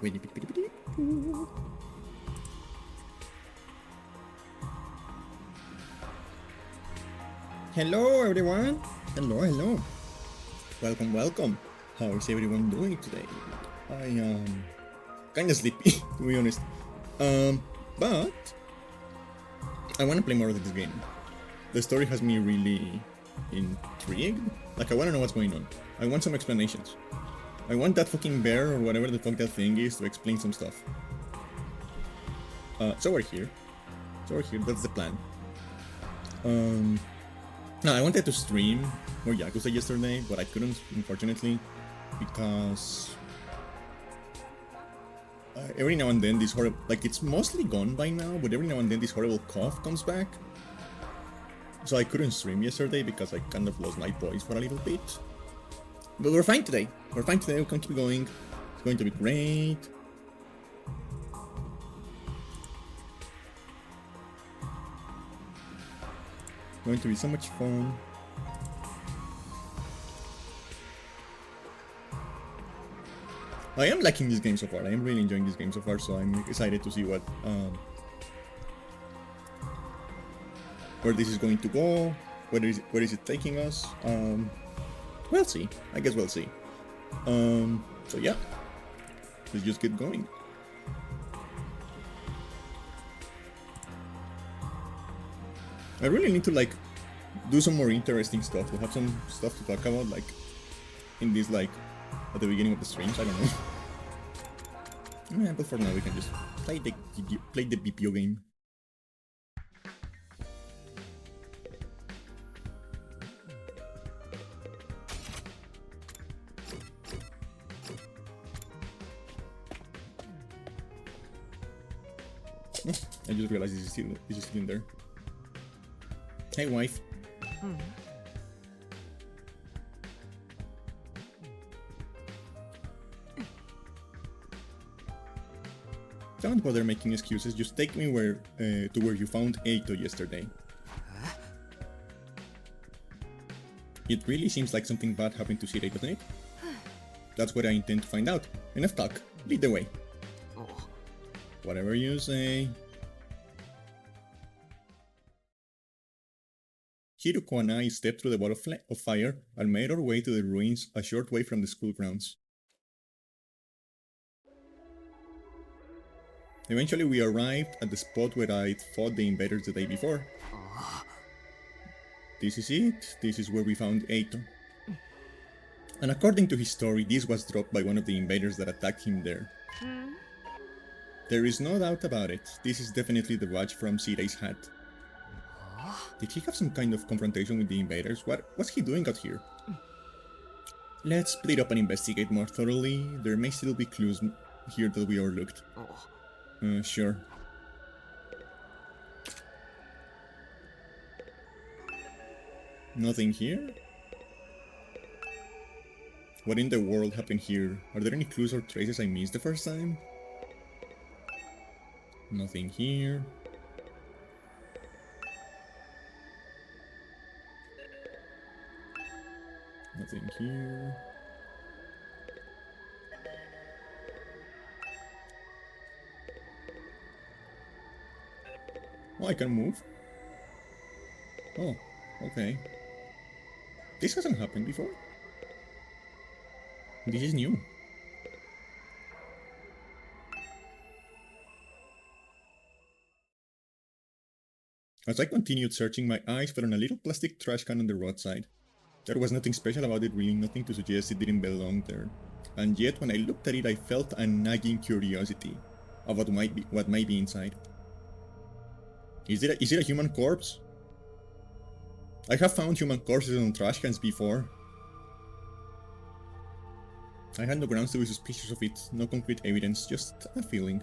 Hello everyone! Hello. Welcome. How is everyone doing today? I am kinda sleepy, to be honest. But I wanna play more of this game. The story has me really intrigued. Like, I wanna know what's going on. I want some explanations. I want that fucking bear or whatever the fuck that thing is to explain some stuff. So we're here. That's the plan. No, I wanted to stream more Yakuza yesterday, but I couldn't, unfortunately, because every now and then this horrible, like, it's mostly gone by now, but every now and then this horrible cough comes back. So I couldn't stream yesterday because I kind of lost my voice for a little bit. But we're fine today. We can keep going. It's going to be great. Going to be so much fun. I am liking this game so far. I am really enjoying this game so far, so I'm excited to see what where this is going to go. Where is it taking us? We'll see. I guess we'll see. So yeah, let's just get going. I really need to, like, do some more interesting stuff, to have some stuff to talk about, like, in this, like, at the beginning of the streams, I don't know. Yeah, but for now we can just play the BPO game. I just realized this is still in there. Hey, wife. Don't bother making excuses. Just take me to where you found Eito yesterday. It really seems like something bad happened to Shirei, doesn't it? That's what I intend to find out. Enough talk. Lead the way. Whatever you say. Hiruko and I stepped through the wall of fire and made our way to the ruins a short way from the school grounds. Eventually we arrived at the spot where I'd fought the invaders the day before. This is it. This is where we found Eito. And according to his story, this was dropped by one of the invaders that attacked him there. There is no doubt about it. This is definitely the badge from Shirei's hat. Did he have some kind of confrontation with the invaders? What's he doing out here? Let's split up and investigate more thoroughly. There may still be clues here that we overlooked. Sure. Nothing here? What in the world happened here? Are there any clues or traces I missed the first time? Nothing here. Nothing here. Oh, I can move. Oh, okay. This hasn't happened before. This is new. As I continued searching, my eyes fell on a little plastic trash can on the roadside. There was nothing special about it, really nothing to suggest it didn't belong there. And yet, when I looked at it, I felt a nagging curiosity about what might be inside. Is it a human corpse? I have found human corpses on trash cans before. I had no grounds to be suspicious of it, no concrete evidence, just a feeling.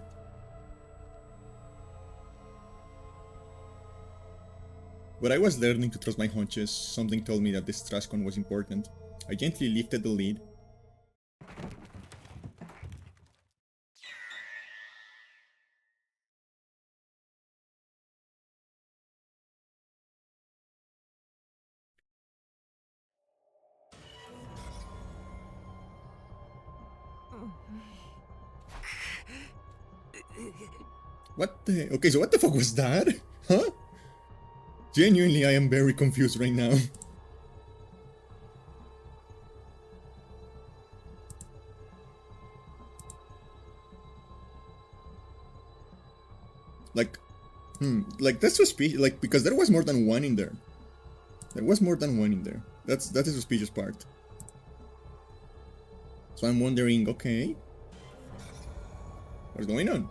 But I was learning to trust my hunches. Something told me that this trash can was important. I gently lifted the lid. What the... Okay, so what the fuck was that? Huh? Genuinely, I am very confused right now. Like that's suspicious. Like, because there was more than one in there. There was more than one in there. That's the suspicious part. So I'm wondering, okay, what's going on?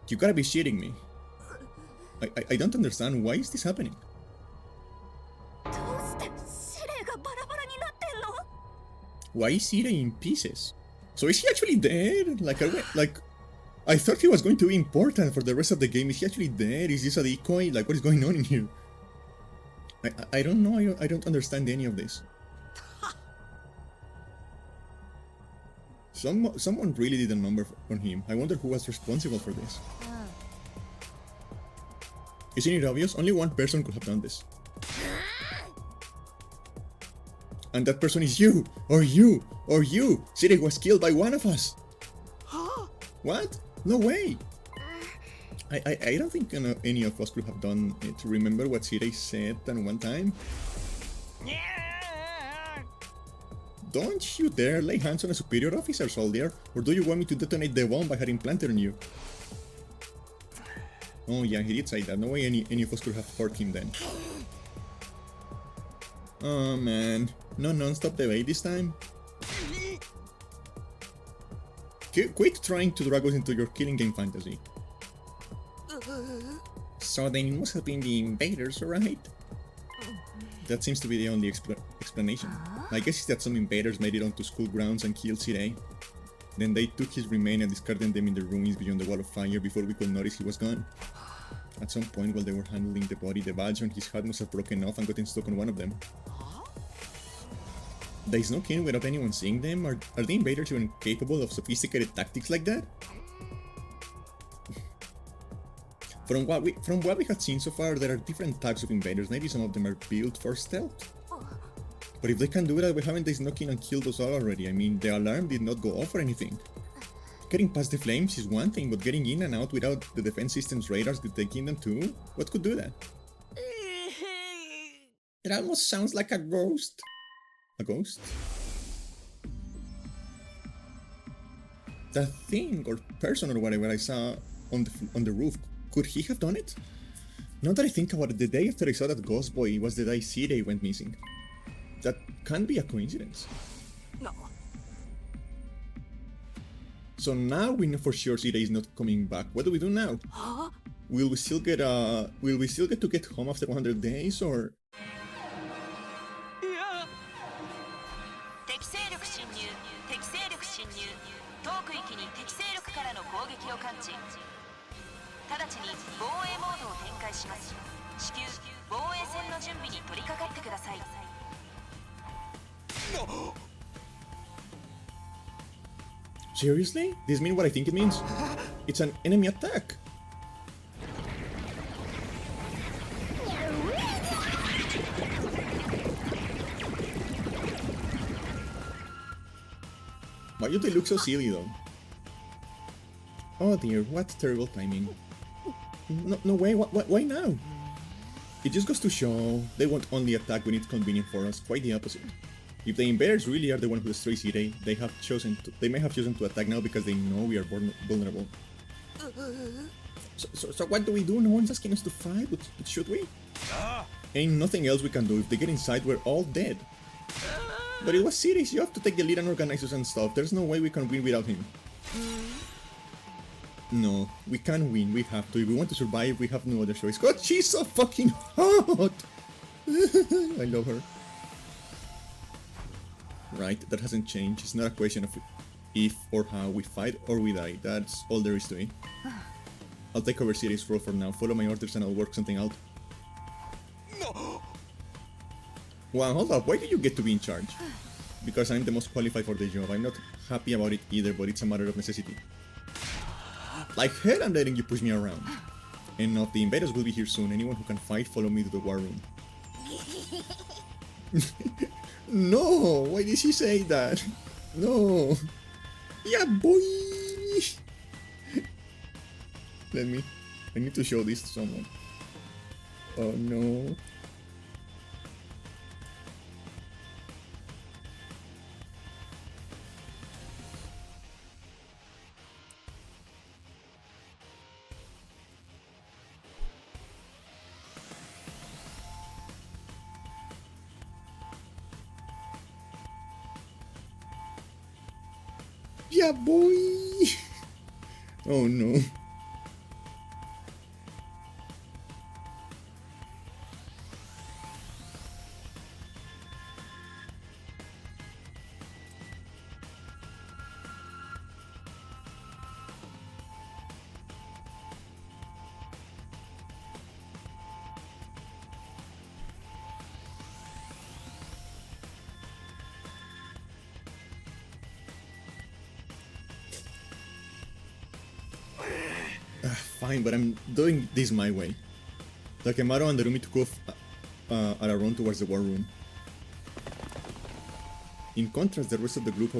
You gotta be shitting me. I don't understand. Why is this happening? Why is Ira in pieces? So is he actually dead? I thought he was going to be important for the rest of the game. Is he actually dead? Is this a decoy? Like, what is going on in here? I don't know. I don't understand any of this. Someone really did a number on him. I wonder who was responsible for this. Isn't it obvious? Only one person could have done this. And that person is you! Or you! Or you! Sirei was killed by one of us! What? No way! I don't think any of us could have done it. Remember what Sirei said that one time? Don't you dare lay hands on a superior officer, soldier, or do you want me to detonate the bomb I had implanted on you? Oh yeah, he did say that. No way any of us could have hurt him then. Oh man, no non-stop debate this time? Quit trying to drag us into your killing game fantasy. So then it must have been the invaders, right? That seems to be the only explanation. I guess it's that some invaders made it onto school grounds and killed Sirei. Then they took his remains and discarded them in the ruins beyond the wall of fire before we could notice he was gone. At some point while they were handling the body, the badge on his hat must have broken off and gotten stuck on one of them. They snuck in without anyone seeing them? Are the invaders even capable of sophisticated tactics like that? From what we have seen so far, there are different types of invaders. Maybe some of them are built for stealth. But if they can do that, why haven't they snuck in and killed us all already? I mean, the alarm did not go off or anything. Getting past the flames is one thing, but getting in and out without the defense system's radars detecting them too? What could do that? It almost sounds like a ghost. A ghost? That thing or person or whatever I saw on the roof, could he have done it? Now that I think about it, the day after I saw that ghost boy was the day Sirei went missing. That can't be a coincidence. No. So now we know for sure Sirei is not coming back. What do we do now? Huh? Will we still get to get home after 100 days or? Yeah. 敵勢力侵入、敵勢力侵入、遠く域に敵勢力からの攻撃を感知。直ちに防衛モードを展開します。至急防衛戦の準備に取り掛かってください。Seriously? This mean what I think it means? It's an enemy attack. Why do they look so silly though? Oh dear, what terrible timing. No way, why now? It just goes to show they won't only attack when it's convenient for us, quite the opposite. If the invaders really are the one who destroys Sirei, they may have chosen to attack now because they know we are vulnerable. So what do we do? No one's asking us to fight, but should we? Ain't nothing else we can do. If they get inside, we're all dead. But it was Sirei, you have to take the lead and organize us and stuff. There's no way we can win without him. No, we can't win, we have to. If we want to survive, we have no other choice. God, she's so fucking hot! I love her. Right, that hasn't changed. It's not a question of if or how we fight or we die. That's all there is to it. I'll take over Sirei's role for now. Follow my orders and I'll work something out. No. Wow, hold up. Why do you get to be in charge? Because I'm the most qualified for the job. I'm not happy about it either, but it's a matter of necessity. Like hell I'm letting you push me around. Enough, the invaders will be here soon. Anyone who can fight, follow me to the war room. No! Why did she say that? No! Yeah, boy! Let me. I need to show this to someone. Oh no. Yeah, boy. Oh no. Fine, but I'm doing this my way. Takemaru and Darumi took off at a run towards the war room. In contrast, the rest of the group,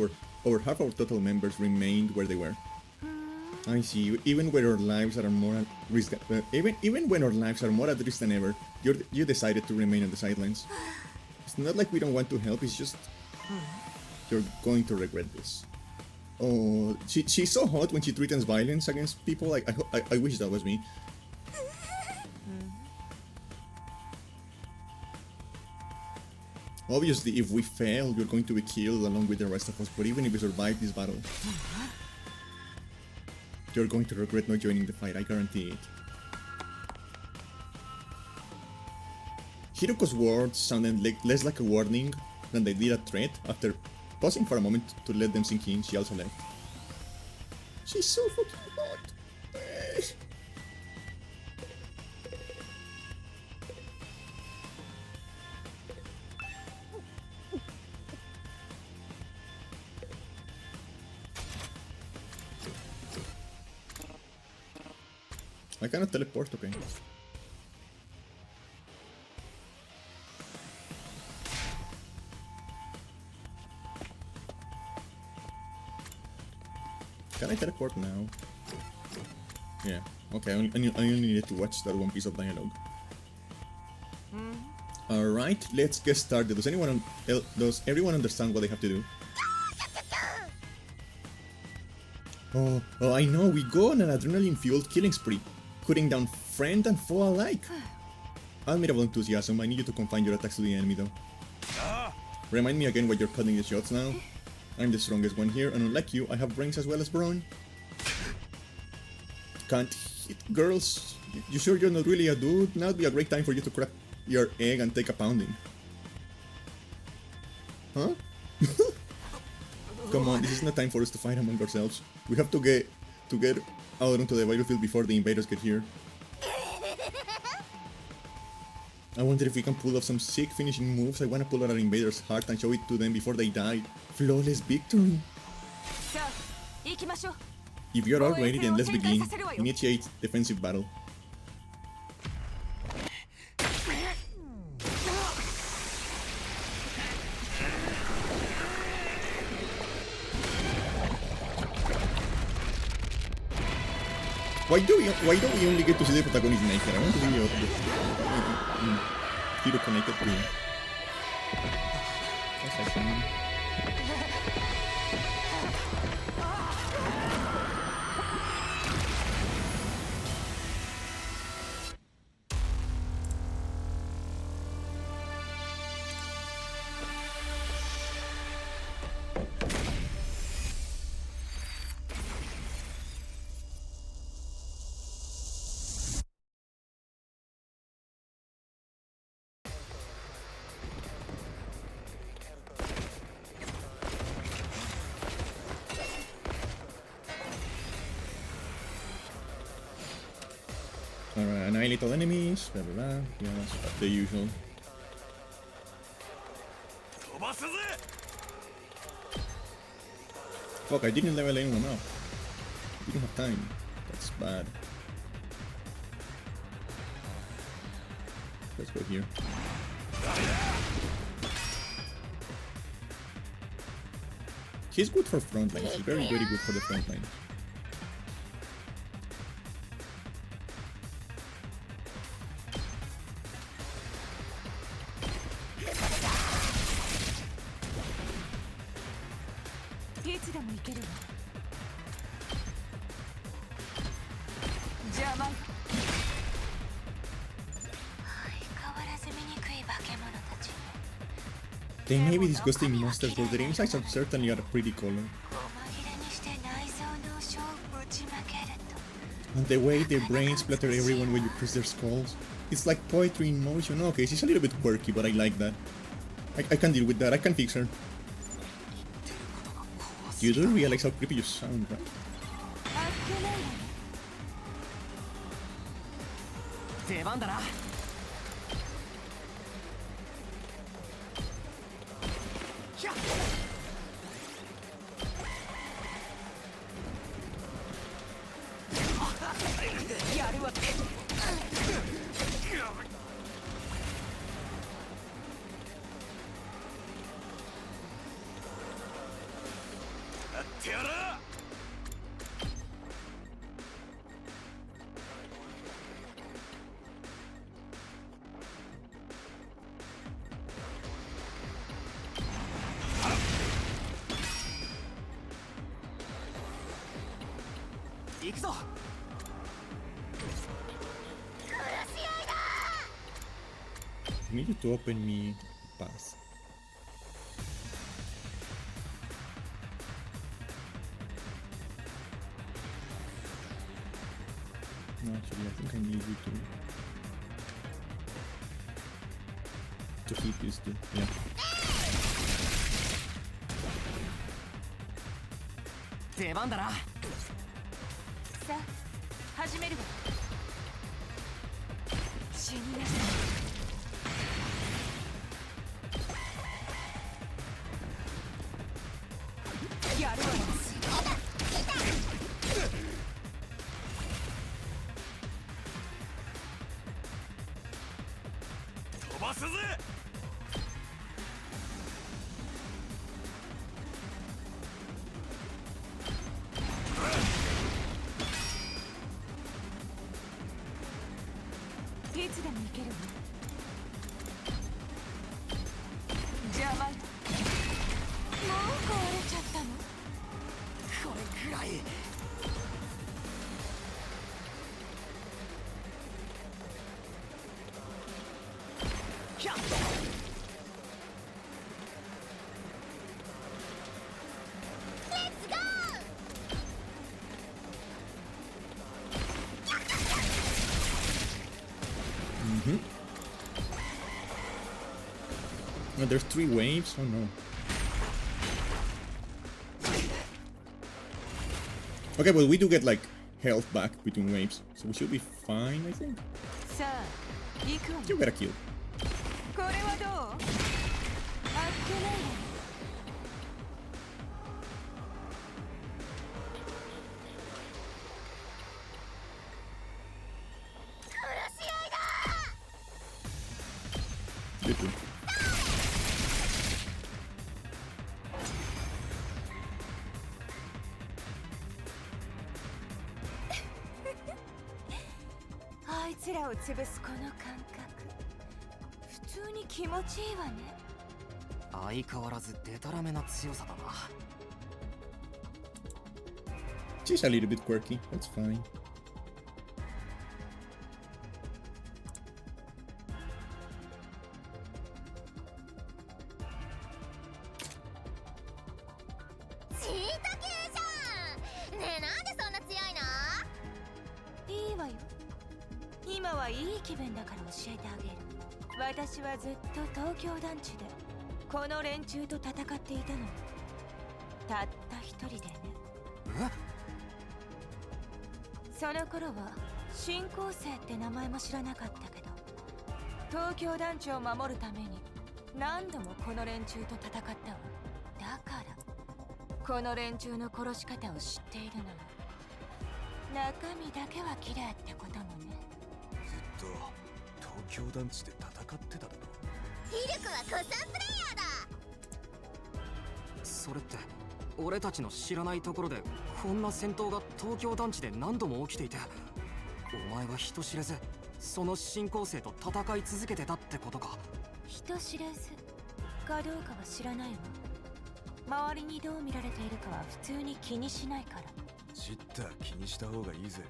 over half our total members, remained where they were. I see. Even when our lives are more at risk, even when our lives are more at risk than ever, you decided to remain on the sidelines. It's not like we don't want to help. It's just you're going to regret this. Oh, she's so hot when she threatens violence against people. I wish that was me. Obviously, if we fail, we're going to be killed along with the rest of us. But even if we survive this battle, you're going to regret not joining the fight. I guarantee it. Hiroko's words sounded less like a warning than they did a threat. After pausing for a moment to let them sink in, she also left. She's so fucking hot. I cannot teleport, okay. Can I teleport now? Yeah, okay, I only needed to watch that one piece of dialogue. Alright, let's get started. Does everyone understand what they have to do? Oh, I know, we go on an adrenaline-fueled killing spree, cutting down friend and foe alike. Admirable enthusiasm. I need you to confine your attacks to the enemy though. Remind me again why you're cutting the shots now. I'm the strongest one here, and unlike you, I have brains as well as brawn. Can't hit girls. You sure you're not really a dude? Now would be a great time for you to crack your egg and take a pounding. Huh? Come on, this is not time for us to fight among ourselves. We have to get out onto the battlefield before the invaders get here. I wonder if we can pull off some sick finishing moves. I wanna pull out our invaders' heart and show it to them before they die. Flawless victory! If you're all ready, then let's begin. Initiate defensive battle. Why don't we only get to see the protagonist naked? I want to see the hero connected to assassin. Alright, annihilate all enemies, blah blah blah. Yeah, that's the usual. Fuck, I didn't level anyone up. Didn't have time. That's bad. Let's go here. He's good for front lines. He's very, very good for the front line. いつでも行けるわ。邪魔。相変わらず醜い化け物たち。 They may be disgusting monsters, but their insides are certainly are a pretty color. And the way their brains splatter everyone when you press their skulls. It's like poetry in motion. Okay, she's a little bit quirky, but I like that. I can deal with that. I can fix her. You do realize how creepy you sound, right? 出番だな。やるわけ。てやら。行くぞ。 I need you to open me pass. No, actually, I think I need you to hit this too. Yeah. 出番だな。さあ始めるわ。死になさい。やるわよ。飛ばすぜ。いつでも行けるわ。邪魔。もう壊れちゃったの。これくらい。ひゃっ。 No, there's 3 waves? Oh no. Okay, but we do get like health back between waves, so we should be fine, I think. さあ行くわよ。 You got a kill. これはどう？あっけないわ。 You too. あいつらを潰すこの感覚、普通に気持ちいいわね。相変わらずデタラメな強さだな。 She's a little bit quirky, that's fine.今はいい気分だから教えてあげる。私はずっと東京団地でこの連中と戦っていたの。たった一人でね。その頃は新興生って名前も知らなかったけど、東京団地を守るために何度もこの連中と戦ったわ。だからこの連中の殺し方を知っているのよ。中身だけは綺麗ってこともね。ずっと東京団地で戦ってただろ。ヒルクは古参プレイヤーだ。それって俺たちの知らないところでこんな戦闘が東京団地で何度も起きていて、お前は人知れずその新興生と戦い続けてたってことか。人知れずかどうかは知らないわ。周りにどう見られているかは普通に気にしないから。知ったら気にした方がいいぜ。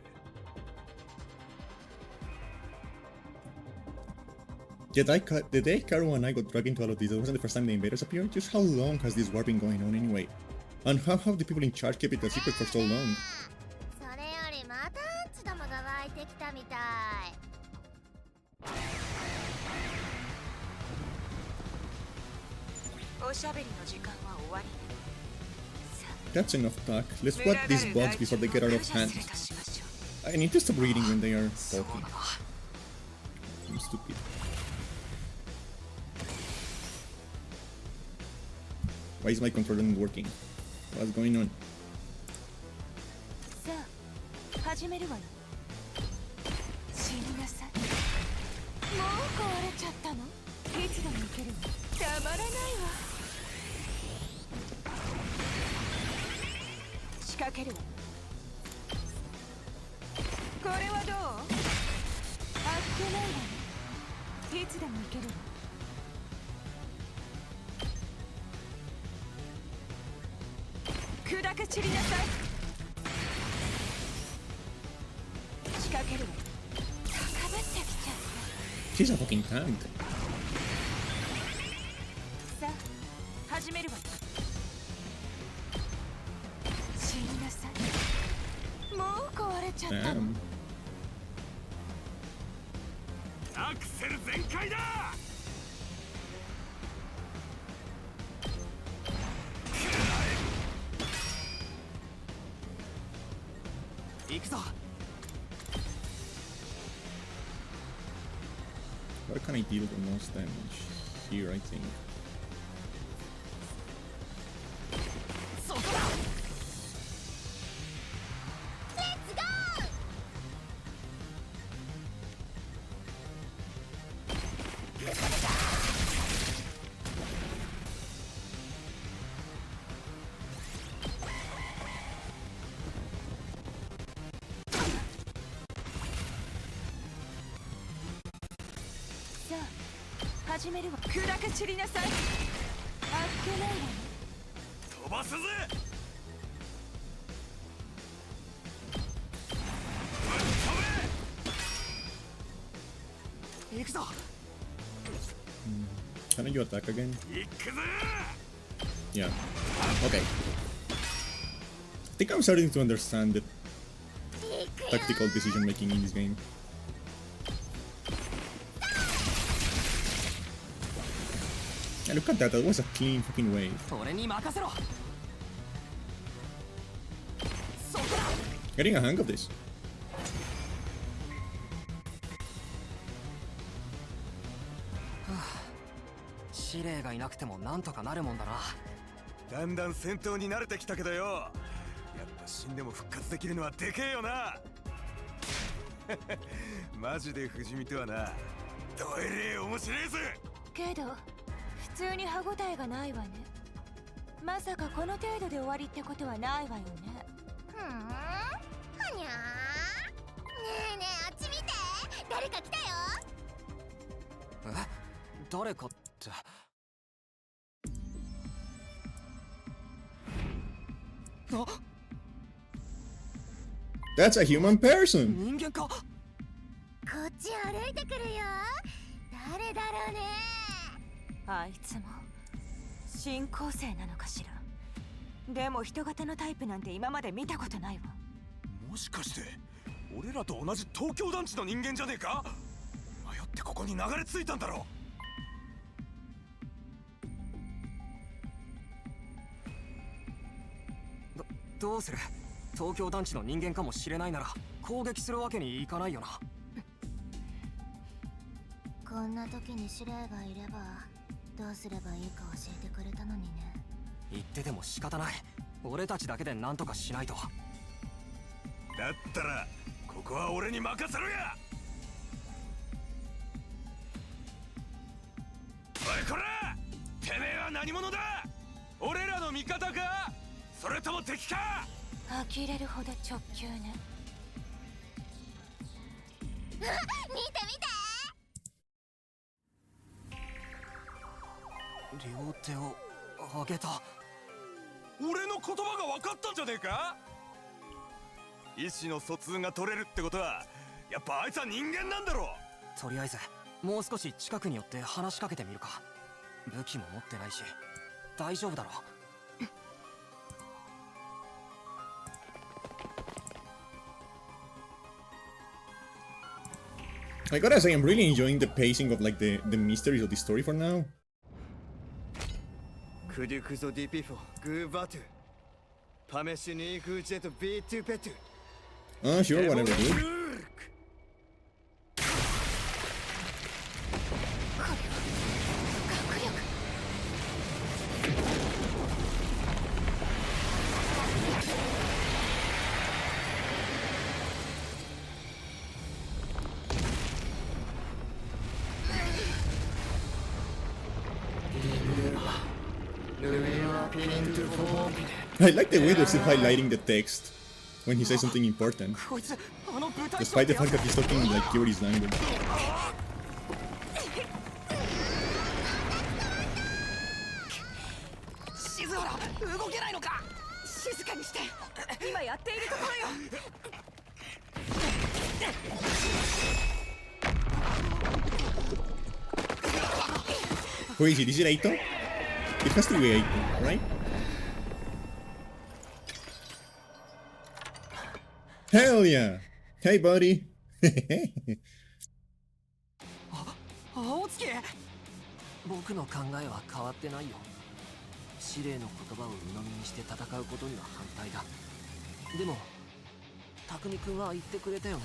Yeah, the day Caro and I got dragged into all of this, that wasn't the first time the invaders appeared. Just how long has this war been going on anyway? And how have the people in charge kept it a secret for so long? それよりまたアンチどもが湧いてきたみたい。おしゃべりの時間は終わり。 That's enough talk. Let's whack these bugs before they get out of hand. I need to stop reading when they are talking. I'm stupid. Why is my controller not working? What's going on? さあ、始めるわよ。死になさい。もう壊れちゃったの？いつでも行けるわ。たまらないわ。仕掛けるわ。これはどう？あっけないわね。いつでも行けるわ。砕け散りなさい。仕掛けるわ。高ぶってきちゃった。 She's a fucking tank. さあ、始めるわ。死になさい。もう壊れちゃったの。 Damn. アクセル全開だ。行くぞ。 Where can I deal the most damage? Here, I think. そこだ。レッツゴー。さあ、始めるわ。砕け散りなさい。あっけないわね。飛ばすぜ。行くぞ。 Can you attack again? 行くぜ。 Yeah. Okay. I think I'm starting to understand the tactical decision making in this game. Yeah, look at that, that was a clean fucking wave. 俺に任せろ。そこだ。 Getting a hang of this. 司令がいなくてもなんとかなるもんだな。だんだん戦闘に慣れてきたけどよ。やっぱ死んでも復活できるのはでけえよな。マジで不死身とはな。どえれえ面白いぜ。けど普通に歯ごたえがないわね。まさかこの程度で終わりってことはないわよね。ふーん。はにゃー。ねえねえ、あっち見て。誰か来たよ。え、誰かって。 あ、 That's a human person! 人間か。こっち歩いてくるよ。誰だろうね。あいつも新興生なのかしら。でも人型のタイプなんて今まで見たことないわ。もしかして俺らと同じ東京団地の人間じゃねえか。迷ってここに流れ着いたんだろう。 どうする？東京団地の人間かもしれないなら攻撃するわけにいかないよな。こんな時に司令がいればどうすればいいか教えてくれたのにね。言ってても仕方ない。俺たちだけで何とかしないと。だったらここは俺に任せろや。おいこら！てめえは何者だ？俺らの味方か？それとも敵か？呆れるほど直球ね。見て見て。両手を上げた。俺の言葉が分かったんじゃねえか。意思の疎通が取れるってことはやっぱあいつは人間なんだろ。とりあえずもう少し近くに寄って話しかけてみるか。武器も持ってないし大丈夫だろう。I gotta say, I'm really enjoying the pacing of like the mysteries of the story for now. クデュクゾディピフォグーバトゥ試しに行くジェトビートゥペトゥ Sure, whatever, dude. I like the way they're still highlighting the text when he says something important, こいつあの舞台 despite the fact that he's talking like Yuri's language. 静原動けないのか。静かにして今やっているところよ。Who is it? Is it Aito? It has to be Aito, right? Hell yeah! Hey, buddy! 青月、僕の考えは変わってないよ。司令の言葉を鵜呑みにして戦うことには反対だ。でも匠君は言ってくれたよね。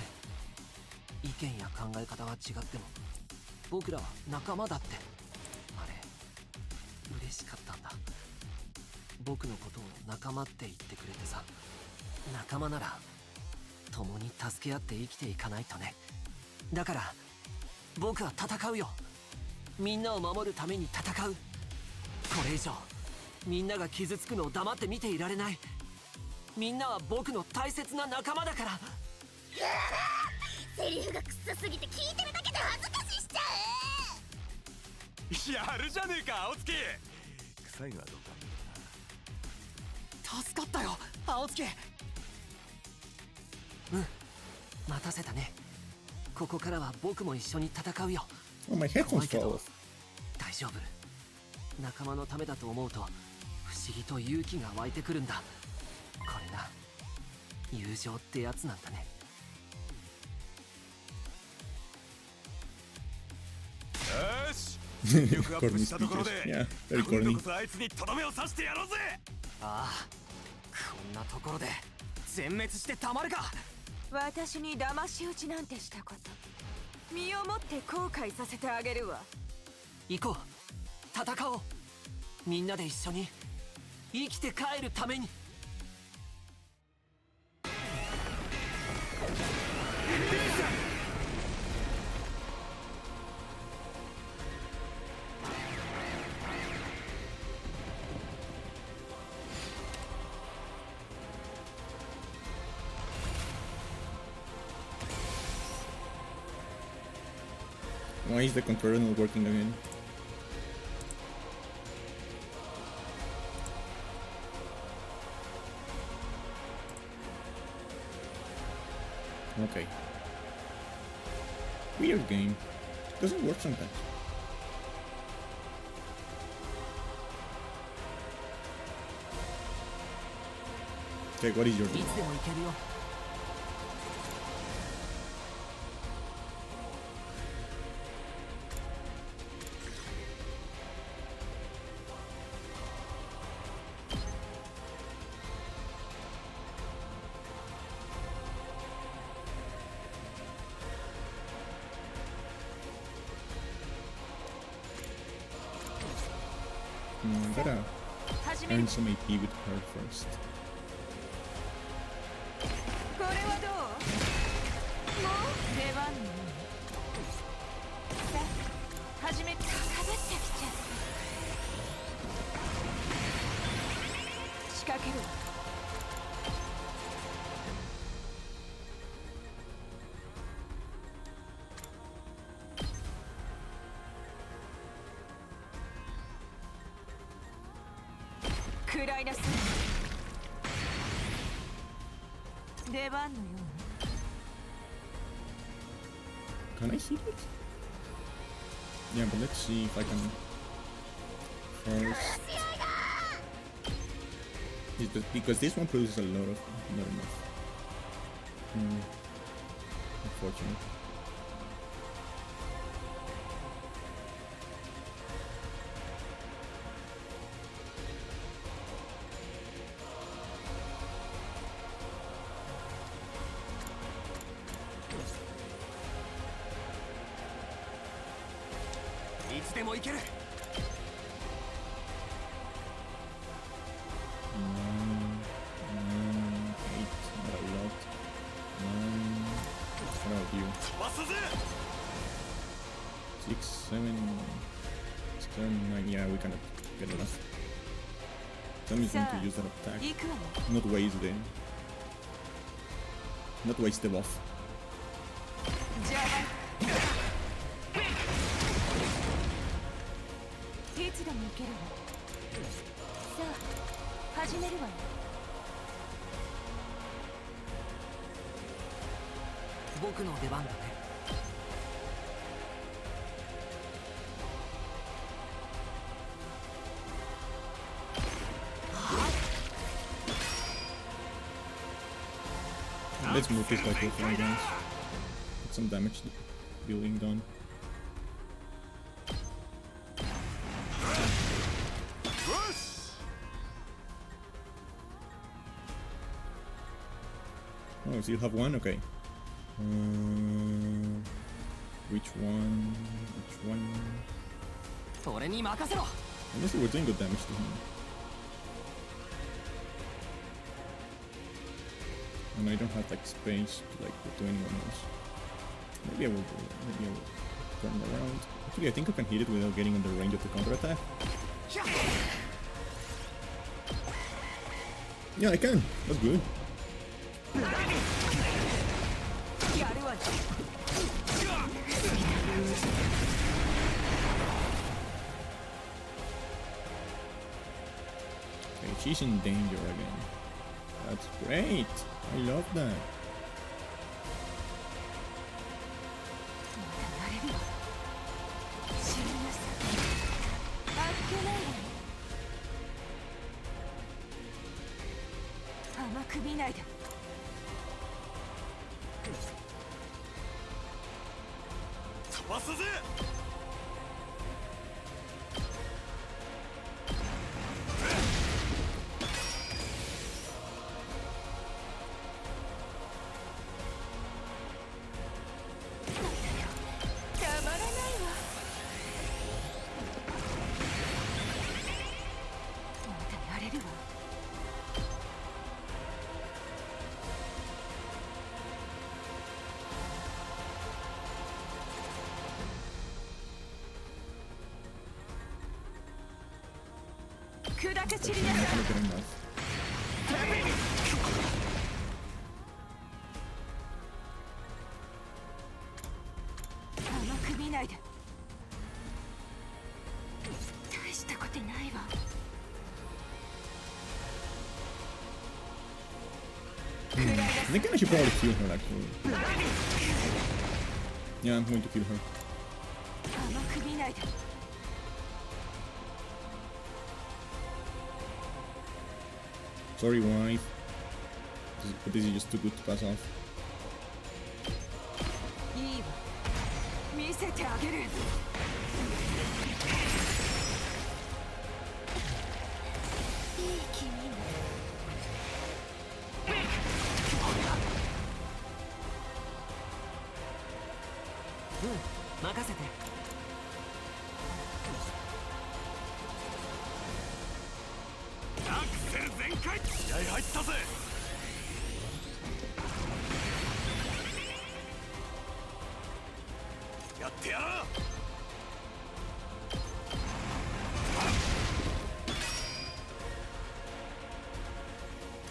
意見や考え方は違っても僕らは仲間だって。あれ嬉しかったんだ。僕のことを仲間って言ってくれてさ。仲間なら共に助け合って生きていかないとね。だから僕は戦うよ。みんなを守るために戦う。これ以上みんなが傷つくのを黙って見ていられない。みんなは僕の大切な仲間だから。セリフがクソすぎて聞いてるだけで恥ずかししちゃう。やるじゃねえか青月。臭いのはどうか。助かったよ青月。待たせたね。ここからは僕も一緒に戦うよ。 Oh, my headphones 怖いけ fall ど off. 大丈夫。仲間のためだと思うと不思議と勇気が湧いてくるんだ。これが友情ってやつなんだね。よし力アップ Corny したところで speeches. Yeah, very 今度 corny. こそあいつにとどめを刺してやろうぜ。ああ、こんなところで全滅してたまるか。私に騙し討ちなんてしたこと身をもって後悔させてあげるわ。行こう、戦おう。みんなで一緒に生きて帰るために。Why is the controller not working again? Okay. Weird game. Doesn't work sometimes. Okay, what is your いつでも行けるよ。I gotta 始める。 earn some AP with her first. これはどう？もう出番ね。さあ始めかかってきちゃう。仕掛けるわ。食らいなさい。出番のようね。 Can I hit it? Yeah, but let's see if I can first. Because this one produces a lot of not enough. Unfortunate. Eight, not a lot. What about you? 6, 7, 9. Yeah, we cannot get enough. Tommy's going to use that attack. 行くわよ。 Not waste the buff. じゃあいつでも行けるわ。さあ始めるわよ。僕の出番だね。Let's move this like we're flying guys. Get some damage building done. Oh, we still have one? Okay. Which one? Which one? 俺に任せろ。 Honestly, we're doing good damage to him. And I don't have like space to like do anyone else. Maybe I will turn around. Actually, I think I can hit it without getting in the range of the counter attack. Yeah, I can. That's good. やるわよ。 Okay, she's in danger again. That's great. I love that. またなれるわ。死になさい。あっけないわよ。甘く見ないで。 飛ばすぜ。 たまらないわ。またなれるわ。 砕け散りな I'm さ not い。 gonna get enough. 甘く見ないで。大したことないわ。 I think I should probably kill her actually. Yeah, I'm going to kill her. 甘く見ないで。 Sorry, wife. But this is just too good to pass off. いいわ。見せてあげる。いい君ね。 うん、任せて。 アクセル全開。気合入ったぜ。やってやろう。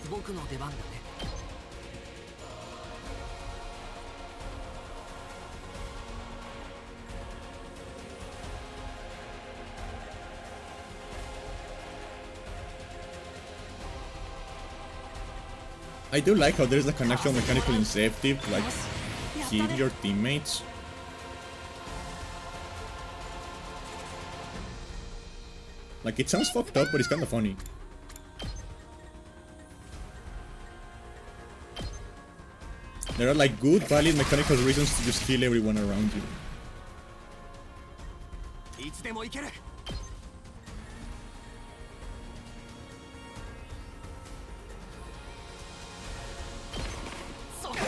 僕の出番だね。 I I do like how there's like an actual mechanical incentive to like heal your teammates. Like, it sounds fucked up, but it's kind of funny. There are like good, valid mechanical reasons to just kill everyone around you. いつでも行ける。そうか。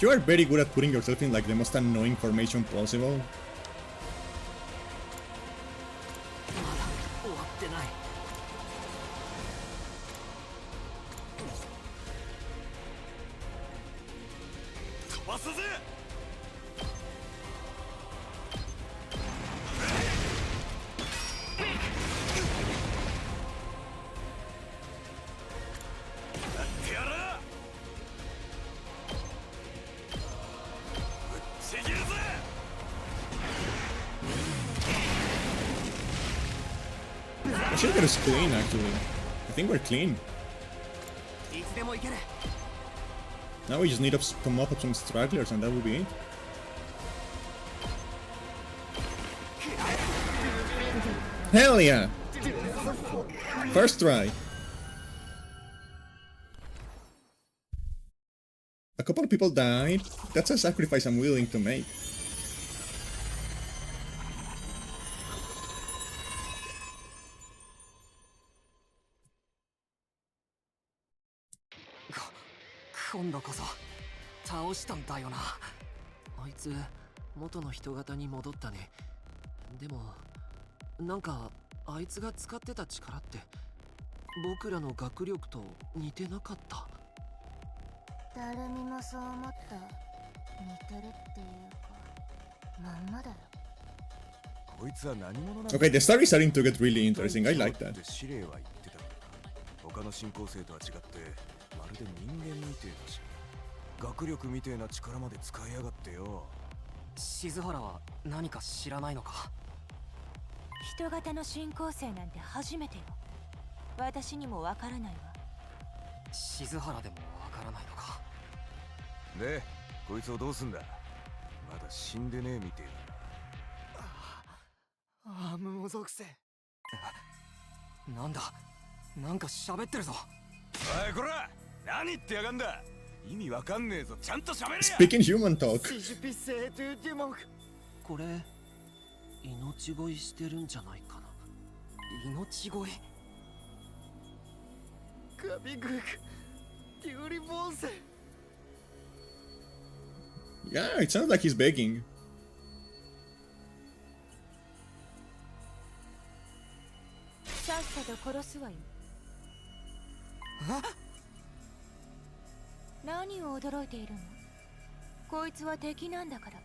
You are very good at putting yourself in like the most annoying formation possible. まだ終わってない。飛ばすぜ。やってやる。ちぎるぜ。I should get us clean actually. I think we're clean. いつでも行ける。 Now we just need to come up with some stragglers and that will be it. Hell yeah! First try. A couple of people died. That's a sacrifice I'm willing to make. Go 今度こそ倒したんだよな。あいつ元の人型に戻ったね。でもなんかあいつが使ってた力って僕らの学力と似てなかった。誰にもそう思った。似てるっていうかまんまだよ。こいつは何者なんだ。 Okay, the story is starting to get really interesting. I like that. 司令は言ってた。他の進行生とは違ってまるで人間みてえだし、学力みてえな力まで使いやがってよ。静原は何か知らないのか。人型の進行生なんて初めてよ。私にもわからないわ。静原でもわからないのか。で、こいつをどうすんだ。まだ死んでねえみてえだな。ああ、無属性。なんだ、なんか喋ってるぞ。おいこら、何言ってやがんだ。意味わかんねえぞ。ちゃんと喋れや。 Speaking human talk. シジュピセートゥデュモンク。これ命乞いしてるんじゃないかな。命乞い。カビグークデュリボンセ。 Yeah, it sounds like he's begging. さっさと殺すわよ。何を驚いているの。こいつは敵なんだから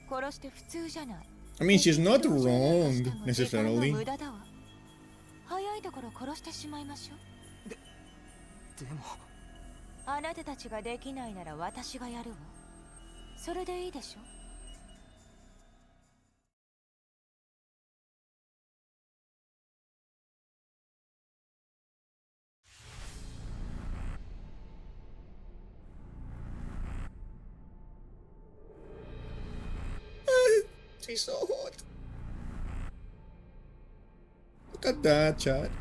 殺して普通じゃない。 I mean, she's not wrong necessarily. 無駄だわ。早いところ殺してしまいましょう。でもあなたたちができないなら私がやるわ。それでいいでしょ。She's so hot. Look at that, chat.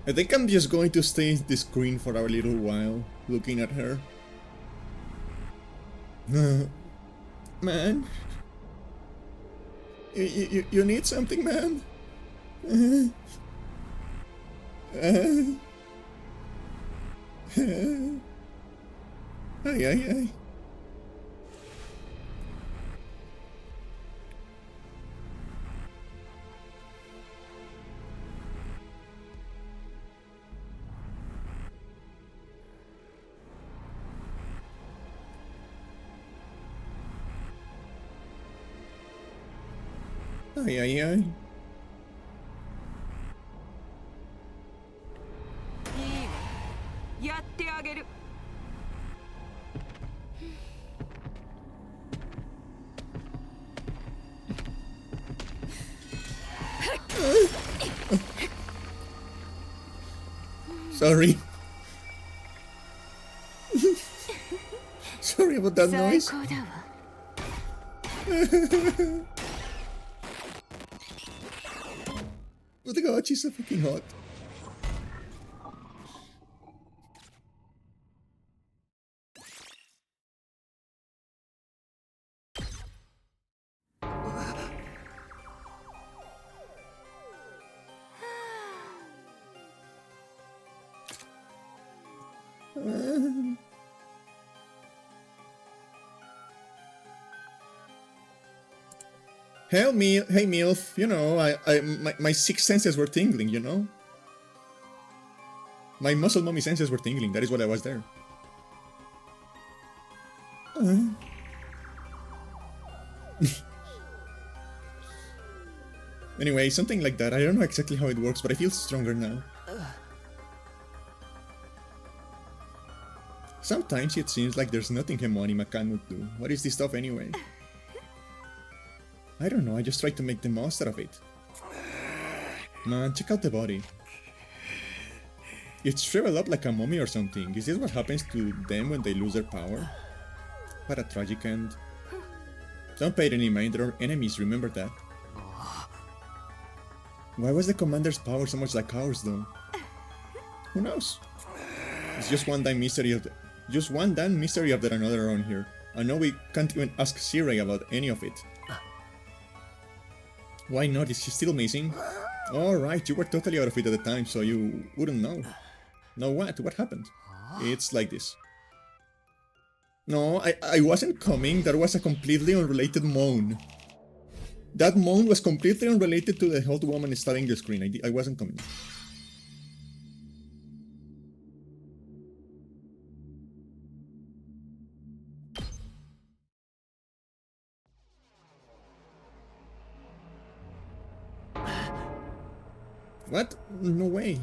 I think I'm just going to stay in the screen for a little while, looking at her. Man. You need something, man? Ay, ay, ay. Ay, ay, ay. やってあげる。Sorry. Sorry about that 最 noise. 高だわ。Oh my god, she's so fucking hot. Help me, hey MILF, you know, my six senses were tingling, you know? My muscle mommy senses were tingling, that is why I was there. Anyway, something like that, I don't know exactly how it works, but I feel stronger now. Sometimes it seems like there's nothing Hemonima cannot do. What is this stuff anyway? I don't know, I just try to make the most out of it. Man, check out the body. It's shriveled up like a mummy or something. Is this what happens to them when they lose their power? What a tragic end. Don't pay any mind, there are enemies, remember that. Why was the commander's power so much like ours though? Who knows? It's just one damn mystery after another around here. I know we can't even ask Sirai about any of it. Why not? Is she still missing? Alright, you were totally out of it at the time, so you wouldn't know. Know what? What happened? It's like this. No, I wasn't coming, that was a completely unrelated moan. That moan was completely unrelated to the hot woman staring the screen. I wasn't coming. What? No way.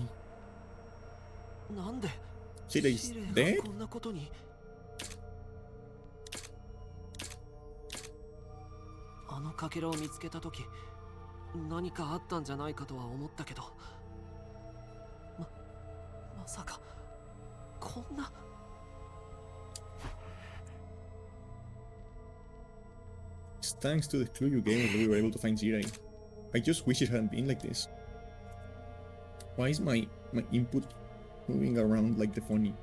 なんで Shirai's シレイ dead? がこんなことに。あのかけらを見つけたとき、何かあったんじゃないかとは思ったけど、まさかこんな。It's thanks to the clue you gave us that we were able to find Shirai. I just wish it hadn't been like this. Why is my input moving around like the phony?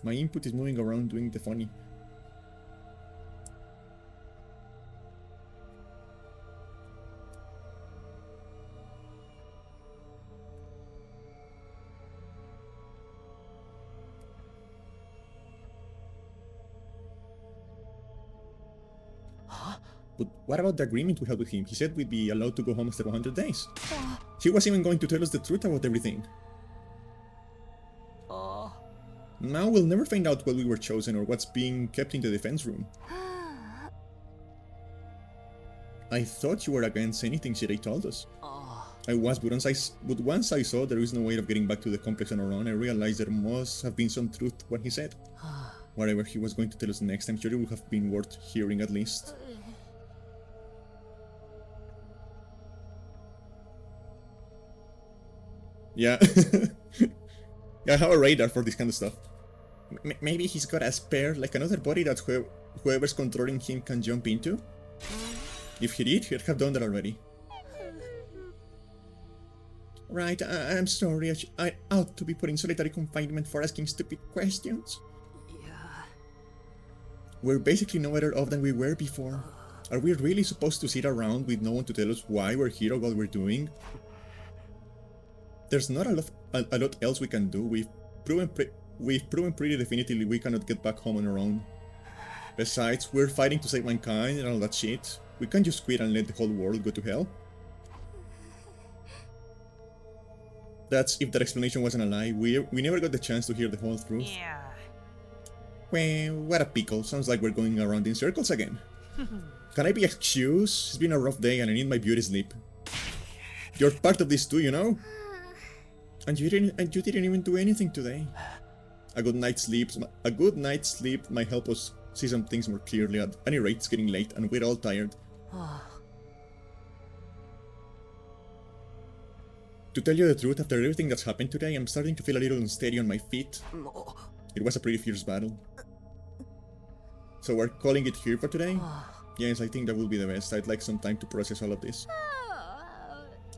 My input is moving around doing the funny. But what about the agreement we had with him? He said we'd be allowed to go home after 100 days. He was even going to tell us the truth about everything. Now we'll never find out why we were chosen or what's being kept in the defense room. I thought you were against anything Shirai told us. I was, but once I saw there is no way of getting back to the complex on our own, I realized there must have been some truth to what he said. Whatever he was going to tell us next, I'm sure it would have been worth hearing at least. Yeah. Yeah, I have a radar for this kind of stuff. Maybe he's got a spare, like another body that whoever's controlling him can jump into? If he did, he'd have done that already. Right, I'm sorry, I ought to be put in solitary confinement for asking stupid questions. We're basically no better off than we were before. Are we really supposed to sit around with no one to tell us why we're here or what we're doing? There's not a lot else we can do. We've proven pretty definitively we cannot get back home on our own. Besides, we're fighting to save mankind and all that shit. We can't just quit and let the whole world go to hell. That's if that explanation wasn't a lie. We never got the chance to hear the whole truth. Yeah. Well, what a pickle. Sounds like we're going around in circles again. Can I be excused? It's been a rough day and I need my beauty sleep. You're part of this too, you know? And you didn't even do anything today. A good night's sleep might help us see some things more clearly. At any rate, it's getting late and we're all tired. To tell you the truth, after everything that's happened today, I'm starting to feel a little unsteady on my feet. It was a pretty fierce battle. So we're calling it here for today? Yes, I think that will be the best. I'd like some time to process all of this.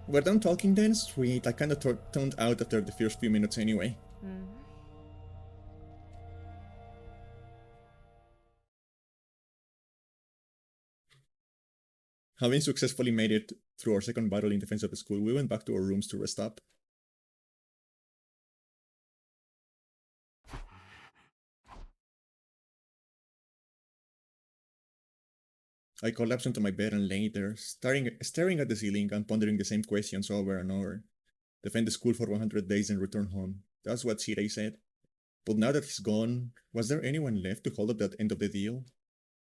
We're done talking then? Sweet, I kinda toned out after the first few minutes anyway. Having successfully made it through our second battle in defense of the school, we went back to our rooms to rest up. I collapsed into my bed and lay there, staring at the ceiling and pondering the same questions over and over. Defend the school for 100 days and return home. That's what Shirei said. But now that he's gone, was there anyone left to hold up that end of the deal?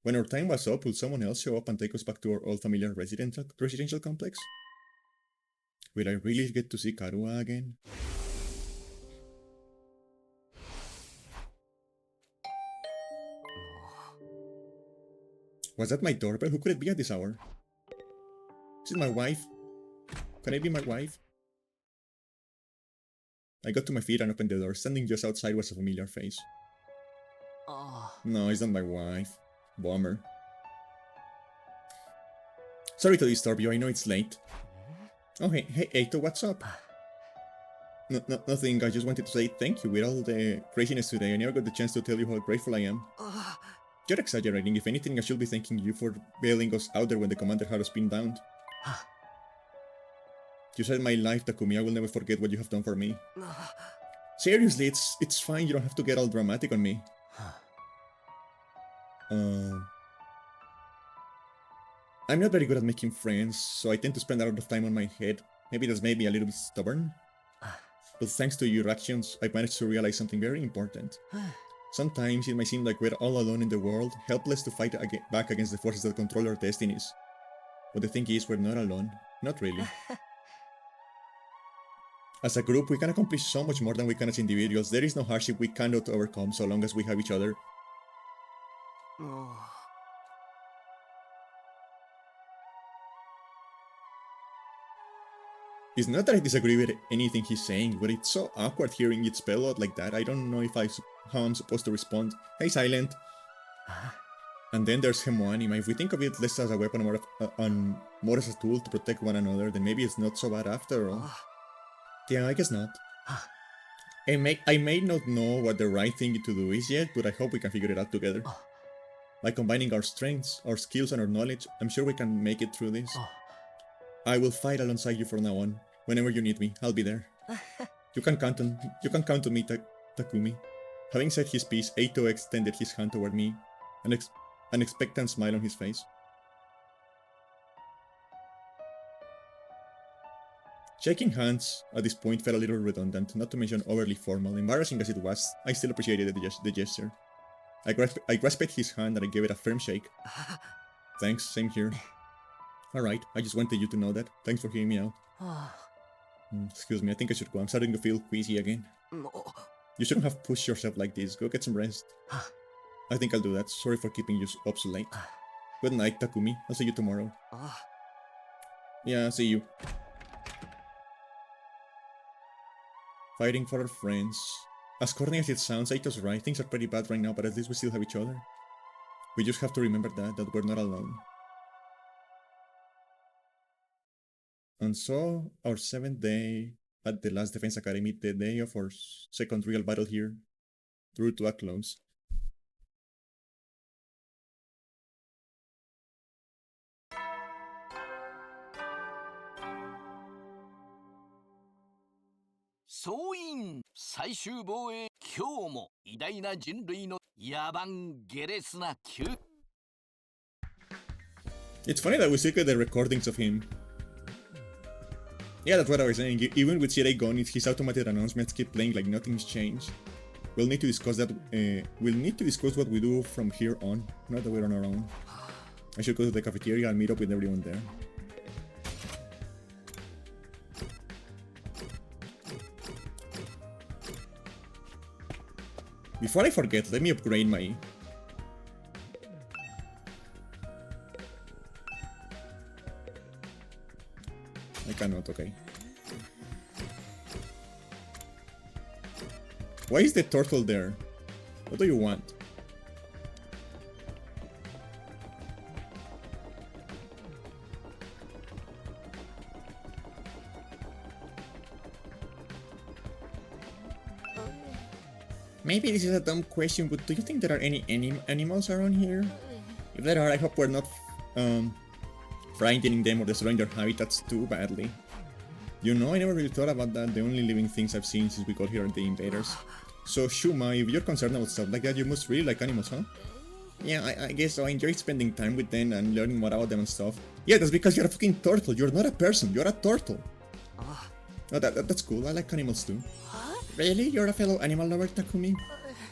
When our time was up, will someone else show up and take us back to our old familiar residential complex? Will I really get to see Karua again? Was that my doorbell? Who could it be at this hour? Is it my wife? Can it be my wife? I got to my feet and opened the door. Standing just outside was a familiar face. No, it's not my wife. Bummer. Sorry to disturb you, I know it's late. Oh, hey, Eito, what's up? Nothing, I just wanted to say thank you. With all the craziness today, I never got the chance to tell you how grateful I am. You're exaggerating. If anything, I should be thanking you for bailing us out there when the commander had us pinned down. You saved my life, Takumi. I will never forget what you have done for me. Seriously, it's fine. You don't have to get all dramatic on me. I'm not very good at making friends, so I tend to spend a lot of time on my head. Maybe that's made me a little bit stubborn. But thanks to your actions, I've managed to realize something very important. Sometimes it might seem like we're all alone in the world, helpless to fight back against the forces that control our destinies. But the thing is, we're not alone. Not really. As a group, we can accomplish so much more than we can as individuals. There is no hardship we cannot overcome so long as we have each other. It's not that I disagree with anything he's saying, but it's so awkward hearing it spelled out like that. I don't know how I'm supposed to respond. Hey, Silent. And then there's Hemoanima. If we think of it less as a weapon and more as a tool to protect one another, then maybe it's not so bad after all. Yeah, I guess not. I may not know what the right thing to do is yet, but I hope we can figure it out together. By combining our strengths, our skills, and our knowledge, I'm sure we can make it through this. I will fight alongside you from now on. Whenever you need me, I'll be there. You can count on me, Takumi. Having said his piece, Eito extended his hand toward me, an expectant smile on his face. Shaking hands at this point felt a little redundant, not to mention overly formal. Embarrassing as it was, I still appreciated the gesture. I grasped his hand and I gave it a firm shake. Thanks, same here. Alright, I just wanted you to know that. Thanks for hearing me out. Excuse me, I think I should go. I'm starting to feel queasy again. You shouldn't have pushed yourself like this. Go get some rest. I think I'll do that. Sorry for keeping you up so late. Good night, Takumi. I'll see you tomorrow. Yeah, see you. Fighting for our friends. As corny as it sounds, Aito's right. Things are pretty bad right now, but at least we still have each other. We just have to remember that we're not alone. And so, our 7th day at the last Defense Academy, the day of our second real battle here, drew to a close. It's funny that we still get the recordings of him. Yeah, that's what I was saying. Even with Shirei gone, his automated announcements keep playing like nothing's changed. We'll need to discuss that. We'll need to discuss what we do from here on. Not that we're on our own. I should go to the cafeteria and meet up with everyone there. Before I forget, let me upgrade my... I cannot, okay. Why is the turtle there? What do you want? Maybe this is a dumb question, but do you think there are any animals around here? If there are, I hope we're not frightening them or destroying their habitats too badly. You know, I never really thought about that. The only living things I've seen since we got here are the invaders. So Shuma, if you're concerned about stuff like that, you must really like animals, huh? Yeah, I guess so. I enjoy spending time with them and learning more about them and stuff. Yeah, that's because you're a fucking turtle. You're not a person. You're a turtle. Oh, that's cool. I like animals too. Really? You're a fellow animal lover, Takumi?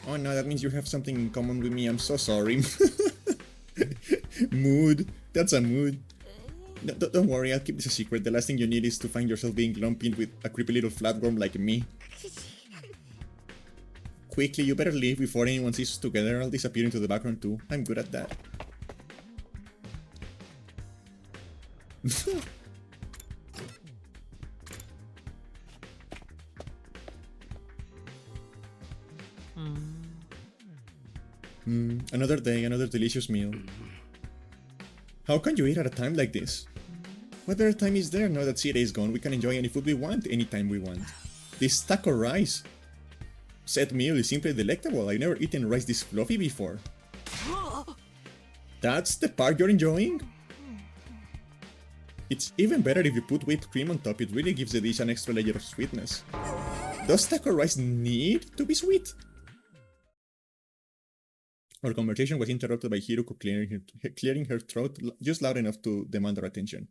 Oh no, that means you have something in common with me. I'm so sorry. Mood. That's a mood. No, don't worry, I'll keep this a secret. The last thing you need is to find yourself being lumped in with a creepy little flatworm like me. Quickly, you better leave before anyone sees us together. I'll disappear into the background too. I'm good at that. Another day, another delicious meal. How can you eat at a time like this? What better time is there now that Sira is gone? We can enjoy any food we want, anytime we want. This taco rice set meal is simply delectable. I've never eaten rice this fluffy before. That's the part you're enjoying? It's even better if you put whipped cream on top. It really gives the dish an extra layer of sweetness. Does taco rice need to be sweet? Our conversation was interrupted by Hiruko clearing her throat just loud enough to demand our attention.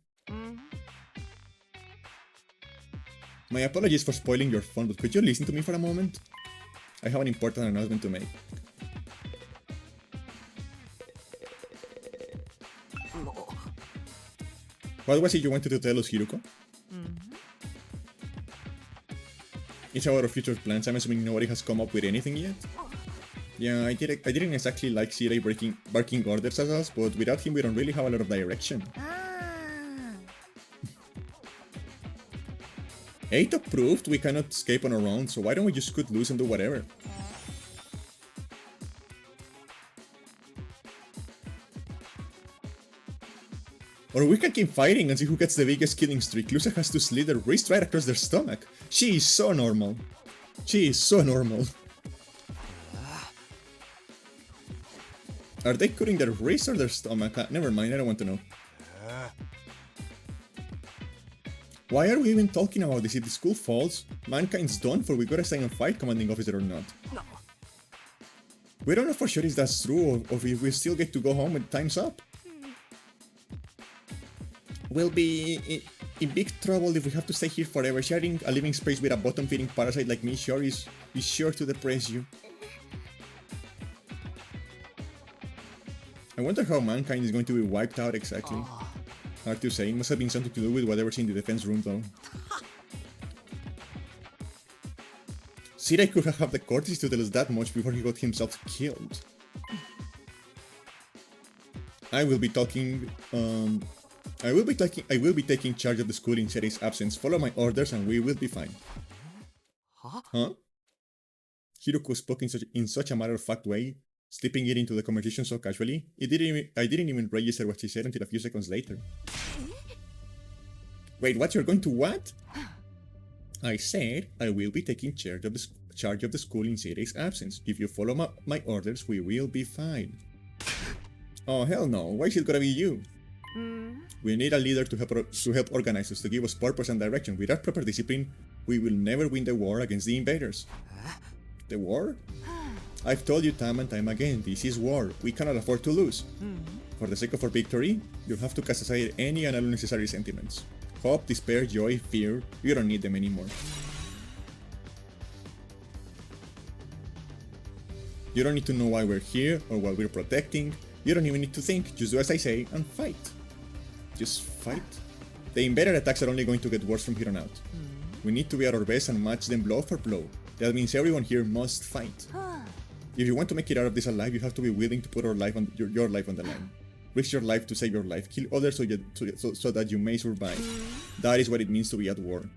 My apologies for spoiling your fun, but could you listen to me for a moment? I have an important announcement to make. What was it you wanted to tell us, Hiruko? It's about our future plans. I'm assuming nobody has come up with anything yet? Yeah, I didn't exactly like Sirei barking orders at us, but without him we don't really have a lot of direction. Eito proved we cannot escape on our own, so why don't we just cut loose and do whatever? Or we can keep fighting and see who gets the biggest killing streak. Lusa has to slit their wrist right across their stomach. She is so normal. She is so normal. Are they cutting their wrist or their stomach? Never mind, I don't want to know. Why are we even talking about this? If the school falls, mankind's done for. We gotta sign a fight, commanding officer or not. No. We don't know for sure if that's true or if we still get to go home when time's up. We'll be in big trouble if we have to stay here forever. Sharing a living space with a bottom-feeding parasite like me is sure to depress you. I wonder how mankind is going to be wiped out exactly. Hard to say. It must have been something to do with whatever's in the defense room though. Sirei could have had the courtesy to tell us that much before he got himself killed. I will be taking charge of the school in Sirei's absence. Follow my orders and we will be fine. Huh? Hiruko spoke in such a matter-of-fact way, slipping it into the conversation so casually. I didn't even register what she said until a few seconds later. Wait, what? You're going to what? I said I will be taking charge of the school in Sirei's absence. If you follow my orders, we will be fine. Oh hell no! Why is it gonna be you? We need a leader to help organize us, to give us purpose and direction. Without proper discipline, we will never win the war against the invaders. The war? I've told you time and time again, this is war. We cannot afford to lose. For the sake of our victory, you'll have to cast aside any and unnecessary sentiments. Hope, despair, joy, fear, you don't need them anymore. You don't need to know why we're here or what we're protecting. You don't even need to think. Just do as I say and fight. Just fight. The invader attacks are only going to get worse from here on out. We need to be at our best and match them blow for blow. That means everyone here must fight. If you want to make it out of this alive, you have to be willing to put our life on your life on the line. Risk your life to save your life. Kill others so that you may survive. That is what it means to be at war.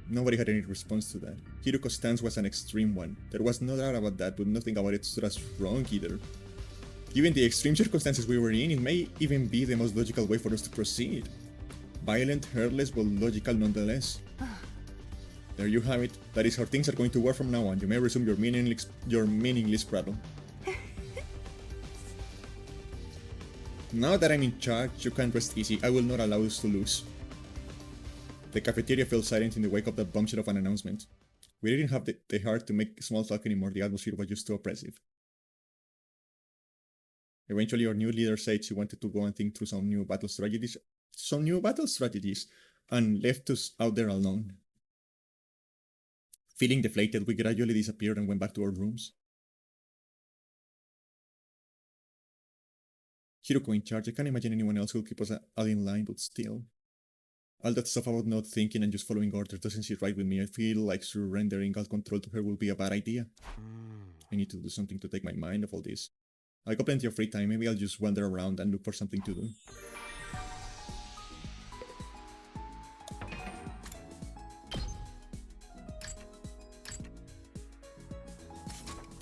Nobody had any response to that. Hiruko's stance was an extreme one. There was no doubt about that, but nothing about it stood as wrong either. Given the extreme circumstances we were in, it may even be the most logical way for us to proceed. Violent, heartless, but logical nonetheless. There you have it. That is how things are going to work from now on. You may resume your meaningless prattle. Now that I'm in charge, you can rest easy. I will not allow us to lose. The cafeteria fell silent in the wake of that bombshell of an announcement. We didn't have the heart to make small talk anymore. The atmosphere was just too oppressive. Eventually, our new leader said she wanted to go and think through some new battle strategies, and left us out there alone. Feeling deflated, we gradually disappeared and went back to our rooms. Hiruko in charge. I can't imagine anyone else who will keep us all in line, but still. All that stuff about not thinking and just following orders doesn't sit right with me. I feel like surrendering all control to her will be a bad idea. I need to do something to take my mind off all this. I got plenty of free time. Maybe I'll just wander around and look for something to do.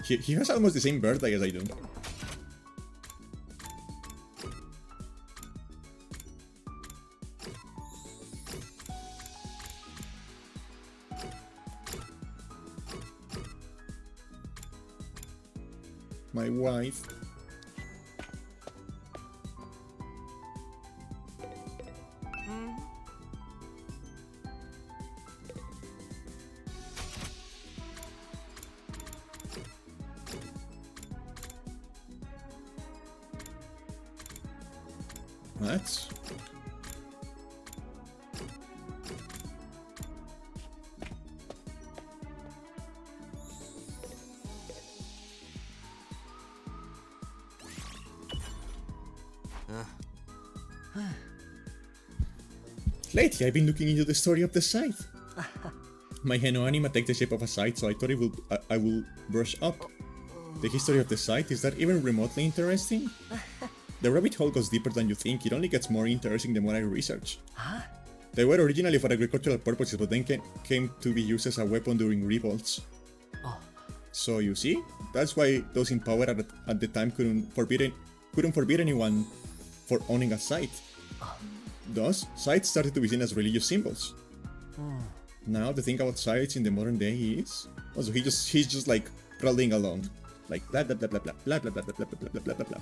He has almost the same birthday as I do. My wife. What? Lately, I've been looking into the story of the scythe. My Heno anima takes the shape of a scythe, so I thought I will brush up. The history of the scythe, is that even remotely interesting? The rabbit hole goes deeper than you think. It only gets more interesting the more I research. They were originally for agricultural purposes, but then came to be used as a weapon during revolts. So you see, that's why those in power at the time couldn't forbid anyone for owning a scythe. Thus, scythes started to be seen as religious symbols. Now the thing about scythes in the modern day is, also he's just like crawling along, like blah blah blah blah blah blah blah blah blah blah blah blah blah blah.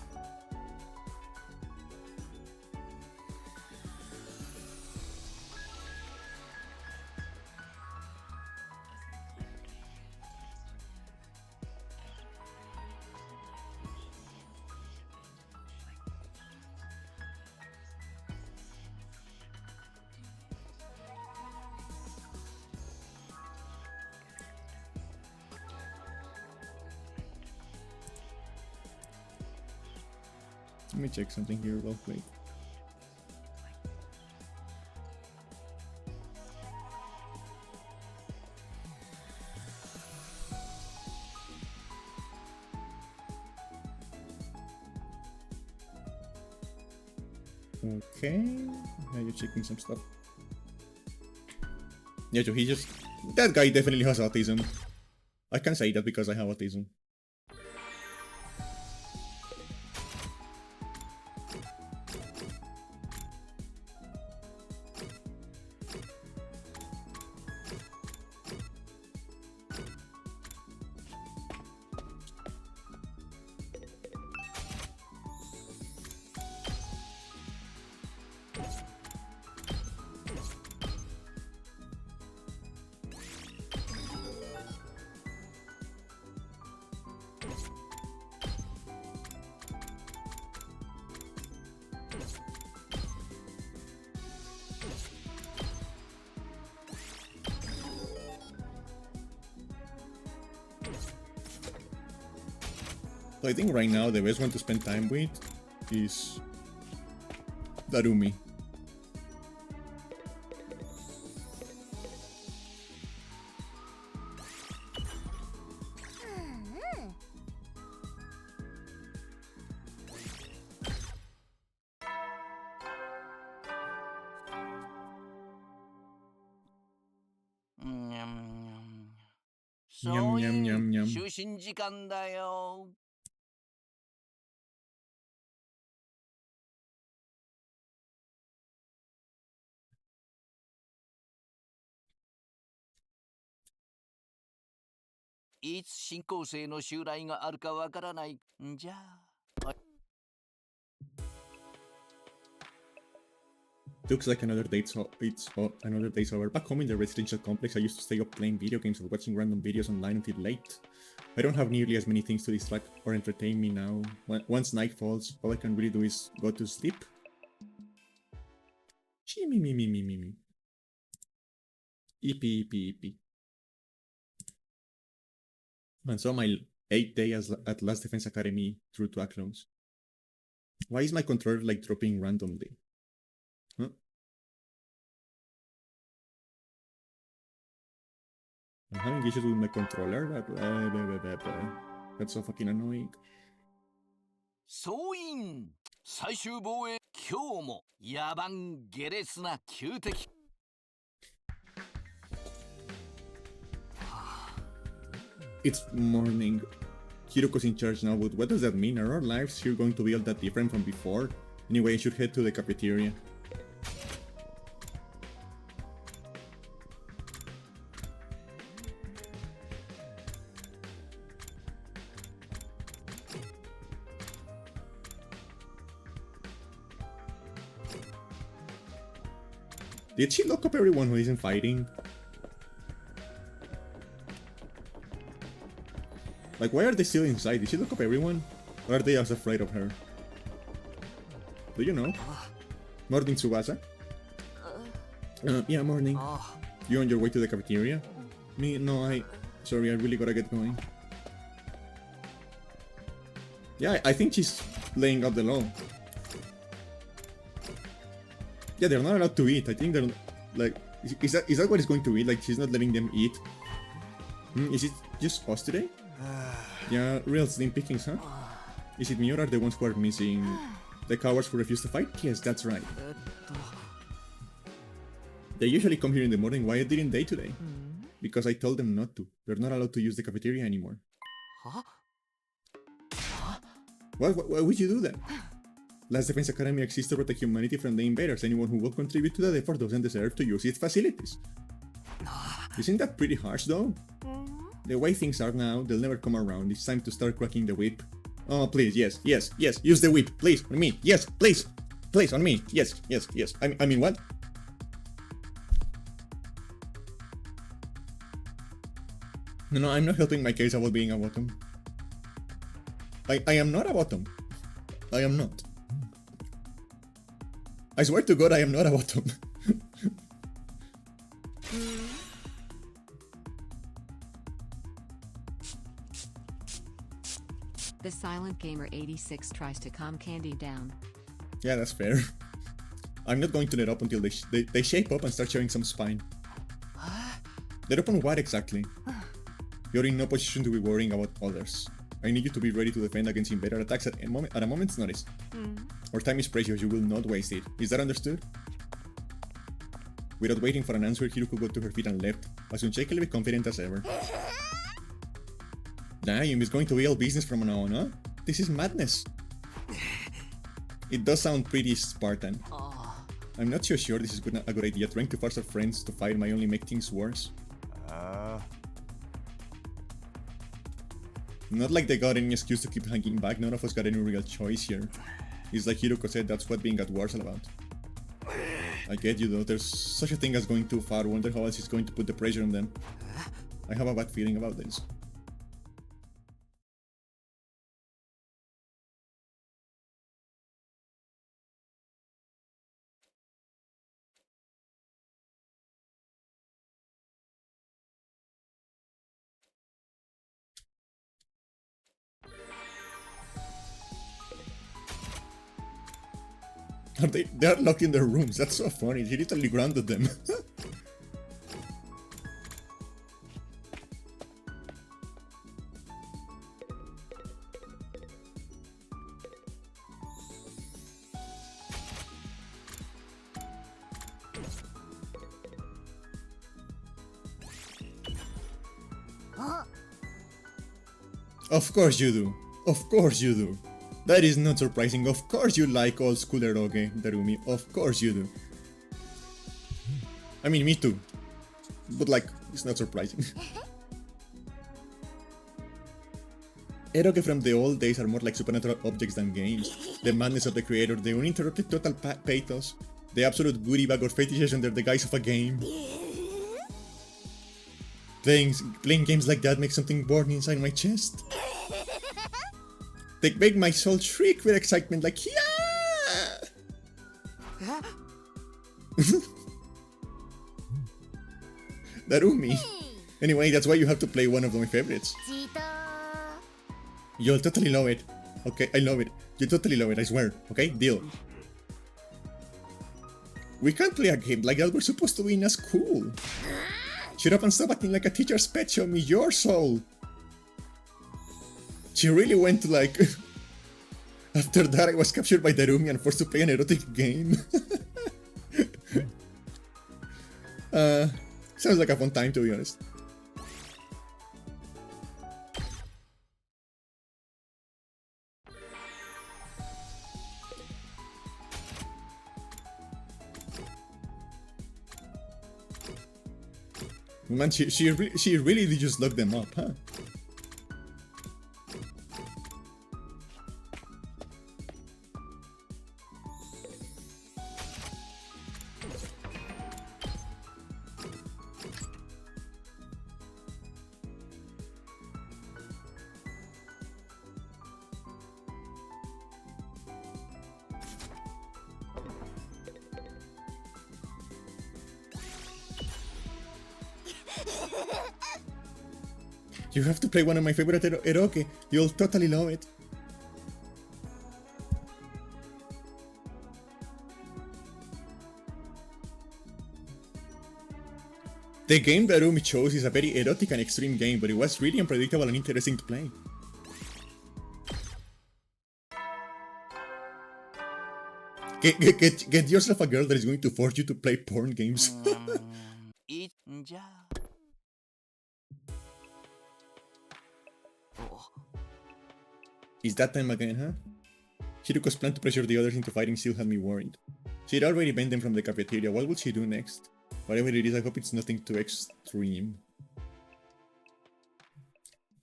Let me check something here real quick. Okay, now you're checking some stuff. Yeah, so that guy definitely has autism. I can say that because I have autism. So I think right now the best one to spend time with is Darumi. Nyam nyam nyam nyam. 就寝時間だよ。いつ新構成の襲来があるかわからないんじゃ。Looks like another another day's over. Back home in the residential complex, I used to stay up playing video games or watching random videos online until late. I don't have nearly as many things to distract or entertain me now. Once night falls, all I can really do is go to sleep. Me. Eepee. And so my 8th day at Last Defense Academy drew to a close. Why is my controller like dropping randomly? Huh? I'm having issues with my controller. That's so fucking annoying. 総員最終防衛今日も野蛮下劣な旧敵。It's morning. Hiroko's in charge now, but what does that mean? Are our lives here going to be all that different from before? Anyway, I should head to the cafeteria. Did she lock up everyone who isn't fighting? Like, why are they still inside? Did she lock up everyone? Or are they as afraid of her? Do you know? Morning, Tsubasa. Yeah, morning. You on your way to the cafeteria? Me? No, Sorry, I really gotta get going. Yeah, I think she's laying out the law. Yeah, they're not allowed to eat. I think they're... Like, is that what it's going to be? Like, she's not letting them eat? Is it just us today? Yeah, real slim pickings, huh? Is it me or are the ones who are missing? The cowards who refuse to fight? Yes, that's right. They usually come here in the morning. Why didn't they today? Because I told them not to. They're not allowed to use the cafeteria anymore. Why would you do that? Last Defense Academy exists to protect humanity from the invaders. Anyone who will contribute to the effort doesn't deserve to use its facilities. Isn't that pretty harsh, though? The way things are now, they'll never come around. It's time to start cracking the whip. Oh, please, yes, use the whip, please, on me, yes, please, on me, yes. I mean, what? No, I'm not helping my case about being a bottom. I am not a bottom. I am not. I swear to God, I am not a bottom. The Silent Gamer 86 tries to calm Candy down. Yeah, that's fair. I'm not going to let up until they shape up and start showing some spine. Let up on what exactly? You're in no position to be worrying about others. I need you to be ready to defend against invader attacks at a moment's notice. Our time is precious, you will not waste it. Is that understood? Without waiting for an answer, Hiroko got to her feet and left, as unshakably confident as ever. Damn, it's going to be all business from now on, huh? This is madness. It does sound pretty Spartan. I'm not so sure this is a good idea. Trying to force our friends to fight might only make things worse. Not like they got any excuse to keep hanging back. None of us got any real choice here. It's like Hiroko said, that's what being at war is all about. I get you though, there's such a thing as going too far. Wonder how else he's going to put the pressure on them. I have a bad feeling about this. They are locked in their rooms. That's so funny. He literally grounded them. Of course you do. Of course you do. That is not surprising. Of course you like old school eroge, Darumi. Of course you do. I mean, me too. But like, it's not surprising. Eroge from the old days are more like supernatural objects than games. The madness of the creator, the uninterrupted total pathos, the absolute goodie bag or fetishes under the guise of a game. Playing games like that makes something born inside my chest. They make my soul shriek with excitement like, yeah! Darumi. Anyway, that's why you have to play one of my favorites. You'll totally love it. Okay, I love it. You totally love it, I swear. Okay, deal. We can't play a game like that. We're supposed to be in a school. Shut up and stop acting like a teacher's pet. Show me your soul. She really went to like... After that, I was captured by Darumi and forced to play an erotic game. Sounds like a fun time, to be honest. Man, she really did just lock them up, huh? You have to play one of my favorite eroge. You'll totally love it. The game Darumi chose is a very erotic and extreme game, but it was really unpredictable and interesting to play. Get yourself a girl that is going to force you to play porn games. Is that time again, huh? Hiruko's plan to pressure the others into fighting still had me worried. She'd already banned them from the cafeteria. What will she do next? Whatever it is, I hope it's nothing too extreme.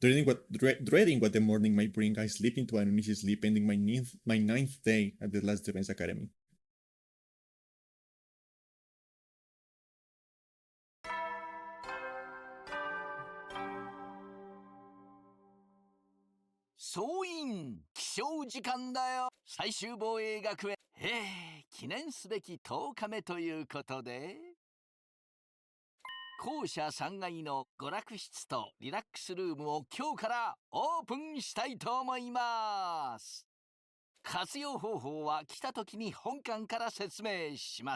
Dreading what the morning might bring, I slipped into an uneasy sleep, ending my ninth day at the Last Defense Academy.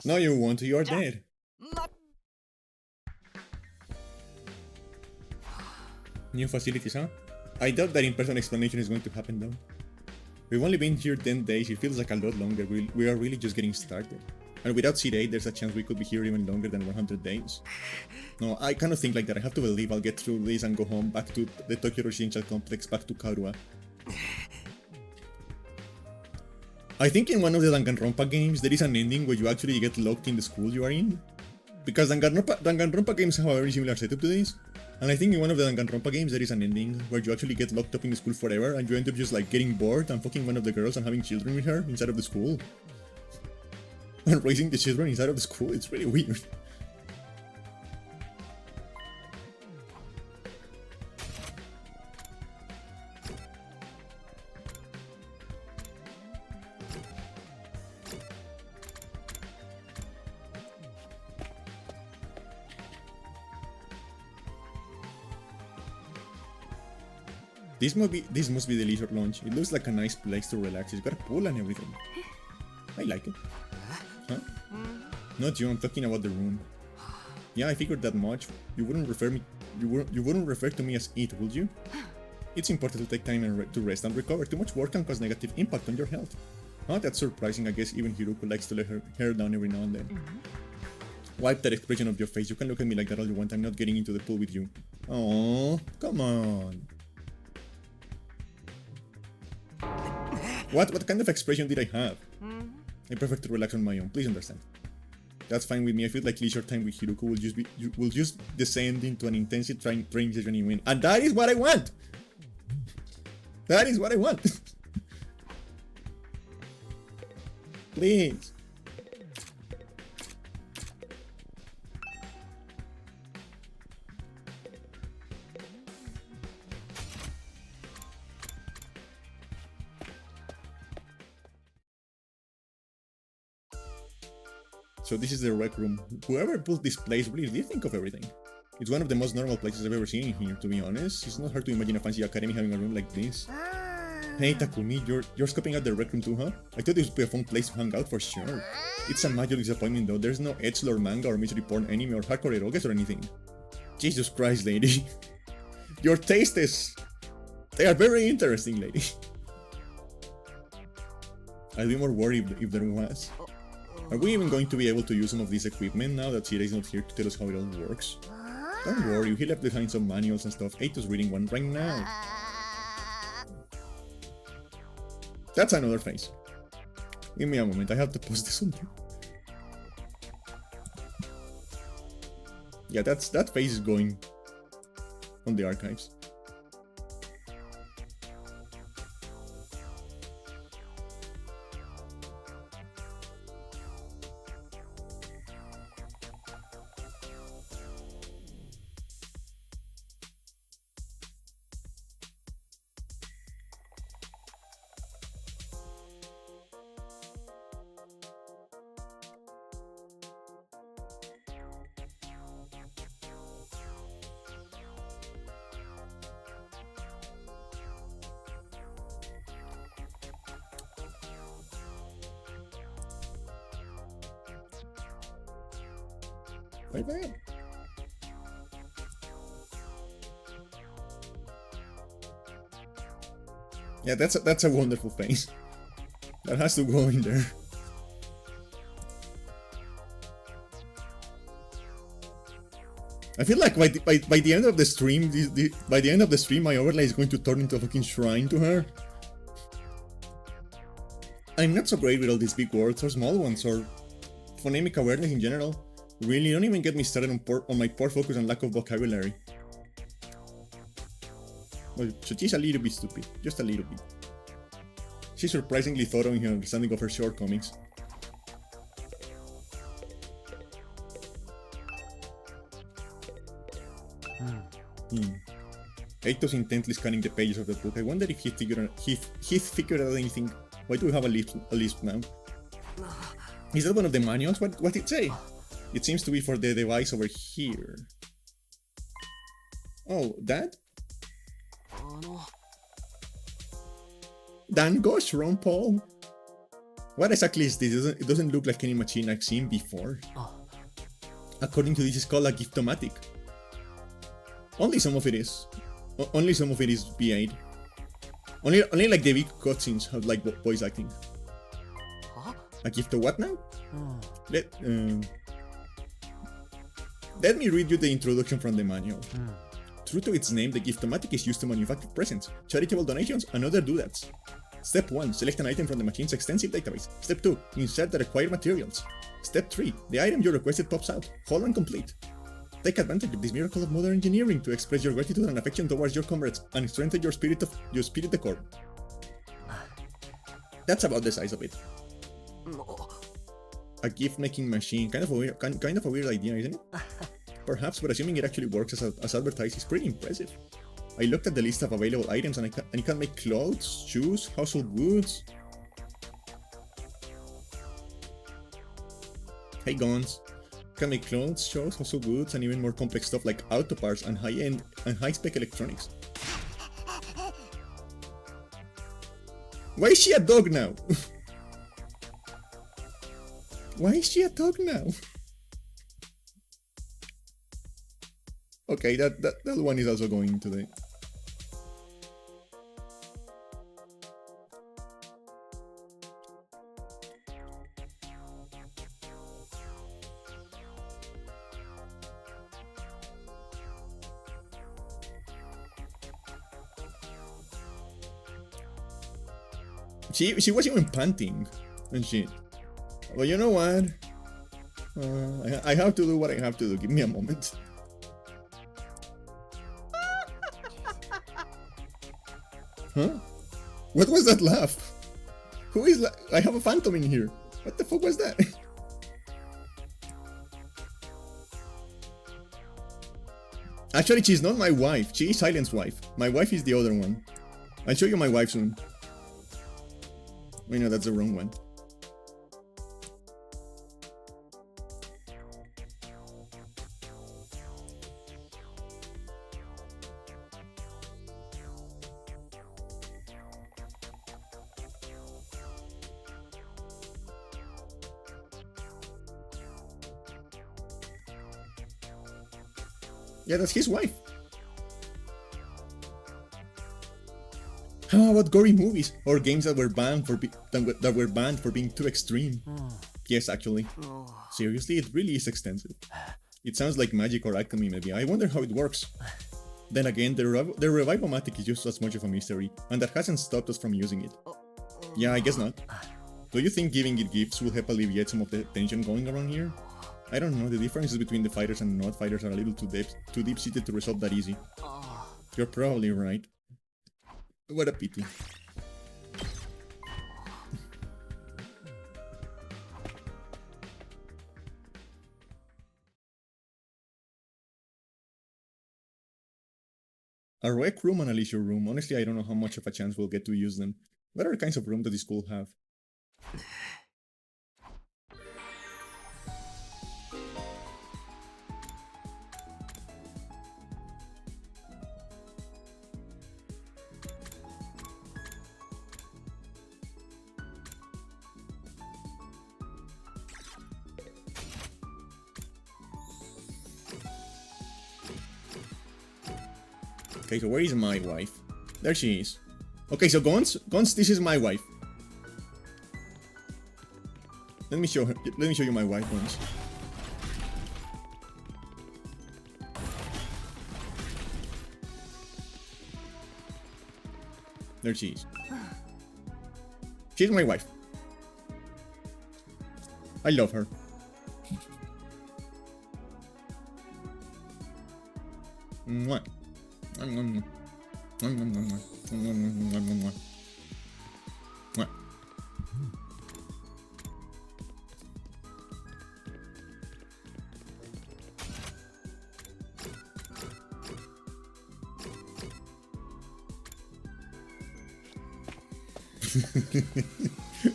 No, you won't. You're dead. New facilities, huh? I doubt that in-person explanation is going to happen though. We've only been here 10 days, it feels like a lot longer. We are really just getting started. And without Seed 8, there's a chance we could be here even longer than 100 days. No, I cannot think like that. I have to believe I'll get through this and go home, back to the Tokyo Residential Complex, back to Karua. I think in one of the Danganronpa games, there is an ending where you actually get locked in the school you are in. Because Danganronpa games have a very similar setup to this. And I think in one of the Danganronpa games, there is an ending where you actually get locked up in the school forever and you end up just like getting bored and fucking one of the girls and having children with her inside of the school. And raising the children inside of the school, it's really weird. This must be the leisure lounge. It looks like a nice place to relax. It's got a pool and everything. I like it. Not you, I'm talking about the room. Yeah, I figured that much. You wouldn't refer to me as it, would you? It's important to take time to rest and recover. Too much work can cause negative impact on your health. Oh, that's surprising. I guess even Hiruko likes to let her hair down every now and then. Wipe that expression off your face. You can look at me like that all you want. I'm not getting into the pool with you. Oh, come on. What kind of expression did I have? I prefer to relax on my own. Please understand. That's fine with me. I feel like leisure time with Hiruko will just descend into an intensive training session in win. And that is what I want! That is what I want! Please. So this is the rec room. Whoever built this place really did think of everything. It's one of the most normal places I've ever seen in here, to be honest. It's not hard to imagine a fancy academy having a room like this. Hey Takumi, you're scoping out the rec room too, huh? I thought this would be a fun place to hang out for sure. It's a major disappointment though. There's no edgelord manga or mystery porn anime or hardcore eroges or anything. Jesus Christ, lady. Your tastes, they are very interesting, lady. I'd be more worried if there was. Are we even going to be able to use some of this equipment now that Shira is not here to tell us how it all works? Don't worry, he left behind some manuals and stuff. Eito's reading one right now. That's another face. Give me a moment, I have to post this on. Yeah, that face is going on the archives. Bye bye. Yeah, that's a wonderful face. That has to go in there. I feel like by the end of the stream, by the end of the stream, my overlay is going to turn into a fucking shrine to her. I'm not so great with all these big words or small ones or phonemic awareness in general. Really, don't even get me started on my poor focus and lack of vocabulary. Well, so she's a little bit stupid, just a little bit. She's surprisingly thorough in her understanding of her shortcomings. Eito's intently scanning the pages of the book. I wonder if he figured out anything. Why do we have a lisp now? Is that one of the manuals? What did it say? It seems to be for the device over here. Oh, that? Dan gosh, Ron Paul. What exactly is this? It doesn't look like any machine I've seen before. According to this, it's called a giftomatic. Only some of it is. Only some of it is VA'd. Only like the big cutscenes have like voice acting. A gift of what now? Let me read you the introduction from the manual. True to its name, the giftomatic is used to manufacture presents, charitable donations, and other doodads. Step 1. Select an item from the machine's extensive database. Step 2. Insert the required materials. Step 3. The item you requested pops out. Whole and complete. Take advantage of this miracle of modern engineering to express your gratitude and affection towards your comrades and strengthen your spirit de corps. That's about the size of it. A gift-making machine. Kind of a weird idea, isn't it? Perhaps, but assuming it actually works as advertised is pretty impressive. I looked at the list of available items and it can make clothes, shoes, household goods. Hey guns. Can make clothes, shoes, household goods, and even more complex stuff like auto parts and high-end and high-spec electronics. Why is she a dog now? Why is she a dog now? Okay, that one is also going today. She was even panting and shit. But you know what? I have to do what I have to do. Give me a moment. Huh? What was that laugh? Who is I have a phantom in here. What the fuck was that? Actually, she's not my wife. She is Silent's wife. My wife is the other one. I'll show you my wife soon. Wait, no, that's the wrong one. Yeah, that's his wife. How about gory movies or games that were banned for being too extreme? Yes, actually. Seriously, it really is extensive. It sounds like magic or alchemy, maybe. I wonder how it works. Then again, the revival-matic is just as much of a mystery, and that hasn't stopped us from using it. Yeah, I guess not. Do you think giving it gifts will help alleviate some of the tension going around here? I don't know, the differences between the fighters and not fighters are a little too deep-seated to resolve that easy. You're probably right. What a pity. A rec room and a leisure room. Honestly, I don't know how much of a chance we'll get to use them. What other kinds of rooms does this school have? Okay, so where is my wife? There she is. Okay, so Gons, this is my wife. Let me show you my wife once. There she is. She's my wife. I love her. Mwah. Mwah.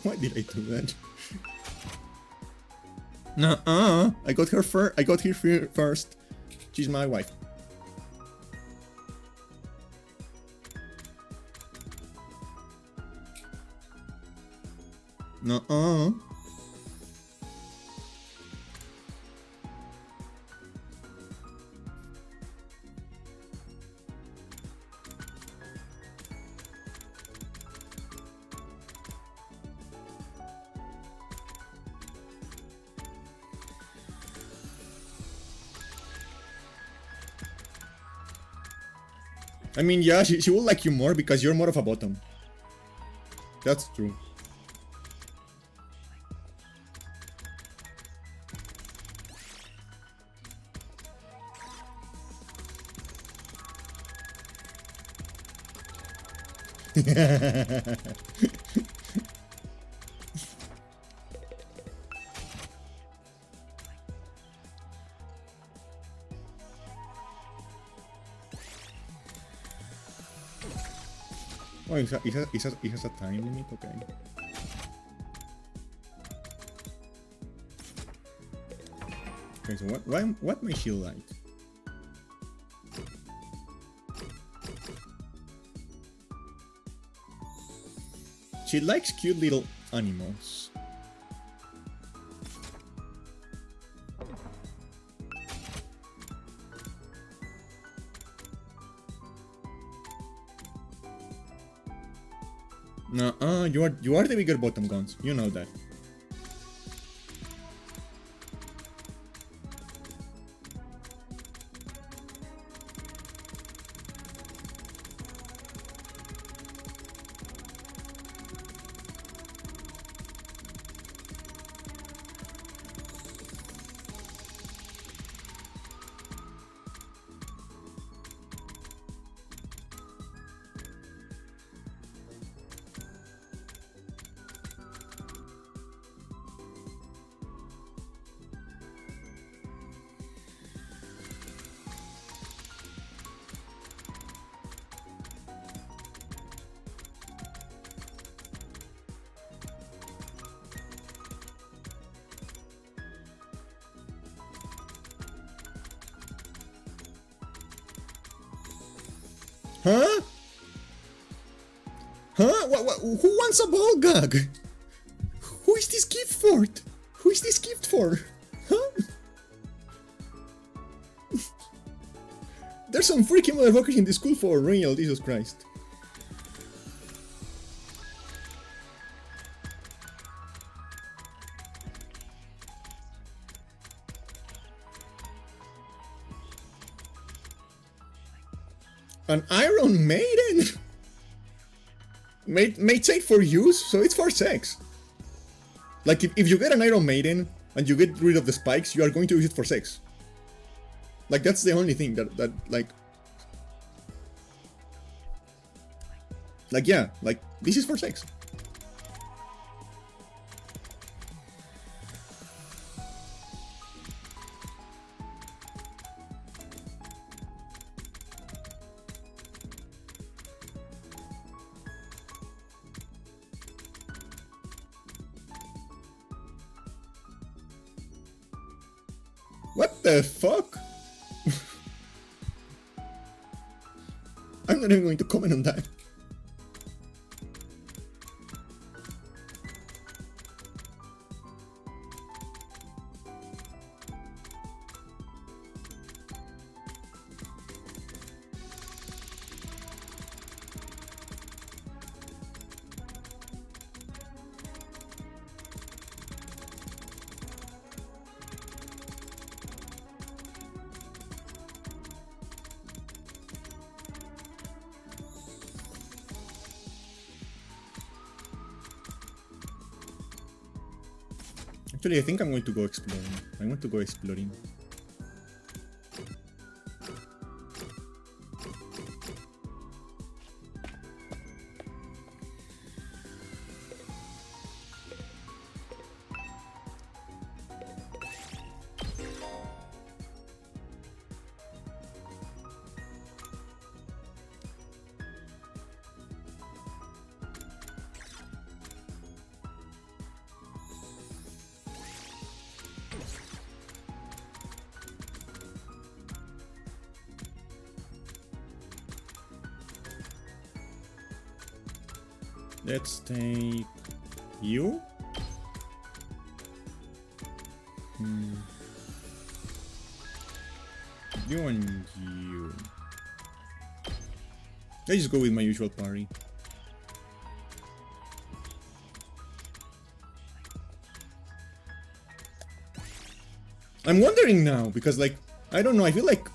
Why did I do that? Nuh-uh. I got her first. She's my wife. Nuh-uh. I mean, yeah, she will like you more because you're more of a bottom. That's true. Oh, it has a time limit? Okay. Okay, so what may she like? She likes cute little animals. You are the bigger bottom guns. You know that. Huh? Huh? Who wants a ball gag? Who is this gift for? Who is this gift for? Huh? There's some freaking motherfuckers in the school for real, Jesus Christ. An Iron Maiden? Mate's ain't for use, so it's for sex. Like, if you get an Iron Maiden and you get rid of the spikes, you are going to use it for sex. Like, that's the only thing that yeah, like, this is for sex. What the fuck? I'm not even going to comment on that. Actually, I think I'm going to go exploring. I want to go exploring. Let's take you. You and you. Let's just go with my usual party. I'm wondering now because, like, I don't know. I feel like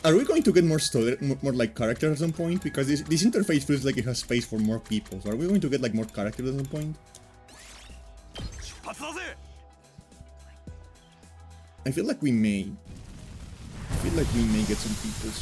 are we going to get more story, more like characters at some point? Because this interface feels like it has space for more people. So are we going to get like more characters at some point? I feel like we may. I feel like we may get some people.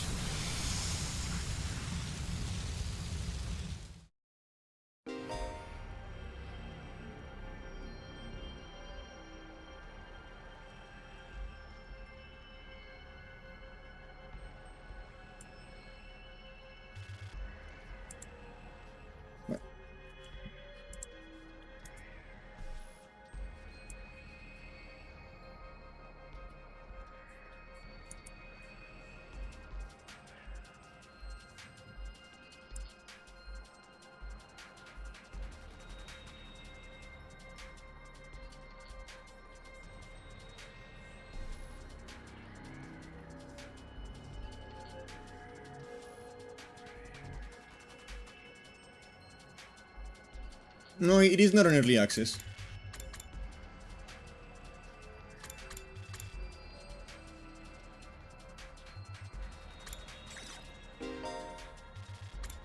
No, it is not an early access.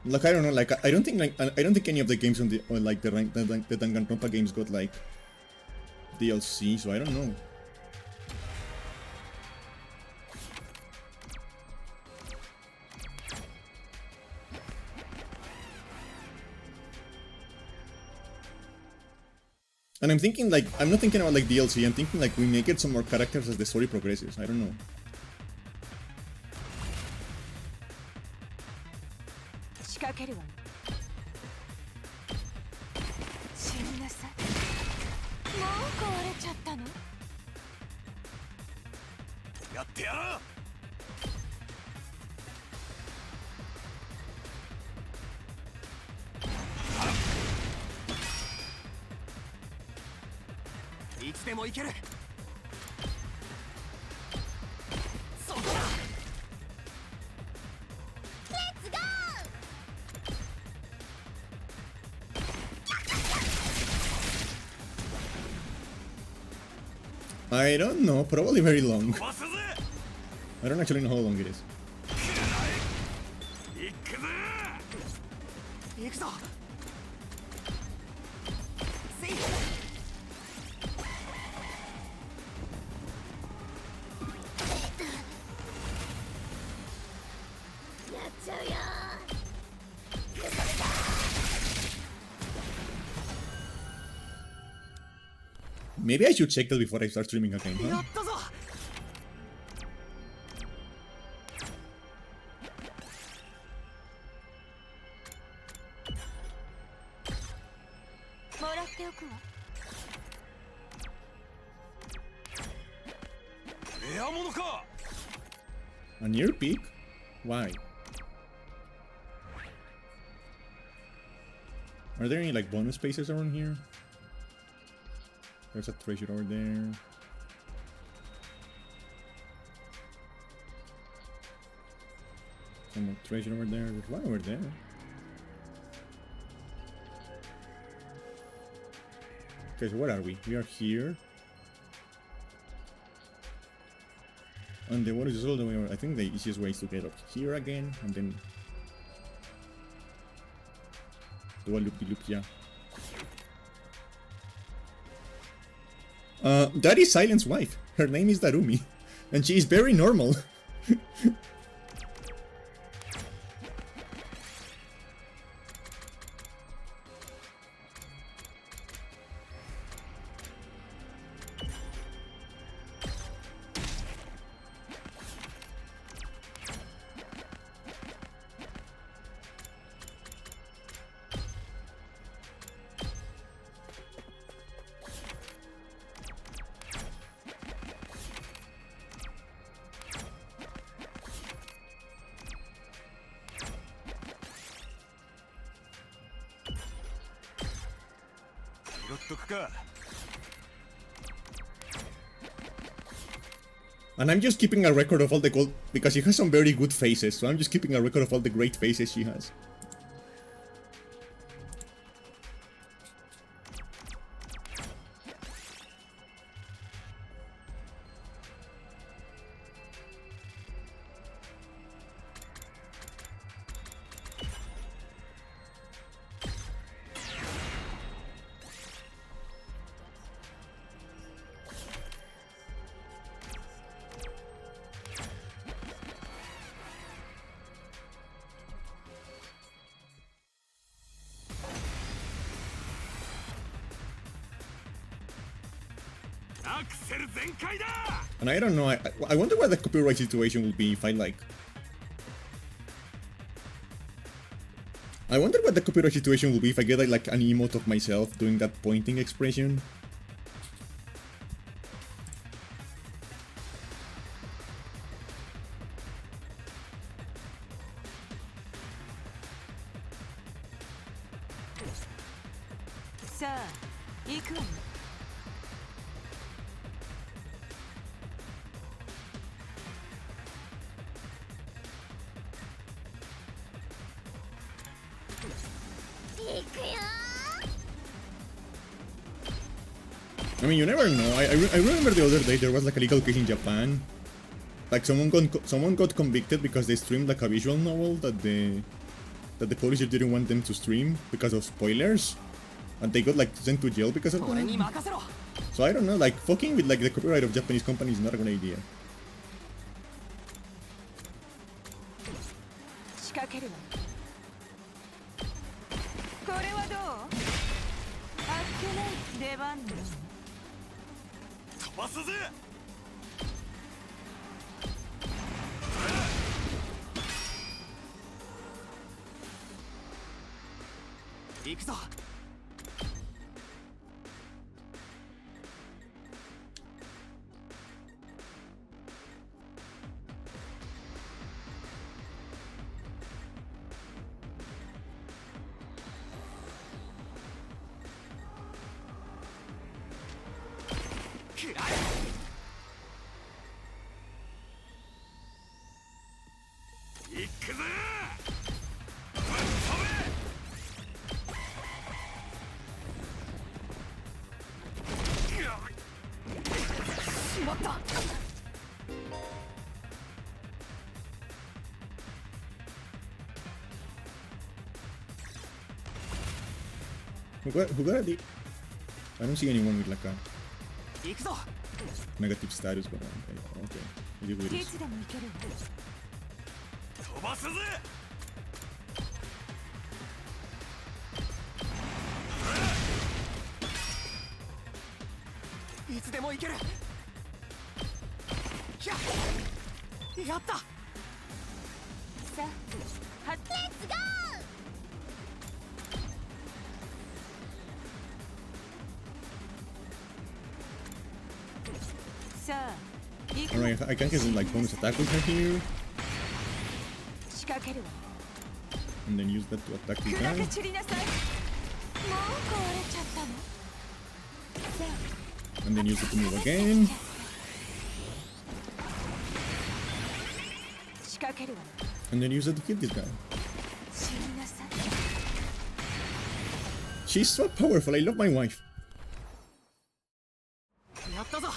Like I don't know, like I don't think any of the games on the the Danganronpa games got like DLC, so I don't know. And I'm thinking like I'm not thinking about like DLC. I'm thinking like we may get some more characters as the story progresses. I don't know. 仕掛けるわね。死になさい。もう壊れちゃったの？やってやろう。いつでも行ける。そこだ。Let's go! I don't know, probably very long. 飛ばすぜ。 I don't actually know how long it is. 行くぜ。行くぞ。せい。やっちゃうよ Maybe I should check that before I start streaming again, や huh? ったぞ。もらっておくわ。レアものか。 A near peak? Why? Are there any like bonus spaces around here? There's a treasure over there. Some more treasure over there. There's one over there. Okay, so where are we? We are here. And the water is all the way over. I think the easiest way is to get up here again and then do a loop-de-loop, yeah. That is Silent's wife. Her name is Darumi. And she is very normal. And I'm just keeping a record of all the gold because she has some very good faces, so I'm just keeping a record of all the great faces she has. And I don't know, I wonder what the copyright situation will be if I like... I wonder what the copyright situation will be if I get like an emote of myself doing that pointing expression. I mean, you never know. I remember the other day there was like a legal case in Japan. Like someone got convicted because they streamed like a visual novel that the publisher didn't want them to stream because of spoilers, and they got like sent to jail because of that. So I don't know. Like fucking with like the copyright of Japanese companies is not a good idea. 仕掛けるわ。これはどう？あっけない出番だ。飛ばすぜ。行くぞ。行くぜ。しまった。 Who got it? I don't see anyone with like a negative status, but okay. It is what it is. でもいけるわ。飛ばすぜ。いつでも行ける。やった。さあ、はっレッツゴさあ、行く Alright, I can get some like bonus attack with her here, 仕掛けるわ。 and then use that to attack the 砕け guy, 散りなさい。もう壊れちゃったの。さあ、 and then use it to move again, 仕掛けるわ。 and then use it to kill this guy. 死になさい。 She's so powerful. I love my wife. やったぞ。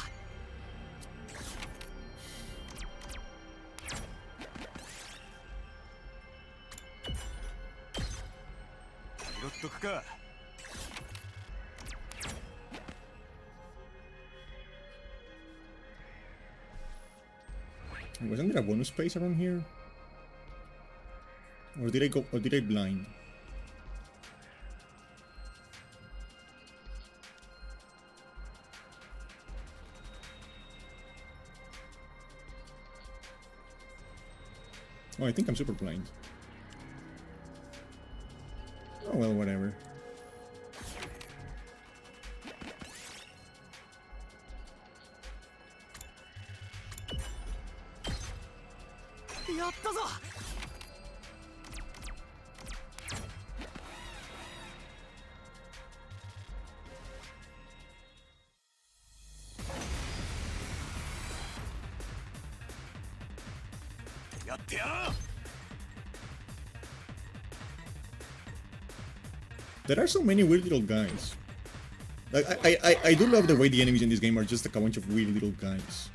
拾っとくか。 Wasn't there a bonus space around here? Or did I blind? Oh, I think I'm super blind. Oh well, whatever. There are so many weird little guys. Like I do love the way the enemies in this game are just like a bunch of weird little guys.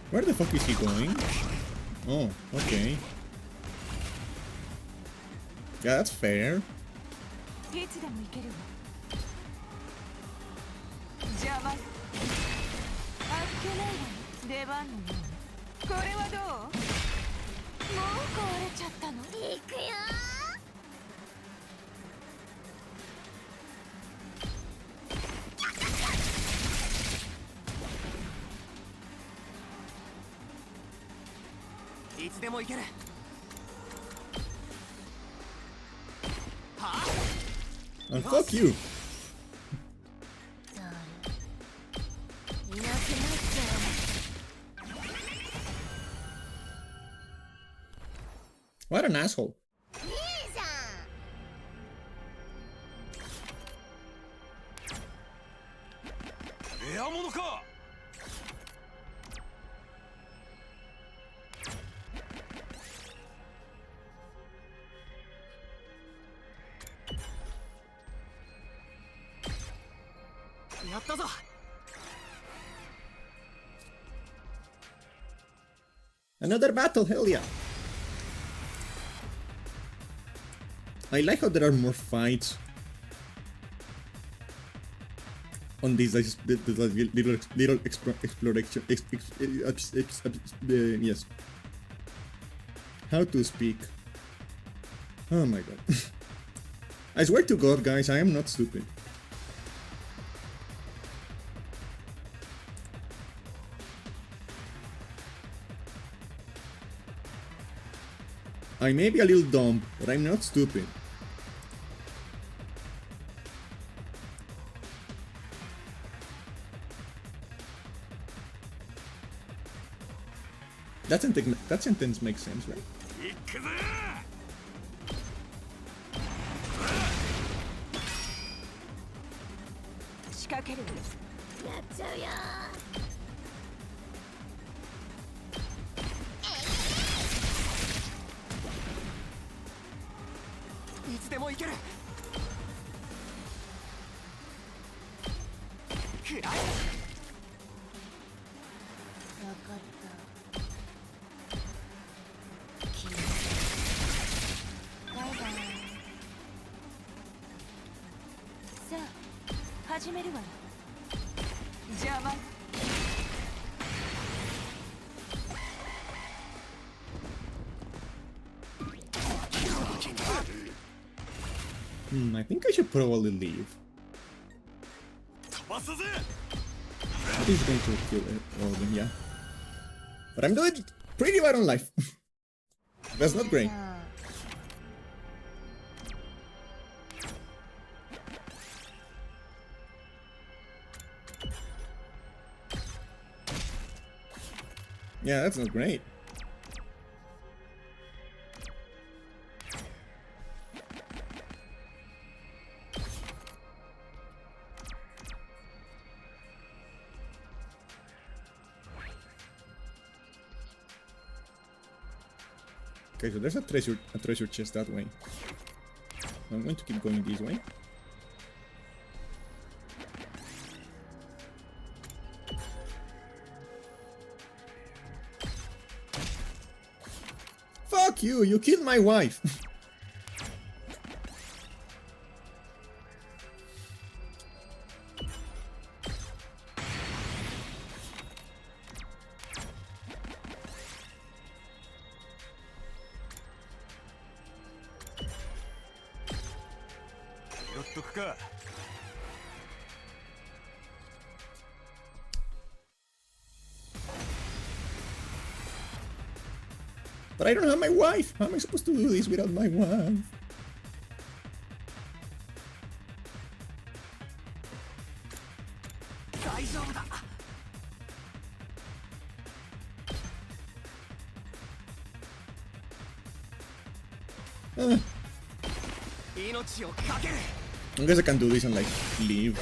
Where the fuck is he going? Oh, okay. Yeah, that's fair. いつでも行けるわ。邪魔。あっけないわ。出番のように。これはどう？もう壊れちゃったの。ー。行くよいつでも行ける。And fuck you. いなくなっちゃ What an asshole. ういいじゃんレアものか。やったぞ。 Another battle, hell yeah. I like how there are more fights on these little exploration. Yes. How to speak. Oh my god. I swear to god, guys, I am not stupid. I may be a little dumb, but I'm not stupid. That sentence makes sense, right? 行くぜ。仕掛ける。やっちゃうよいつでも行ける。くらえ。分かった君バイバイさあ始めるわよ。邪魔。 I think I should probably leave. 飛ばすぜ。 He's going to kill all of them, yeah. But I'm doing pretty bad on life. That's not great. Yeah, that's not great. Okay, so there's a treasure chest that way. I'm going to keep going this way. Fuck you! You killed my wife! But I don't have my wife! How am I supposed to do this without my wife? I guess I can do this and like leave.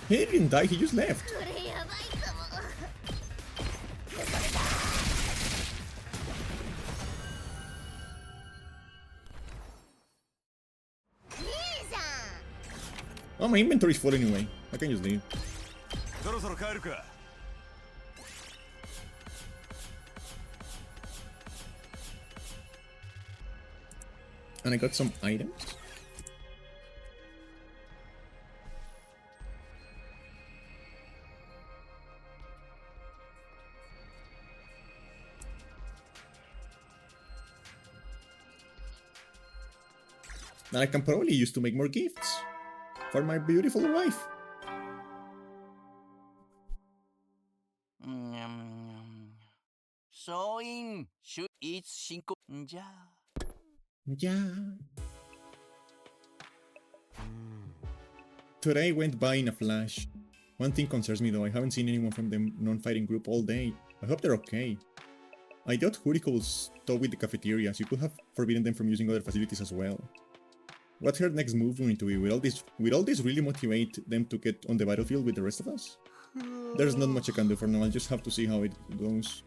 He didn't die, he just left. これやばいかもいいじゃん Oh, my inventory's full anyway. I can just leave. そろそろ帰るか。 And I got some items. That I can probably use to make more gifts for my beautiful wife. 律進行じゃ。 Yeah. Today went by in a flash. One thing concerns me though, I haven't seen anyone from the non-fighting group all day. I hope they're okay. I doubt Huriko will stop with the cafeterias. You could have forbidden them from using other facilities as well. What's her next move going to be? Will all this really motivate them to get on the battlefield with the rest of us? There's not much I can do for now, I'll just have to see how it goes.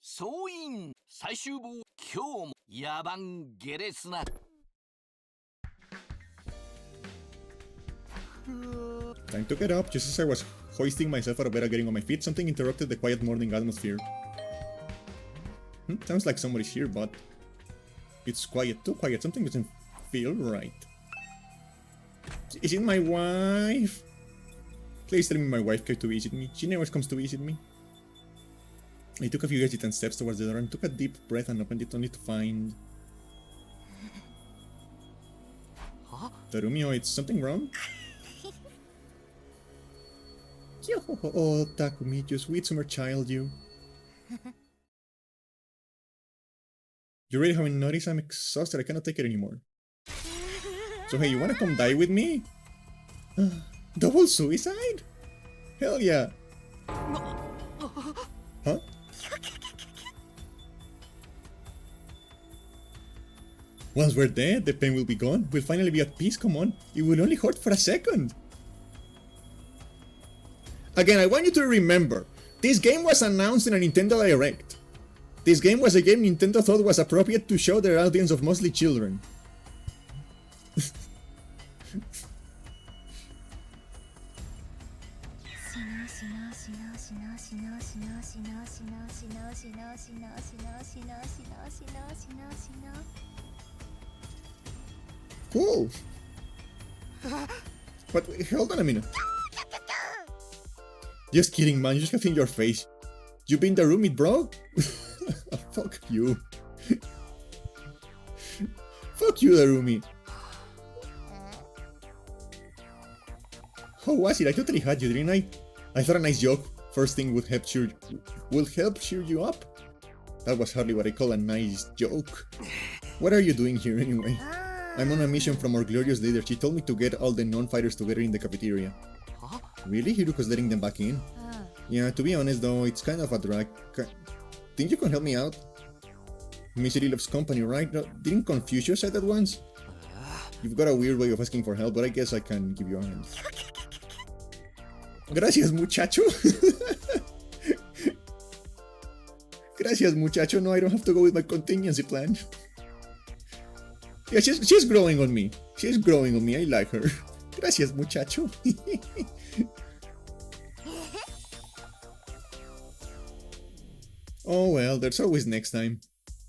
総員最終防今日も野蛮下劣な Time to get up. Just as I was hoisting myself out of bed and getting on my feet, something interrupted the quiet morning atmosphere. Sounds like somebody's here, but it's quiet, too quiet. Something doesn't feel right. Is it my wife? Please tell me my wife came to visit me. She never comes to visit me. I took a few hesitant steps towards the door and took a deep breath and opened it only to find... Tarumio, it's something wrong? Oh, Takumi, you sweet summer child, you. You really haven't noticed? I'm exhausted, I cannot take it anymore. So hey, you wanna come die with me? Double suicide? Hell yeah. Huh? Once we're dead, the pain will be gone. We'll finally be at peace, come on. It will only hurt for a second. Again, I want you to remember, this game was announced in a Nintendo Direct. This game was a game Nintendo thought was appropriate to show their audience of mostly children. Cool. But hold on a minute. Just kidding, man. You just have in your face. You been the roommate, bro? Fuck you. Fuck you, the roommate. How was it? I totally had you, didn't I? I thought a nice joke first thing would help cheer you up. That was hardly what I call a nice joke. What are you doing here anyway? I'm on a mission from our glorious leader. She told me to get all the non-fighters together in the cafeteria. Really? Hiruko's letting them back in? Yeah, to be honest though, it's kind of a drag. Think you can help me out? Misery loves company, right? No, didn't Confucius say that once? You've got a weird way of asking for help, but I guess I can give you a hand. Gracias, muchacho. Gracias, muchacho. No, I don't have to go with my contingency plan. Yeah, she's growing on me. She's growing on me. I like her. Gracias, muchacho. Oh well, there's always next time.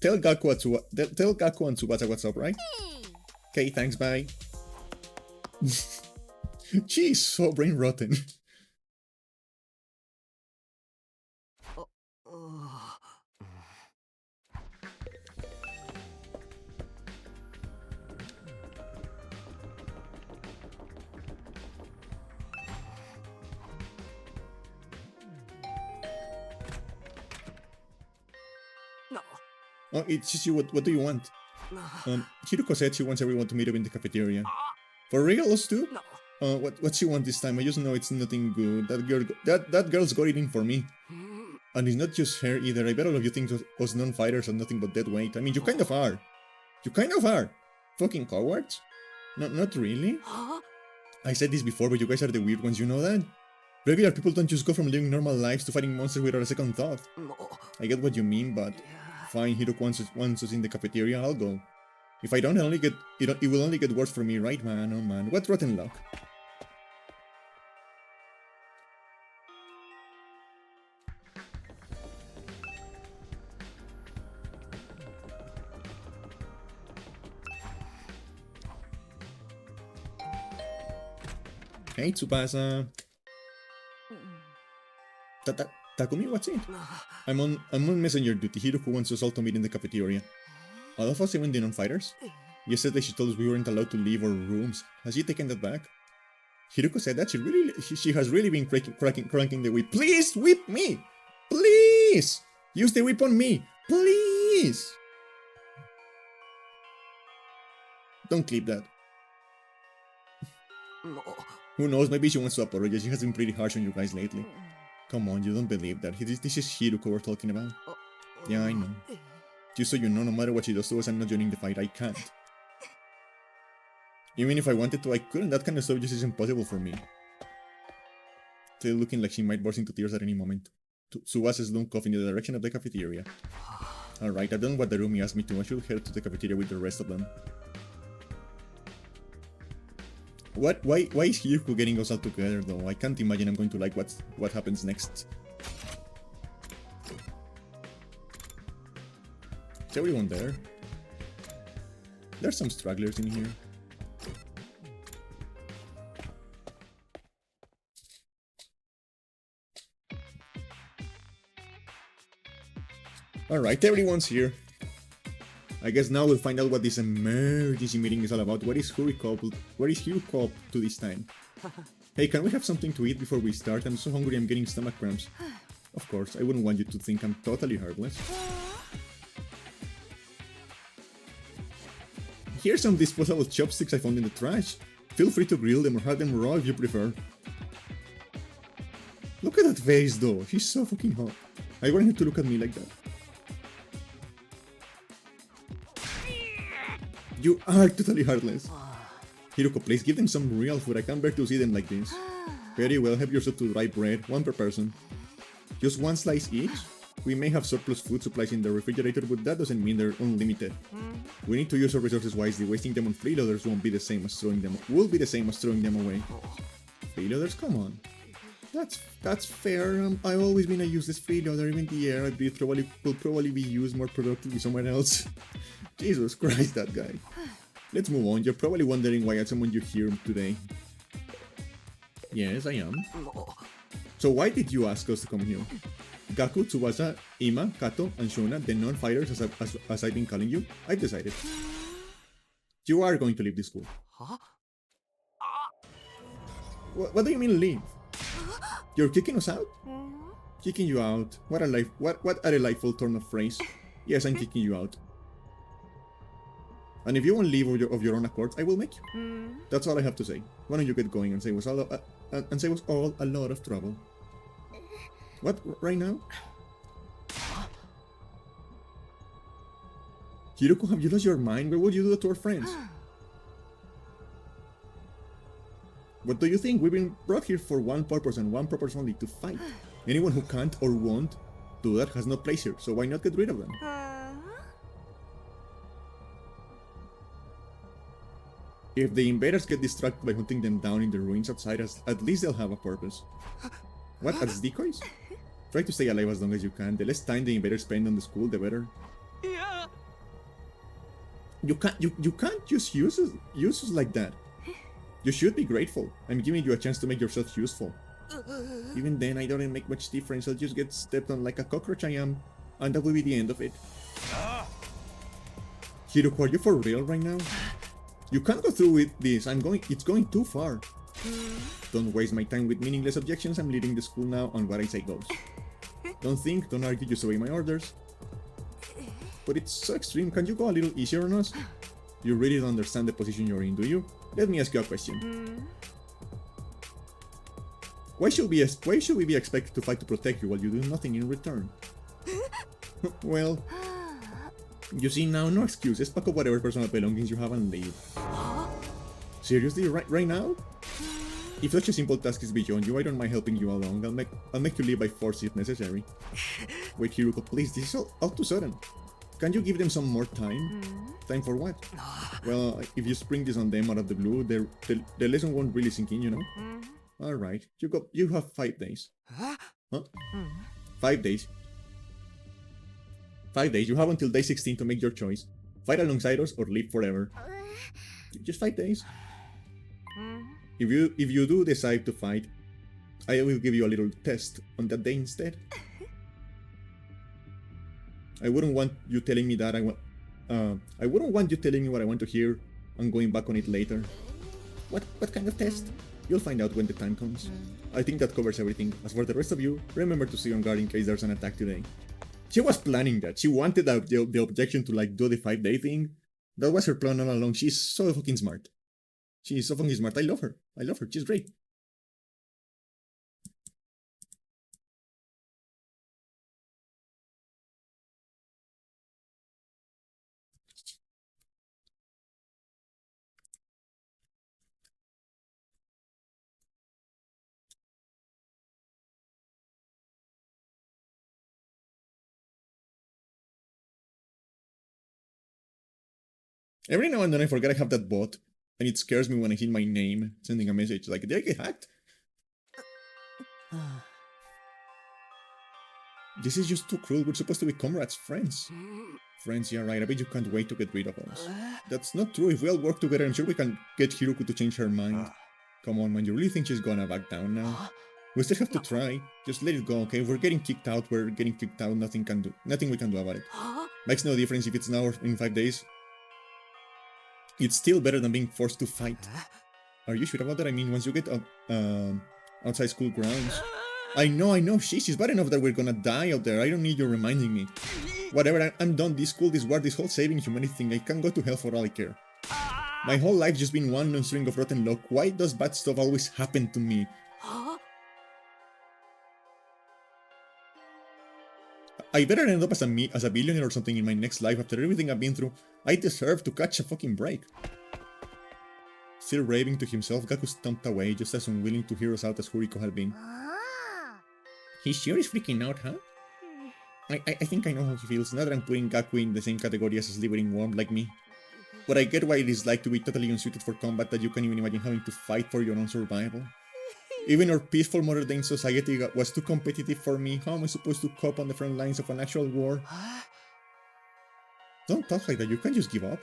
Tell Gaku and Tsubasa what's up, right? Okay, thanks, bye. Jeez, so brain rotten. Oh, it's just you. What do you want? Hiruko said she wants everyone to meet up in the cafeteria. For real, us too? What she want this time? I just know it's nothing good. That girl's got it in for me. And it's not just her either. I bet all of you think us non-fighters are nothing but dead weight. I mean, you kind of are. You kind of are. Fucking cowards. No, not really. I said this before, but you guys are the weird ones, you know that? Regular people don't just go from living normal lives to fighting monsters without a second thought. I get what you mean, but... Fine, Hiruko wants us in the cafeteria, I'll go. If I don't, it will only get worse for me, right, man? Oh man, what rotten luck. Hey, Tsubasa. Takumi, what's it? I'm on messenger duty. Hiruko wants us all to meet in the cafeteria. All of us, even the non-fighters? Yesterday she told us we weren't allowed to leave our rooms. Has she taken that back? Hiruko said that she has really been cranking the whip. Please whip me! Please! Use the whip on me! Please! Don't clip that. Who knows, maybe she wants to apologize. She has been pretty harsh on you guys lately. Come on, you don't believe that. This is Hiruko we're talking about. Yeah, I know. Just so you know, no matter what she does to us, I'm not joining the fight. I can't. Even if I wanted to, I couldn't. That kind of stuff just isn't possible for me. Still looking like she might burst into tears at any moment. Tsubasa slunk off in the direction of the cafeteria. Alright, I've done what the roomie asked me to. I should head to the cafeteria with the rest of them. Why is Hiruko getting us all together though? I can't imagine I'm going to like what happens next. Is everyone there? There's some stragglers in here. Alright, everyone's here. I guess now we'll find out what this emergency meeting is all about. Where is Hiruko up to this time? Hey, can we have something to eat before we start? I'm so hungry I'm getting stomach cramps. Of course, I wouldn't want you to think I'm totally heartless. Here's some disposable chopsticks I found in the trash. Feel free to grill them or have them raw if you prefer. Look at that face though, she's so fucking hot. I want her to look at me like that. You are totally heartless. Hiruko, please give them some real food. I can't bear to see them like this. Very well, help yourself to dry bread, one per person. Just one slice each? We may have surplus food supplies in the refrigerator, but that doesn't mean they're unlimited. We need to use our resources wisely. Wasting them on freeloaders won't be the same as throwing them. Will be the same as throwing them away. Freeloaders, come on. That's fair. I've always been a useless freeloader. Even the air I breathe will probably be used more productively somewhere else. Jesus Christ, that guy. Let's move on. You're probably wondering why I summoned you here today. Yes, I am. So why did you ask us to come here? Gaku, Tsubasa, Ima, Kato, and Shona, the non-fighters as I've been calling you, I've decided. You are going to leave this school. Huh? What do you mean leave? You're kicking us out? Kicking you out. What a delightful turn of phrase. Yes, I'm kicking you out. And if you won't leave of your own accord, I will make you. That's all I have to say. Why don't you get going and save us all a lot of trouble? What, right now? Hiruko, have you lost your mind? Why would you do that to our friends? What do you think? We've been brought here for one purpose and one purpose only, to fight. Anyone who can't or won't do that has no place here, so why not get rid of them? If the invaders get distracted by hunting them down in the ruins outside us, at least they'll have a purpose. What, as decoys? Try to stay alive as long as you can. The less time the invaders spend on the school, the better. Yeah. You can't just use us like that. You should be grateful. I'm giving you a chance to make yourself useful. Even then, I don't make much difference. I'll just get stepped on like a cockroach I am, and that will be the end of it. Hiruko, are you for real right now? You can't go through with this. It's going too far. Don't waste my time with meaningless objections. I'm leading the school now, and what I say goes. Don't think, don't argue, just obey my orders. But it's so extreme. Can you go a little easier on us? You really don't understand the position you're in, do you? Let me ask you a question. Why should we be expected to fight to protect you while you do nothing in return? Well, you see now, no excuses. Pack up whatever personal belongings you have and leave. Seriously, right now? If such a simple task is beyond you, I don't mind helping you along. I'll make you leave by force if necessary. Wait, Hiruko, please. This is all too sudden. Can you give them some more time? Time for what? Well, if you spring this on them out of the blue, the lesson won't really sink in, you know? Alright, you have 5 days. Huh? 5 days. 5 days, you have until day 16 to make your choice. Fight alongside us or leave forever. Just 5 days. If you do decide to fight, I will give you a little test on that day instead. I wouldn't want you telling me that I wouldn't want you telling me what I want to hear and going back on it later. What kind of test? You'll find out when the time comes. I think that covers everything. As for the rest of you, remember to stay on guard in case there's an attack today. She was planning that. She wanted the objection to like do the 5-day thing. That was her plan all along. She's so fucking smart. She's so fucking smart. I love her. I love her. She's great. Every now and then I forget I have that bot, and it scares me when I see my name sending a message like, did I get hacked? This is just too cruel. We're supposed to be comrades, friends. Friends, yeah, right. I bet you can't wait to get rid of us. That's not true. If we all work together, I'm sure we can get Hiroku to change her mind. Come on, man. You really think she's gonna back down now? We still have to try. Just let it go, okay? If we're getting kicked out, we're getting kicked out. Nothing we can do about it. Makes no difference if it's now or in 5 days. It's still better than being forced to fight. Are you sure about that? I mean, once you get outside school grounds... I know, she's bad enough that we're gonna die out there. I don't need you reminding me. Whatever, I'm done. This school, this war, this whole saving humanity thing, I can go to hell for all I care. My whole life's just been one long string of rotten luck. Why does bad stuff always happen to me? I better end up as a billionaire or something in my next life after everything I've been through. I deserve to catch a fucking break. Still raving to himself, Gaku stomped away, just as unwilling to hear us out as Huriko had been. He sure is freaking out, huh? I think I know how he feels, now that I'm putting Gaku in the same category as a slithering worm like me. But I get why it is like to be totally unsuited for combat, that you can't even imagine having to fight for your own survival. Even our peaceful modern-day society was too competitive for me. How am I supposed to cope on the front lines of an actual war? Don't talk like that, you can't just give up.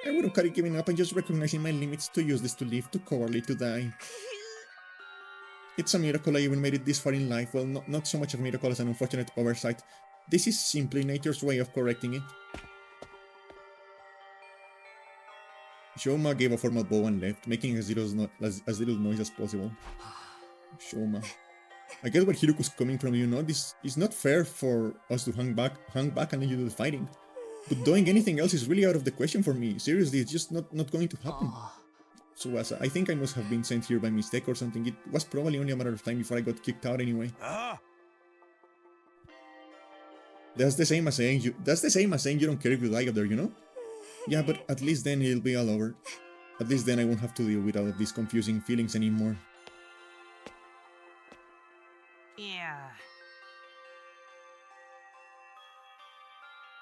I wouldn't carry giving up and just recognizing my limits, too useless to live, too cowardly to die. It's a miracle I even made it this far in life. Well, not so much of a miracle as an unfortunate oversight. This is simply nature's way of correcting it. Shoma gave a formal bow and left, making as little noise as possible. Shoma. I get where Hiroku's coming from, you know. This is not fair for us to hang back and let you do the fighting. But doing anything else is really out of the question for me. Seriously, it's just not going to happen. So I think I must have been sent here by mistake or something. It was probably only a matter of time before I got kicked out anyway. That's the same as saying you don't care if you die out there, you know? Yeah, but at least then it'll be all over. At least then I won't have to deal with all of these confusing feelings anymore. Yeah.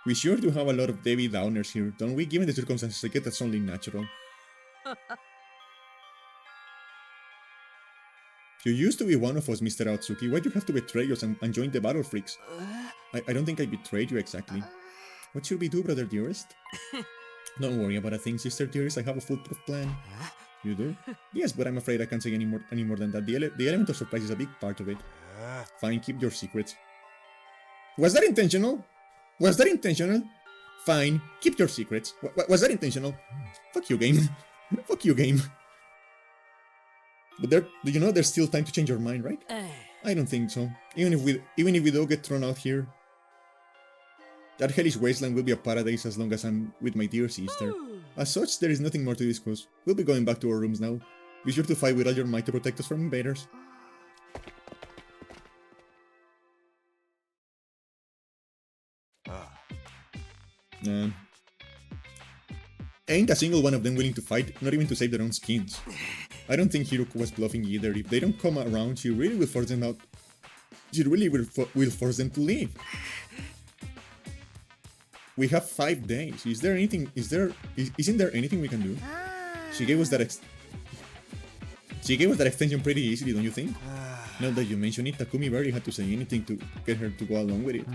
We sure do have a lot of Debbie Downers here, don't we? Given the circumstances, I get that's only natural. You used to be one of us, Mr. Atsuki. Why'd you have to betray us and join the Battle Freaks? I don't think I betrayed you exactly. What should we do, brother dearest? Don't worry about a thing, sister dearest. I have a foolproof plan. You do? Yes, but I'm afraid I can't say any more than that. The element of surprise is a big part of it. Fine, keep your secrets. Was that intentional? Was that intentional? Fine, keep your secrets. Was that intentional? Fuck you, game. Fuck you, game. But there's still time to change your mind, right? I don't think so. Even if we do get thrown out here, that hellish wasteland will be a paradise as long as I'm with my dear sister. As such, there is nothing more to discuss. We'll be going back to our rooms now. Be sure to fight with all your might to protect us from invaders. Ain't a single one of them willing to fight, not even to save their own skins. I don't think Hiroku was bluffing either. If they don't come around, she really will force them out. She really will force them to leave. We have 5 days. Isn't there anything we can do? She gave us that extension pretty easily, don't you think? Now that you mention it, Takumi barely had to say anything to get her to go along with it.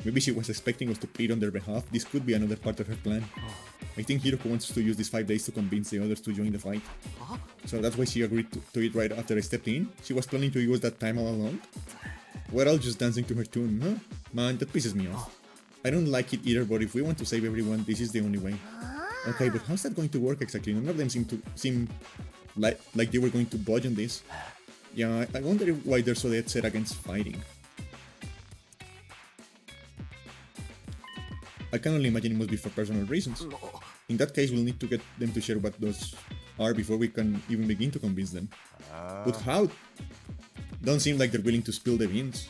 Maybe she was expecting us to plead on their behalf. This could be another part of her plan. I think Hiroko wants us to use these 5 days to convince the others to join the fight. So that's why she agreed to it right after I stepped in. She was planning to use that time all along. We're all just dancing to her tune, huh? Man, that pisses me off. I don't like it either, but if we want to save everyone, this is the only way. Okay, but how's that going to work exactly? None of them seem like they were going to budge on this. Yeah, I wonder why they're so dead set against fighting. I can only imagine it must be for personal reasons. In that case, we'll need to get them to share what those are before we can even begin to convince them. But how? Don't seem like they're willing to spill the beans.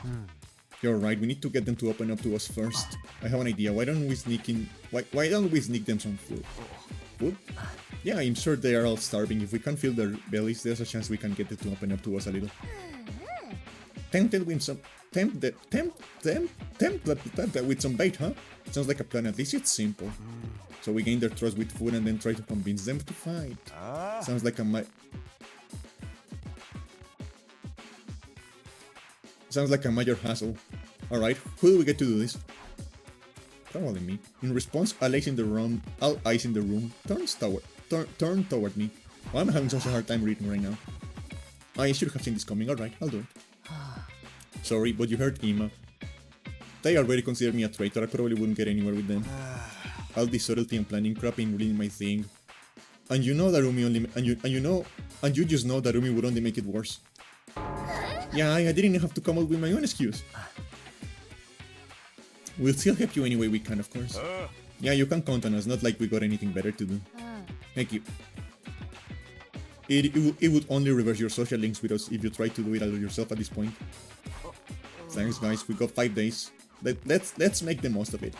You're right, we need to get them to open up to us first. I have an idea. Why don't we sneak them some food? Food? Yeah, I'm sure they are all starving. If we can fill their bellies, there's a chance we can get them to open up to us a little. Tempt them with some bait, huh? Sounds like a plan. At least it's simple. So we gain their trust with food and then try to convince them to fight. Sounds like a major hassle. Alright, who do we get to do this? Probably me. In response, all eyes in the room turn toward me. Why am I having such a hard time reading right now? I should have seen this coming. Alright, I'll do it. Sorry, but you heard Ima. They already consider me a traitor. I probably wouldn't get anywhere with them. All this subtlety and planning crap ain't really my thing. And you know Darumi you just know Darumi would only make it worse. Yeah, I didn't have to come up with my own excuse. We'll still help you any way we can, of course. Yeah, you can count on us, not like we got anything better to do. Thank you. It would only reverse your social links with us if you try to do it all yourself at this point. Thanks guys, we got 5 days. Let's make the most of it.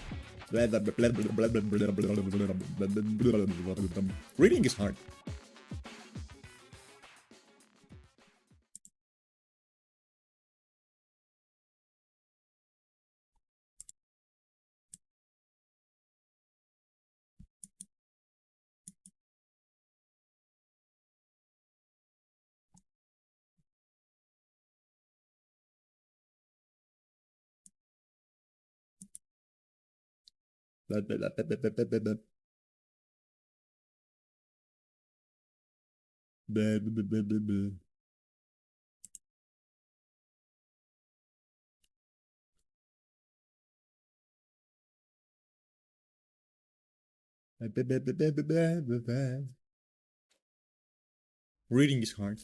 Reading is hard. Reading is hard.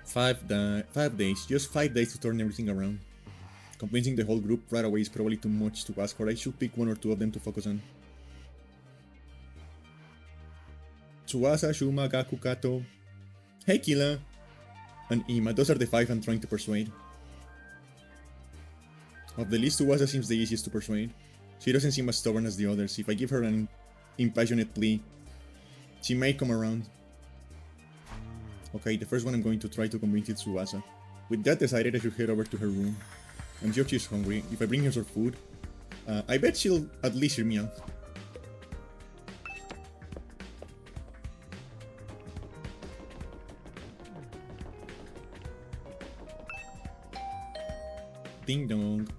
5 days, just 5 days to turn everything around. Convincing the whole group right away is probably too much to ask for. I should pick 1 or 2 of them to focus on. Tsubasa, Shuma, Gaku, Kato, Heikila, and Ima. Those are the 5 I'm trying to persuade. Of the list, Tsubasa seems the easiest to persuade. She doesn't seem as stubborn as the others. If I give her an impassionate plea, she may come around. Okay, the first one I'm going to try to convince is Tsubasa. With that decided, I should head over to her room. I'm sure she's hungry. If I bring her some food, I bet she'll at least hear me out. Ding dong.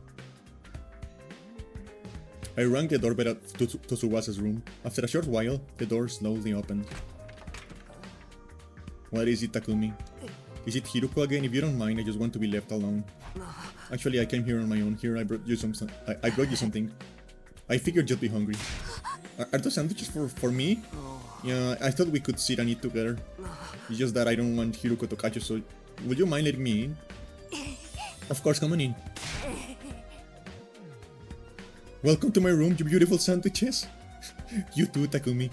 I rang the doorbell to Tsubasa's room. After a short while, the door slowly opened. What is it, Takumi? Is it Hiruko again? If you don't mind, I just want to be left alone. Actually, I came here on my own. Here, I brought you something. I figured you'd be hungry. Are those sandwiches for me? Yeah, I thought we could sit and eat together. It's just that I don't want Hiruko to catch us, so would you mind letting me in? Of course, come on in. Welcome to my room, you beautiful sandwiches. You too, Takumi.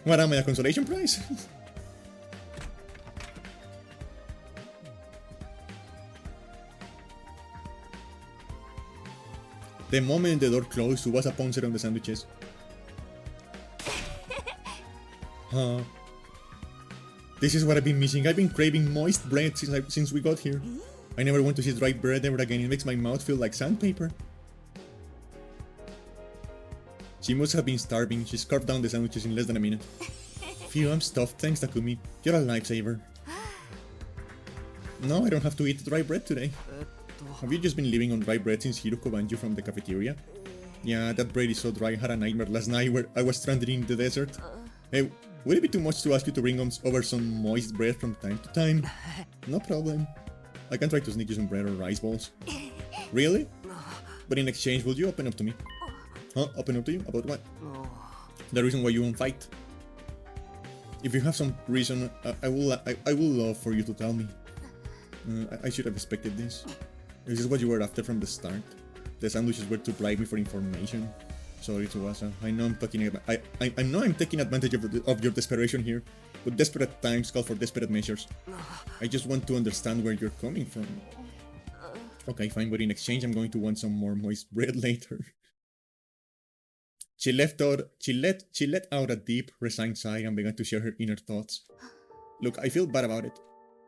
What am I, a consolation prize? The moment the door closed, Tsubasa pounced on the sandwiches. Huh. This is what I've been missing. I've been craving moist bread since we got here. I never want to see dry bread ever again. It makes my mouth feel like sandpaper. She must have been starving. She scarfed down the sandwiches in less than a minute. Phew, I'm stuffed. Thanks, Takumi. You're a lifesaver. No, I don't have to eat dry bread today. Have you just been living on dry bread since Hiruko banned you from the cafeteria? Yeah, that bread is so dry. I had a nightmare last night where I was stranded in the desert. Hey, would it be too much to ask you to bring us over some moist bread from time to time? No problem. I can try to sneak you some bread or rice balls. Really? But in exchange, will you open up to me? Huh? Open up to you? About what? The reason why you won't fight? If you have some reason, I will love for you to tell me. I should have expected this. Is this what you were after from the start? The sandwiches were to bribe me for information. Sorry, Tsubasa. I know I'm talking about. I know I'm taking advantage of your desperation here, but desperate times call for desperate measures. I just want to understand where you're coming from. Okay, fine, but in exchange, I'm going to want some more moist bread later. She let out a deep, resigned sigh and began to share her inner thoughts. Look, I feel bad about it.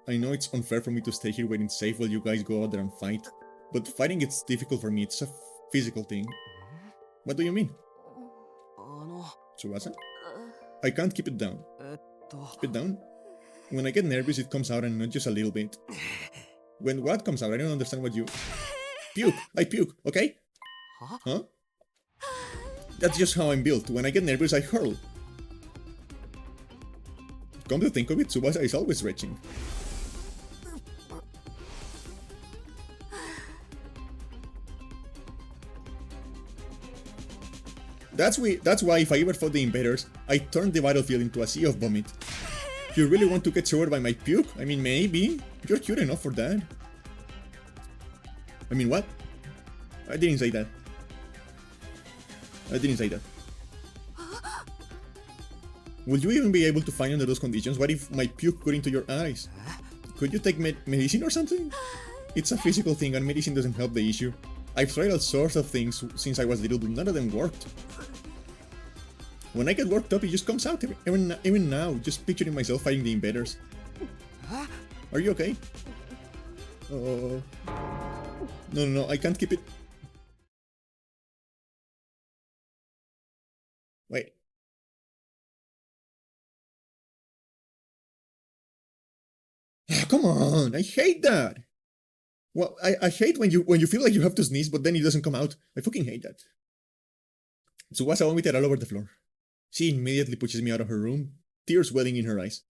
I know it's unfair for me to stay here waiting safe while you guys go out there and fight, but fighting it's difficult for me. It's a physical thing. What do you mean? Tsubasa? I can't keep it down. Keep it down? When I get nervous, it comes out and not just a little bit. When what comes out, I don't understand what you... Puke! I puke, okay? Huh? That's just how I'm built. When I get nervous, I hurl. Come to think of it, Tsubasa is always retching. That's why if I ever fought the invaders, I turned the battlefield into a sea of vomit. You really want to get showered by my puke? I mean, maybe. You're cute enough for that. I mean, what? I didn't say that. I didn't say that. Would you even be able to find under those conditions? What if my puke got into your eyes? Could you take medicine or something? It's a physical thing and medicine doesn't help the issue. I've tried all sorts of things since I was little, but none of them worked. When I get worked up, it just comes out. Even now, just picturing myself fighting the invaders. Are you okay? Oh. No, I can't keep it. Wait. Come on, I hate that. Well, I hate when you feel like you have to sneeze, but then it doesn't come out. I fucking hate that. Tsubasa vomited all over the floor. She immediately pushes me out of her room, tears welling in her eyes.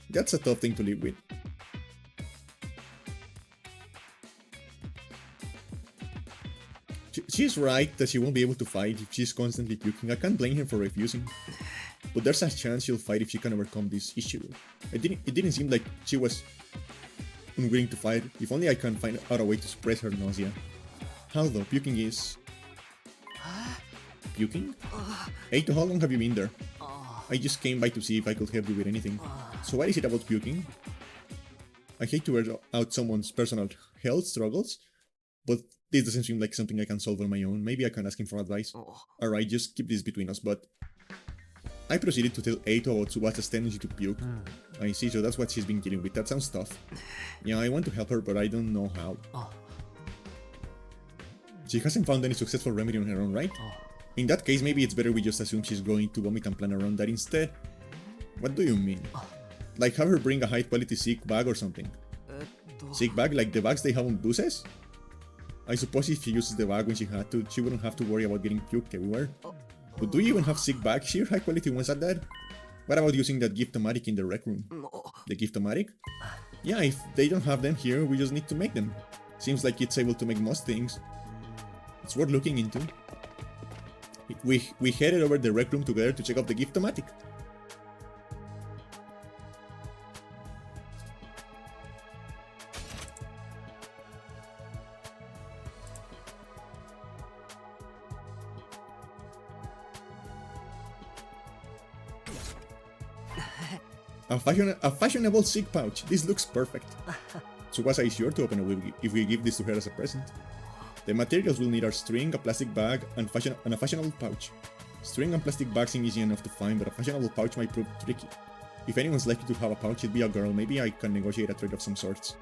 That's a tough thing to live with. She's right that she won't be able to fight if she's constantly puking. I can't blame her for refusing. But there's a chance she'll fight if she can overcome this issue. It didn't seem like she was unwilling to fight. If only I can find out a way to suppress her nausea. How though? Puking is... Puking? Eito, how long have you been there? I just came by to see if I could help you with anything. So what is it about puking? I hate to wear out someone's personal health struggles, but this doesn't seem like something I can solve on my own. Maybe I can ask him for advice. Alright, just keep this between us, but... I proceeded to tell Eito about Tsubasa's tendency to puke. I see, so that's what she's been dealing with. That sounds tough. Yeah, I want to help her, but I don't know how. She hasn't found any successful remedy on her own, right? In that case, maybe it's better we just assume she's going to vomit and plan around that instead. What do you mean? Like have her bring a high-quality sick bag or something? Sick bag like the bags they have on buses? I suppose if she uses the bag when she had to, she wouldn't have to worry about getting puked everywhere. But do you even have sick bags here, high-quality ones at that? What about using that gift-o-matic in the rec room? The gift-o-matic? Yeah, if they don't have them here, we just need to make them. Seems like it's able to make most things. It's worth looking into. We headed over the rec room together to check out the gift-o-matic. A fashionable sick pouch. This looks perfect. Tsubasa is sure to open it if we give this to her as a present. The materials we'll need are string, a plastic bag, and a fashionable pouch. String and plastic bags seem easy enough to find, but a fashionable pouch might prove tricky. If anyone's likely to have a pouch, it'd be a girl. Maybe I can negotiate a trade of some sorts.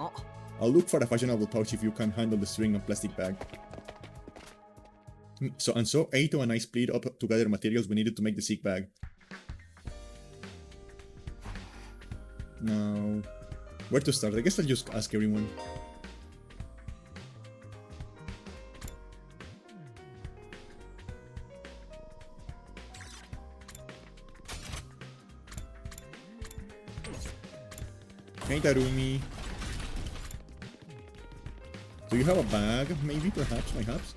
I'll look for a fashionable pouch if you can handle the string and plastic bag. So Eito and I split up to gather materials we needed to make the sick bag. Now, where to start? I guess I'll just ask everyone. Hey Tarumi. you have a bag? Maybe, perhaps, perhaps?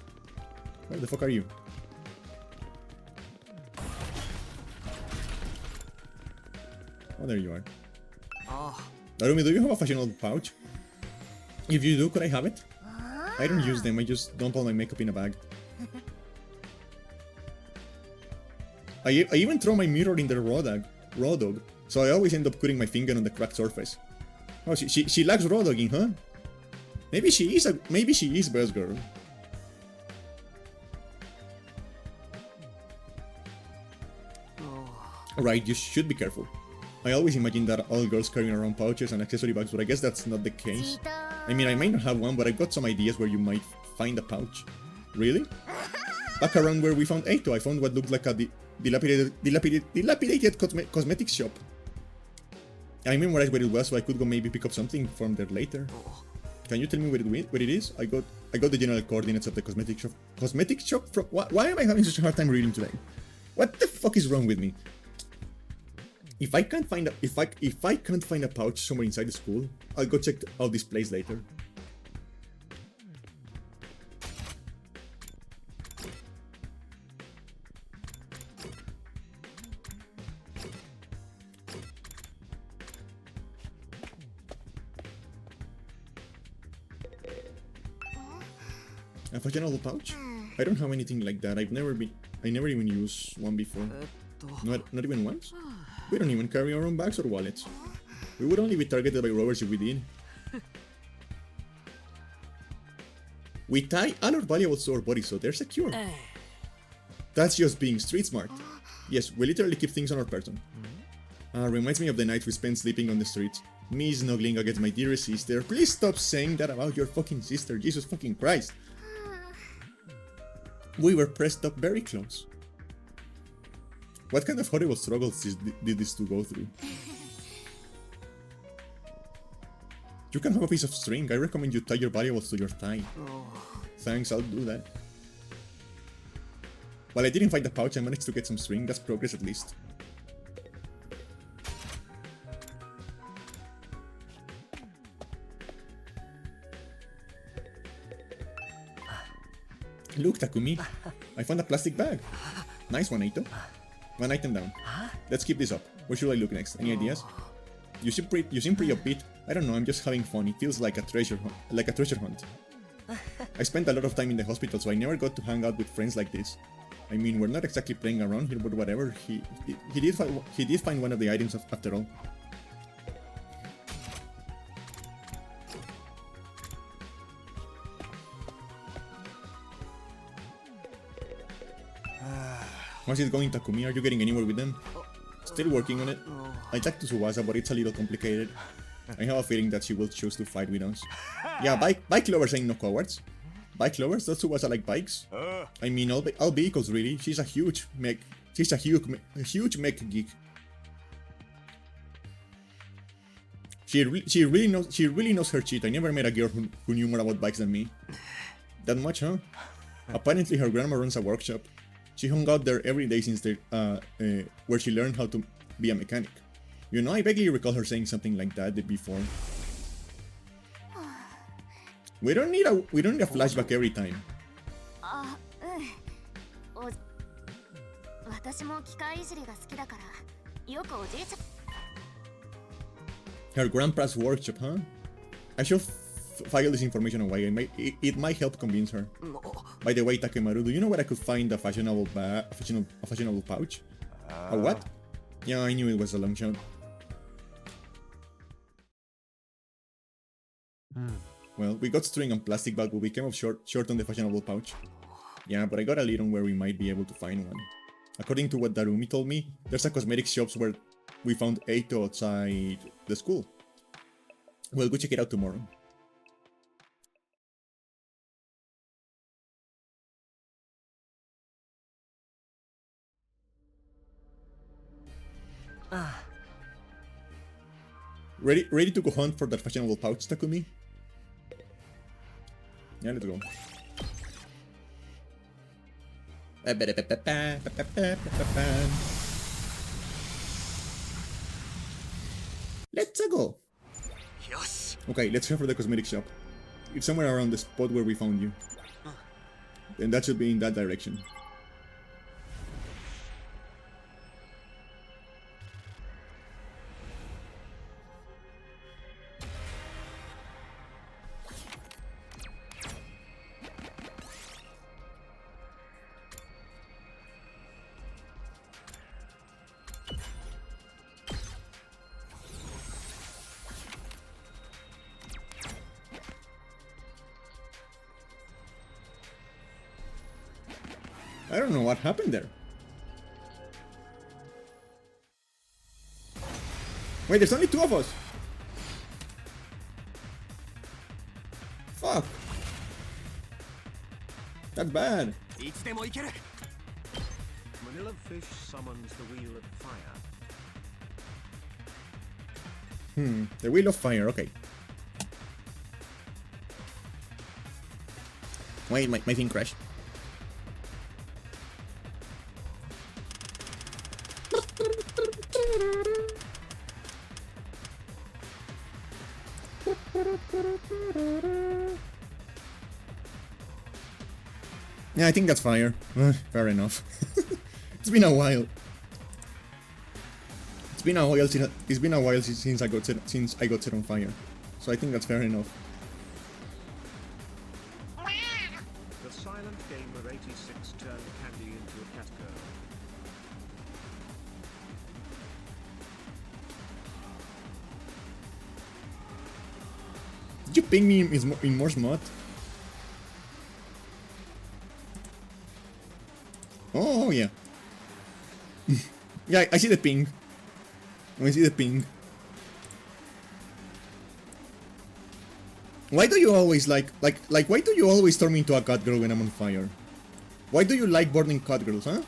Where the fuck are you? Oh, there you are. Oh, Narumi, do you have a fashionable pouch? If you do, could I have it? I don't use them, I just dump all my makeup in a bag. I even throw my mirror in the raw dog, so I always end up putting my finger on the cracked surface. Oh, she likes raw dogging, huh? Maybe she is best girl. Right, you should be careful. I always imagine that all girls carrying around pouches and accessory bags, but I guess that's not the case. I mean, I might not have one, but I've got some ideas where you might find a pouch. Really? Back around where we found Eito, I found what looked like a dilapidated cosmetics shop. I memorized where it was, so I could go maybe pick up something from there later. Can you tell me where it is? I got the general coordinates of the cosmetic shop. Cosmetic shop? From why am I having such a hard time reading today? What the fuck is wrong with me? If I can't find a pouch somewhere inside the school, I'll go check out this place later. A fashionable pouch? I don't have anything like that. I never even used one before. Not even once? We don't even carry our own bags or wallets. We would only be targeted by robbers if we did. We tie all our valuables to our bodies so they're secure. That's just being street smart. Yes, we literally keep things on our person. Reminds me of the nights we spent sleeping on the streets. Me snuggling against my dearest sister. Please stop saying that about your fucking sister, Jesus fucking Christ. We were pressed up very close. What kind of horrible struggles did these two go through? You can have a piece of string. I recommend you tie your valuables to your thigh. Thanks, I'll do that. While I didn't find the pouch, I managed to get some string. That's progress at least. Look, Takumi. I found a plastic bag. Nice one, Eito. One item down. Let's keep this up. Where should I look next? Any ideas? You seem pretty upbeat. I don't know, I'm just having fun. It feels like a treasure hunt. I spent a lot of time in the hospital, so I never got to hang out with friends like this. I mean, we're not exactly playing around here, but whatever. He did find one of the items after all. How's it going, Takumi? Are you getting anywhere with them? Still working on it. I talked to Suwasa, but it's a little complicated. I have a feeling that she will choose to fight with us. Yeah, bike lovers ain't no cowards. Bike lovers? Does Suwasa like bikes? I mean, all vehicles really. She's a huge mech geek. She really knows her shit. I never met a girl who knew more about bikes than me. That much, huh? Apparently, her grandma runs a workshop. She hung out there every day since where she learned how to be a mechanic. You know, I vaguely recall her saying something like that before. We don't need a flashback every time. Her grandpa's workshop, huh? I should file this information away. It might help convince her. By the way, Takemaru, do you know where I could find a fashionable pouch? A what? Yeah, I knew it was a long shot. Well, we got string and plastic bag, but we came up short on the fashionable pouch. Yeah, but I got a lead on where we might be able to find one. According to what Darumi told me, there's a cosmetics shop where we found Eito outside the school. We'll go check it out tomorrow. Ready to go hunt for that fashionable pouch, Takumi? Yeah, let's go. Let's go. Okay, let's head for the cosmetic shop. It's somewhere around the spot where we found you. And that should be in that direction. I don't know what happened there. Wait, there's only 2 of us. Fuck. That's bad. いつでも行ける。 Manila fish summons the wheel of fire. The wheel of fire, okay. Wait, my thing crashed. Yeah, I think that's fire. Fair enough. It's been a while. It's been a while since I got set on fire. So I think that's fair enough. The silent gamer 86 turned Candy into a cat girl. Did you ping me in Morse mod? Oh yeah. Yeah, I see the ping. I see the ping. Why do you always why do you always turn me into a cat girl when I'm on fire? Why do you like burning cat girls, huh?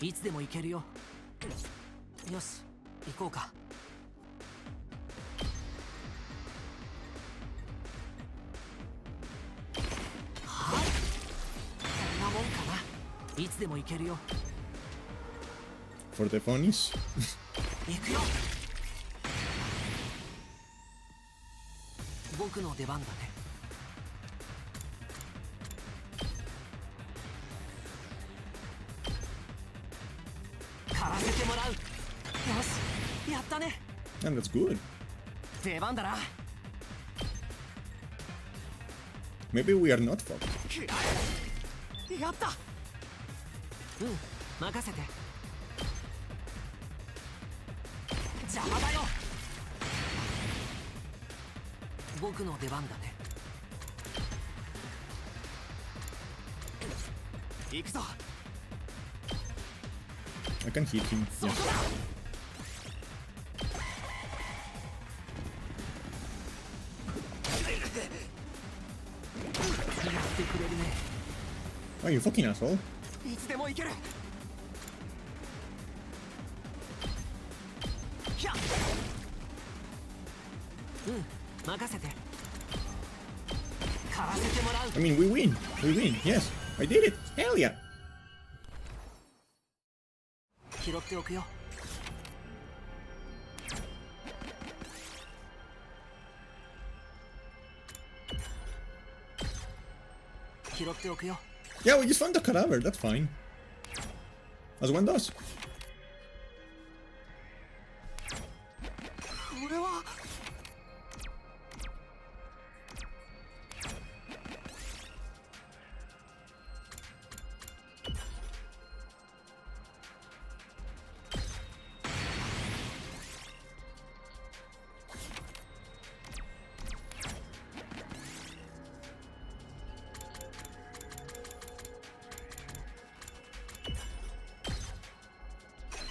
いつでも行けるよ。よし、行こうか。はい。こんなもんかな。いつでも行けるよ。For the funnies? 行くよ。僕の出番だね。狩らせてもらう。よし、やったね。And that's good. 出番だな。Maybe we are not fucked. やった。うん、任せて。邪魔だよ。僕の出番だね。行くぞ。I can hit him. Yeah. やってくれるね。 Oh, you fucking asshole. いつでも行ける。ひゃっ。うん、任せて。狩らせてもらう。 I mean, we win. We win. Yes, I did it. Hell yeah. 拾っておくよ。拾っておくよ。 Yeah, we just found the cadaver. That's fine. As one does. これは。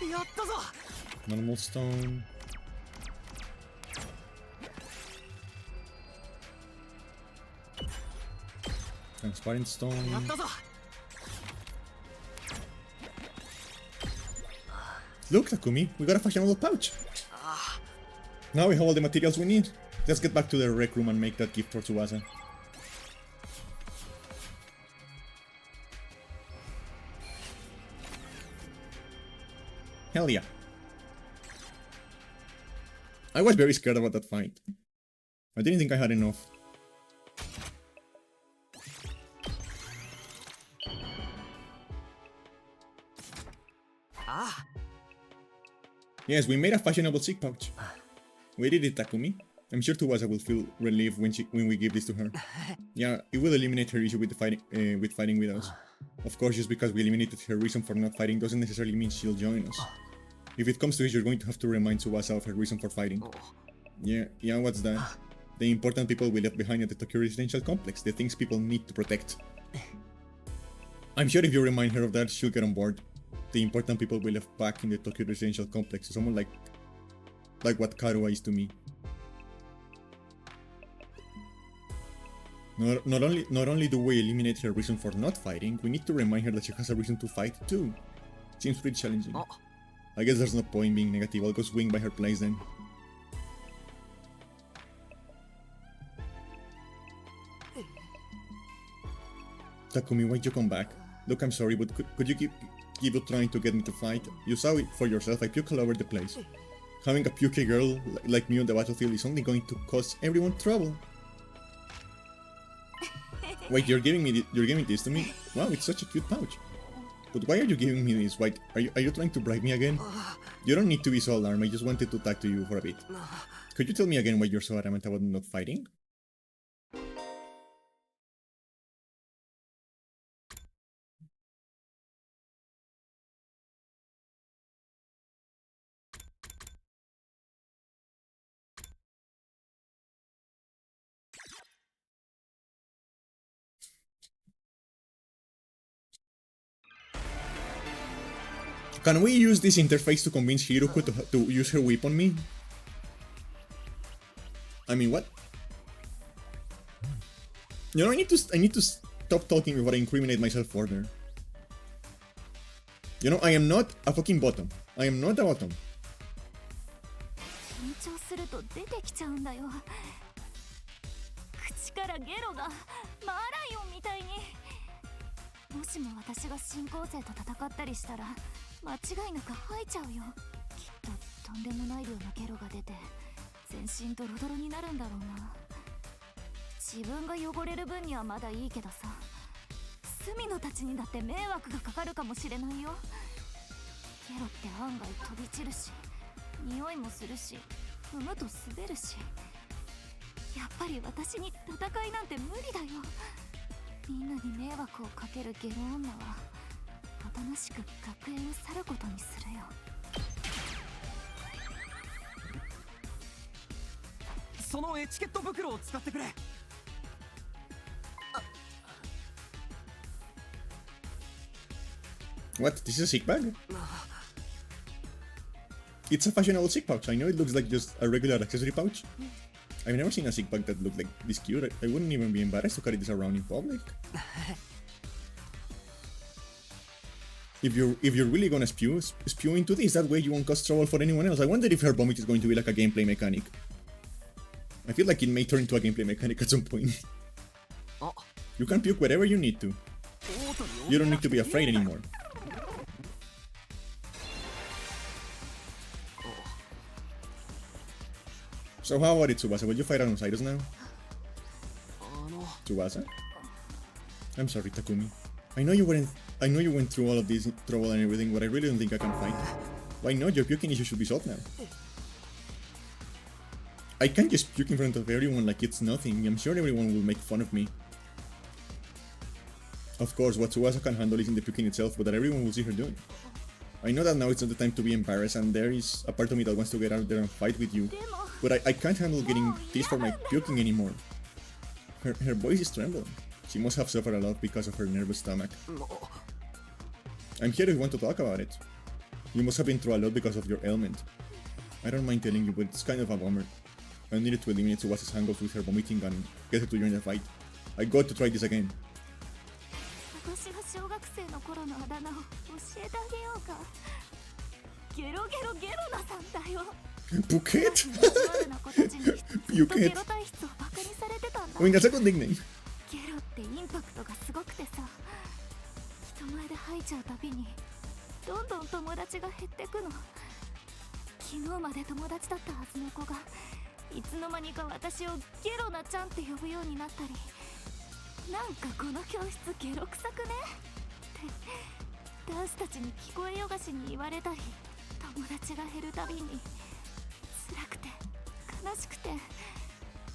やったぞ。 Normal stone. Transparent stone. やったぞ。 Look, Takumi, we got a fashionable pouch. Now we have all the materials we need. Let's get back to the rec room and make that gift for Tsubasa. Hell yeah. I was very scared about that fight. I didn't think I had enough. Ah, Yes, we made a fashionable sick pouch. We did it, Takumi. I'm sure Tuwasa will feel relieved when we give this to her. Yeah, it will eliminate her issue with fighting with us. Of course, just because we eliminated her reason for not fighting doesn't necessarily mean she'll join us. If it comes to it, you're going to have to remind Tsubasa of her reason for fighting. Yeah, what's that? The important people we left behind at the Tokyo Residential Complex, the things people need to protect. I'm sure if you remind her of that, she'll get on board. The important people we left back in the Tokyo Residential Complex, someone like what Karuha is to me. Not only do we eliminate her reason for not fighting, we need to remind her that she has a reason to fight too. Seems pretty challenging. I guess there's no point being negative, I'll go swing by her place then. Takumi, why'd you come back? Look, I'm sorry, but could you keep trying to get me to fight? You saw it for yourself, I puke all over the place. Having a pukey girl like me on the battlefield is only going to cause everyone trouble. Wait, you're giving this to me? Wow, it's such a cute pouch. But why are you giving me this? Wait, are you trying to bribe me again? You don't need to be so alarmed, I just wanted to talk to you for a bit. Could you tell me again why you're so adamant about not fighting? Can we use this interface to convince Hiruko to use her whip on me? I mean, what? You know, I need to stop talking before I incriminate myself further. You know, I am not a fucking bottom. I am not a bottom. 緊張すると出てきちゃうんだよ。口からゲロがマーライオンみたいに。もしも私が新校生と戦ったりしたら間違いなく吐いちゃうよ。きっととんでもない量のゲロが出て全身ドロドロになるんだろうな。自分が汚れる分にはまだいいけどさ、隅野たちにだって迷惑がかかるかもしれないよ。ゲロって案外飛び散るし、匂いもするし、踏むと滑るし、やっぱり私に戦いなんて無理だよ。みんなに迷惑をかけるゲロ女はおとなしく学園を去ることにするよ。そのエチケット袋を使ってくれ。What? This is a sick bag? It's a fashionable sick pouch. I know it looks like just a regular accessory pouch. I've never seen a sick bag that looked like this cute. I wouldn't even be embarrassed to carry this around in public. If you're really gonna spew into this, that way you won't cause trouble for anyone else. I wonder if her vomit is going to be like a gameplay mechanic. I feel like it may turn into a gameplay mechanic at some point. You can puke wherever you need to. You don't need to be afraid anymore. So how about it, Tsubasa? Will you fight alongside us now? Tsubasa? I'm sorry, Takumi. I know you went through all of this trouble and everything, but I really don't think I can fight. Why not? Your puking issue should be solved now. I can't just puke in front of everyone like it's nothing. I'm sure everyone will make fun of me. Of course, what Tsubasa can handle isn't the puking itself, but that everyone will see her doing. I know that now it's not the time to be embarrassed, and there is a part of me that wants to get out there and fight with you. But I can't handle getting teased for my puking anymore. Her voice is trembling. She must have suffered a lot because of her nervous stomach. I'm here if you want to talk about it. You must have been through a lot because of your ailment. I don't mind telling you, but it's kind of a bummer. I needed to eliminate Tsubasa's hangouts with her vomiting and get her to join the fight. I got to try this again. 私が小学生の頃のあだ名を教えてあげようか。ゲロゲロゲロナさんだよ。Puket? Puket. I mean, that's a good nickname. ゲロってインパクトがすごくてさ、人前で吐いちゃうたびにどんどん友達が減ってくの。つの間にか私をゲロナちゃんって呼ぶようになったり、なんかこの教室ゲロ臭くねって男子たちに聞こえよがしに言われたり、友達が減るたびに辛くて悲しくて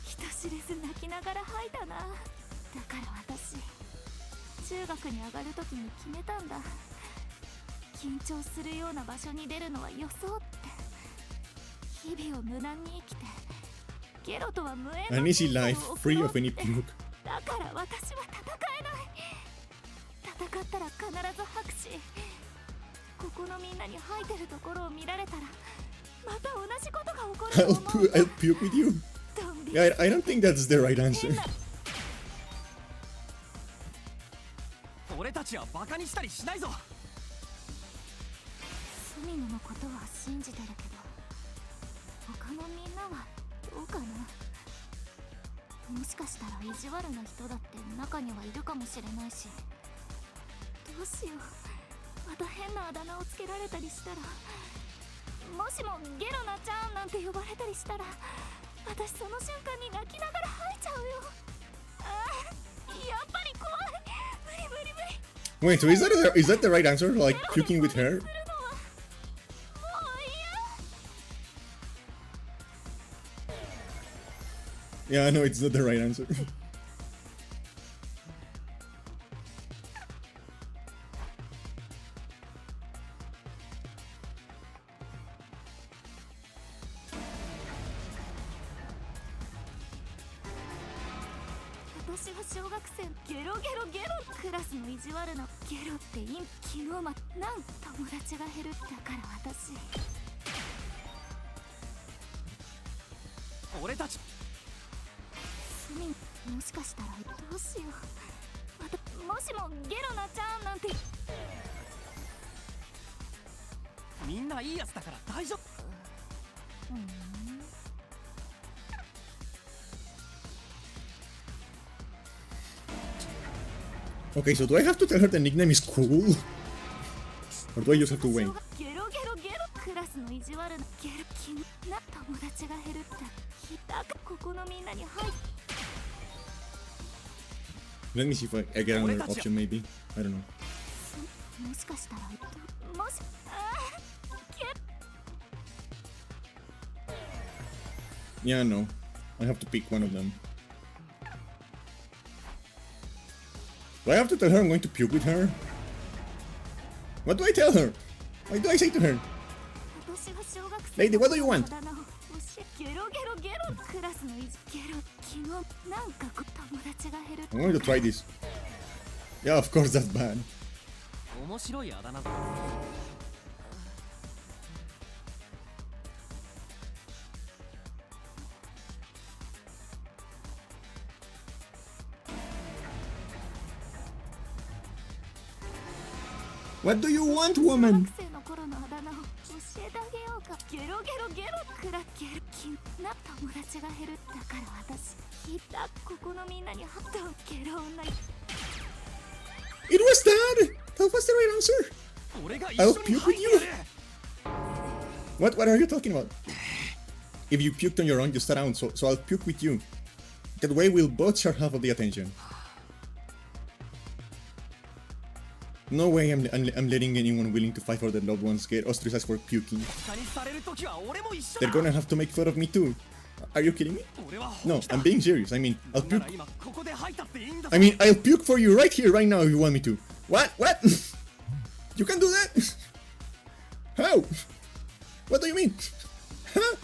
人知れず泣きながら吐いたな。だから私中学に上がる時に決めたんだ。緊張するような場所に出るのはよそうって。日々を無難に生きてゲロとは無縁 An の easy 人生を life, 送 free ろう of って any puke. だから私は戦えない。戦ったら必ず吐くし、ここのみんなに吐いてるところを見られたらまた同じことが起こると思う。I'll puke with you. Yeah, I don't think that's the right answer. 俺たちはバカにしたりしないぞ。スミノのことは信じてるけど、他のみんなはどうかな。もしかしたら意地悪な人だって中にはいるかもしれないし、どうしよう、また変なあだ名をつけられたりしたら、もしもゲロナちゃんなんて呼ばれたりしたら、私その瞬間に泣きながら吐いちゃうよ。ああ、やっぱり怖い。無理無理無理。 Wait, so is that the right answer? Like puking with her? Yeah, no, it's not the right answer. Okay, so do I have to tell her the nickname is cool? Or do I just have to wait? Let me see if I get another option, maybe. I don't know. Yeah, no. I have to pick one of them. Do I have to tell her I'm going to puke with her? What do I tell her? What do I say to her? Lady, what do you want? I'm going to try this. Yeah, of course that's bad. What do you want, woman? It was that! That was the right answer! I'll puke with you! What are you talking about? If you puked on your own, you sat down, so I'll puke with you. That way we'll both share half of the attention. No way I'm letting anyone willing to fight for their loved ones get ostracized for puking. They're gonna have to make fun of me too. Are you kidding me? No, I'm being serious. I mean, I'll puke. I'll puke for you right here, right now if you want me to. What? What? You can do that? How? What do you mean? Huh?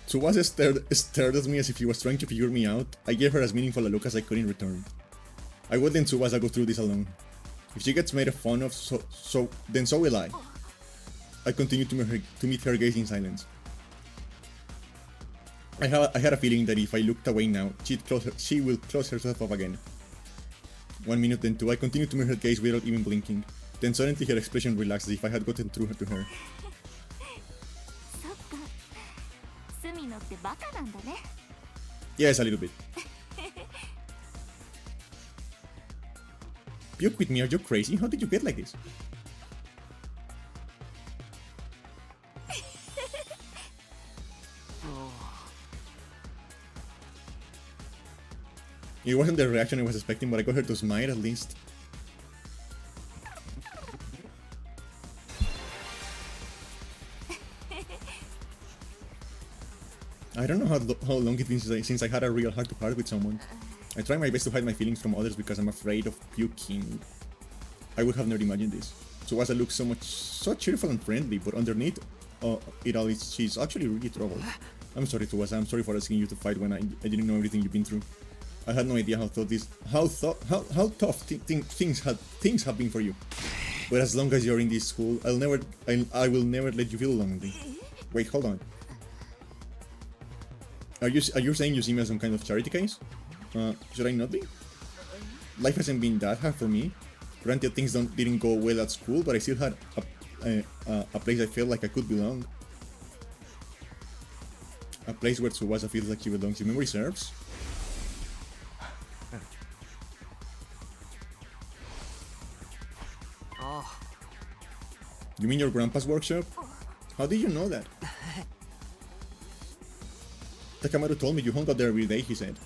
Tsubasa stared at me as if he was trying to figure me out. I gave her as meaningful a look as I could in return. I would let Tsubasa go through this alone. If she gets made fun of, then so will I. I continued to meet her gaze in silence. I had a feeling that if I looked away now, she will close herself up again. 1 minute, then 2, I continued to meet her gaze without even blinking. Then suddenly her expression relaxed as if I had gotten through to her. Yes, a little bit. Puke with me, are you crazy? How did you get like this? It wasn't the reaction I was expecting, but I got her to smile at least. I don't know how long it's been since I had a real heart-to-heart with someone. I try my best to hide my feelings from others because I'm afraid of puking. I would have never imagined this. Suasa looks so cheerful and friendly, but underneath it all, she's actually really troubled. I'm sorry, Suasa. I'm sorry for asking you to fight when I didn't know everything you've been through. I had no idea how tough things have been for you. But as long as you're in this school, I will never let you feel lonely. Wait, hold on. Are you saying you see me as some kind of charity case? Should I not be? Life hasn't been that hard for me. Granted, things didn't go well at school, but I still had a place I felt like I could belong. A place where Tsubasa feels like she belongs. If memory serves. Oh. You mean your grandpa's workshop? How did you know that? Takamaru told me you hung out there every day, he said.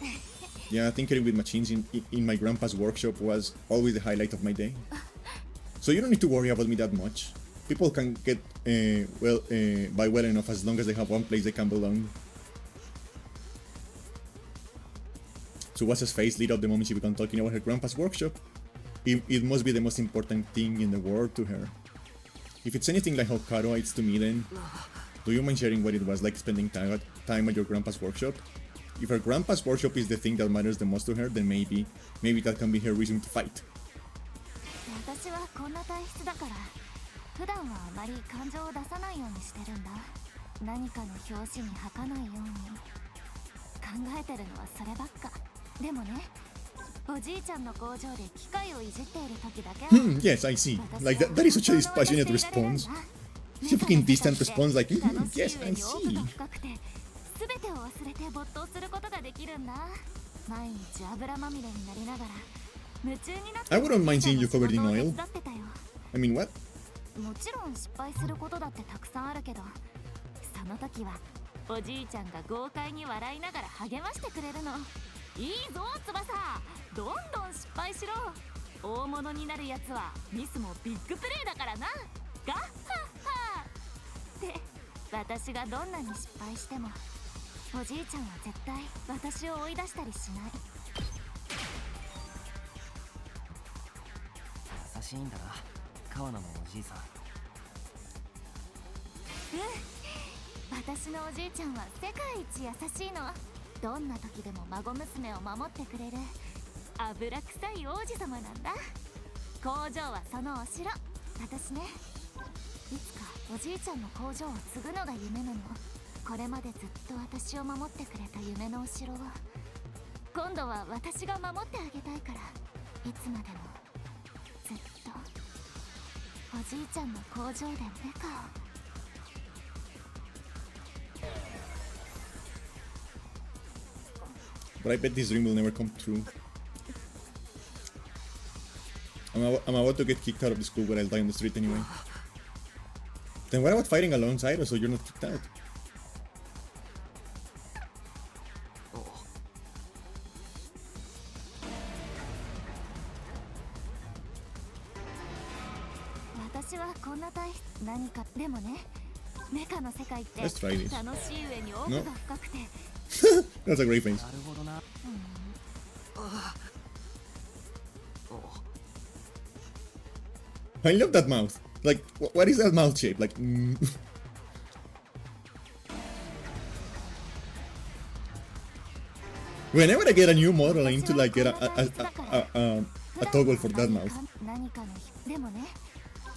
Yeah, tinkering with machines in my grandpa's workshop was always the highlight of my day. So you don't need to worry about me that much. People can get by well enough as long as they have one place they can belong. Tsubasa's face lit up the moment she began talking about her grandpa's workshop. It must be the most important thing in the world to her. If it's anything like how Karo is to me, then do you mind sharing what it was like spending time at your grandpa's workshop? If her grandpa's workshop is the thing that matters the most to her, then maybe that can be her reason to fight. 私はこんな体質だから普段はあまり感情を出さないようにしてるんだ。何かの拍子に吐かないように考えてるのはそればっか。でもね、おじいちゃんの工場で機械をいじっている時だけ。Yes, I see. Like that is such a dispassionate response. She fucking distant response like, yes, I see. 全てを忘れて没頭することができるんだ。毎日油まみれになりながら夢中になって。I wouldn't mind seeing you covered in oil. I mean, what? もちろん失敗することだってたくさんあるけど、その時はおじいちゃんが豪快に笑いながら励ましてくれるの。いいぞ翼、どんどん失敗しろ。大物になるやつはミスもビッグプレーだからな。ガッハッハーって私がどんなに失敗してもおじいちゃんは絶対私を追い出したりしない。優しいんだな、川名のおじいさん。私のおじいちゃんは世界一優しいの。どんな時でも孫娘を守ってくれる油臭い王子様なんだ。工場はそのお城。私ね、いつかおじいちゃんの工場を継ぐのが夢なの。これまでずっと私を守ってくれた夢のお城を今度は私が守ってあげたいから、いつまでもずっとおじいちゃんの工場でメカを。But I bet this dream will never come true. I'm about to get kicked out of the school, but I'll die on the street anyway. Then what about fighting alongside us so you're not kicked out? Let's try this. No? That's a great face. I love that mouth. Like, what is that mouth shape? Like, Whenever I get a new model, I need to like get a toggle for that mouth.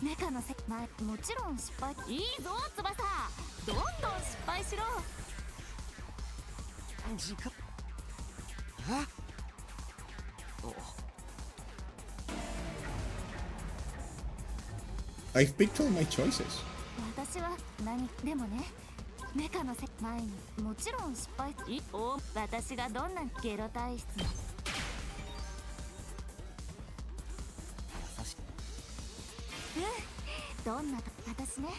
メカのもちろん失敗。いいぞ翼、どんどん失敗しろ。時間。I've picked all my choices. 私はでもね、メカの前にもちろん失敗。私がどんなゲロ体質の。どんな私ね、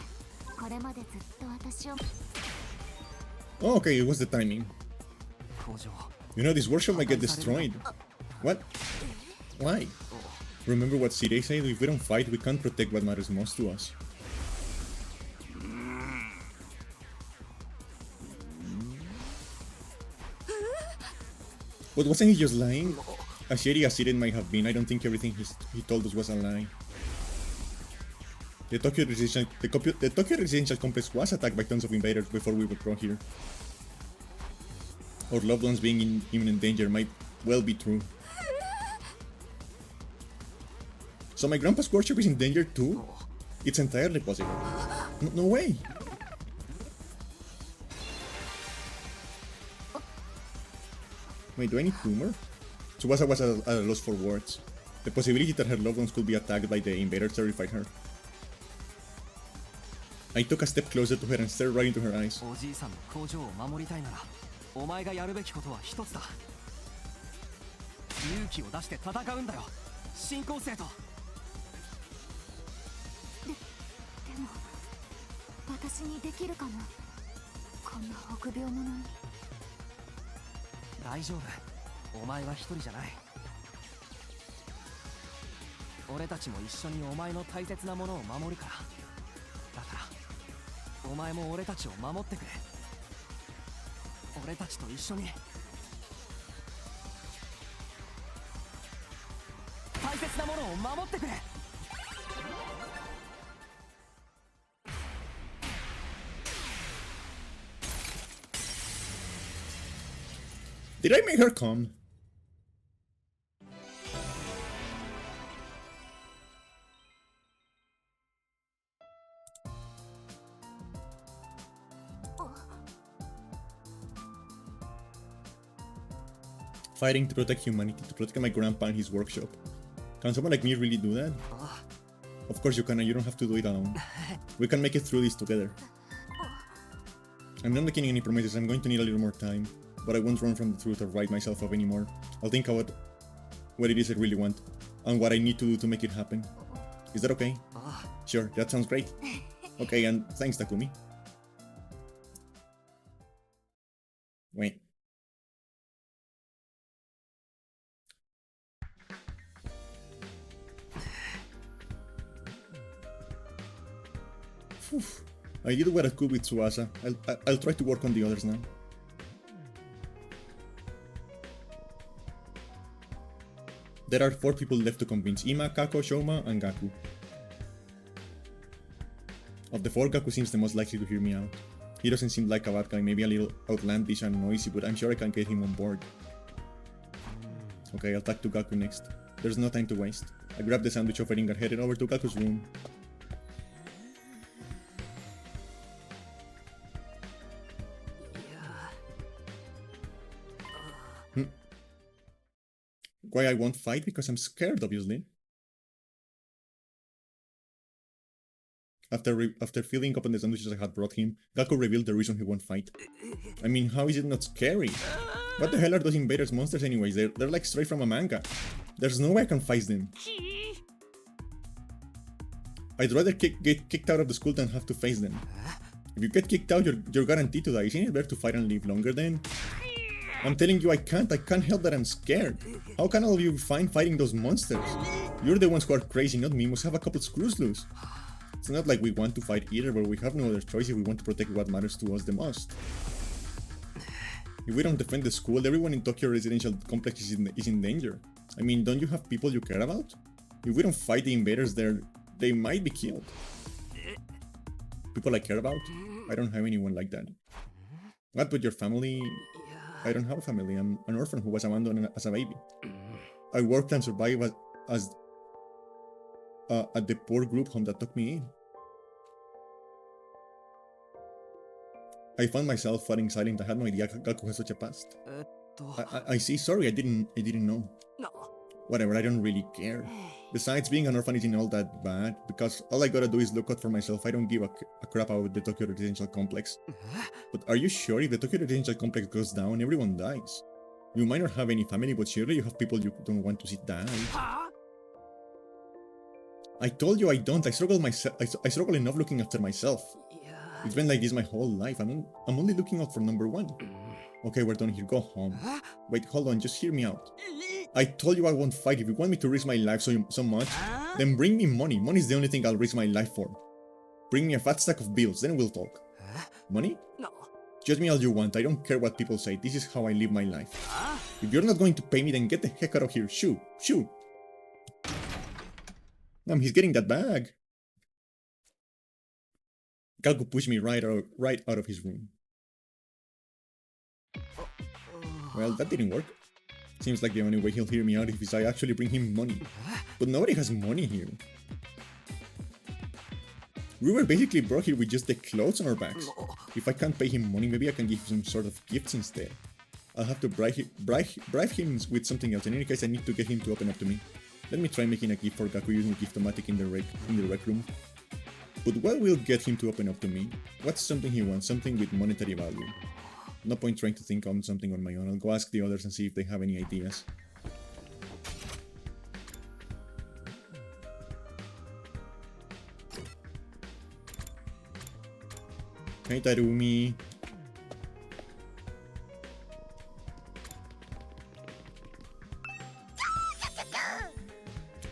これまでずっと私を。Oh, okay, it was the timing. You know, this workshop might get destroyed. What? Why? Remember what Sirei said? If we don't fight, we can't protect what matters most to us. But wasn't he just lying? As shady as Siren might have been, I don't think everything he told us was a lie. The Tokyo Residential Complex was attacked by tons of invaders before we were brought here. Our loved ones being in imminent danger might well be true. So my grandpa's workshop is in danger too? It's entirely possible. No way! Wait, do I need humor? Tsubasa was at a loss for words. The possibility that her loved ones could be attacked by the invaders terrified her. I took a step closer to her and stared right into her eyes. おじいさんの工場を守りたいなら、お前がやるべきことは一つだ。勇気を出して戦うんだよ、新校生と。でも私にできるかな、こんな臆病者に。大丈夫、お前は一人じゃない。俺たちも一緒にお前の大切なものを守るから。だからお前も俺たちを守ってくれ。俺たちと一緒に大切なものを守ってくれ。Did I make her come? Fighting to protect humanity, to protect my grandpa and his workshop. Can someone like me really do that? Of course you can, and you don't have to do it alone. We can make it through this together. I'm not making any promises, I'm going to need a little more time. But I won't run from the truth or write myself up anymore. I'll think about what it is I really want, and what I need to do to make it happen. Is that okay? Sure, that sounds great. Okay, and thanks, Takumi. Wait. Whew. I did what I could with Tsubasa. I'll try to work on the others now. There are 4 people left to convince: Ima, Kako, Shoma, and Gaku. Of the 4, Gaku seems the most likely to hear me out. He doesn't seem like a bad guy, maybe a little outlandish and noisy, but I'm sure I can get him on board. Okay, I'll talk to Gaku next. There's no time to waste. I grabbed the sandwich offering and headed over to Gaku's room. Why I won't fight? Because I'm scared, obviously. After filling up on the sandwiches I had brought him, Gaku revealed the reason he won't fight. I mean, how is it not scary? What the hell are those invaders monsters anyways? They're like straight from a manga. There's no way I can face them. I'd rather get kicked out of the school than have to face them. If you get kicked out, you're guaranteed to die. Isn't it better to fight and live longer then? I'm telling you, I can't help that I'm scared. How can all of you be fine fighting those monsters? You're the ones who are crazy, not me. Must have a couple screws loose. It's not like we want to fight either, but we have no other choice if we want to protect what matters to us the most. If we don't defend the school, everyone in Tokyo Residential Complex is in danger. I mean, don't you have people you care about? If we don't fight the invaders there, they might be killed. People I care about? I don't have anyone like that. What, but your family? I don't have a family. I'm an orphan who was abandoned as a baby. I worked and survived at the poor group home that took me in. I found myself falling silent. I had no idea Gaku has such a past. I see. Sorry, I didn't know. Whatever, I don't really care. Besides, being an orphan isn't all that bad, because all I gotta do is look out for myself. I don't give a crap about the Tokyo Residential Complex. But are you sure if the Tokyo Residential Complex goes down, everyone dies? You might not have any family, but surely you have people you don't want to see die. I told you I don't. I struggle enough looking after myself. It's been like this my whole life. I'm only looking out for number 1. Okay, we're done here. Go home. Wait, hold on. Just hear me out. I told you I won't fight. If you want me to risk my life so much, then bring me money. Money is the only thing I'll risk my life for. Bring me a fat stack of bills, then we'll talk. Money? No. Judge me all you want, I don't care what people say, this is how I live my life. If you're not going to pay me, then get the heck out of here. Shoo! Shoo! He's getting that bag. Gaku pushed me right out of his room. Well, that didn't work. Seems like the only way he'll hear me out is if I actually bring him money. But nobody has money here. We were basically brought here with just the clothes on our backs. If I can't pay him money, maybe I can give him some sort of gifts instead. I'll have to bribe him with something else. In any case, I need to get him to open up to me. Let me try making a gift for Gaku using Giftomatic in the rec room. But what will get him to open up to me? What's something he wants? Something with monetary value. No point trying to think on something on my own. I'll go ask the others and see if they have any ideas. Hey Tarumi.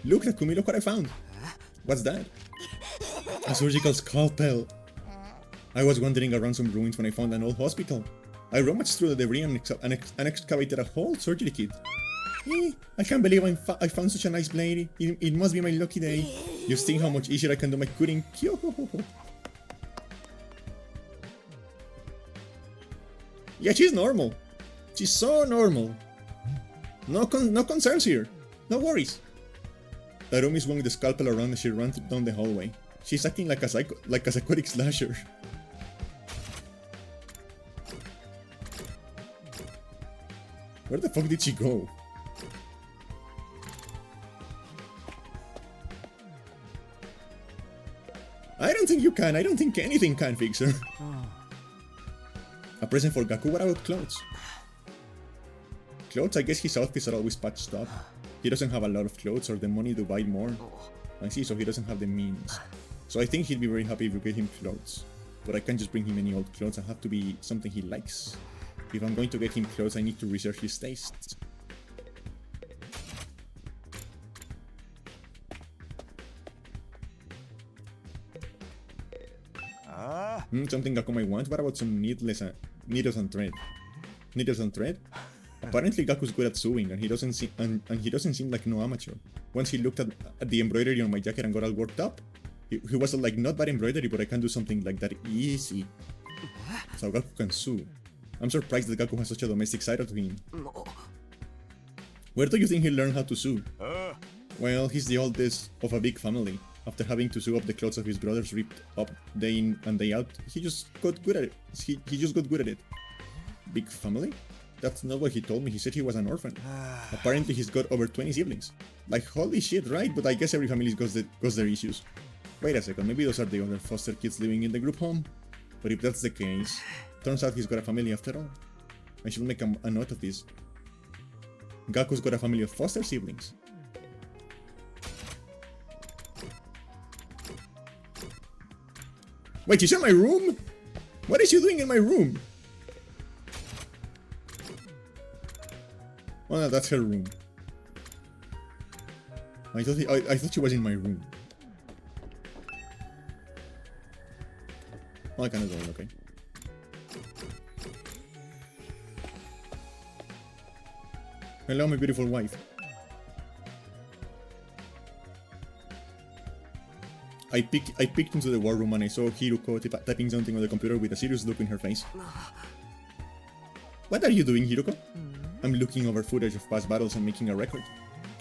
Look, Takumi, look what I found. What's that? A surgical scalpel. I was wandering around some ruins when I found an old hospital. I rummaged through the debris and excavated a whole surgery kit. I can't believe I found such a nice blade. It must be my lucky day. You see how much easier I can do my cutting. Yeah, she's normal. She's so normal. No concerns here. No worries. Tarumi swung the scalpel around as she ran down the hallway. She's acting like a psychotic slasher. Where the fuck did she go? I don't think you can. I don't think anything can fix her. A present for Gaku? What about clothes? Clothes? I guess his outfits are always patched up. He doesn't have a lot of clothes or the money to buy more. I see, so he doesn't have the means. So I think he'd be very happy if we get him clothes. But I can't just bring him any old clothes. I have to be something he likes. If I'm going to get him clothes, I need to research his tastes. Something Gaku might want? What about some needles and thread? Needles and thread? Apparently Gaku's good at sewing, and he doesn't seem like no amateur. Once he looked at the embroidery on my jacket and got all worked up, he was like, not bad embroidery, but I can do something like that easy. So Gaku can sew. I'm surprised that Gaku has such a domestic side to him. Where do you think he learned how to sew? Well, he's the oldest of a big family. After having to sew up the clothes of his brothers ripped up day in and day out, he just got good at it. He just got good at it. Big family? That's not what he told me. He said he was an orphan. Apparently he's got over 20 siblings. Like, holy shit, right? But I guess every family goes their issues. Wait a second, maybe those are the other foster kids living in the group home? But if that's the case, turns out he's got a family after all. I should make a note of this. Gaku's got a family of foster siblings. Wait, she's in my room? What is she doing in my room? Oh no, that's her room. I thought she was in my room. Oh, I cannot go in, okay. Hello, my beautiful wife. I peeked into the war room and I saw Hiruko typing something on the computer with a serious look in her face. What are you doing, Hiruko? I'm looking over footage of past battles and making a record.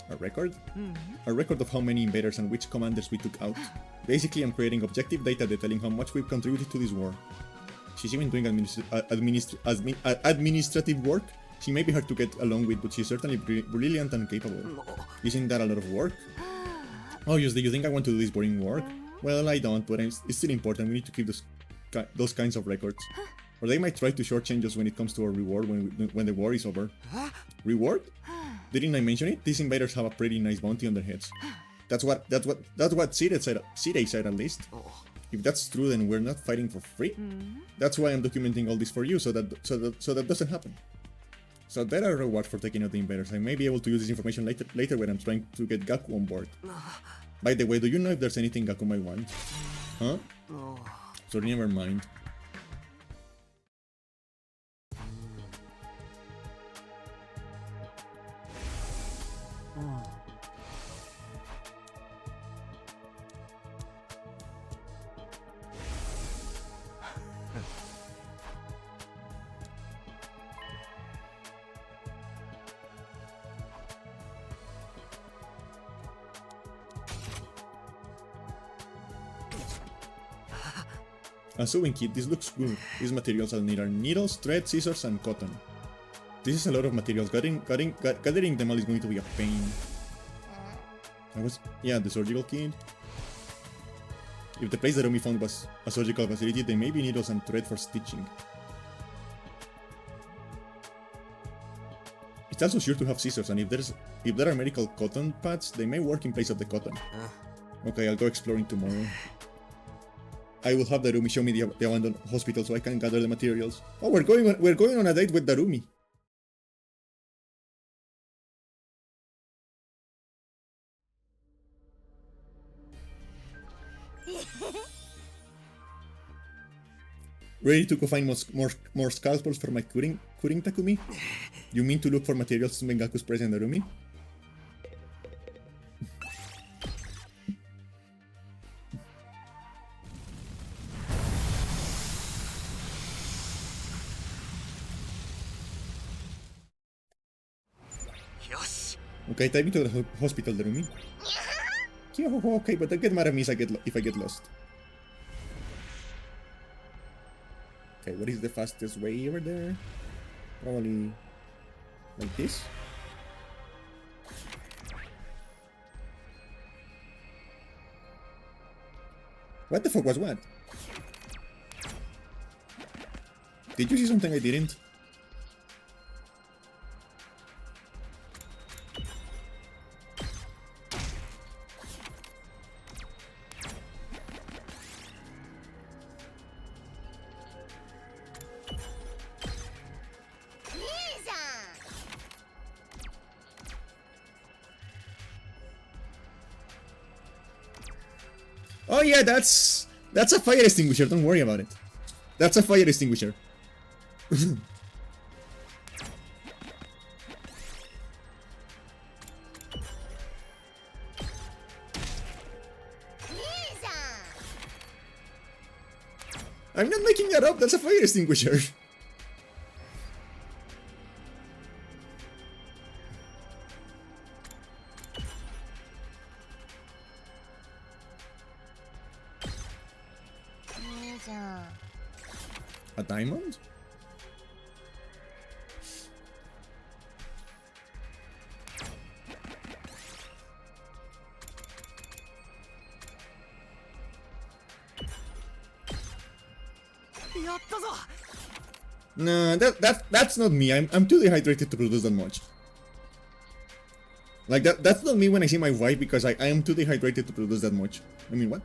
A record? A record of how many invaders and which commanders we took out. Basically, I'm creating objective data detailing how much we've contributed to this war. She's even doing administrative work. She may be hard to get along with, but she's certainly brilliant and capable. Isn't that a lot of work? Oh, do you think I want to do this boring work? Well, I don't, but it's still important. We need to keep those kinds of records. Or they might try to shortchange us when it comes to our reward when the war is over. Reward? Didn't I mention it? These invaders have a pretty nice bounty on their heads. That's what Sirei said at least. If that's true, then we're not fighting for free. That's why I'm documenting all this for you, so that doesn't happen. So there are rewards for taking out the invaders. I may be able to use this information later when I'm trying to get Gaku on board. By the way, do you know if there's anything Gaku might want? Huh? So never mind. A sewing kit, this looks good. These materials I'll need are needles, thread, scissors, and cotton. This is a lot of materials. Gathering them all is going to be a pain. Yeah, the surgical kit. If the place that Omi found was a surgical facility, there may be needles and thread for stitching. It's also sure to have scissors, and if there are medical cotton pads, they may work in place of the cotton. Okay, I'll go exploring tomorrow. I will have Darumi show me the abandoned hospital so I can gather the materials. Oh, we're going on a date with Darumi. Ready to go find more scalpels for my curing Takumi? You mean to look for materials to make Gaku's present Darumi? Okay, take me to the hospital, Darumi. Okay, but don't get mad at me if I get lost. Okay, what is the fastest way over there? Probably like this. What the fuck was what? Did you see something I didn't? Oh yeah, that's a fire extinguisher, don't worry about it. That's a fire extinguisher. I'm not making that up, that's a fire extinguisher. A diamond? No, that's not me. I'm too dehydrated to produce that much. Like that's not me when I see my wife because I am too dehydrated to produce that much. I mean what?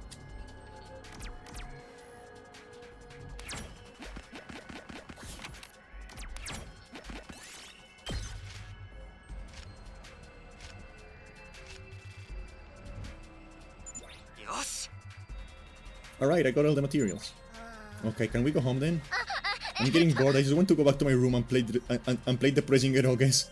Alright, I got all the materials. Okay, can we go home then? I'm getting bored, I just want to go back to my room and play depressing eroges.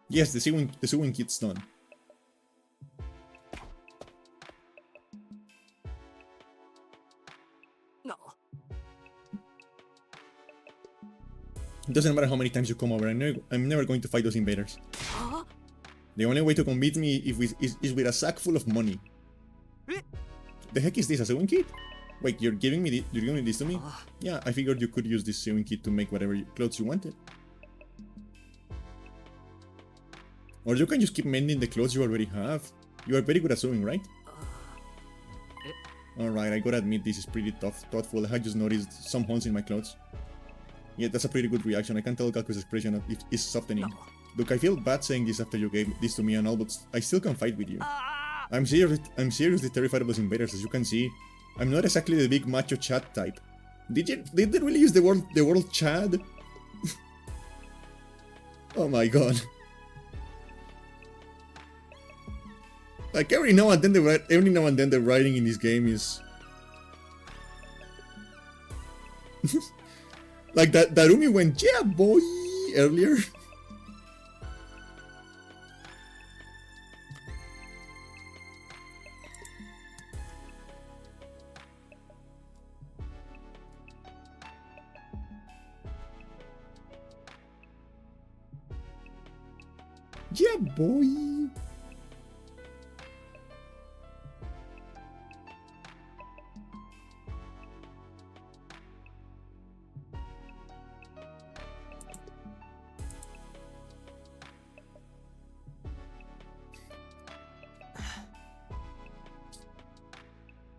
Yes, the sewing kit's done. No. It doesn't matter how many times you come over, I'm never going to fight those invaders. The only way to convince me is with a sack full of money. The heck is this, a sewing kit? Wait, you're giving this to me? Yeah, I figured you could use this sewing kit to make whatever clothes you wanted. Or you can just keep mending the clothes you already have. You are very good at sewing, right? Alright, I gotta admit this is pretty thoughtful. I just noticed some holes in my clothes. Yeah, that's a pretty good reaction. I can tell Gaku's expression is softening. Look, I feel bad saying this after you gave this to me and all, but I still can fight with you. I'm seriously terrified of those invaders, as you can see. I'm not exactly the big macho Chad type. Did they really use the word Chad? Oh my god. Like every now and then the writing in this game is like that Darumi went, yeah boy, earlier. Yeah boy.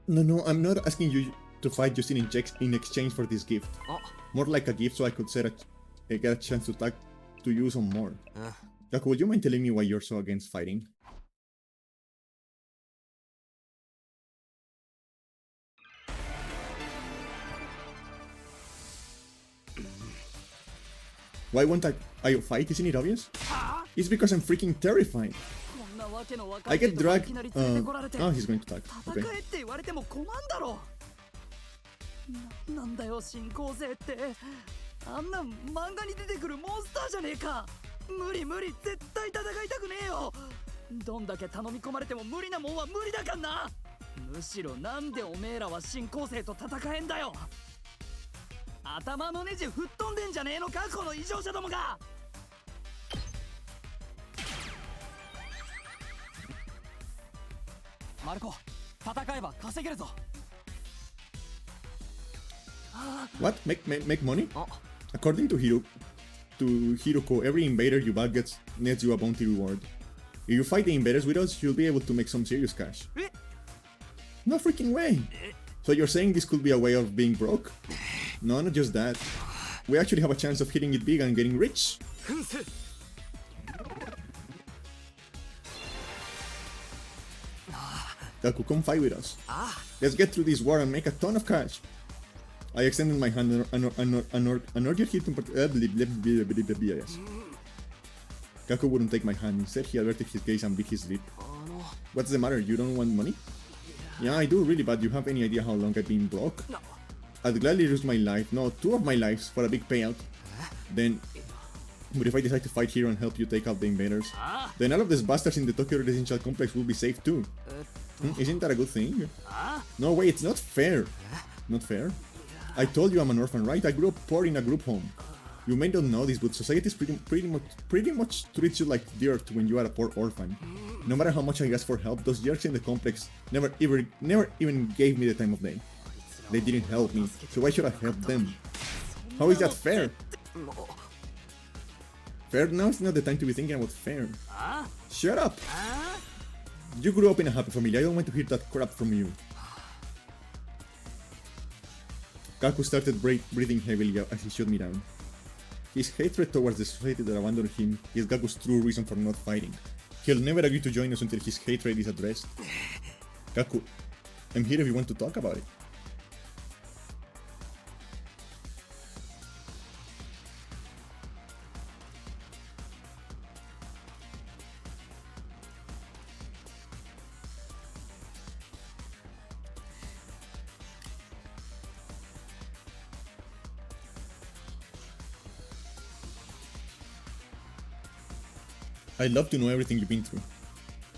No, I'm not asking you to fight just in exchange for this gift. More like a gift so I could get a chance to talk to you some more. Gaku, would you mind telling me why you're so against fighting? Why won't I fight? Isn't it obvious? It's because I'm freaking terrified. I get dragged. Oh, he's going to talk. Okay. なんだよ新構成ってあんな漫画に出てくるモンスターじゃねえか無理絶対戦いたくねえよどんだけ頼み込まれても無理なもんは無理だかんなむしろなんでおめえらは新構成と戦えんだよ頭のネジ吹っ飛んでんじゃねえのかこの異常者どもがマルコ戦えば稼げるぞ What? Make money? According to Hiroko, every invader you bat nets you a bounty reward. If you fight the invaders with us, you'll be able to make some serious cash. No freaking way! So you're saying this could be a way of being broke? No, not just that. We actually have a chance of hitting it big and getting rich. Gaku, come fight with us. Let's get through this war and make a ton of cash. I extended my hand and urged him to yes. Gaku wouldn't take my hand. Instead, he averted his gaze and bit his lip. What's the matter? You don't want money? Yeah, I do really, but you have any idea how long I've been broke? I'd gladly lose my life, no, 2 of my lives, for a big payout. Then, but if I decide to fight here and help you take out the invaders, then all of these bastards in the Tokyo Residential Complex will be safe too. Isn't that a good thing? No way, it's not fair. Not fair? I told you I'm an orphan, right? I grew up poor in a group home. You may not know this, but society pretty much treats you like dirt when you are a poor orphan. No matter how much I asked for help, those jerks in the complex never even gave me the time of day. They didn't help me, so why should I help them? How is that fair? Fair? Now is not the time to be thinking about fair. Shut up! You grew up in a happy family, I don't want to hear that crap from you. Gaku started breathing heavily as he shut me down. His hatred towards the society that abandoned him is Gaku's true reason for not fighting. He'll never agree to join us until his hatred is addressed. Gaku, I'm here if you want to talk about it. I'd love to know everything you've been through.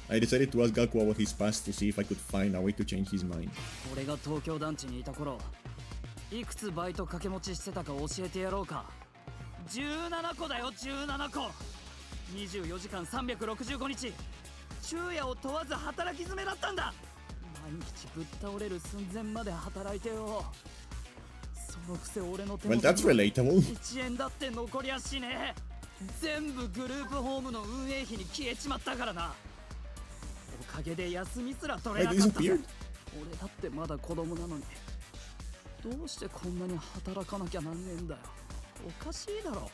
I decided to ask Gaku about his past to see if I could find a way to change his mind. 俺が東京団地にいた頃、いくつバイト掛け持ちしてたか教えてやろうか。17個だよ、17個。24時間365日、昼夜を問わず働き詰めだったんだ。毎日ぶっ倒れる寸前まで働いてよ。そのくせ俺の手元に Well, that's relatable. 1円だって残りゃしねえ。全部グループホームの運営費に消えちまったからな。おかげで休みすら取 Wait, れ they なかったぜ。 disappeared? 俺だってまだ子供なのに、どうしてこんなに働かなきゃなんねえんだよ。おかしいだろ。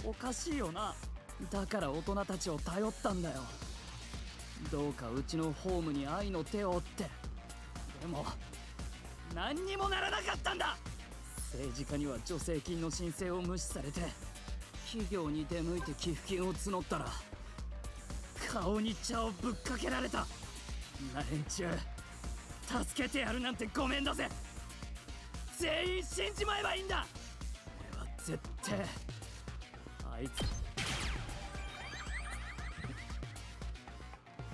おかしいよな。だから大人たちを頼ったんだよ。どうかうちのホームに愛の手をって。でも何にもならなかったんだ。政治家には助成金の申請を無視されて、企業に出向いて寄付金を募ったら顔に茶をぶっかけられた。な連中助けてやるなんてごめんだぜ。全員死んじまえばいいんだ。俺は絶対あいつ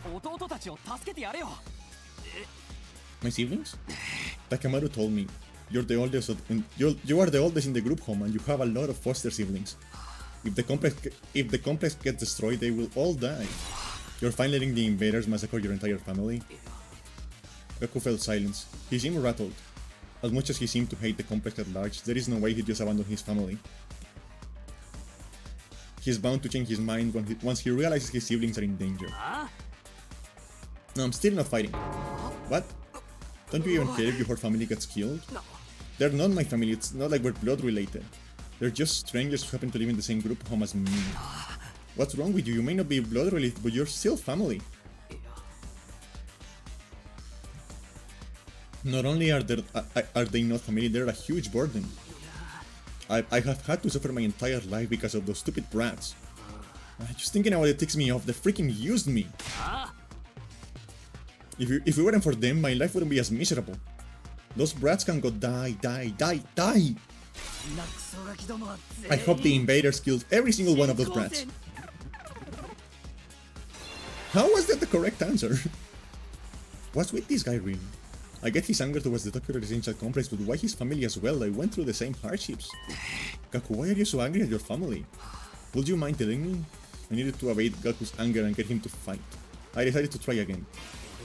弟たちを助けてやれよ。 My siblings? Takamaru told me, you are the oldest in the group home and you have a lot of foster siblings. If the complex gets destroyed, they will all die. You're fine letting the invaders massacre your entire family? Gaku felt silence. He seemed rattled. As much as he seemed to hate the complex at large, there is no way he'd just abandon his family. He's bound to change his mind once he realizes his siblings are in danger. No, I'm still not fighting. What? Don't you even care if your whole family gets killed? They're not my family, it's not like we're blood related. They're just strangers who happen to live in the same group home as me. What's wrong with you? You may not be blood related, but you're still family. Not only are they not family, they're a huge burden. I have had to suffer my entire life because of those stupid brats. Just thinking about it ticks me off. They freaking used me. If it weren't for them, my life wouldn't be as miserable. Those brats can go die. I hope the invaders killed every single one of those brats. How was that the correct answer? What's with this guy really? I get his anger towards the Tokyo residential complex, but why his family as well? I went through the same hardships. Gaku, why are you so angry at your family? Would you mind telling me? I needed to evade Gaku's anger and get him to fight. I decided to try again.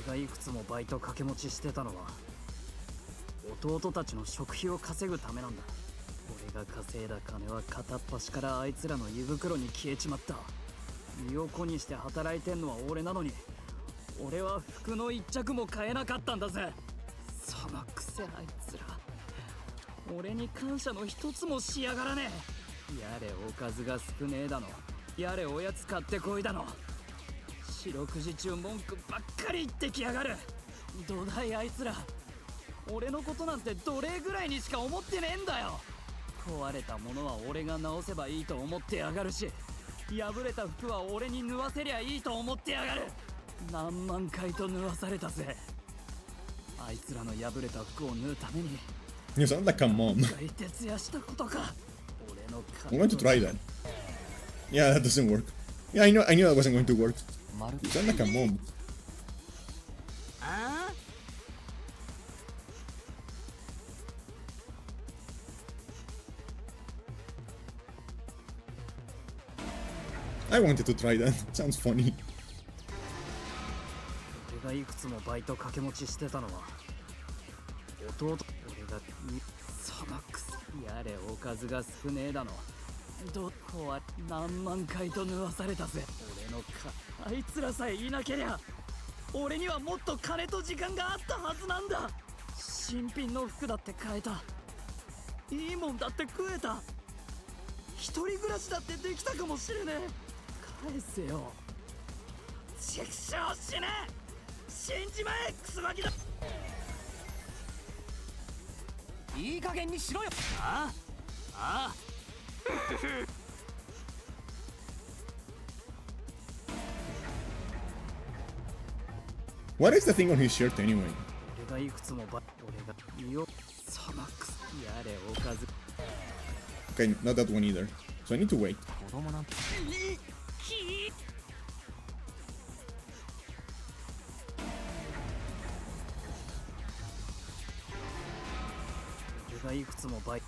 俺がいくつもバイト掛け持ちしてたのは弟たちの食費を稼ぐためなんだ。俺が稼いだ金は片っ端からあいつらの胃袋に消えちまった。身を粉にして働いてんのは俺なのに、俺は服の一着も買えなかったんだぜ。そのくせあいつら俺に感謝の一つもしやがらねえ。やれおかずが少ねえだの、やれおやつ買ってこいだの、四六時中文句ばっかり言ってきやがる。どだいあいつら、俺のことなんて奴隷ぐらいにしか思ってねえんだよ。壊れたものは俺が直せばいいと思ってやがるし、破れた服は俺に縫わせりゃいいと思ってやがる。何万回と縫わされたぜ。あいつらの破れた服を縫うために You sound like a mom. 徹夜したことか。俺の I'm going to try that. Yeah, that doesn't work. Yeah, I knew that wasn't going to work. You sound like a mom. I wanted to try that. Sounds funny. 俺がいくつもバイト掛け持ちしてたのは弟。俺がそのくせやれおかずが少ねえだの、どこは何万回と縫わされたぜ。俺のあいつらさえいなけりゃ俺にはもっと金と時間があったはずなんだ。新品の服だって買えた、いいもんだって食えた、一人暮らしだってできたかもしれねえ。返せよ。畜生死ね、死んじまえクスマキだ。いい加減にしろよ。ああWhat is the thing on his shirt anyway? 俺がいくつも俺がよそのくすやれおかず。 Okay, not that one either. So I need to wait. 子供なんて俺がいくつも俺が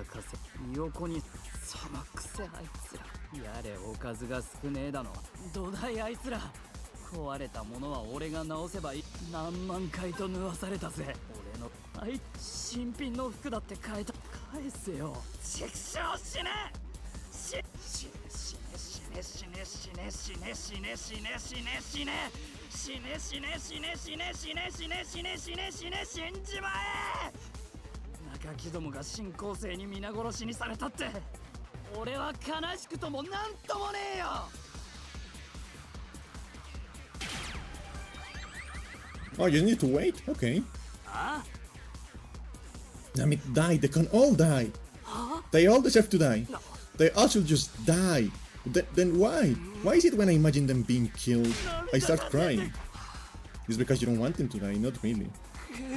稼ぎ横にそのくせあいつら、やれおかずが少ねえだの、どだいあいつら、壊れたものは俺が直せばいい。何万回と縫わされたぜ。俺の新品の服だって買えた、返せよ。畜生死ね死ね死ね死ね死ね中木どもが新構成に皆殺しにされたって俺は悲しくともなんともねえよ。 Oh, you need to wait? Okay. あ Damn it, die. They can all die. They all deserve to die. They all should just die. Then why? Why is it when I imagine them being killed, I start crying? It's because you don't want them to die, not really.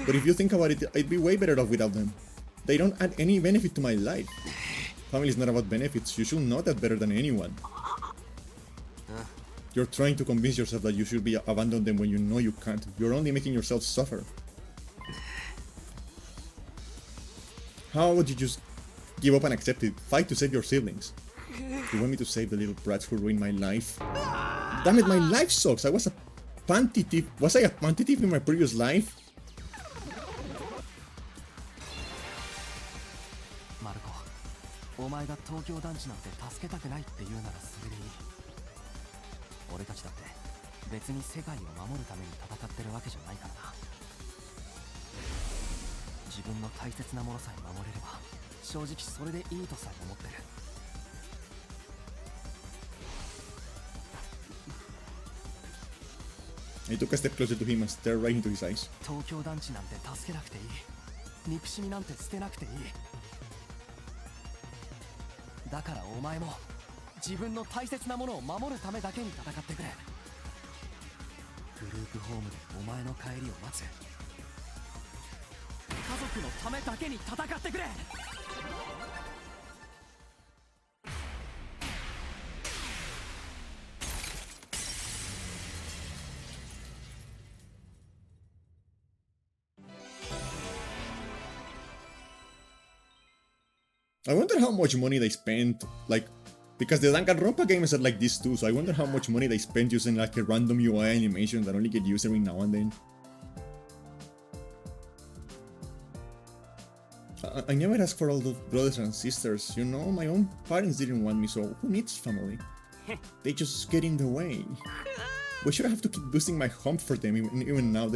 But if you think about it, I'd be way better off without them. They don't add any benefit to my life. Family is not about benefits. You should know that better than anyone. You're trying to convince yourself that you should be abandon them when you know you can't. You're only making yourself suffer. How would you just give up and accept it? Fight to save your siblings. You want me to save the little brats who ruined my life? Damn it, my life sucks. I was a panty thief. Was I a panty thief in my previous life? マルコ、お前が東京団地なんて助けたくないって言うならそれでいい。俺たちだって別に世界を守るために戦ってるわけじゃないからな。自分の大切なものさえ守れれば正直それでいいとさえ思ってる。 I took a step closer to him and stared right into his eyes. 東京団地なんて助けなくていい。憎しみなんて捨てなくていい。だからお前も自分の大切なものを守るためだけに戦ってくれ。グループホームでお前の帰りを待つ。家族のためだけに戦ってくれ。 I wonder how much money they spent, like, because the Danganronpa games are like this too, so I wonder how much money they spent using like a random UI animation that only get used every now and then. I never asked for all those brothers and sisters, you know, my own parents didn't want me, so who needs family? They just get in the way. Why should I have to keep boosting my hump for them even now?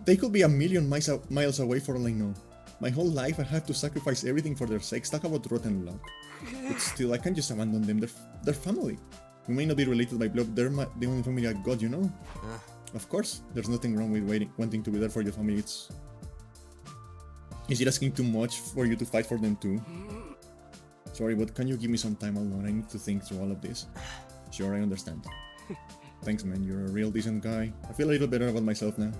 They could be a million miles away for all I know. My whole life I have to sacrifice everything for their sakes. Talk about rotten luck. But still, I can't just abandon them. They're family. We may not be related by blood, they're the only family I got, you know? Of course, there's nothing wrong with wanting to be there for your family. Is it asking too much for you to fight for them too? Sorry, but can you give me some time alone? I need to think through all of this. Sure, I understand. Thanks, man. You're a real decent guy. I feel a little better about myself now.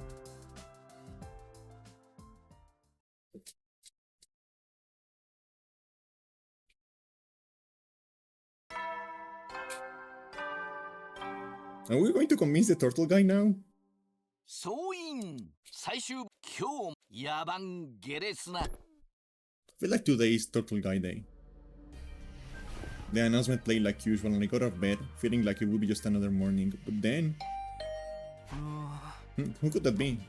Are we going to convince the turtle guy now? 総員最終今日野蛮下劣な I feel like today is turtle guy day. The announcement played like usual and I got out of bed, feeling like it would be just another morning. But then... who could that be?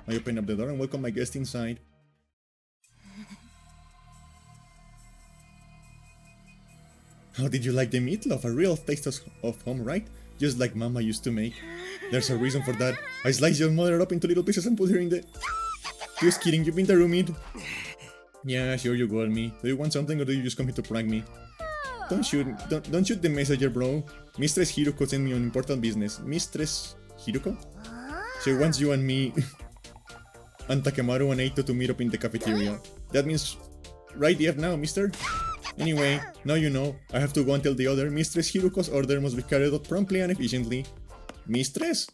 I open up the door and welcome my guest inside. How did you like the meatloaf? A real taste of home, right? Just like Mama used to make. There's a reason for that. I sliced your mother up into little pieces and put her in the... Just kidding, you've been the roommate. Yeah, sure, you got me. Do you want something or do you just come here to prank me? Don't shoot the messenger, bro. Mistress Hiruko sent me on important business. Mistress Hiruko? She wants you and me and Takemaru and Eito to meet up in the cafeteria. That means right the F now, mister? Anyway, now you know, I have to go and tell the other. Mistress Hiruko's order must be carried out promptly and efficiently. Mistress?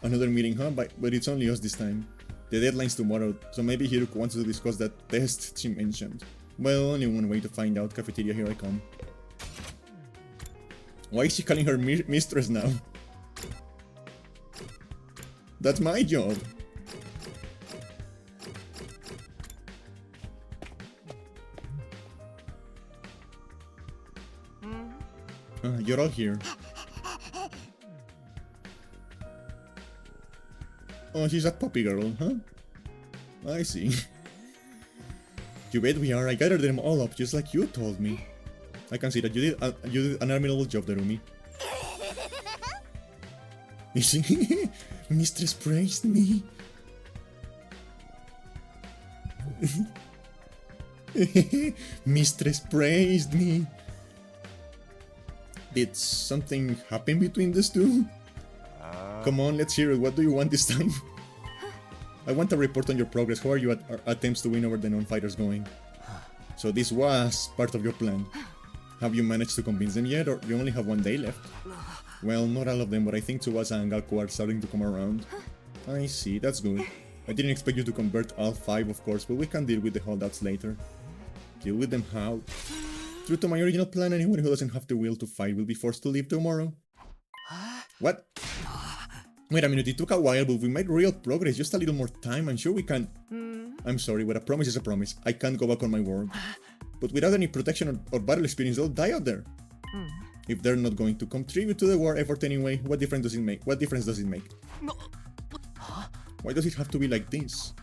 Another meeting, huh? But it's only us this time. The deadline's tomorrow, so maybe Hiruko wants to discuss that test she mentioned. Well, only one way to find out. Cafeteria, here I come. Why is she calling her mistress now? That's my job. You're all here. Oh, she's a puppy girl, huh? I see. You bet we are. I gathered them all up just like you told me. I can see that you did an admirable job, Darumi. Mistress praised me. Mistress praised me. Did something happen between these two? Come on, let's hear it. What do you want this time? I want a report on your progress. How are your attempts to win over the non-fighters going? So this was part of your plan. Have you managed to convince them yet, or you only have 1 day left? Well, not all of them, but I think Tsubasa and Gaku are starting to come around. I see, that's good. I didn't expect you to convert all 5, of course, but we can deal with the holdouts later. Deal with them how? True to my original plan, anyone who doesn't have the will to fight will be forced to leave tomorrow. What? Wait a minute, it took a while, but we made real progress. Just a little more time, I'm sure we can... I'm sorry, but a promise is a promise. I can't go back on my word. But without any protection or battle experience, they'll die out there. If they're not going to contribute to the war effort anyway, what difference does it make? What difference does it make? Why does it have to be like this?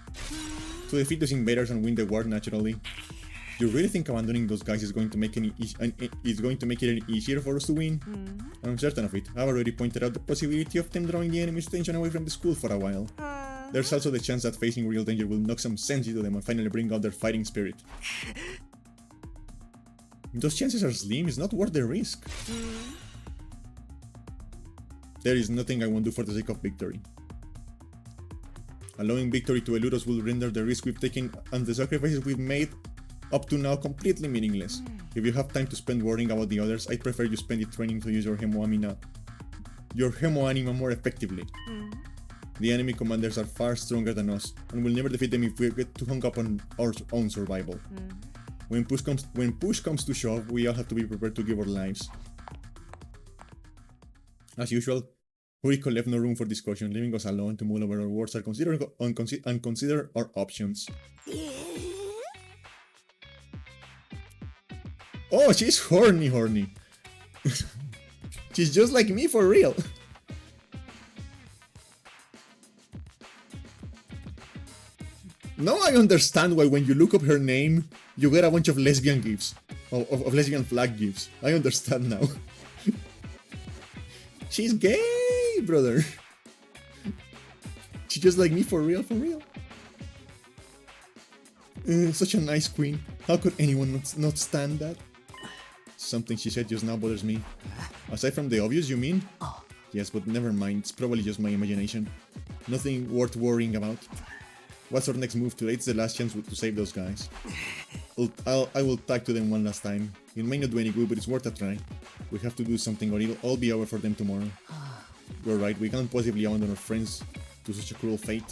To defeat those invaders and win the war naturally. You really think abandoning those guys is going to make it any easier for us to win? I'm certain of it. I've already pointed out the possibility of them drawing the enemy's attention away from the school for a while. There's also the chance that facing real danger will knock some sense into them and finally bring out their fighting spirit. Those chances are slim, it's not worth the risk. There is nothing I won't do for the sake of victory. Allowing victory to elude us will render the risk we've taken and the sacrifices we've made up to now completely meaningless. If you have time to spend worrying about the others, I'd prefer you spend it training to use your Hemo Anima more effectively. The enemy commanders are far stronger than us, and we'll never defeat them if we get too hung up on our own survival. When push comes to shove, we all have to be prepared to give our lives. As usual, Huriko left no room for discussion, leaving us alone to mull over our words and consider our options. Oh, she's horny. She's just like me for real. Now I understand why when you look up her name, you get a bunch of lesbian gifs. Of lesbian flag gifs. I understand now. She's gay, brother. She's just like me for real. Such a nice queen. How could anyone not stand that? Something she said just now bothers me. Aside from the obvious, you mean? Yes, but never mind. It's probably just my imagination. Nothing worth worrying about. What's our next move? Today's the last chance to save those guys. I will tag to them one last time. It may not do any good, but it's worth a try. We have to do something or it'll all be over for them tomorrow. You're right, we can't possibly abandon our friends to such a cruel fate.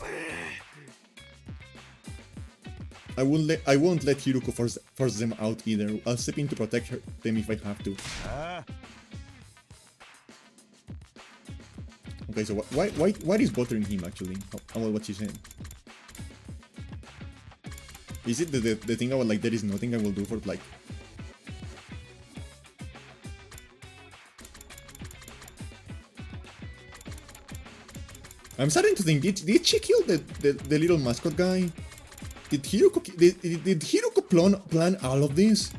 I won't let Hiruko force them out either. I'll step in to protect them if I have to. Okay, so what is bothering him actually? About what she said? Is it the thing about like there is nothing I will do for like... I'm starting to think, did she kill the little mascot guy? Did Hiruko plan all of this?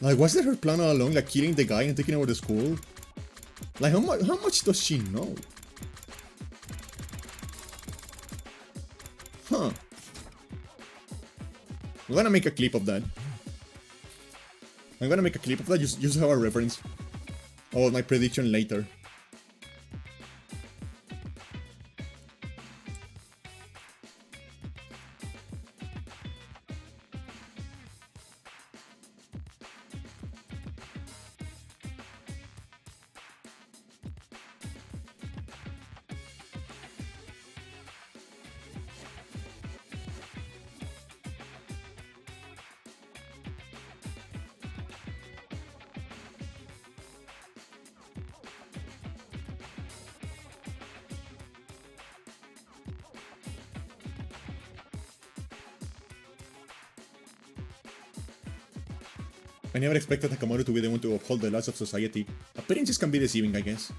Like, was that her plan all along, like killing the guy and taking over the school? Like, how much does she know? Huh. I'm gonna make a clip of that. Just have a reference about my prediction later. I never expected Nakamoto to be the one to uphold the laws of society. Appearances can be deceiving, I guess.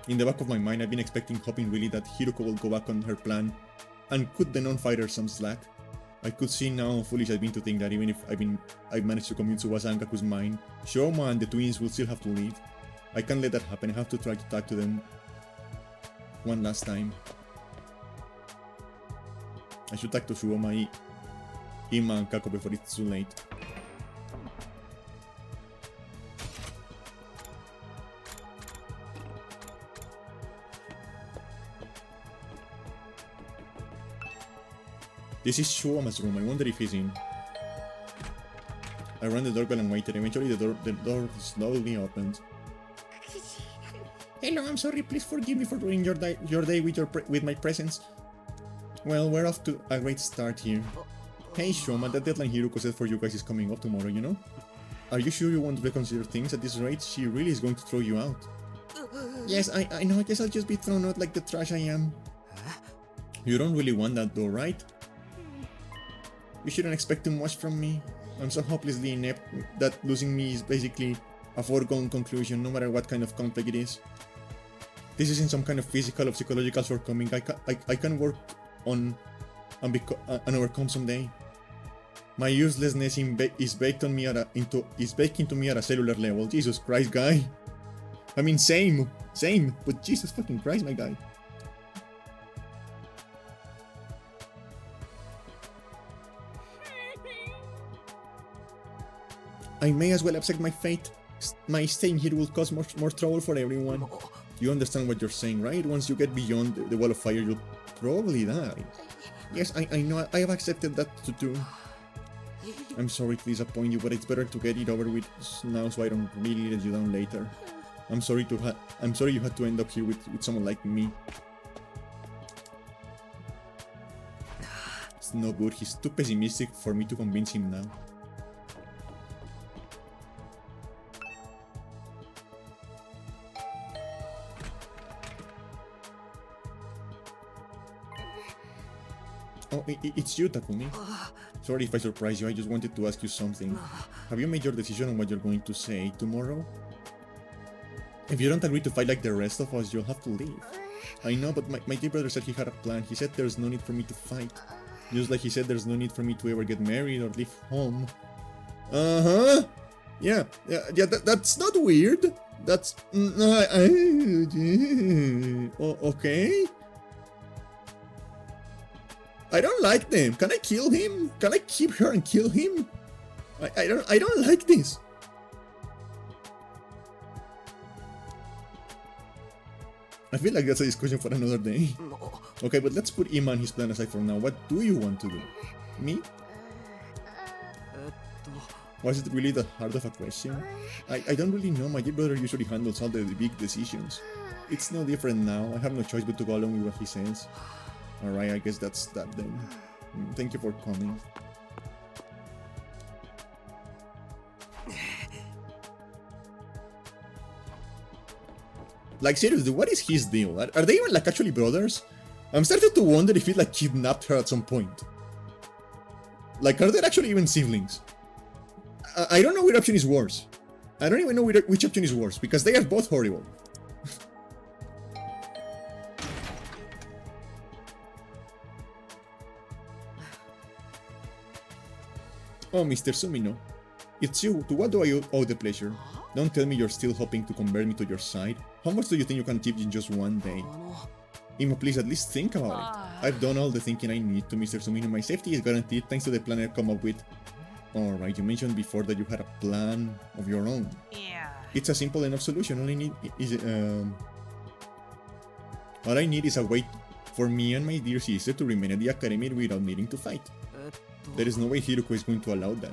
In In the back of my mind, I've been hoping really that Hiruko will go back on her plan and cut the non-fighter some slack. I could see now how foolish I've been to think that even if I've managed to convince Tsubasa Ankaku's mind, Shoma and the twins will still have to leave. I can't let that happen. I have to try to talk to them one last time. I should talk to Shoma, Ima, and Kako before it's too late. This is Shoma's room. I wonder if he's in. I rang the doorbell and waited. Eventually the door slowly opened. Hello, I'm sorry. Please forgive me for ruining your day with my presence. Well, we're off to a great start here. Hey Shoma, that deadline Hiruko said for you guys is coming up tomorrow, you know? Are you sure you want to reconsider things? At this rate, she really is going to throw you out. Yes, I know. I guess I'll just be thrown out like the trash I am. You don't really want that though, right? You shouldn't expect too much from me. I'm so hopelessly inept that losing me is basically a foregone conclusion, no matter what kind of conflict it is. This isn't some kind of physical or psychological shortcoming. I can work on and overcome someday. My uselessness is baked into me at a cellular level. Jesus Christ, guy. I mean, same, but Jesus fucking Christ, my guy. I may as well accept my fate. My staying here will cause more trouble for everyone. You understand what you're saying, right? Once you get beyond the wall of fire, you'll probably die. Yes, I know. I have accepted that too. I'm sorry to disappoint you, but it's better to get it over with now so I don't really let you down later. I'm sorry you had to end up here with someone like me. It's no good. He's too pessimistic for me to convince him now. Oh, it's you, Takumi. Sorry if I surprised you, I just wanted to ask you something. Have you made your decision on what you're going to say tomorrow? If you don't agree to fight like the rest of us, you'll have to leave. I know, but my dear brother said he had a plan. He said there's no need for me to fight. Just like he said there's no need for me to ever get married or leave home. Uh-huh! Yeah, that's not weird. That's... okay? I don't like them. Can I kill him? Can I keep her and kill him? I don't like this. I feel like that's a discussion for another day. Okay, but let's put Ima and his plan aside for now. What do you want to do? Me? Was it really that hard of a question? I don't really know. My dear brother usually handles all the big decisions. It's no different now. I have no choice but to go along with what he says. Alright, I guess that's that then. Thank you for coming. Like seriously, what is his deal? Are they even like actually brothers? I'm starting to wonder if he like kidnapped her at some point. Like, are they actually even siblings? I don't know which option is worse. I don't even know which option is worse, because they are both horrible. Oh, Mr. Sumino. It's you. To what do I owe the pleasure? Don't tell me you're still hoping to convert me to your side. How much do you think you can achieve in just one day? Ima, please at least think about it. I've done all the thinking I need to, Mr. Sumino. My safety is guaranteed thanks to the plan I've come up with. Alright, you mentioned before that you had a plan of your own. Yeah. It's a simple enough solution. All I need is a way for me and my dear sister to remain at the academy without needing to fight. There is no way Hiruko is going to allow that.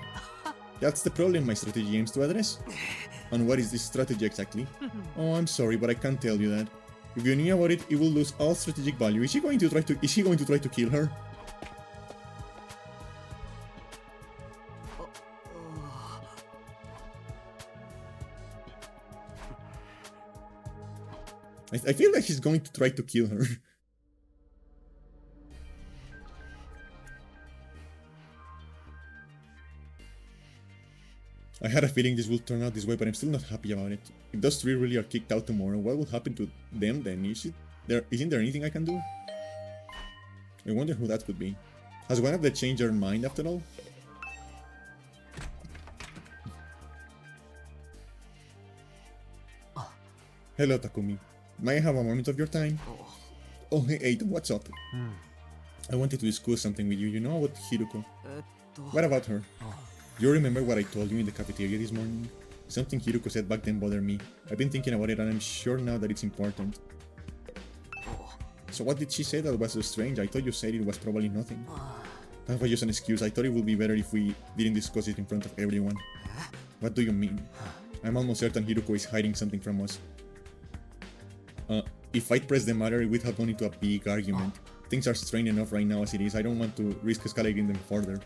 That's the problem my strategy aims to address. And what is this strategy exactly? Oh, I'm sorry, but I can't tell you that. If you knew about it, it will lose all strategic value. Is he going to try to kill her? I feel like he's going to try to kill her. I had a feeling this would turn out this way, but I'm still not happy about it. If those three really are kicked out tomorrow, what will happen to them then? Isn't there anything I can do? I wonder who that could be. Has one of them changed their mind after all? Hello, Takumi. May I have a moment of your time? Oh, hey, Eito, what's up? I wanted to discuss something with you. You know about Hiruko? What about her? Do you remember what I told you in the cafeteria this morning? Something Hiruko said back then bothered me. I've been thinking about it and I'm sure now that it's important. So what did she say that was so strange? I thought you said it was probably nothing. That was just an excuse. I thought it would be better if we didn't discuss it in front of everyone. What do you mean? I'm almost certain Hiruko is hiding something from us. If I press the matter, we'd have gone into a big argument. Things are strained enough right now as it is. I don't want to risk escalating them further.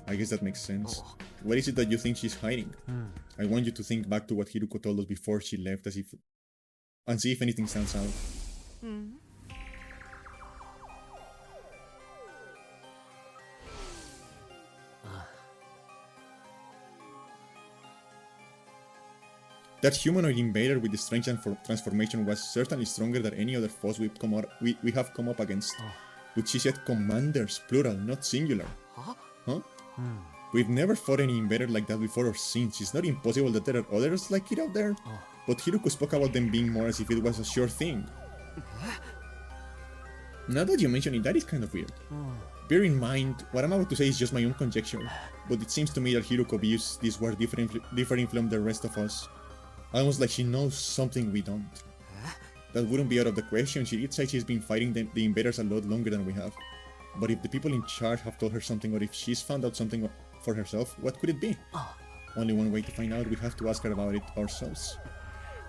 I guess that makes sense. What is it that you think she's hiding? I want you to think back to what Hiruko told us before she left, and see if anything stands out. That humanoid invader with the strange transformation was certainly stronger than any other foes we have come up against. But she said commanders, plural, not singular. Huh? We've never fought any invader like that before or since. It's not impossible that there are others like it out there. But Hiruko spoke about them being more as if it was a sure thing. Now that you mention it, that is kind of weird. Bear in mind, what I'm about to say is just my own conjecture, but it seems to me that Hiruko views this war different from the rest of us. Almost like she knows something we don't. That wouldn't be out of the question. She did say she's been fighting the invaders a lot longer than we have. But if the people in charge have told her something, or if she's found out something for herself, what could it be? Only one way to find out. We have to ask her about it ourselves.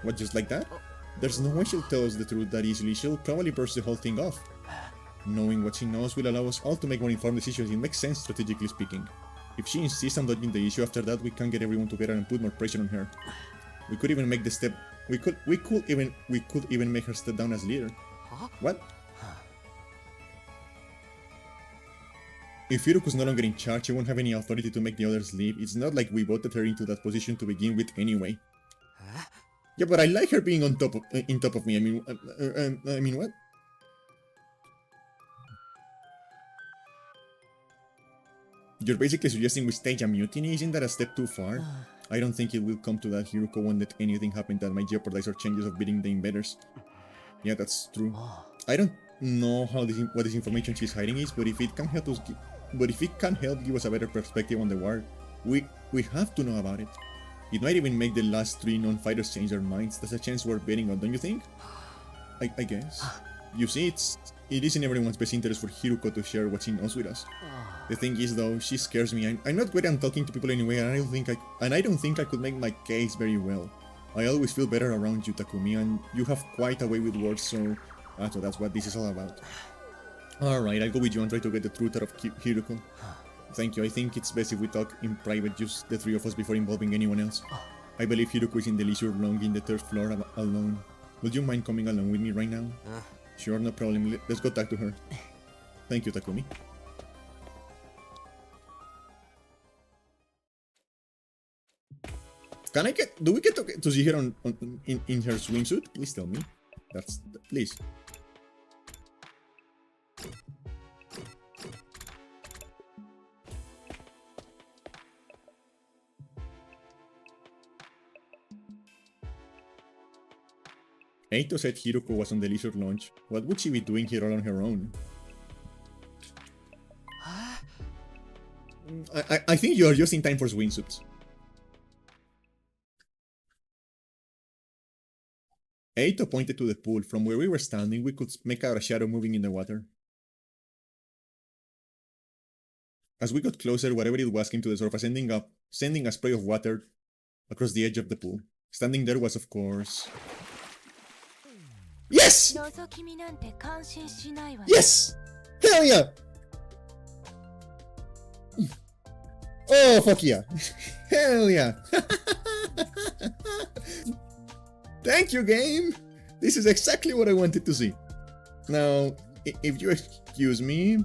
What, just like that? There's no way she'll tell us the truth that easily. She'll probably burst the whole thing off. Knowing what she knows will allow us all to make more informed decisions. It makes sense, strategically speaking. If she insists on dodging the issue after that, we can get everyone together and put more pressure on her. We could even make the step. We could even make her step down as leader. What? If Hiruko's no longer in charge, she won't have any authority to make the others leave. It's not like we voted her into that position to begin with anyway. Yeah, but I like her being on top of me. I mean, what? You're basically suggesting we stage a mutiny? Isn't that a step too far? I don't think it will come to that. Hiruko won't let anything happen that might jeopardize our chances of beating the invaders. Yeah, that's true. I don't know what this information she's hiding is, but if it can help give us a better perspective on the war, we have to know about it. It might even make the last three non-fighters change their minds. That's a chance worth betting on, don't you think? I guess. You see, it is in everyone's best interest for Hiruko to share what she knows with us. The thing is, though, she scares me. I'm not great at talking to people anyway, and I don't think I could make my case very well. I always feel better around you, Takumi, and you have quite a way with words, so that's what this is all about. Alright, I'll go with you and try to get the truth out of Hiruko. Thank you. I think it's best if we talk in private, just the three of us, before involving anyone else. I believe Hiruko is in the leisure lounge in the third floor alone. Would you mind coming along with me right now? Sure, no problem. Let's go talk to her. Thank you, Takumi. Do we get to see her in her swimsuit? Please tell me. Please. Eito said Hiruko was on the leisure lounge. What would she be doing here all on her own? I think you are just in time for swimsuits. Eito pointed to the pool. From where we were standing, we could make out a shadow moving in the water. As we got closer, whatever it was came to the surface, sending a spray of water across the edge of the pool. Standing there was, of course... Yes! Yes! Hell yeah! Oh, fuck yeah! Hell yeah! Thank you, game! This is exactly what I wanted to see. Now, if you excuse me,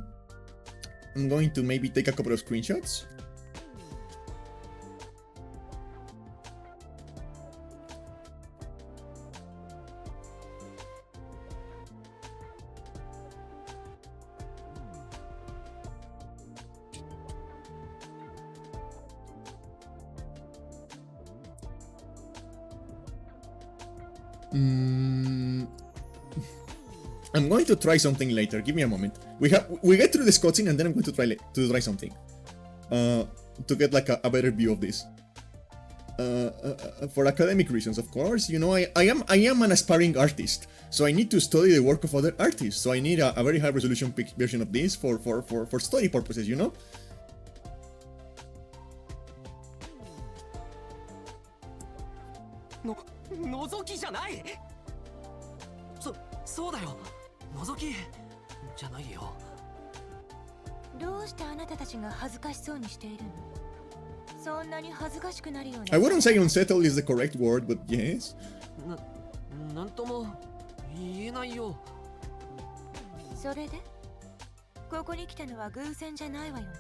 I'm going to maybe take a couple of screenshots. I'm going to try something later. Give me a moment. We get through this cutscene and then I'm going to try something. To get like a better view of this. For academic reasons, of course. You know, I am an aspiring artist, so I need to study the work of other artists. So I need a very high resolution version of this for study purposes, you know? Nozoki じゃない。そうだよ。Nozoki じゃないよ。どうしてあなたたちが恥ずかしそうにしているの？そんなに恥ずかしくなるような。I wouldn't say unsettled is the correct word, but yes. なんとも言えないよ。それでここに来たのは偶然じゃないわよね。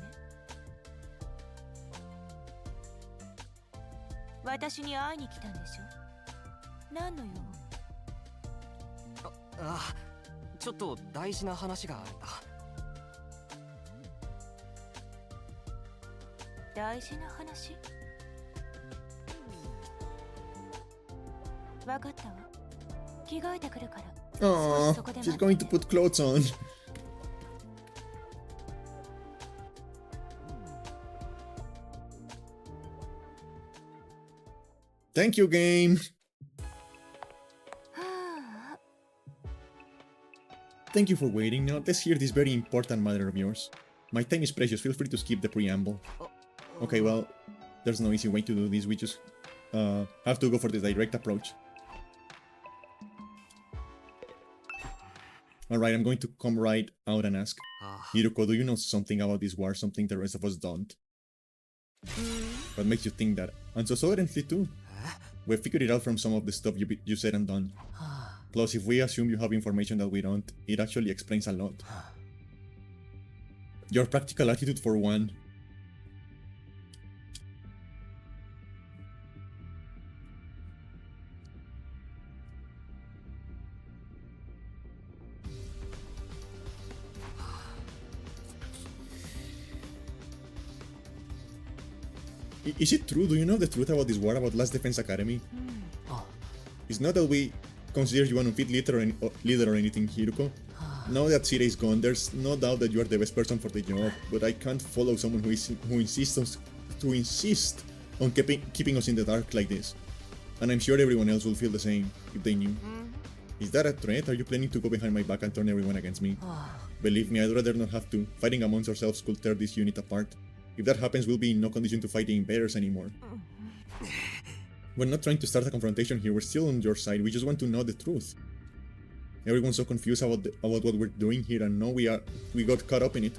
私に会いに来たんでしょ。何の用？ちょっと大事な話があるんだ。大事な話？わかったわ。着替えてくるから。Aww, she's going to put clothes on. Thank you, game. Thank you for waiting. Now let's hear this very important matter of yours. My time is precious. Feel free to skip the preamble. Okay, well, there's no easy way to do this. We just have to go for the direct approach. Alright, I'm going to come right out and ask. Hiruko, do you know something about this war? Something the rest of us don't? What makes you think that? And so suddenly too. We figured it out from some of the stuff you said and done. Plus, if we assume you have information that we don't, it actually explains a lot. Your practical attitude for one. Is it true? Do you know the truth about this war about Last Defense Academy? It's not that we consider you an unfit leader or anything, Hiruko. Now that Sira is gone, there's no doubt that you are the best person for the job, but I can't follow someone who insists on keeping us in the dark like this. And I'm sure everyone else will feel the same, if they knew. Is that a threat? Are you planning to go behind my back and turn everyone against me? Believe me, I'd rather not have to. Fighting amongst ourselves could tear this unit apart. If that happens, we'll be in no condition to fight the invaders anymore. We're not trying to start a confrontation here, we're still on your side, we just want to know the truth. Everyone's so confused about what we're doing here, and now we got caught up in it.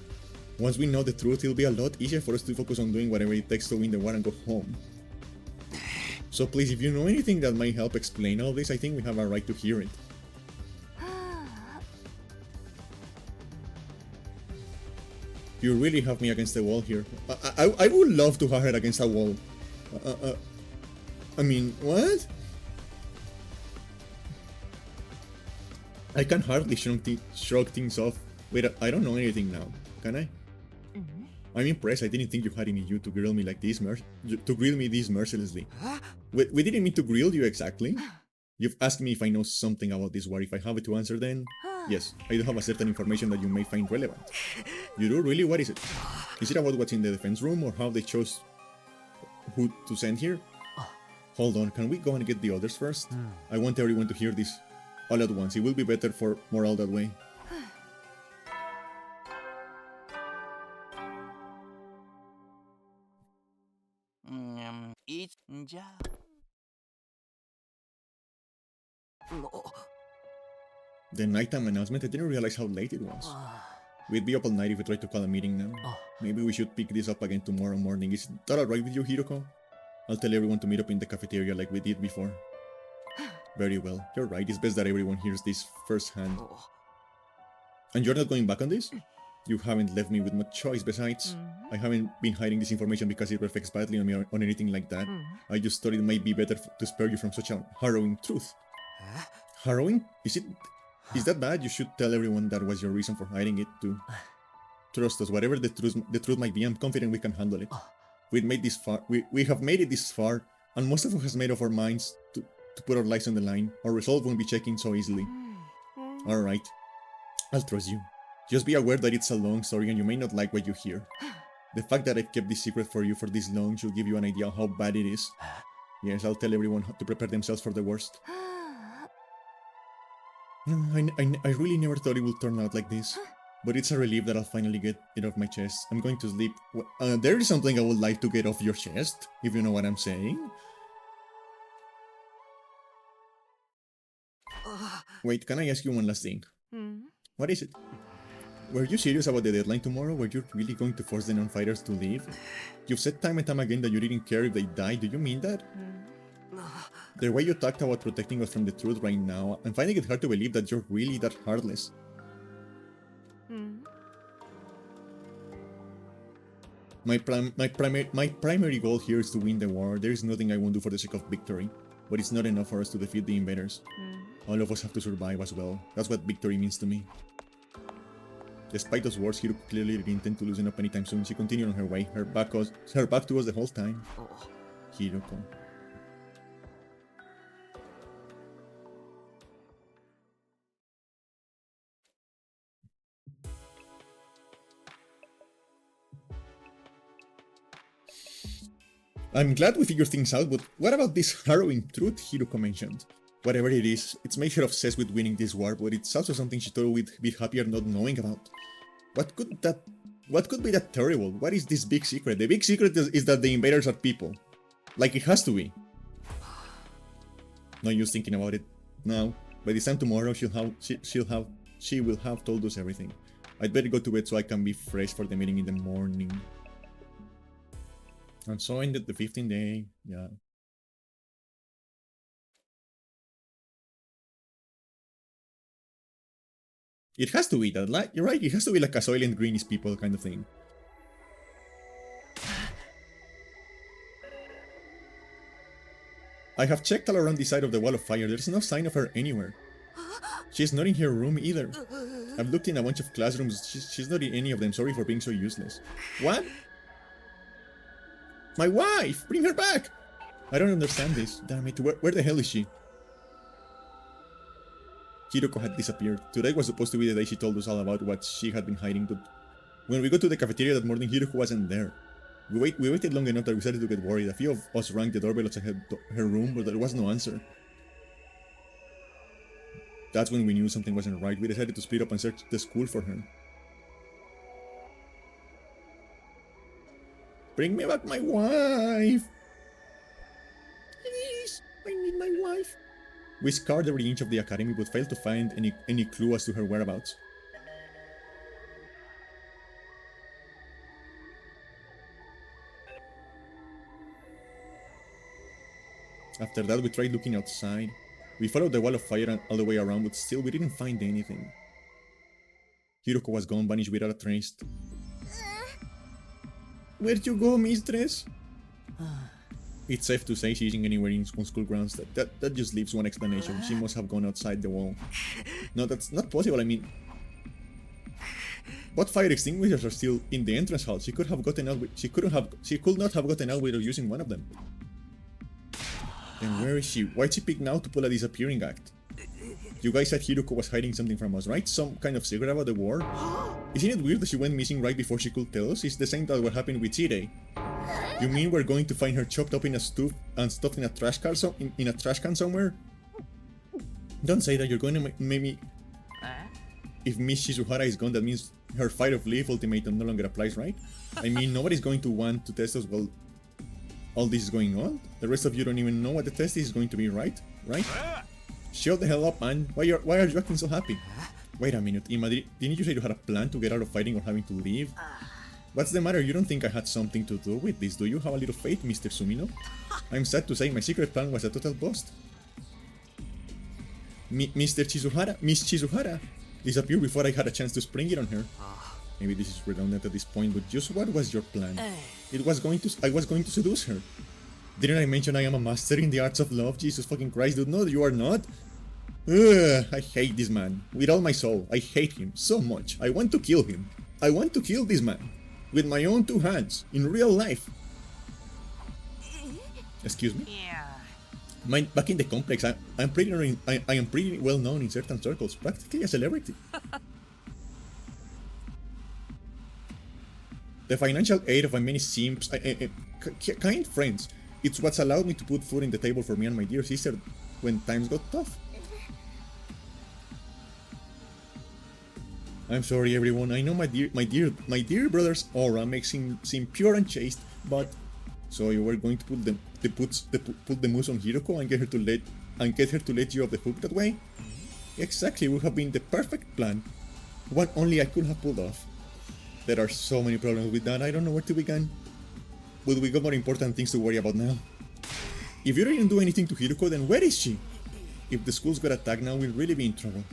Once we know the truth, it'll be a lot easier for us to focus on doing whatever it takes to win the war and go home. So please, if you know anything that might help explain all this, I think we have a right to hear it. You really have me against the wall here. I would love to have her against a wall. I mean, what? I can hardly shrug things off. Wait, I don't know anything now, can I? I'm impressed. I didn't think you had it in you to grill me like this, to grill me this mercilessly. We didn't mean to grill you exactly. You've asked me if I know something about this war. If I have it to answer, then yes, I do have a certain information that you may find relevant. You do? Really? What is it? Is it about what's in the defense room or how they chose who to send here? Hold on, can we go and get the others first? I want everyone to hear this all at once. It will be better for morale that way. The nighttime announcement, I didn't realize how late it was. We'd be up all night if we tried to call a meeting now. Maybe we should pick this up again tomorrow morning. Is that alright with you, Hiruko? I'll tell everyone to meet up in the cafeteria like we did before. Very well. You're right, it's best that everyone hears this firsthand. And you're not going back on this? You haven't left me with much choice. Besides, I haven't been hiding this information because it reflects badly on me or on anything like that. I just thought it might be better to spare you from such a harrowing truth. Harrowing? Is that bad? You should tell everyone that was your reason for hiding it too. Trust us, whatever the truth might be, I'm confident we can handle it. We have made it this far, and most of us has made up our minds to to put our lives on the line. Our resolve won't be shaken so easily. Alright. I'll trust you. Just be aware that it's a long story and you may not like what you hear. The fact that I've kept this secret for you for this long should give you an idea of how bad it is. Yes, I'll tell everyone to prepare themselves for the worst. I really never thought it would turn out like this. But it's a relief that I'll finally get it off my chest. I'm going to sleep. There is something I would like to get off your chest, if you know what I'm saying. Wait, can I ask you one last thing? What is it? Were you serious about the deadline tomorrow? Were you really going to force the non-fighters to leave? You've said time and time again that you didn't care if they died. Do you mean that? The way you talked about protecting us from the truth right now, I'm finding it hard to believe that you're really that heartless. My primary goal here is to win the war. There is nothing I won't do for the sake of victory. But it's not enough for us to defeat the invaders. All of us have to survive as well. That's what victory means to me. Despite those words, Hiroko clearly didn't intend to loosen up anytime soon. She continued on her way, her back to us the whole time. Hiroko. I'm glad we figured things out, but what about this harrowing truth Hiroko mentioned? Whatever it is, it's made her obsessed with winning this war, but it's also something she thought we'd be happier not knowing about. What could be that terrible? What is this big secret? The big secret is that the invaders are people. Like it has to be. No use thinking about it now. By this time tomorrow, she will have told us everything. I'd better go to bed so I can be fresh for the meeting in the morning. And so ended the 15th day. Yeah. It has to be that, like, you're right, it has to be like a Soylent Green is people kind of thing. I have checked all around the side of the wall of fire, there's no sign of her anywhere. She's not in her room either. I've looked in a bunch of classrooms, she's not in any of them, sorry for being so useless. What? My wife! Bring her back! I don't understand this, damn it, where the hell is she? Hiroko had disappeared. Today was supposed to be the day she told us all about what she had been hiding, but when we got to the cafeteria that morning, Hiroko wasn't there. We waited long enough that we started to get worried. A few of us rang the doorbell outside her room, but there was no answer. That's when we knew something wasn't right. We decided to split up and search the school for her. Bring me back my wife! Please, I need my wife. We scoured every inch of the academy but failed to find any clue as to her whereabouts. After that, we tried looking outside. We followed the wall of fire all the way around, but still we didn't find anything. Hiroko was gone, vanished without a trace. Where'd you go, mistress? It's safe to say she isn't anywhere in school grounds. That just leaves one explanation. She must have gone outside the wall. No, that's not possible. I mean, what fire extinguishers are still in the entrance hall? She could have gotten out. She could not have gotten out without using one of them. Then where is she? Why'd she pick now to pull a disappearing act? You guys said Hiroko was hiding something from us, right? Some kind of secret about the war? Isn't it weird that she went missing right before she could tell us? It's the same that what happened with Chide. You mean we're going to find her chopped up in a stew and stuffed in a trash can somewhere? Don't say that. You're going to maybe... If Miss Shizuhara is gone, that means her fight of leave ultimatum no longer applies, right? I mean, nobody's going to want to test us while all this is going on. The rest of you don't even know what the test is going to be, right? Right? Shut the hell up, man. Why are you acting so happy? Wait a minute, Ima, didn't you say you had a plan to get out of fighting or having to leave? What's the matter? You don't think I had something to do with this, do you? Have a little faith, Mr. Sumino? I'm sad to say my secret plan was a total bust. Miss Chizuhara disappeared before I had a chance to spring it on her. Maybe this is redundant at this point, but just what was your plan? I was going to seduce her. Didn't I mention I am a master in the arts of love? Jesus fucking Christ, dude, no, you are not. Ugh, I hate this man. With all my soul, I hate him so much. I want to kill him. I want to kill this man. With my own two hands. In real life. Excuse me? Yeah. Back in the complex, I am pretty well known in certain circles, practically a celebrity. The financial aid of my many simps, kind friends, it's what's allowed me to put food in the table for me and my dear sister when times got tough. I'm sorry, everyone. I know my dear brother's aura makes him seem pure and chaste, but so you were going to put the moose on Hiroko and get her to let you off the hook that way? Exactly, would have been the perfect plan. One only I could have pulled off. There are so many problems with that. I don't know where to begin. But we got more important things to worry about now. If you didn't do anything to Hiroko, then where is she? If the schools got attacked now, we'll really be in trouble.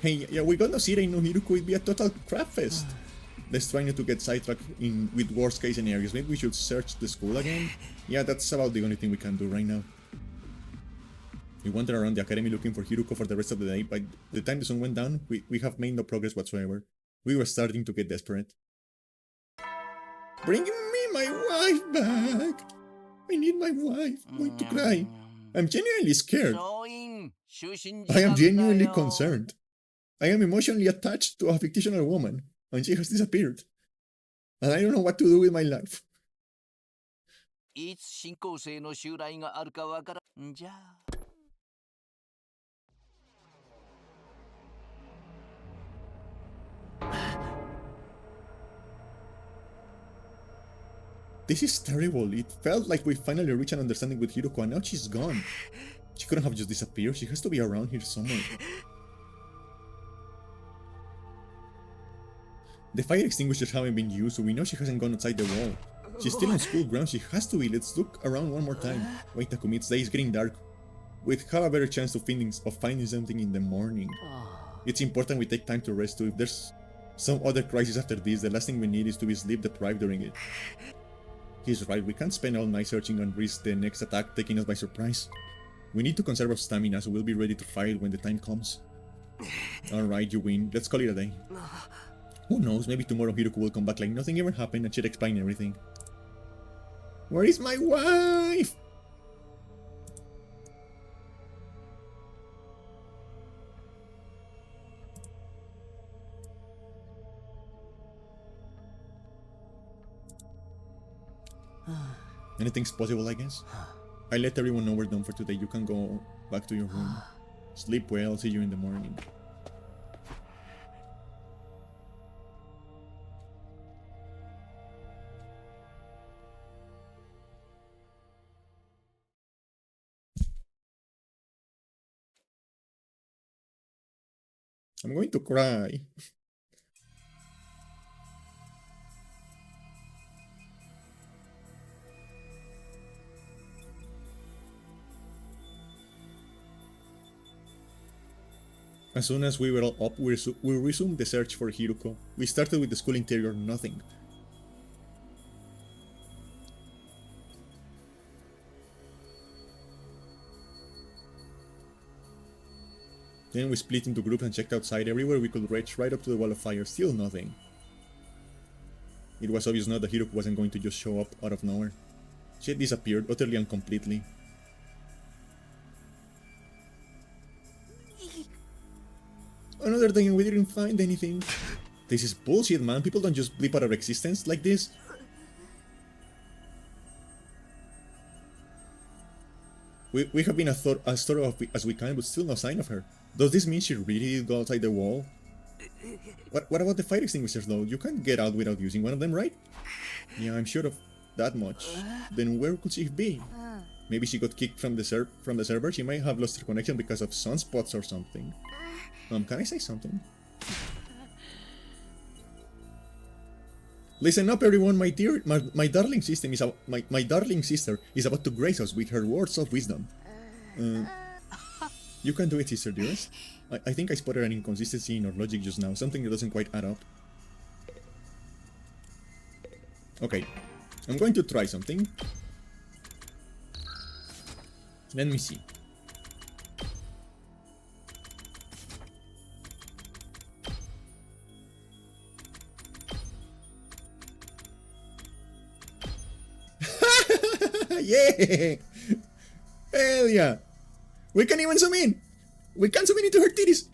Hey, yeah, we're gonna see no Hiroko, it'd be a total crapfest. Let's try not to get sidetracked with worst case scenarios. Maybe we should search the school again? Yeah, that's about the only thing we can do right now. We wandered around the academy looking for Hiroko for the rest of the day. By the time the sun went down, we have made no progress whatsoever. We were starting to get desperate. Bring me my wife back! I need my wife. I'm going to cry. I'm genuinely scared. I am genuinely concerned. I am emotionally attached to a fictional woman, and she has disappeared. And I don't know what to do with my life. This is terrible. It felt like we finally reached an understanding with Hiroko, and now she's gone. She couldn't have just disappeared. She has to be around here somewhere. The fire extinguishers haven't been used, so we know she hasn't gone outside the wall. She's still on school grounds. She has to be. Let's look around one more time. Wait, Takumi, it's day is getting dark. We'd have a better chance of finding something in the morning. It's important we take time to rest too. If there's some other crisis after this, the last thing we need is to be sleep deprived during it. He's right, we can't spend all night searching and risk the next attack taking us by surprise. We need to conserve our stamina so we'll be ready to fight when the time comes. Alright, you win. Let's call it a day. Who knows, maybe tomorrow Hiroko will come back like nothing ever happened and she'll explain everything. Where is my wife? Anything's possible, I guess. I let everyone know we're done for today. You can go back to your room. Sleep well, see you in the morning. I'm going to cry. As soon as we were all up, we resumed the search for Hiroko. We started with the school interior, nothing. Then we split into groups and checked outside everywhere we could reach, right up to the wall of fire, still nothing. It was obvious now that Hiroko wasn't going to just show up out of nowhere. She had disappeared, utterly and completely. Another day and we didn't find anything. This is bullshit, man. People don't just blip out of existence like this. We have been as thorough as we can, but still no sign of her. Does this mean she really did go outside the wall? What about the fire extinguishers though? You can't get out without using one of them, right? Yeah, I'm sure of that much. Then where could she be? Maybe she got kicked from the server. She might have lost her connection because of sunspots or something. Can I say something? Listen up, everyone. My darling sister is about to grace us with her words of wisdom. You can do it, sister dearest. I think I spotted an inconsistency in our logic just now. Something that doesn't quite add up. Okay, I'm going to try something. Let me see. Yeah! Hell yeah! We can even zoom in! We can zoom in into her titties!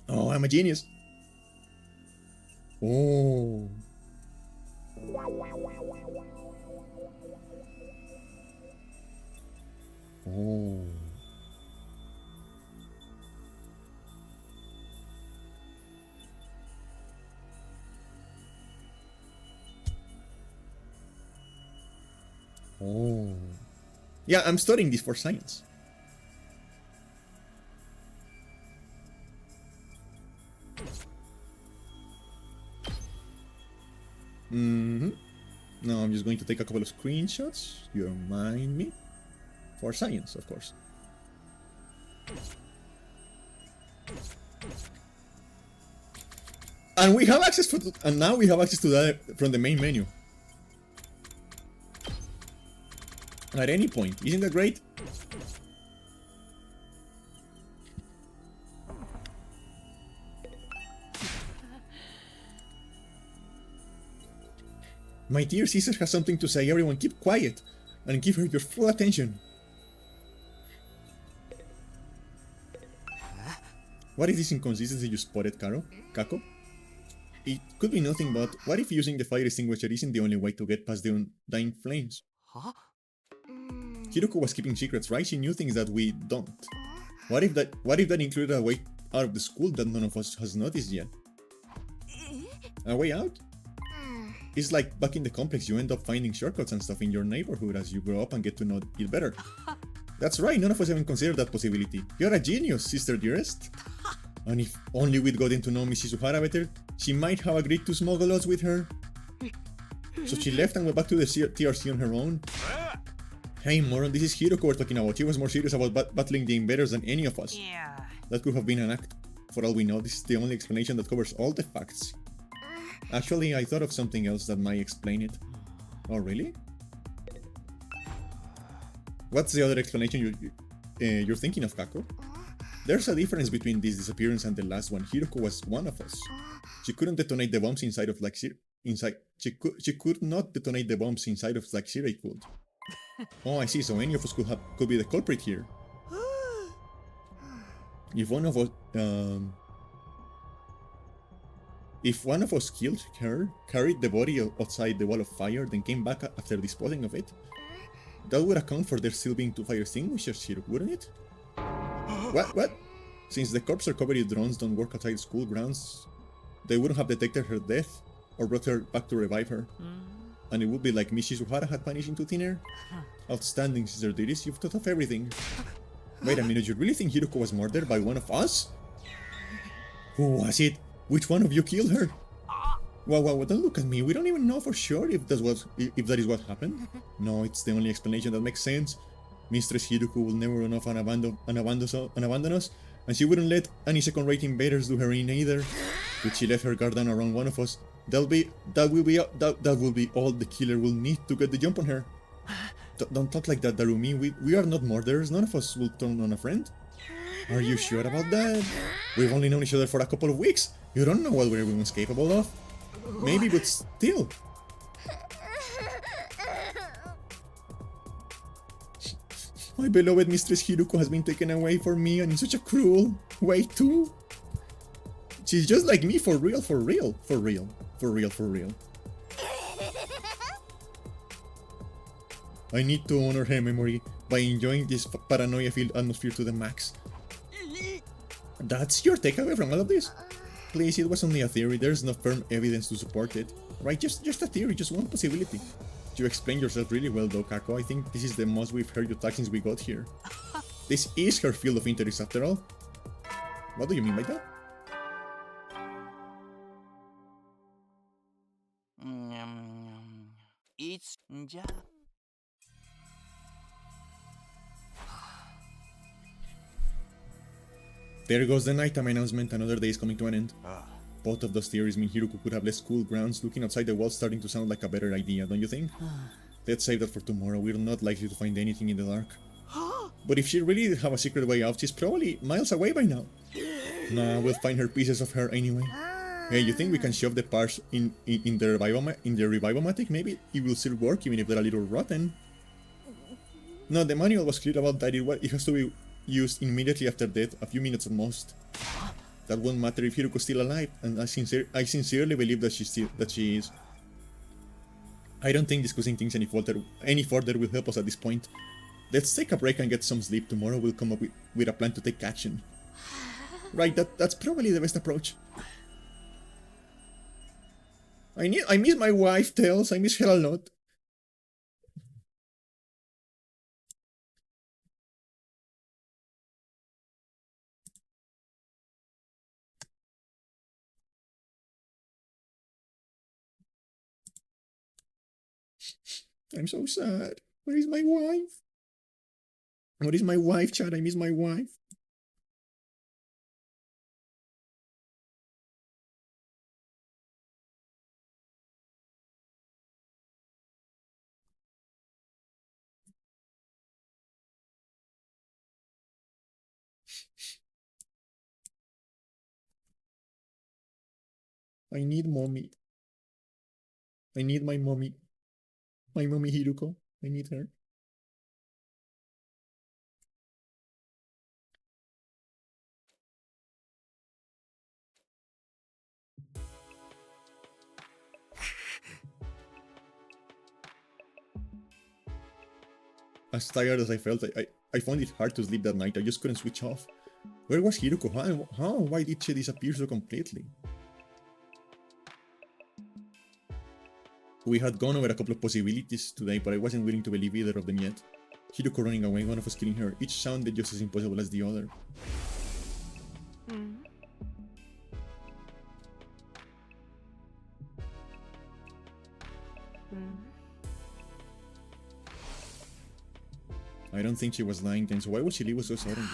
Oh, I'm a genius. Oh. Oh. Oh. Yeah, I'm studying this for science. Now I'm just going to take a couple of screenshots. You don't mind me? For science, of course. And we have access and now we have access to that from the main menu. At any point. Isn't that great? My dear sister has something to say. Everyone keep quiet and give her your full attention. What is this inconsistency you spotted, Kako? It could be nothing but, what if using the fire extinguisher isn't the only way to get past the undying flames? Huh? Hiroko was keeping secrets, right? She knew things that we don't. What if that included a way out of the school that none of us has noticed yet? A way out? It's like back in the complex, you end up finding shortcuts and stuff in your neighborhood as you grow up and get to know it better. That's right, none of us even considered that possibility. You're a genius, sister dearest. And if only we'd gotten to know Mrs. Suhara better, she might have agreed to smuggle us with her. So she left and went back to the TRC on her own. Hey moron, this is Hiroko we're talking about. She was more serious about battling the invaders than any of us. Yeah. That could have been an act. For all we know, this is the only explanation that covers all the facts. Actually, I thought of something else that might explain it. Oh, really? What's the other explanation you're thinking of, Kako? There's a difference between this disappearance and the last one. Hiroko was one of us. She couldn't detonate the bombs inside of like she could not detonate the bombs inside of like Shirai could. Oh, I see. So any of us could be the culprit here. If one of us killed her, carried the body outside the wall of fire, then came back after disposing of it, that would account for there still being 2 fire extinguishers here, wouldn't it? What? Since the corpse recovery drones don't work outside school grounds, they wouldn't have detected her death or brought her back to revive her. And it would be like Mrs. Suhara had vanished into thin air. Outstanding, Sister Diris, you've thought of everything. Wait a minute, you really think Hiroko was murdered by one of us? Who was it? Which one of you killed her? Wow, don't look at me. We don't even know for sure if that is what happened. No, it's the only explanation that makes sense. Mistress Hiroko will never run off and abandon us, and she wouldn't let any second-rate invaders do her in either. If she left her guard down around one of us, that will be all the killer will need to get the jump on her. Don't talk like that, Darumi. We are not murderers. None of us will turn on a friend. Are you sure about that? We've only known each other for a couple of weeks. You don't know what everyone's capable of. Maybe, but still. My beloved Mistress Hiroko has been taken away from me, and in such a cruel way too. She's just like me, for real. I need to honor her memory by enjoying this paranoia-filled atmosphere to the max. That's your takeaway from all of this? Please, it was only a theory. There's no firm evidence to support it. Right? Just a theory, just one possibility. You explained yourself really well though, Kako. I think this is the most we've heard you talk since we got here. This is her field of interest after all. What do you mean by that? It's There goes the nighttime announcement. Another day is coming to an end. Both of those theories mean Hiroko could have left school grounds. Looking outside the wall starting to sound like a better idea, don't you think? Let's save that for tomorrow. We're not likely to find anything in the dark. But if she really did have a secret way out, she's probably miles away by now. Nah, we'll find her pieces of her anyway. Hey, you think we can shove the parts in the revivomatic? Maybe it will still work even if they're a little rotten. No, the manual was clear about that. It has to be used immediately after death, a few minutes at most. That won't matter if Hiruko's still alive, and I sincerely believe that she is. I don't think discussing things any further will help us at this point. Let's take a break and get some sleep. Tomorrow we'll come up with a plan to take action. Right, that's probably the best approach. I miss my wife, Tails. I miss her a lot. I'm so sad. Where is my wife? Where is my wife, Chad? I miss my wife. I need mommy. I need my mommy. My mommy Hiruko. I need her. As tired as I felt, I found it hard to sleep that night. I just couldn't switch off. Where was Hiruko? How? Why did she disappear so completely? We had gone over a couple of possibilities today, but I wasn't willing to believe either of them yet. Hiruko running away, one of us killing her. Each sounded just as impossible as the other. I don't think she was lying then, so why would she leave us so suddenly?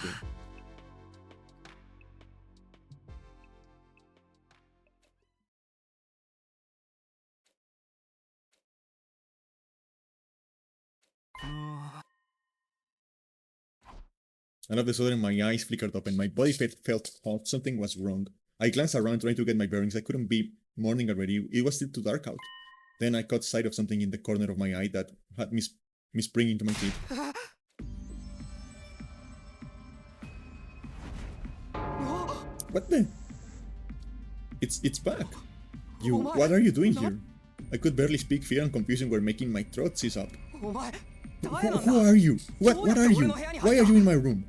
And all of a sudden my eyes flickered open, my body felt hot, something was wrong. I glanced around trying to get my bearings. I couldn't be morning already, it was still too dark out. Then I caught sight of something in the corner of my eye that had me spring into my feet. What the? It's back. What are you doing here? I could barely speak. Fear and confusion were making my throat seize up. Who are you? What are you? Why are you in my room?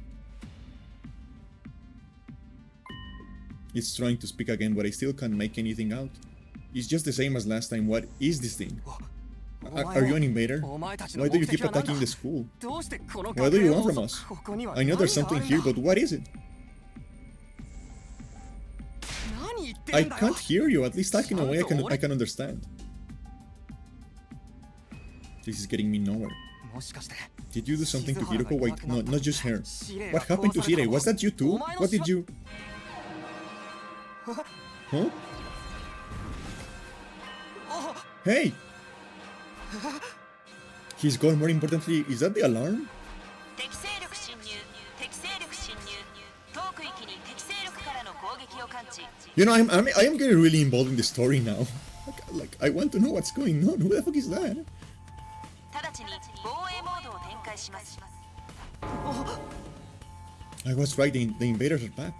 It's trying to speak again, but I still can't make anything out. It's just the same as last time. What is this thing? Are you an invader? Why do you keep attacking the school? What do you want from us? I know there's something here, but what is it? I can't hear you. At least talking away I can understand. This is getting me nowhere. Did you do something to Hiroko? Wait, no, not just her. What happened to Shirei? Was that you too? What did you... Huh? Hey! He's gone. More importantly, is that the alarm? You know, I am getting really involved in the story now. Like, I want to know what's going on. Who the fuck is that? I was right, the invaders are back.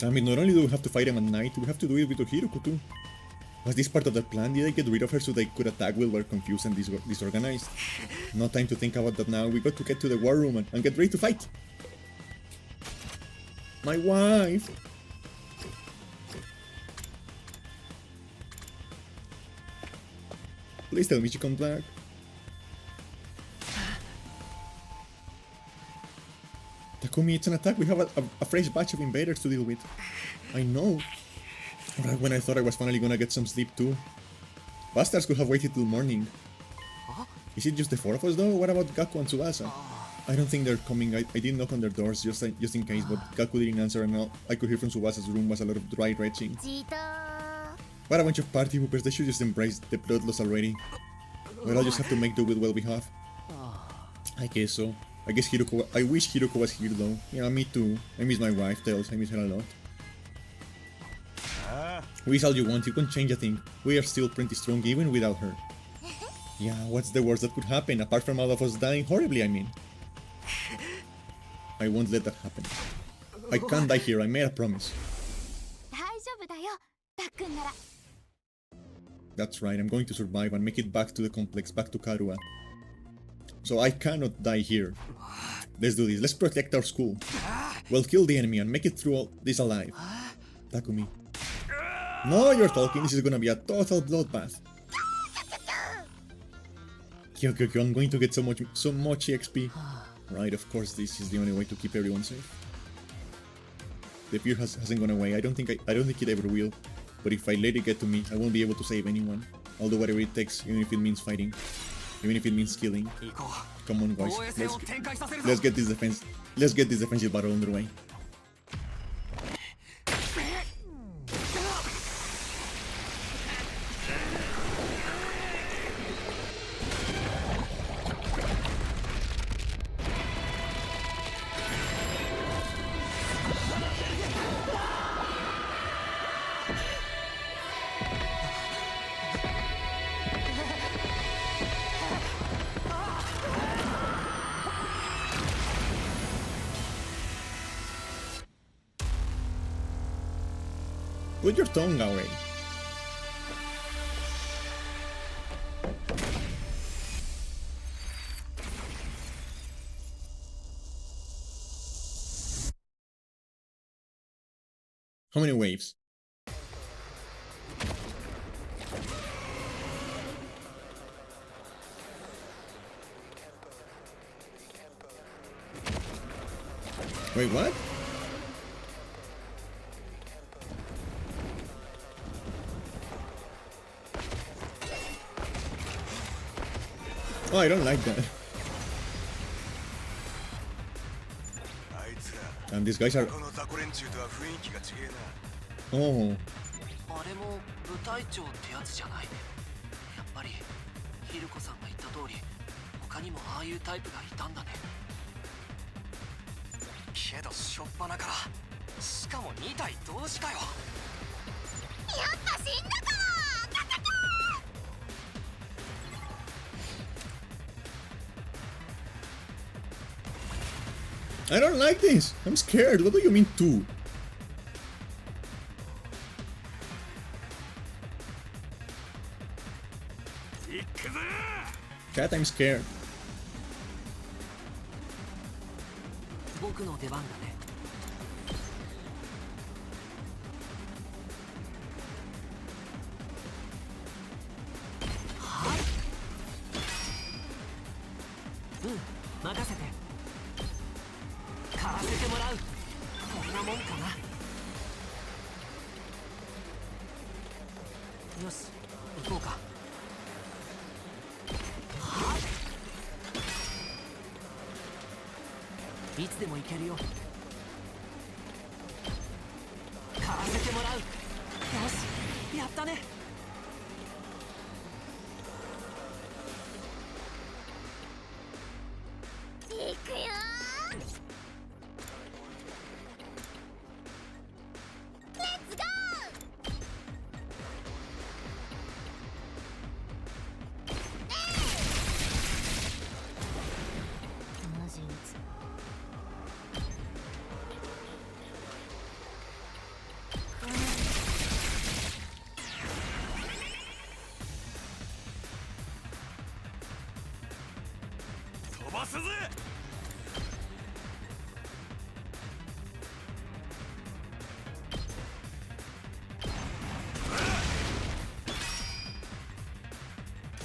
I mean, not only do we have to fight them at night, we have to do it with Hiroko too. Was this part of the plan? Did they get rid of her so they could attack while we're confused and disorganized? No time to think about that now. We got to get to the war room and get ready to fight. My wife! Please tell me she comes back. Takumi, it's an attack. We have a fresh batch of invaders to deal with. I know. Right when I thought I was finally gonna get some sleep too. Bastards could have waited till morning. Is it just the four of us though? What about Gaku and Tsubasa? I don't think they're coming. I did knock on their doors just in case, but Gaku didn't answer and all I could hear from Tsubasa's room was a lot of dry retching. What a bunch of party poopers, they should just embrace the bloodlust already. Well, I'll just have to make do with what we have. I guess so. I guess Hiroko... I wish Hiroko was here though. Yeah, me too. I miss my wife, Tails. I miss her a lot. Wish all you want, you can't change a thing. We are still pretty strong even without her. Yeah, what's the worst that could happen, apart from all of us dying horribly, I mean? I won't let that happen. I can't die here, I made a promise. That's right, I'm going to survive and make it back to the complex, back to Karua. So I cannot die here. Let's do this, let's protect our school. We'll kill the enemy and make it through all this alive. Takumi. No, you're talking, this is gonna be a total bloodbath. Okay, I'm going to get so much XP. Right, of course, this is the only way to keep everyone safe. The fear hasn't gone away. I don't think it ever will. But if I let it get to me, I won't be able to save anyone. I'll do whatever it takes, even if it means fighting, even if it means killing. Come on, guys, let's get this defensive battle underway. Put your tongue away. How many waves? Wait, what? Oh, I don't like that. And these guys are... Oh. あれも部隊長ってやつじゃない。やっぱりヒルコさんが言った通り、他にもああいうタイプがいたんだね。けど初っ端からしかも2体同時かよ。やっぱ死んだか。 I don't like this. I'm scared. What do you mean two? Cat, I'm scared. 僕の出番だね。はい。任せて。 買わせてもらう。こんなもんかな。よし、行こうか。はい。いつでも行けるよ。買わせてもらう。よし、やったね。行くよ。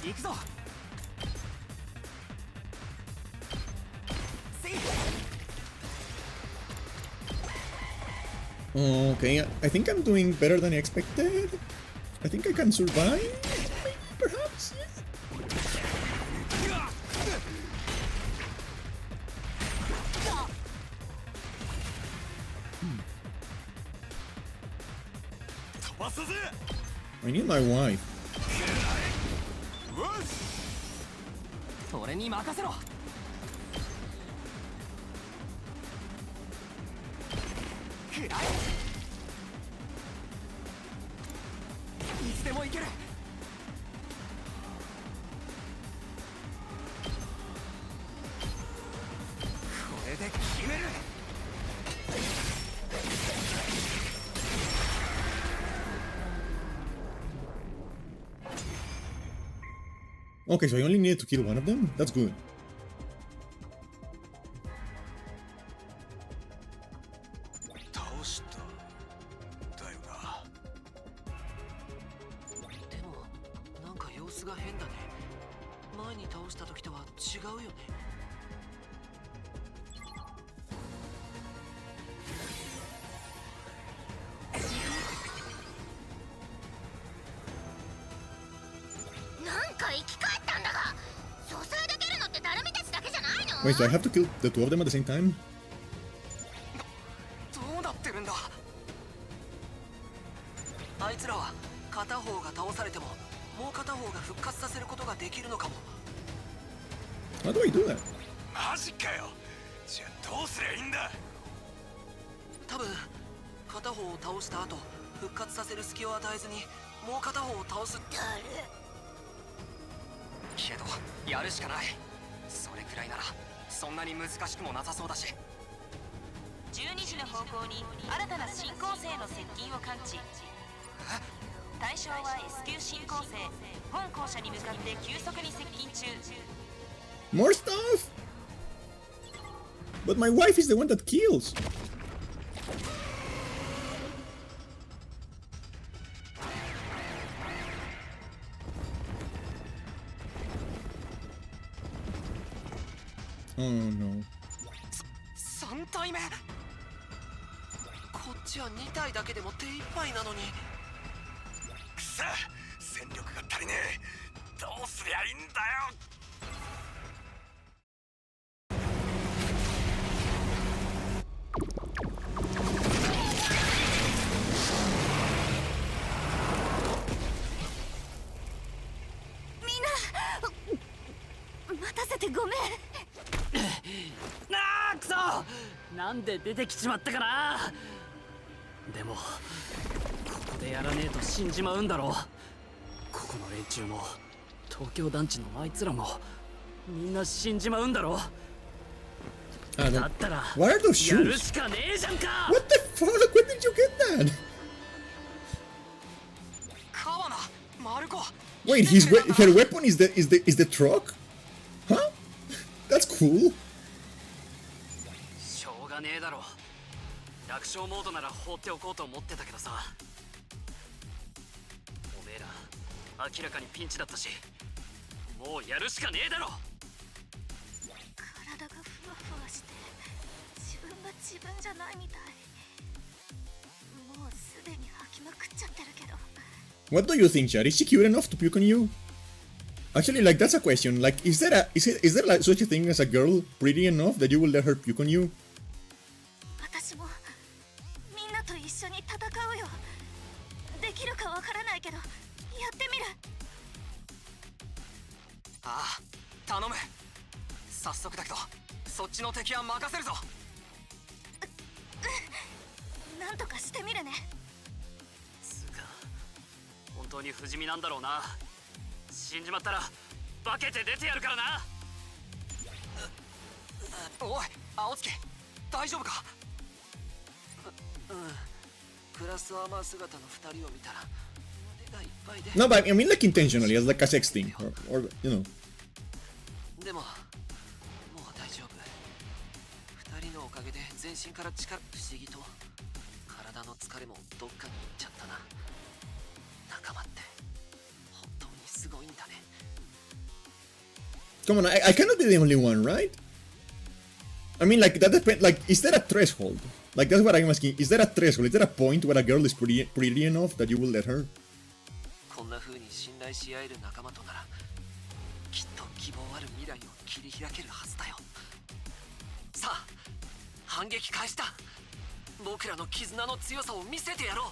行くぞ。Okay, I think I'm doing better than expected. I think I can survive. Maybe, perhaps. Yes. I need my wife. 俺に任せろ。くらえ。いつでもいける。これで決める。Okay, so I only needed to kill one of them? That's good. 倒しただよな。でもなんか様子が変だね。前に倒した時とは違うよね。なんか生き返ったんだが、蘇生できるのってダルミたちだけじゃないの？ Wait, so I have to kill the two of them at the same time? どうなってるんだ。あいつらは片方が倒されてももう片方が復活させることができるのかも。How do I do that? マジかよ。じゃあどうすりゃいいんだ。多分片方を倒した後復活させる隙を与えずにもう片方を倒す。けどやるしかない。それくらいならそんなに難しくもなさそうだし。12時の方向に新たな新構成の接近を感知。対象は S 級新構成。本校舎に向かって急速に接近中。 More stuff? But my wife is the one that kills. Oh no. 3体目。こっちは2体だけでも手一杯なのに。くそ、戦力が足りねえ。どうすりゃいいんだよ。みんな待たせてごめん。なあ、くそ、なんで出てきちまったかな。でもここでやらねえと死んじまうんだろう。ここの連中も東京団地のあいつらもみんな死んじまうんだろう。だったら What are those やる shoes? しかねえじゃんか。 What the fuck? When did you get that? 川名、マルコ。 Wait, her weapon is the truck? Huh? That's cool. しょうがねえだろ。楽勝モードなら放っておこうと思ってたけどさ。おめえら明らかにピンチだったし、もうやるしかねえだろ。体がふわふわして自分が自分じゃないみたい。もうすでに吐きまくっちゃってるけど。 What do you think, Chad? Is she cute enough to puke on you? Actually, like, that's a question. Like, is there like such a thing as a girl pretty enough that you will let her puke on you? 私もみんなと一緒に戦うよ。できるかわからないけどやってみる。ああ、頼む。早速だけどそっちの敵は任せるぞ。なんとかしてみるね。つうか本当に不死身なんだろうな。死んじまったら化けて出てやるからな。おい、青月、大丈夫か。クラスアーマー姿の2人を見たら胸がいっぱいで。 No, but I mean like intentionally, as like a sex thing, or you know. でももう大丈夫。2人のおかげで全身から力。不思議と体の疲れもどっかに行っちゃったな。仲間って本当にすごいんだね。 Come on, I cannot be the only one, right? I mean, like, that depends. Like, is there a threshold? Like, that's what I'm asking. Is there a threshold? Is there a point where a girl is pretty enough that you will let her? こんな風に信頼し合える仲間とならきっと希望ある未来を切り開けるはずだよ。さあ、反撃開始だ。僕らの絆の強さを見せてやろう。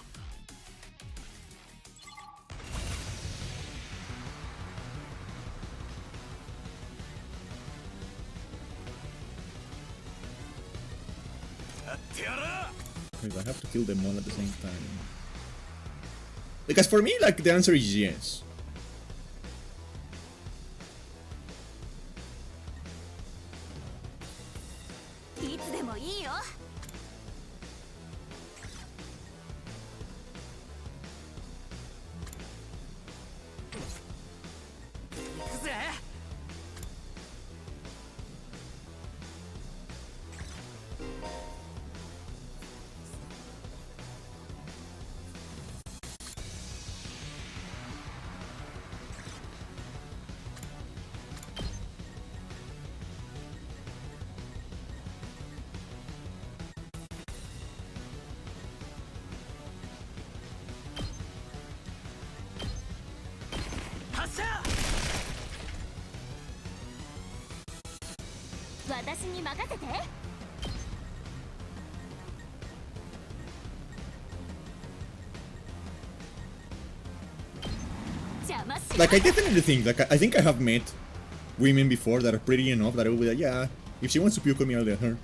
Because I have to kill them all at the same time. Because for me, like, the answer is yes. Like, I definitely think, like, I think I have met women before that are pretty enough that I will be like, yeah, if she wants to puke on me, I'll let her.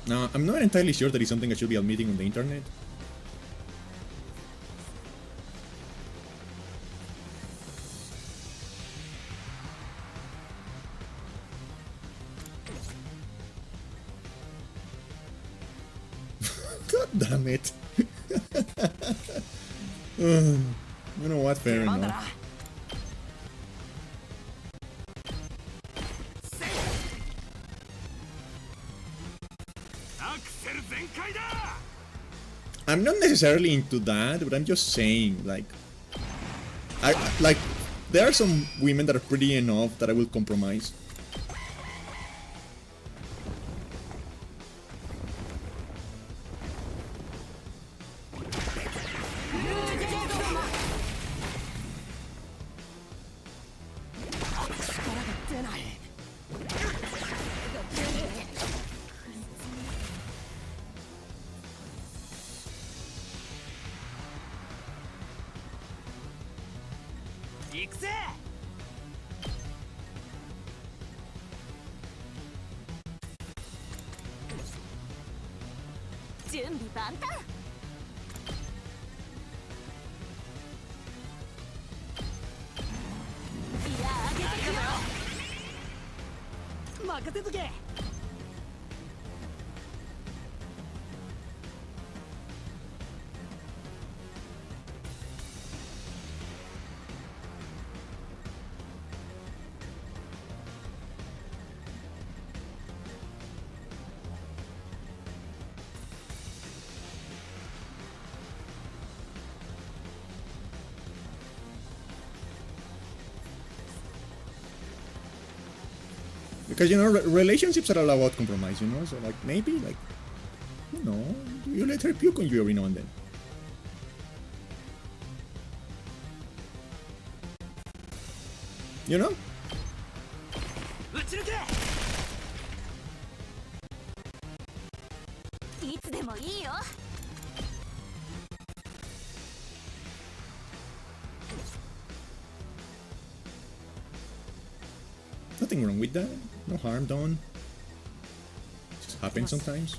Now, I'm not entirely sure that it's something I should be admitting on the internet. God damn it. You know what? Fair enough. I'm not necessarily into that, but I'm just saying, like, there are some women that are pretty enough that I will compromise. Because, you know, relationships are all about compromise, you know? So, like, maybe, like, you know, you let her puke on you every now and then. You know? Nothing wrong with that. No harm done. It just happens sometimes.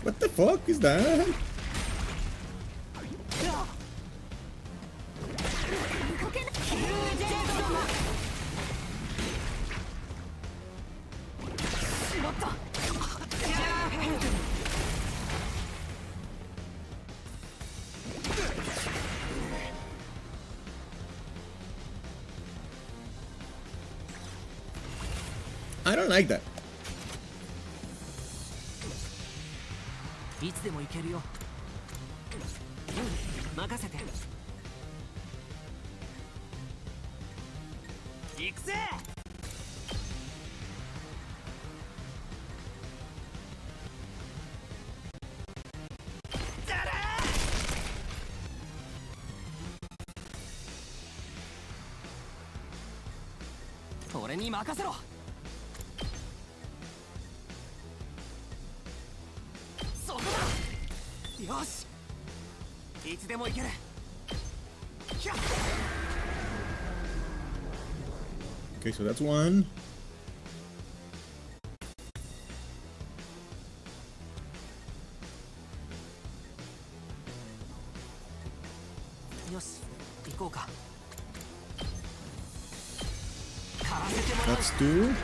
What the fuck is that? don't like that. いつでも行けるよ。任せて。行くぜ。俺に任せろ。そこだ。よし、いつでも行ける。ひゃっ。 Okay, so that's one. よし、行こうか。 That's two.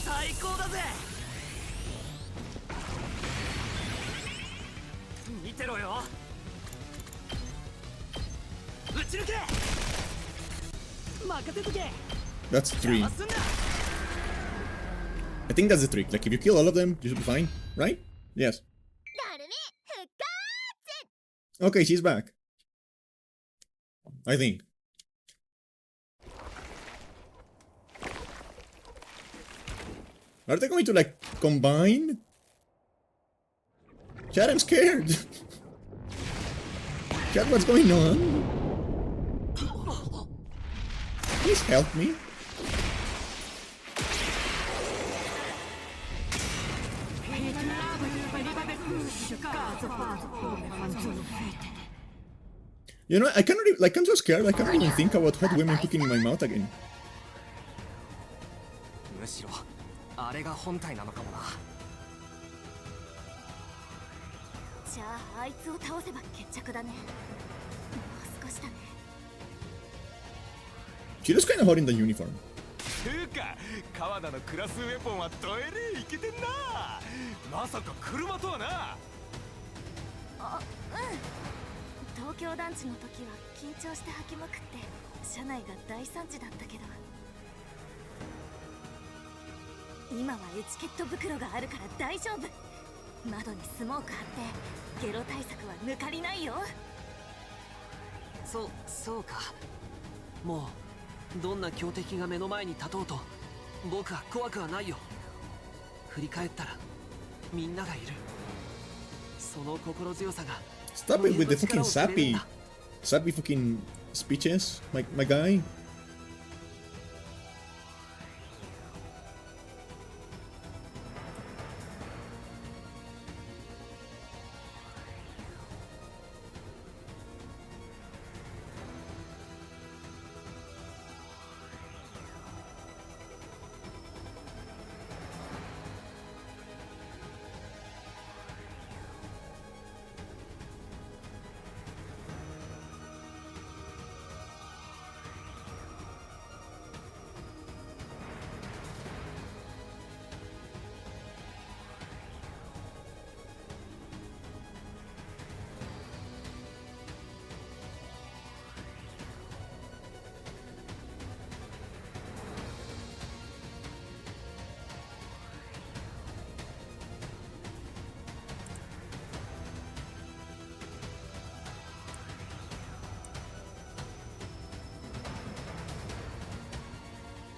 最高だぜ。見てろよ。打ち抜け。任せとけ。 That's three. I think that's the trick. Like, if you kill all of them, you should be fine, right? Yes. Okay, she's back. I think. Are they going to, like, combine? Chad, I'm scared. Chad, what's going on? Please help me. You know, I cannot even, like, I'm so scared, I cannot even think about hot women cooking in my mouth again. むしろあれが本体なのかもな。じゃああいつを倒せば決着だね。もう少しだね。 She looks kind of hot in the uniform. つうか、川田のクラスウェポンはトイレいけてんな。まさか車とはな。あ、うん。東京団地の時は緊張して吐きまくって車内が大惨事だったけど、今はエチケット袋があるから大丈夫。窓にスモーク貼ってゲロ対策は抜かりないよ。そうか。もうどんな強敵が目の前に立とうと僕は怖くはないよ。振り返ったらみんながいる。その心強さが。 Stop it with the fucking sappy fucking speeches, my guy.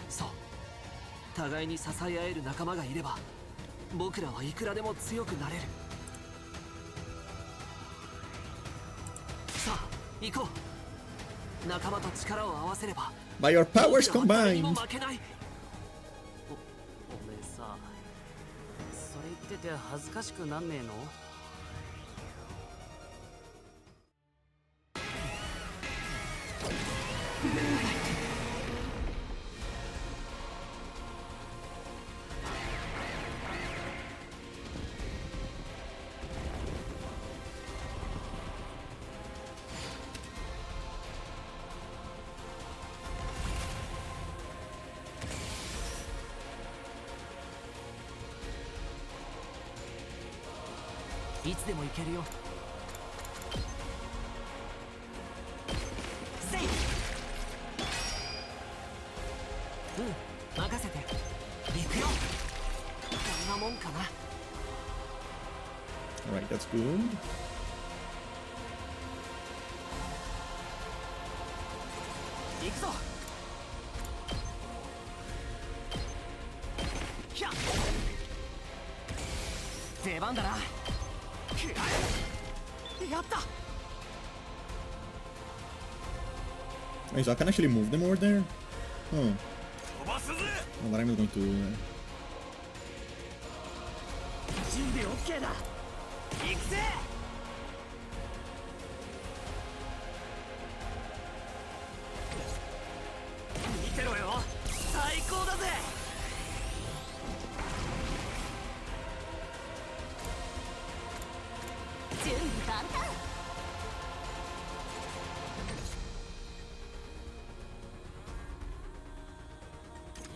そう、互いに支え合える仲間がいれば僕らはいくらでも強くなれる。さあ行こう。仲間と力を合わせれば By your powers 僕らは誰に combined. も負けない。おめえさ、それ言ってて恥ずかしくなんねえの？いつでも行けるよ。任せて。行くよ。こんなもんかな。 Alright, that's good. 行くぞ。ひゃっ、出番だな。やった。 Wait, so I can actually move them over there? Huh. Well, but I'm not going to do that. 準備 OK だ。行くぜ。見てろよ。最高だぜ。準備万端。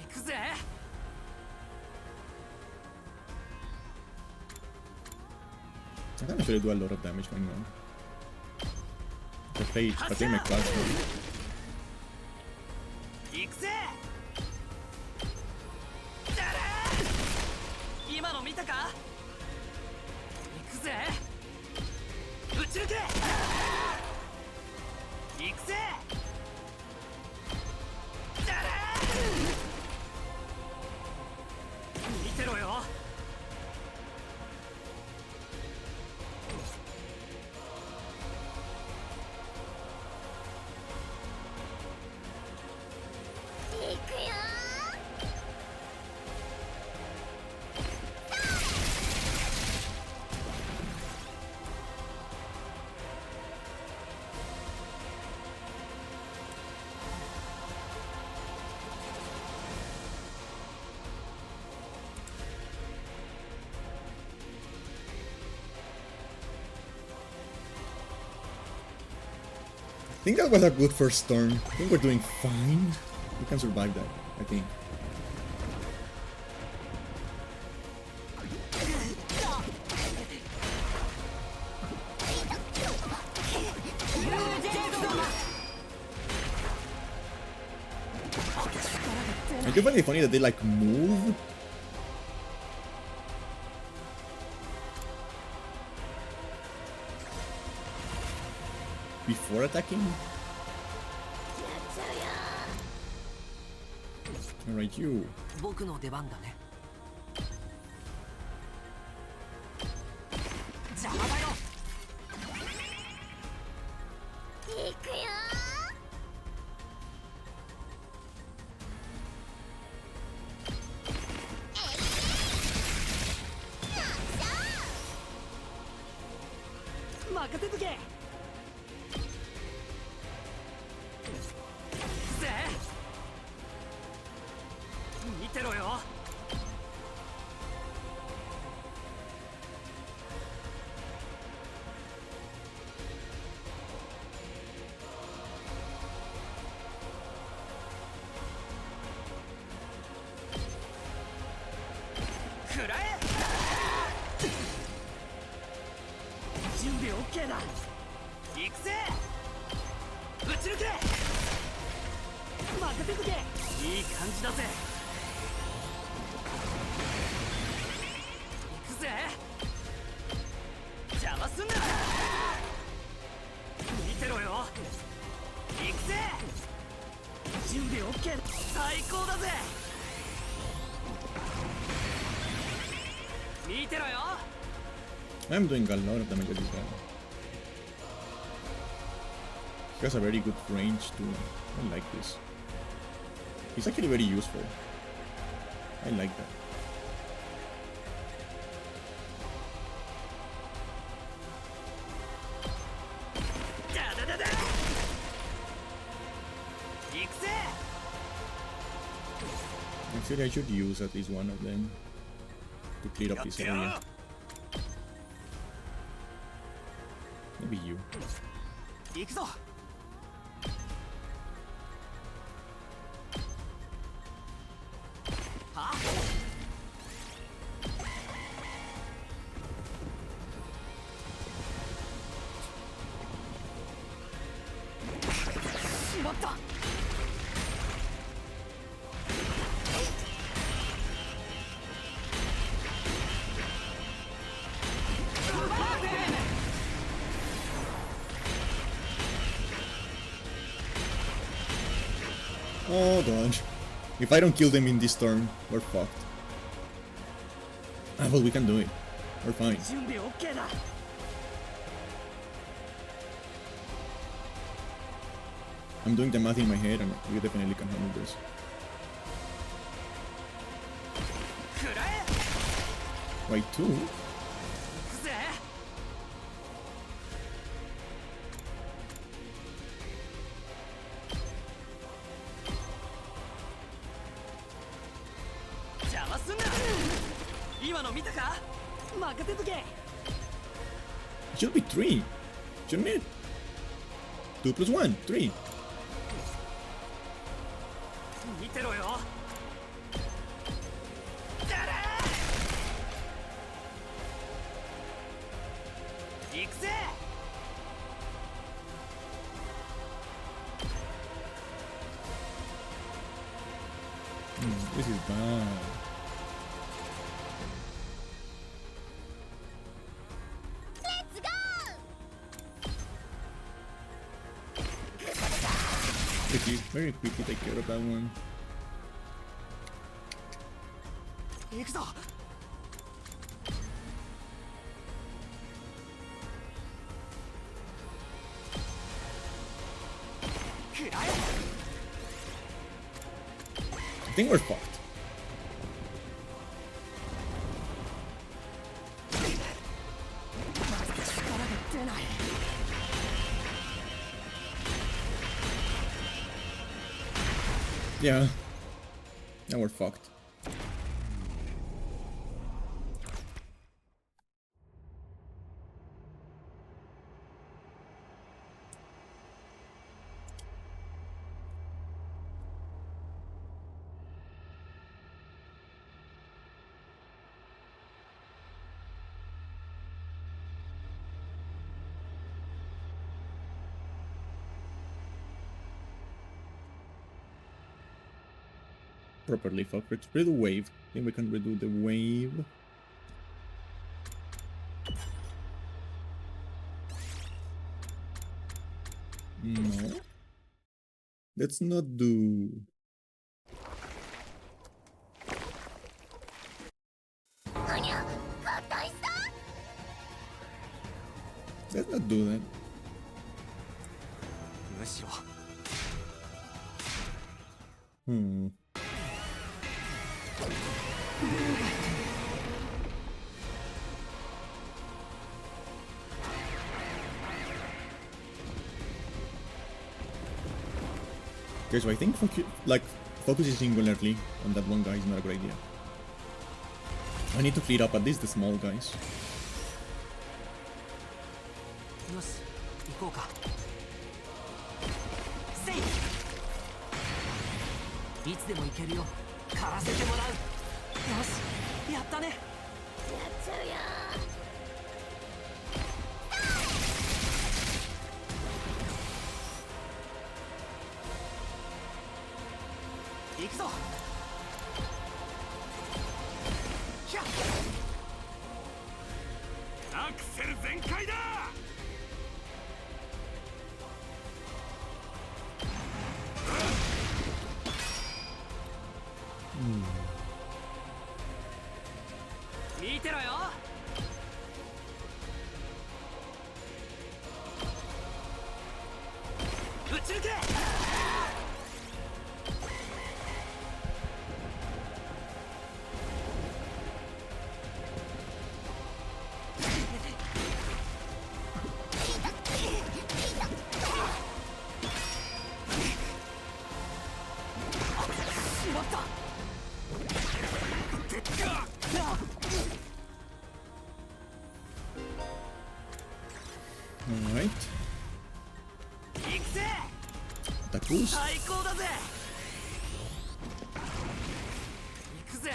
行くぜ。 I can actually do a lot of damage going on. If I take my class mode. 行くぜ。今の見たか。行くぜ。ぶち抜け。行くぜ。見てろよ。 I think that was a good first turn. I think we're doing fine. We can survive that, I think. I do find it funny that they like move. Before attacking? Alright, you. 僕の出番だね。邪魔だよ。行くよ。任せとけ。 見てろよ。食らえ。準備 OK だ。行くぜ。ぶち抜け。任せとけ。いい感じだぜ。 行くぜ。邪魔すんな。見てろよ。行くぜ。準備 OK。最高だぜ。見てろよ。 I'm doing a lot of damage with this guy. He has a very good range too. I like this. He's actually very useful. I like that. Actually, I should use at least one of them to clear up this area. Maybe you. 行くぞ。は？しまった。Oh god. If I don't kill them in this turn, we're fucked. Ah, well, we can do it. We're fine. 準備 OK だ I'm doing the math in my head and we definitely can handle this. 食らえ Wait, two? 行くぜ 邪魔すんな今の見たか任せとけ It should be three, shouldn't it? 2 plus 1, 3. 見てろよ 行くぜ This is bad. Let's go! Very quickly take care of that one. 行くぞ I think we're fucked. Yeah. Now we're fucked. Properly fuck. Let's redo the wave. Then we can redo the wave. No. Let's not do. Let's not do that. むしろ Hmm. Okay, so I think focusing singularly on that one guy is not a good idea. I need to clear up at least the small guys. よし行こうかせいいつでも行けるよ狩らせてもらうよしやったねやっちゃうよ行くぞひゃっアクセル全開だ 見てろよ撃ち抜け Alright. 行くぜ Attack boost. 最高だぜ行くぜ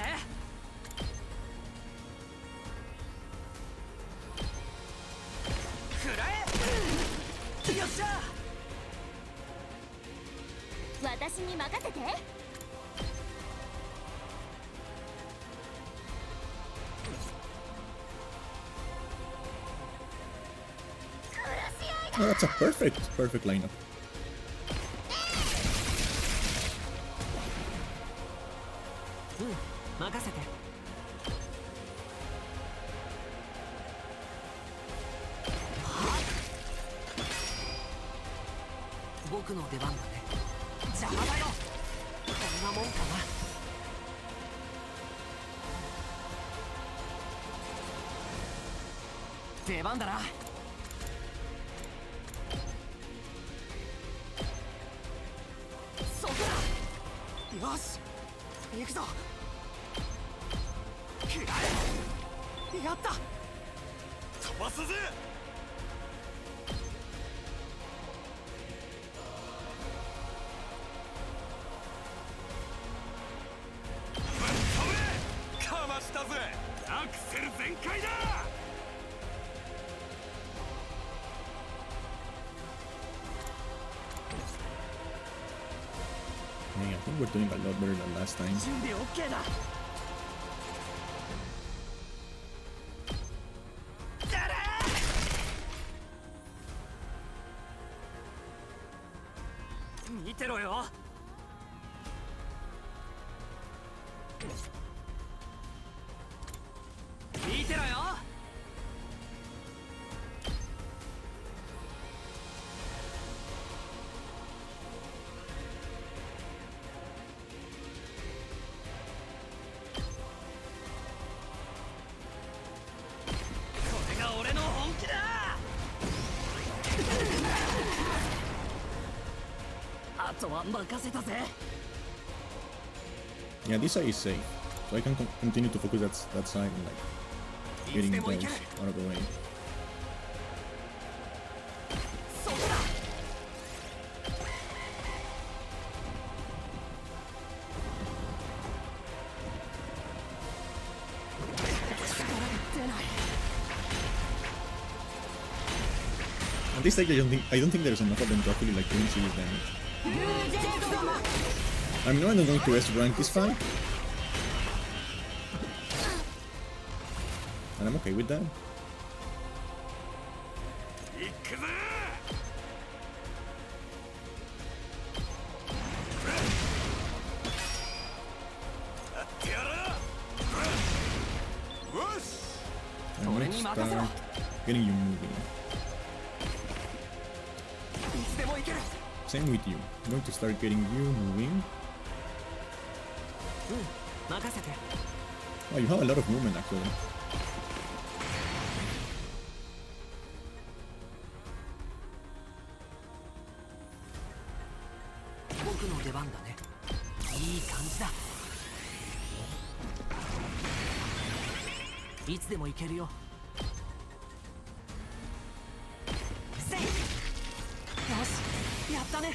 食らえよっしゃ私に任せて Oh, that's a perfect lineup. 任せて。僕の出番だね。邪魔だよ。こんなもんかな。出番だな。そこだ。よし行くぞ。食らえ。やった。飛ばすぜ。かましたぜ。アクセル全開だ。Hey, I think we're doing a lot better than last time. 準備 OK だ。見てろよ。見てろよ。これが俺の本気だ。あとは任せたぜ。Yeah, this side is safe, so I can continue to focus that side and like getting those out of the way. そこだ。力が出ない。 At this stage, I don't think there's enough of them to actually like doing serious damage. I mean, no, I'm not going to S rank this fight, and I'm okay with that. 行くぜ。やってやる。よし。 I'm going to start getting you moving. いつでも行ける。 Same with you. I'm going to start getting you moving. 任せて。 Oh, you have a lot of movement actually. 僕の出番だね。いい感じだ。いつでも行けるよ。せい。よし、やったね。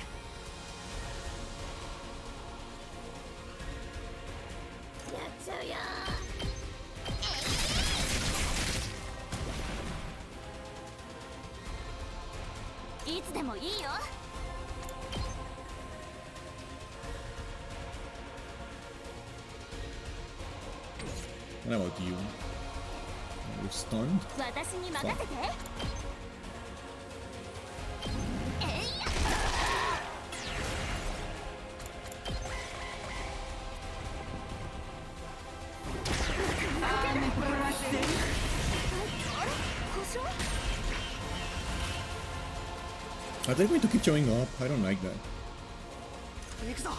やっちゃうよ。いつでもいいよ。 What about you? You're stunned? 私に任せて。えいや。 Are they going to keep showing up? I don't like that. 行くぞ。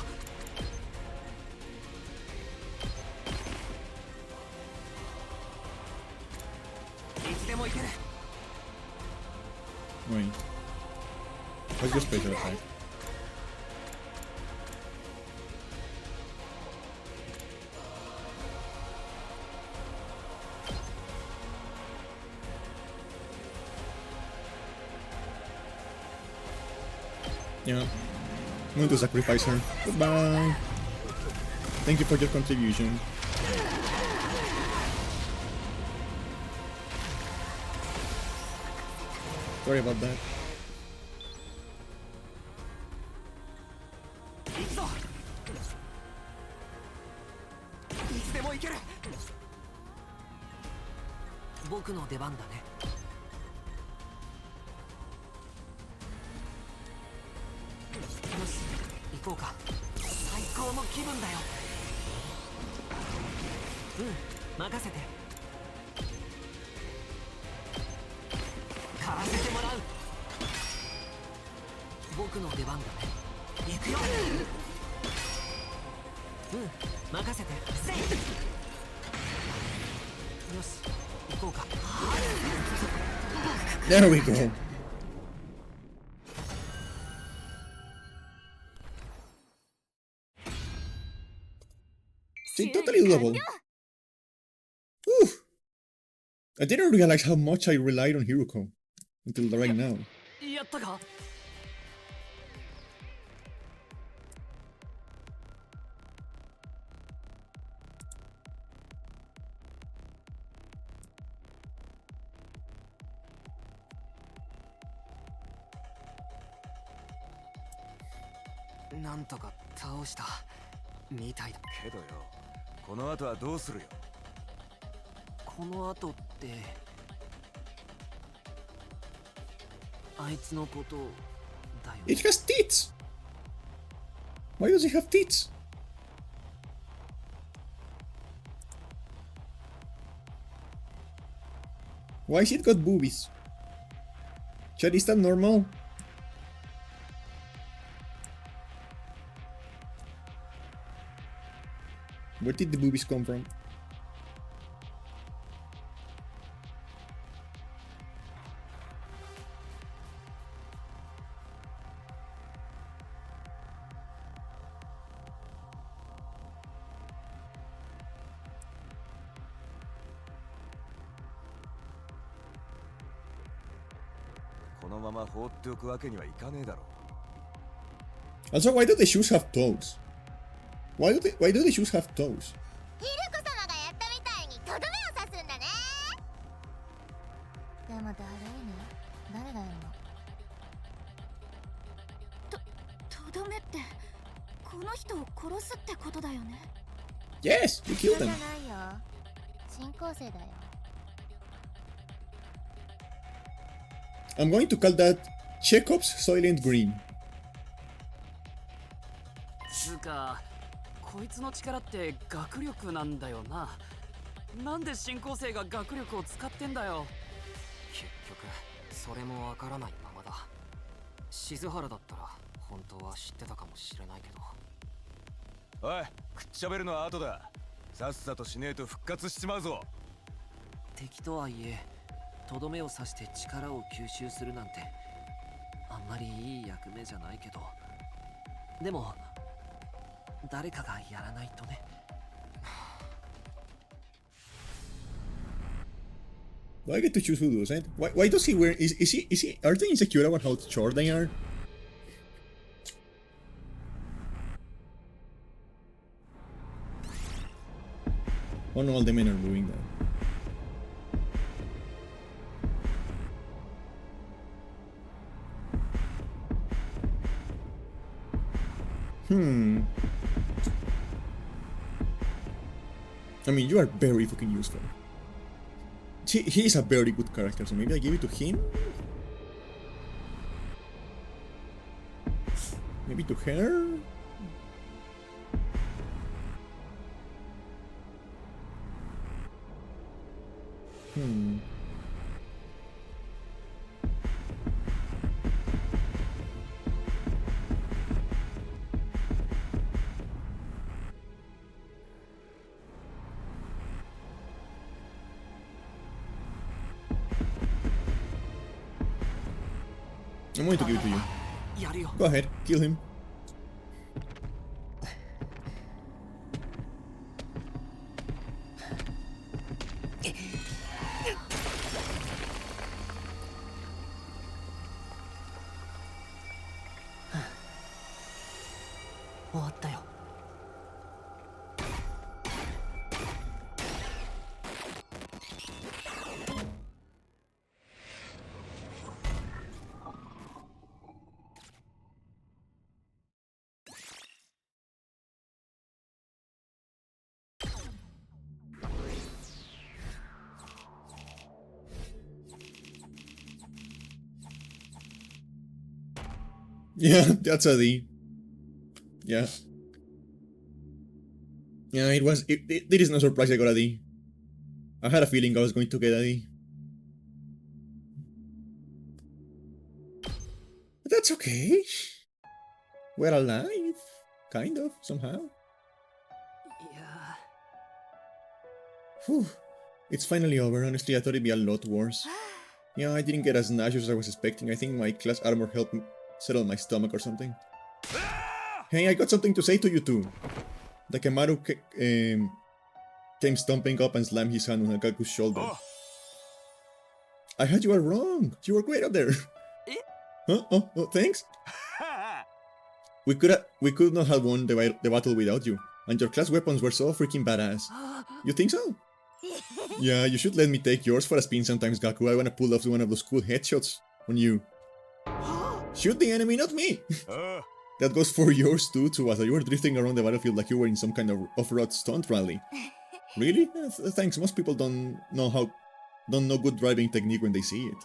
いつでも行ける。 Wait. What's your special attack? Yeah. I'm going to sacrifice her. Goodbye. Thank you for your contribution. Sorry about that. 行くぞ。いつでも行ける。僕の出番だね。よし、行こうか。最高の気分だよ。任せて。狩らせてもらう。僕の出番だね。行くよ。任せて。せい。よし、行こうか。There we go. See, totally doable. Oof. I didn't realize how much I relied on Hiruko until right now. やったか。なんとか倒したみたいだけどよ、この後はどうするよ。この後ってあいつのことだよ。 It has teeth! Why does it have teeth? Why is it got boobies? Chat, is that normal? Where did the boobies come from? Also, why do the shoes have toes? Why do the shoes have toes? ヒルコ様がやったみたいにとどめを刺すんだね。でもだるいね。誰がやるの？とどめってこの人を殺すってことだよね。Yes, you killed them. じゃないよ。進行生だよ。I'm going to call that Chekhov's Soylent Green. つうか、こいつの力って学力なんだよな。なんで進行生が学力を使ってんだよ。結局それもわからないままだ。静原だったら本当は知ってたかもしれないけど。おい、くっちゃべるのは後だ。さっさとしねえと復活しちまうぞ。敵とはいえとどめを刺して力を吸収するなんてあんまりいい役目じゃないけど、でも誰かがやらないとね。Do I get to choose who does it? Why does he wear? Is he? Are they insecure about how short they are? Oh no, all the men are doing that. I mean, you are very fucking useful. He is a very good character, so maybe I give it to him? Maybe to her? I'm going to give it to you. Go ahead, kill him. Yeah, that's a D. Yeah. Yeah, it is no surprise I got a D. I had a feeling I was going to get a D. But that's okay. We're alive. Kind of, somehow. Yeah. Whew. It's finally over. Honestly, I thought it'd be a lot worse. Yeah, I didn't get as nauseous as I was expecting. I think my class armor helped me settle my stomach or something. Hey, I got something to say to you two. The Kamaru came stomping up and slammed his hand on Gaku's shoulder. I heard you were wrong. You were great up there. Huh? Oh, thanks. We could not have won the battle without you. And your class weapons were so freaking badass. You think so? Yeah, you should let me take yours for a spin sometimes, Gaku. I wanna pull off one of those cool headshots on you. Shoot the enemy, not me! That goes for yours too, Tsubasa. You were drifting around the battlefield like you were in some kind of off-road stunt rally. Really? Thanks. Most people don't know good driving technique when they see it.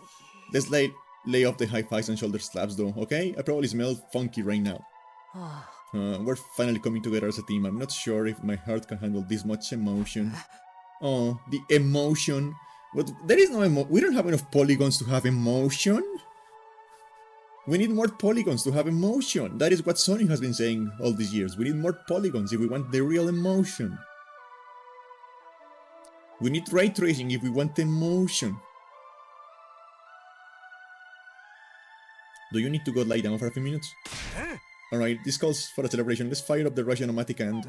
Let's lay off the high fives and shoulder slaps though, okay? I probably smell funky right now. We're finally coming together as a team. I'm not sure if my heart can handle this much emotion. Oh, the emotion. But there is no we don't have enough polygons to have emotion. We need more polygons to have emotion. That is what Sony has been saying all these years. We need more polygons if we want the real emotion. We need ray tracing if we want emotion. Do you need to go lie down for a few minutes? Alright, this calls for a celebration. Let's fire up the Russian automatic and...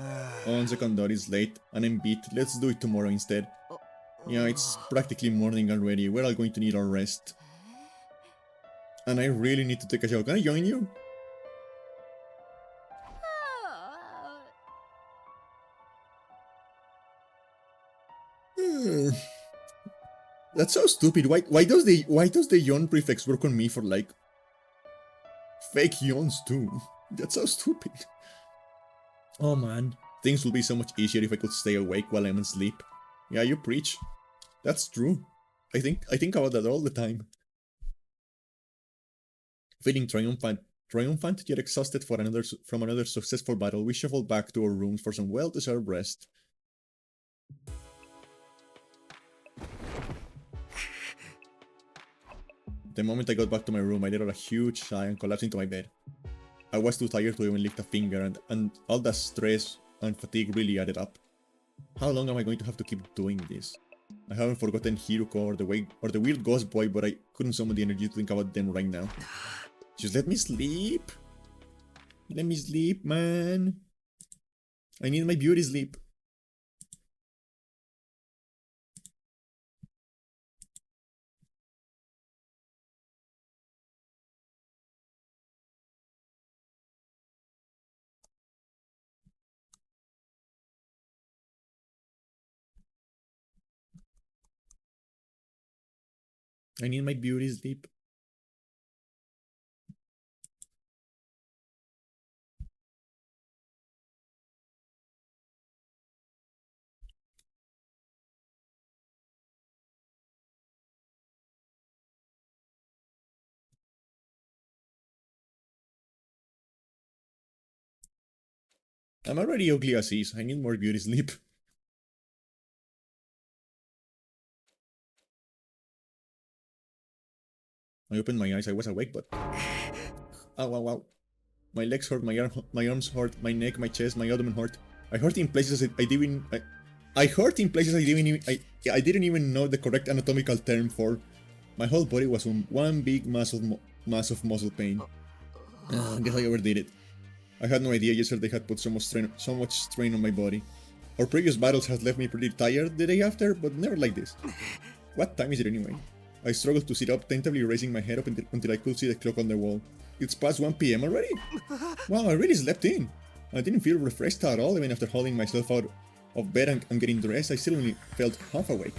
On second thought, it's late and I'm beat. Let's do it tomorrow instead. Yeah, it's practically morning already. We're all going to need our rest. And I really need to take a shower. Can I join you? That's so stupid. Why does the yawn prefix work on me for like fake yawns too? That's so stupid. Oh man, things will be so much easier if I could stay awake while I'm asleep. Yeah, you preach. That's true. I think about that all the time. Feeling triumphant yet exhausted from another successful battle, we shuffle back to our rooms for some well-deserved rest. The moment I got back to my room, I let out a huge sigh and collapsed into my bed. I was too tired to even lift a finger, and all that stress and fatigue really added up. How long am I going to have to keep doing this? I haven't forgotten Hiruko or the weird ghost boy, but I couldn't summon the energy to think about them right now. Just let me sleep. Let me sleep, man. I need my beauty sleep. I need my beauty sleep. I'm already ugly as is. I need more beauty sleep. I opened my eyes. I was awake, but... Ow, ow, ow. My legs hurt, my arms hurt, my neck, my chest, my abdomen hurt. I hurt in places I hurt in places I didn't even know the correct anatomical term for. My whole body was one big mass of muscle pain. I guess I overdid it. I had no idea yesterday had put so much strain on my body. Our previous battles had left me pretty tired the day after, but never like this. What time is it anyway? I struggled to sit up, tentatively raising my head up until I could see the clock on the wall. It's past 1 PM already? Wow, I really slept in. I didn't feel refreshed at all, even after hauling myself out of bed and getting dressed. I still only felt half awake.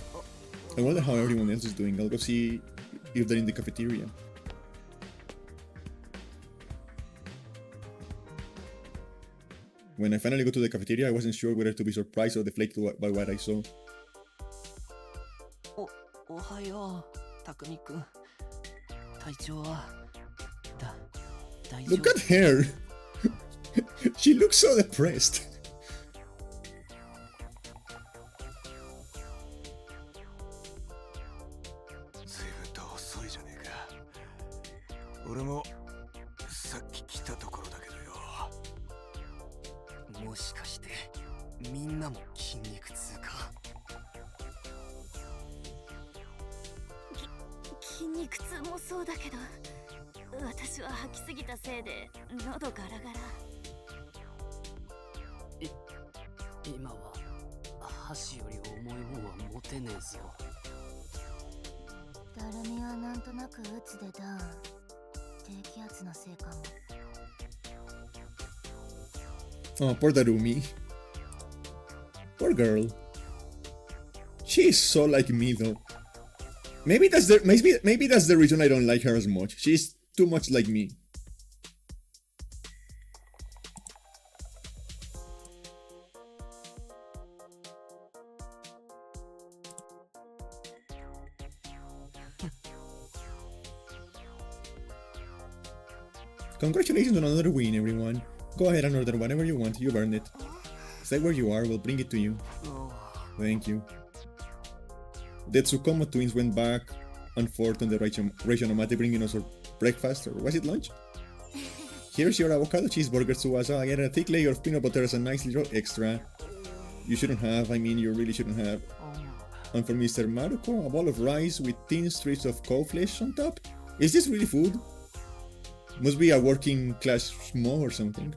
I wonder how everyone else is doing. I'll go see if they're in the cafeteria. When I finally got to the cafeteria, I wasn't sure whether to be surprised or deflated by what I saw. Look at her! She looks so depressed. しかしてみんなも筋肉痛か。筋肉痛もそうだけど、私は吐きすぎたせいで喉ガラガラ。今は箸より重いもんは持てねえぞ。だるみはなんとなく鬱でダウン。低気圧のせいかも。Oh, poor Darumi. Poor girl. She is so like me though. Maybe that's the reason I don't like her as much. She's too much like me. Congratulations on another win, everyone. Go ahead and order whatever you want, you've earned it. Stay where you are, we'll bring it to you. Thank you. The Tsukumo twins went back and forth on the Rationomate bringing us our breakfast, or was it lunch? Here's your avocado cheeseburger, Suasa. I get a thick layer of peanut butter as a nice little extra. You shouldn't have, I mean you really shouldn't have. And for Mr. Maruko, a bowl of rice with thin strips of cow flesh on top. Is this really food? Must be a working class schmo or something.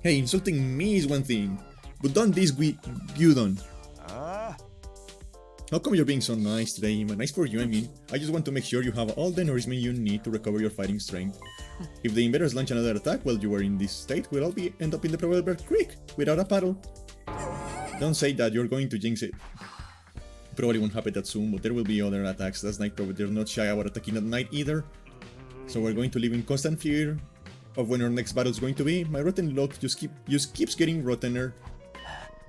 Hey, insulting me is one thing, but don't this with Gyudon. How come you're being so nice today, Ima? Nice for you, I mean. I just want to make sure you have all the nourishment you need to recover your fighting strength. If the invaders launch another attack while you are in this state, we'll all end up in the proverbial creek without a paddle. Don't say that, you're going to jinx it. Probably won't happen that soon, but there will be other attacks. Last night probably they're not shy about attacking at night either. So we're going to live in constant fear of when our next battle is going to be. My rotten luck just keeps getting rottener.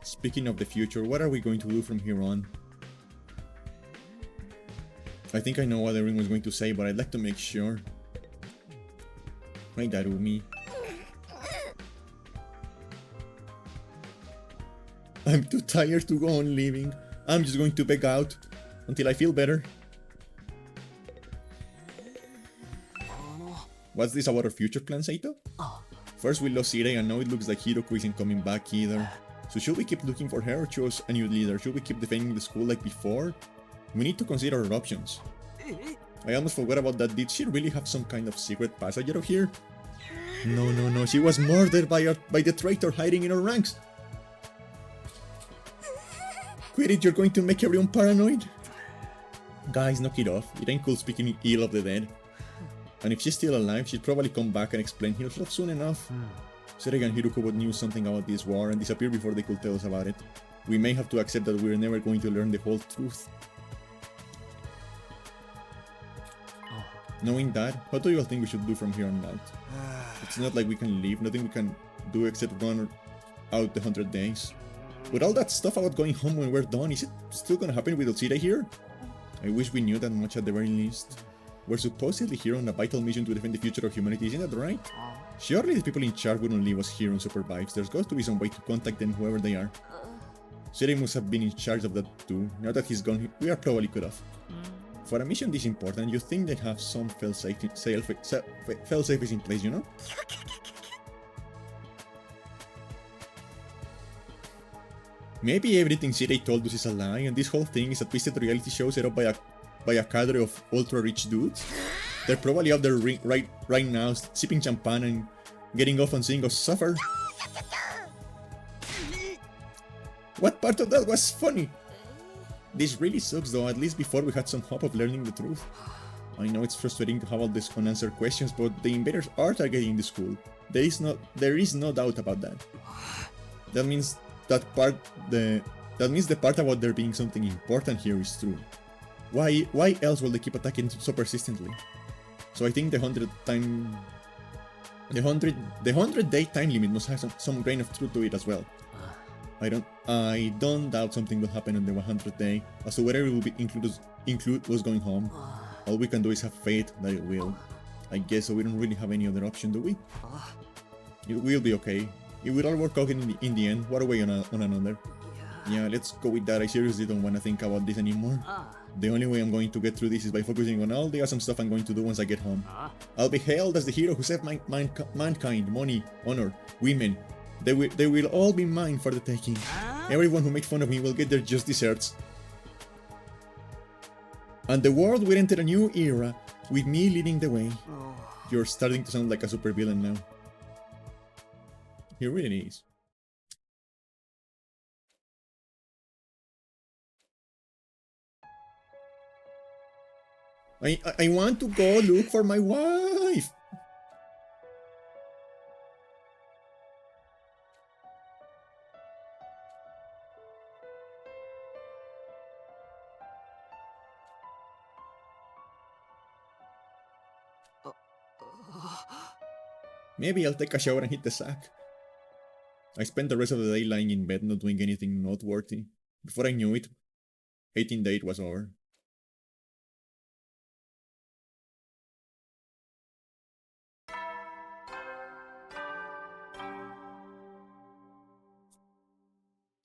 Speaking of the future, what are we going to do from here on? I think I know what everyone was going to say, but I'd like to make sure. Hi, Darumi. I'm too tired to go on living. I'm just going to beg out until I feel better. What's this about our future plans, Saito? First we lost Sirei and now it looks like Hiroko isn't coming back either. So should we keep looking for her or choose a new leader? Should we keep defending the school like before? We need to consider our options. I almost forgot about that. Did she really have some kind of secret passage out of here? No, she was murdered by the traitor hiding in our ranks. Quit it, you're going to make everyone paranoid. Guys, knock it off. It ain't cool speaking ill of the dead. And if she's still alive, she'd probably come back and explain herself soon enough. Serei and Hiroko would knew something about this war and disappear before they could tell us about it. We may have to accept that we're never going to learn the whole truth. Knowing that, what do you all think we should do from here on out? It's not like we can leave, nothing we can do except run out the 100 days. With all that stuff about going home when we're done, is it still gonna happen with Otsira here? I wish we knew that much at the very least. We're supposedly here on a vital mission to defend the future of humanity, isn't that right? Surely the people in charge wouldn't leave us here unsupervised. There's got to be some way to contact them, whoever they are. Serei must have been in charge of that too. Now that he's gone, we are probably cut off. For a mission this important, you think they'd have some fail-safes in place, you know? Maybe everything Serei told us is a lie, and this whole thing is a twisted reality show set up by a cadre of ultra-rich dudes. They're probably out there right now, sipping champagne and getting off on seeing us suffer. What part of that was funny? This really sucks though, at least before we had some hope of learning the truth. I know it's frustrating to have all these unanswered questions, but the invaders are targeting the school. There is no doubt about that. That means the part about there being something important here is true. Why else will they keep attacking so persistently? So I think the 100-day time limit must have some grain of truth to it as well. I don't doubt something will happen on the 100th day, as to whether it will include us going home. All we can do is have faith that it will. I guess so we don't really have any other option, do we? It will be okay. It will all work out in the end, one way or another. Yeah, let's go with that. I seriously don't want to think about this anymore. The only way I'm going to get through this is by focusing on all the awesome stuff I'm going to do once I get home. I'll be hailed as the hero who saved mankind, money, honor, women, They will all be mine for the taking. Everyone who makes fun of me will get their just desserts. And the world will enter a new era with me leading the way. You're starting to sound like a supervillain now. He really is. I want to go look for my wife. Maybe I'll take a shower and hit the sack. I spent the rest of the day lying in bed not doing anything noteworthy. Before I knew it, 18th date was over.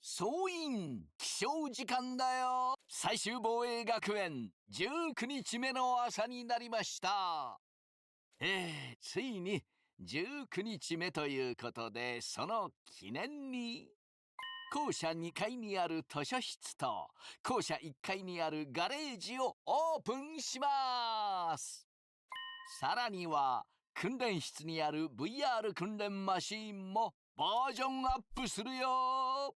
総員起床時間だよ。最終防衛学園19日目の朝になりました。ついに19日目ということで、その記念に校舎2階にある図書室と校舎1階にあるガレージをオープンします。さらには訓練室にある VR 訓練マシーンもバージョンアップするよ。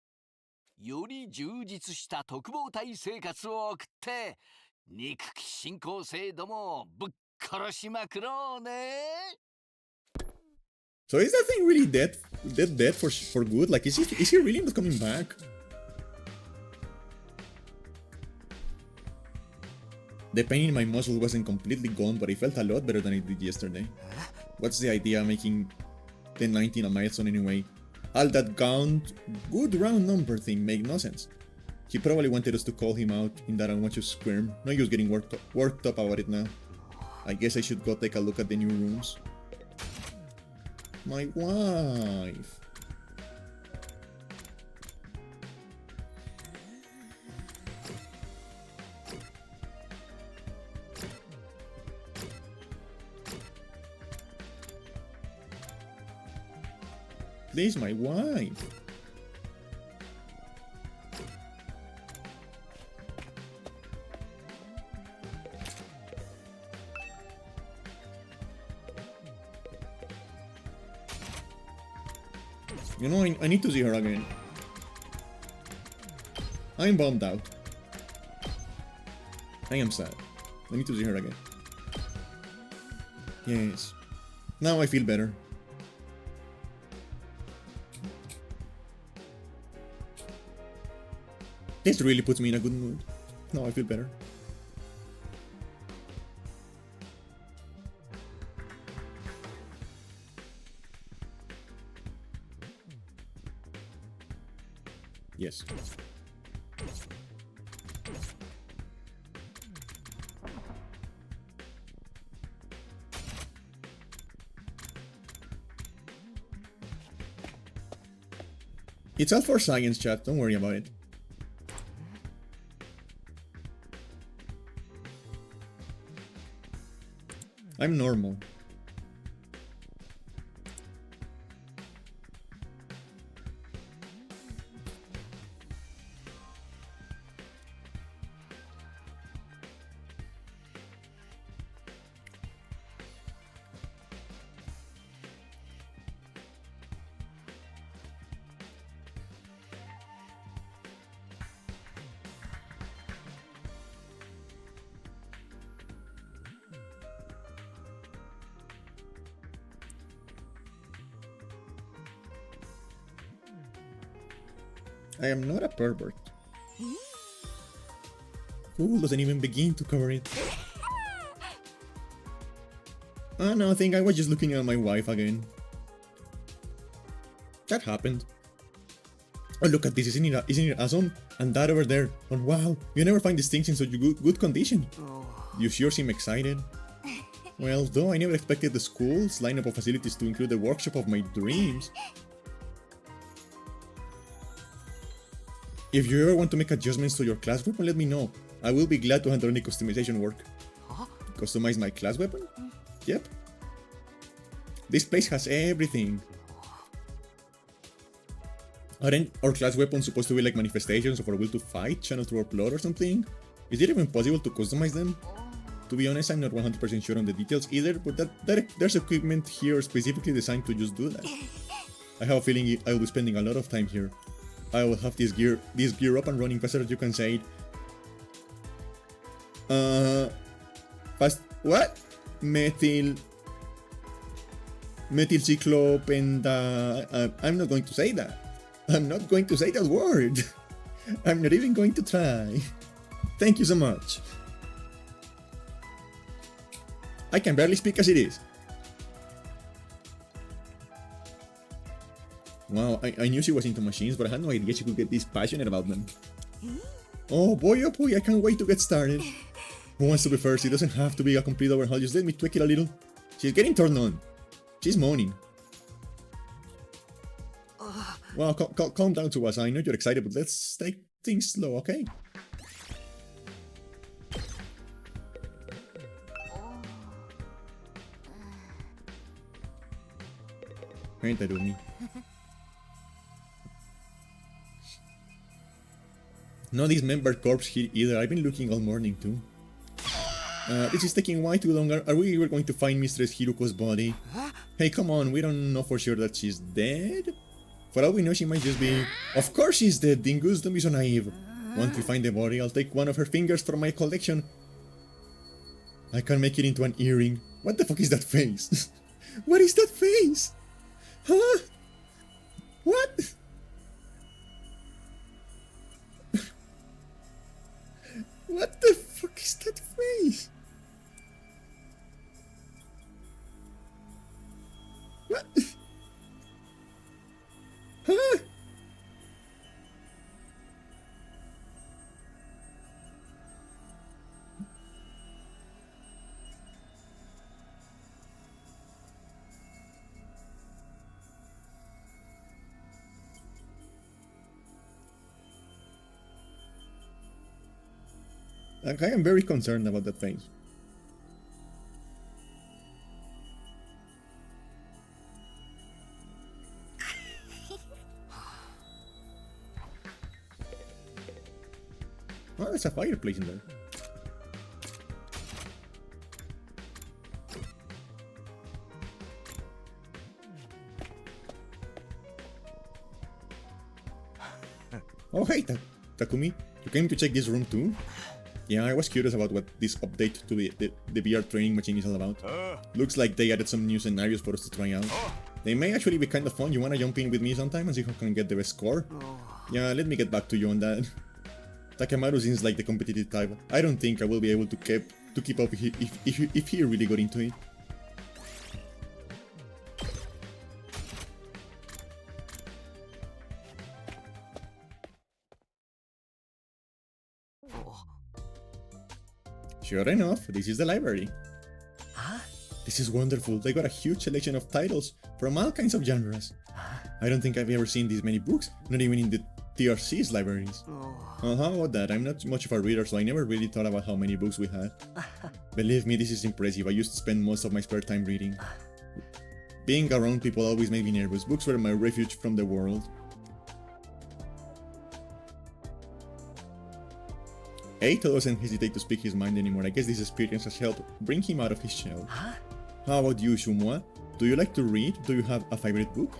より充実した特防隊生活を送って憎き新校生どもをぶっ殺しまくろうね。So is that thing really dead for good? Like is he really not coming back? The pain in my muscle wasn't completely gone, but I felt a lot better than I did yesterday. What's the idea of making 10-19 a milestone anyway? All that good round number thing made no sense. He probably wanted us to call him out in that unconscious squirm. No use getting worked up about it now. I guess I should go take a look at the new rooms. My wife. Please, my wife. You know, I need to see her again. I'm bummed out. I am sad. I need to see her again. Yes. Now I feel better. This really puts me in a good mood. Now I feel better. Yes. It's all for science, chat. Don't worry about it. I'm normal. I am not a pervert. Fool doesn't even begin to cover it. Oh, nothing. I was just looking at my wife again. That happened. Oh, look at this. Isn't it awesome? And that over there. Oh, wow. You never find these things in such good condition. You sure seem excited. Well, though I never expected the school's lineup of facilities to include the workshop of my dreams. If you ever want to make adjustments to your class weapon, let me know. I will be glad to handle any customization work. Huh? Customize my class weapon? Yep. This place has everything. Aren't our class weapons supposed to be like manifestations of our will to fight, channel through our blood or something? Is it even possible to customize them? To be honest, I'm not 100% sure on the details either, but there's equipment here specifically designed to just do that. I have a feeling I'll be spending a lot of time here. I will have this gear up and running faster as you can say it. Fast what? Methyl cyclop and I'm not going to say that. I'm not going to say that word. I'm not even going to try. Thank you so much. I can barely speak as it is. Wow, I knew she was into machines, but I had no idea she could get this passionate about them. Oh boy, I can't wait to get started. Who wants to be first? It doesn't have to be a complete overhaul, just let me tweak it a little. She's getting turned on. She's moaning. Well, calm down to us. I know you're excited, but let's take things slow, okay? Ain't that with me? No dismembered corpse here either. I've been looking all morning too. This is taking way too long. Are we ever going to find Mistress Hiruko's body? Hey, come on, we don't know for sure that she's dead? For all we know, she might just be... Of course she's dead, Dingus, don't be so naive. Once we find the body, I'll take one of her fingers from my collection. I can make it into an earring. What the fuck is that face? What is that face? Huh? What? What the fuck is that face? What? Huh? Like, I am very concerned about that face. Oh, there's a fireplace in there. Oh hey, Takumi, you came to check this room too? Yeah, I was curious about what this update to the VR training machine is all about. Looks like they added some new scenarios for us to try out. They may actually be kind of fun. You wanna jump in with me sometime and see who can get the best score? Yeah, let me get back to you on that. Takemaru seems like the competitive type. I don't think I will be able to keep up if he really got into it. Sure enough, this is the library. Huh? This is wonderful. They got a huge selection of titles from all kinds of genres. I don't think I've ever seen this many books, not even in the TRC's libraries. How about that? I'm not much of a reader, so I never really thought about how many books we had. Believe me, this is impressive. I used to spend most of my spare time reading. Being around people always made me nervous. Books were my refuge from the world. Eito doesn't hesitate to speak his mind anymore. I guess this experience has helped bring him out of his shell. How about you, Shumwa? Do you like to read? Do you have a favorite book?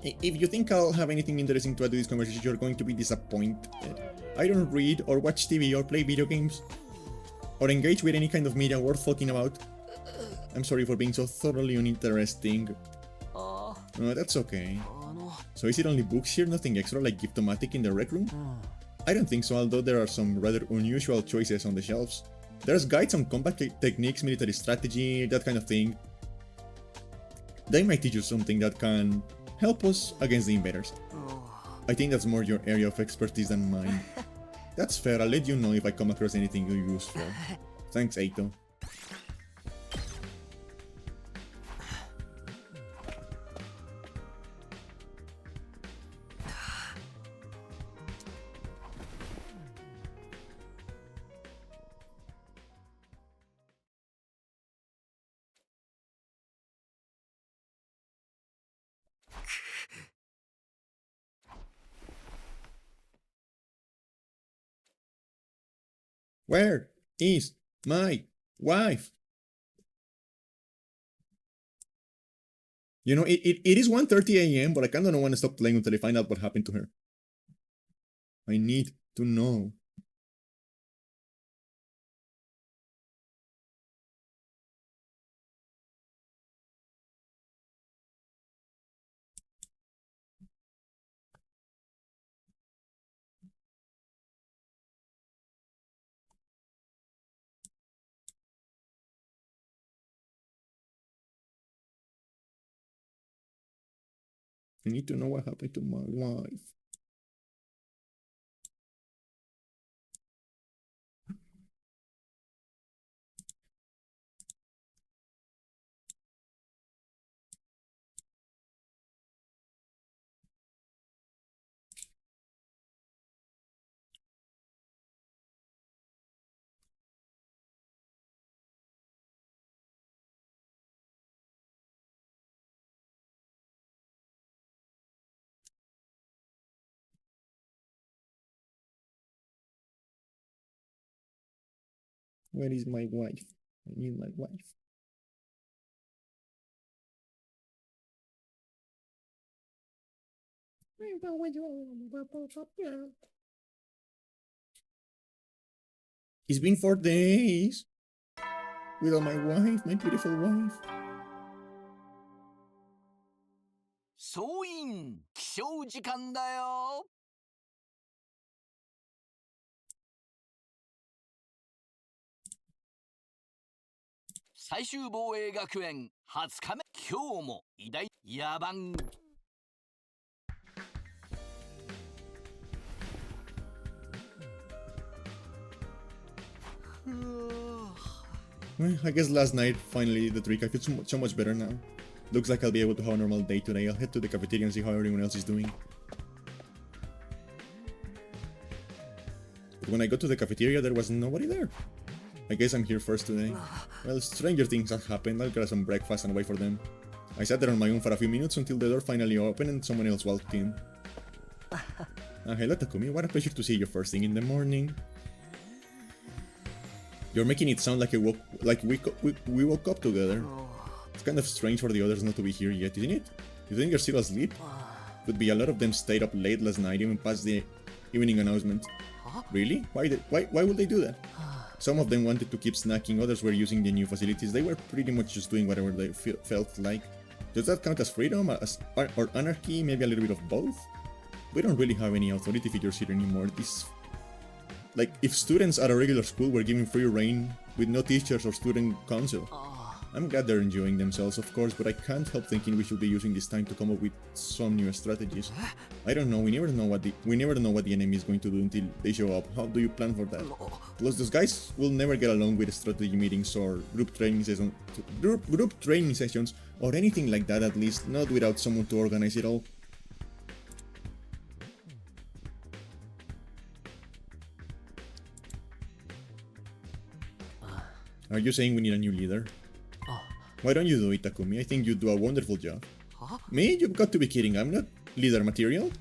If you think I'll have anything interesting to add to this conversation, you're going to be disappointed. I don't read or watch TV or play video games or engage with any kind of media worth talking about. I'm sorry for being so thoroughly uninteresting. No, that's okay. So is it only books here, nothing extra like Gift-O-Matic in the rec room? I don't think so, although there are some rather unusual choices on the shelves. There's guides on combat techniques, military strategy, that kind of thing. They might teach you something that can help us against the invaders. I think that's more your area of expertise than mine. That's fair, I'll let you know if I come across anything useful. Thanks, Eito. Where is my wife? You know, it is 1:30 a.m., but I kind of don't want to stop playing until I find out what happened to her. I need to know. I need to know what happened to my wife. Where is my wife? I need my wife. It's been 4 days without my wife, my beautiful wife. 総員起床時間だよ。最終防衛学園20日目、今日も偉大野蛮。Well, I guess last night, finally, the trick. I feel so much better now. Looks like I'll be able to have a normal day today. I'll head to the cafeteria and see how everyone else is doing. But when I got to the cafeteria, there was nobody there. I guess I'm here first today. Well, stranger things have happened. I'll grab some breakfast and wait for them. I sat there on my own for a few minutes until the door finally opened and someone else walked in. Hello Takumi, what a pleasure to see you first thing in the morning. You're making it sound like we woke up together. It's kind of strange for the others not to be here yet, isn't it? You think you're still asleep? Could be a lot of them stayed up late last night, even past the evening announcement. Really? Why would they do that? Some of them wanted to keep snacking, others were using the new facilities. They were pretty much just doing whatever they felt like. Does that count as freedom, or anarchy, maybe a little bit of both? We don't really have any authority figures here anymore. Like, if students at a regular school were given free reign with no teachers or student council. I'm glad they're enjoying themselves, of course, but I can't help thinking we should be using this time to come up with some new strategies. I don't know, we never know what the enemy is going to do until they show up. How do you plan for that? Plus, those guys will never get along with strategy meetings or group training sessions or anything like that, at least not without someone to organize it all. Are you saying we need a new leader? Why don't you do it, Takumi? I think you do a wonderful job. Me? You've got to be kidding, I'm not leader material.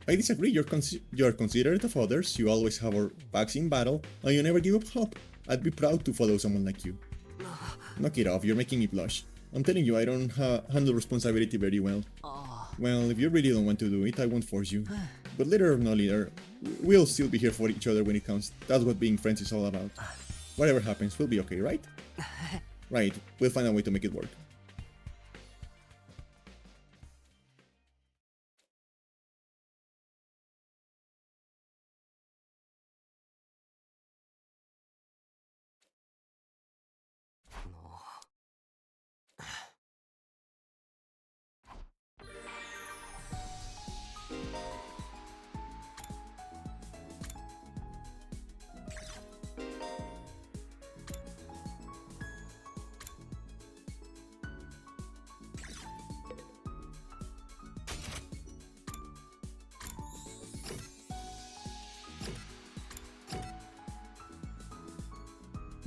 I disagree, you're considerate of others, you always have our backs in battle, and you never give up hope. I'd be proud to follow someone like you. Knock it off, you're making me blush. I'm telling you, I don't handle responsibility very well. Well, if you really don't want to do it, I won't force you. But leader or no leader, we'll still be here for each other when it counts. That's what being friends is all about. Whatever happens, we'll be okay, right? Right, we'll find a way to make it work.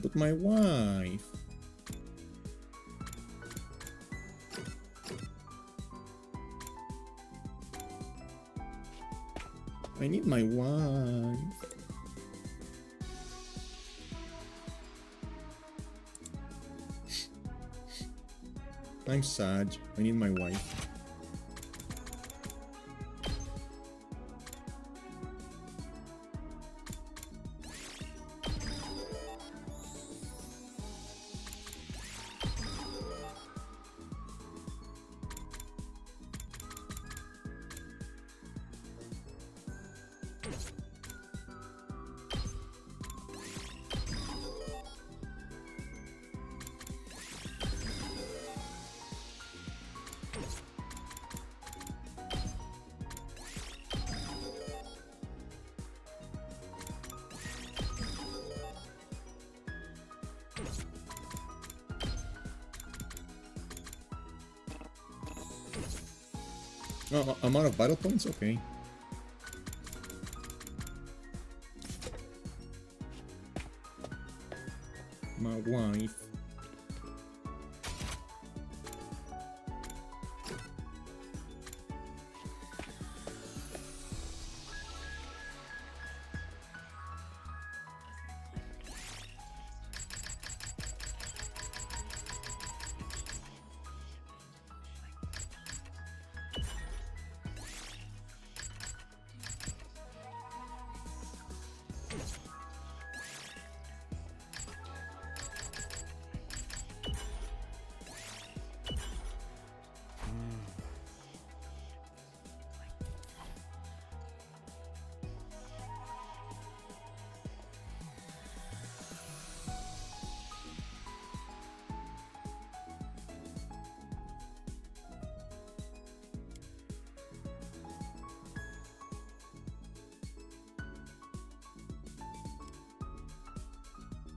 But my wife... I need my wife. I'm sad. I need my wife. Oh, I'm out of battle points? Okay. My wife.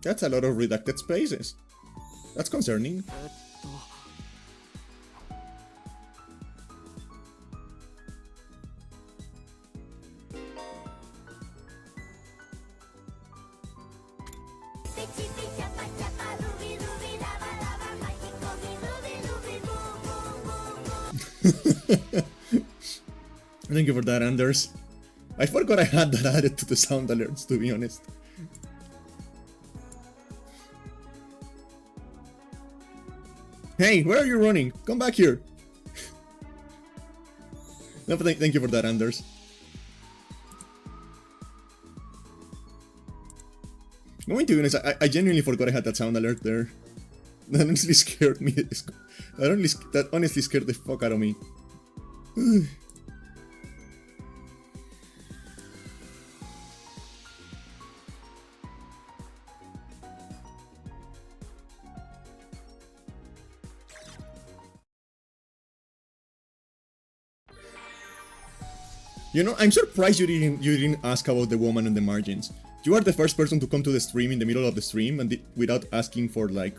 That's a lot of redacted spaces. That's concerning. Thank you for that, Anders. I forgot I had that added to the sound alerts, to be honest. Hey, where are you running? Come back here. No, but thank you for that, Anders. Going to be honest, I genuinely forgot I had that sound alert there. That honestly scared me. That honestly scared the fuck out of me. You know, I'm surprised you didn't ask about the woman on the margins. You are the first person to come to the stream in the middle of the stream and without asking for like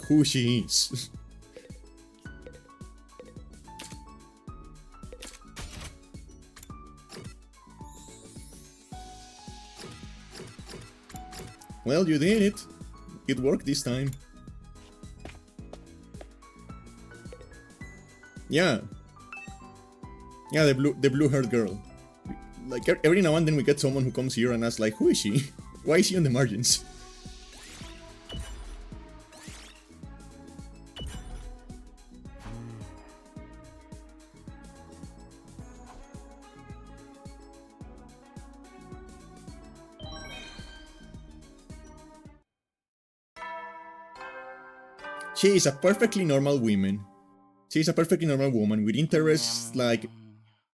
who she is. Well, you did it. It worked this time. Yeah. Yeah, the blue-haired girl. Like every now and then we get someone who comes here and asks like, who is she? Why is she on the margins? She is a perfectly normal woman. She is a perfectly normal woman with interests like...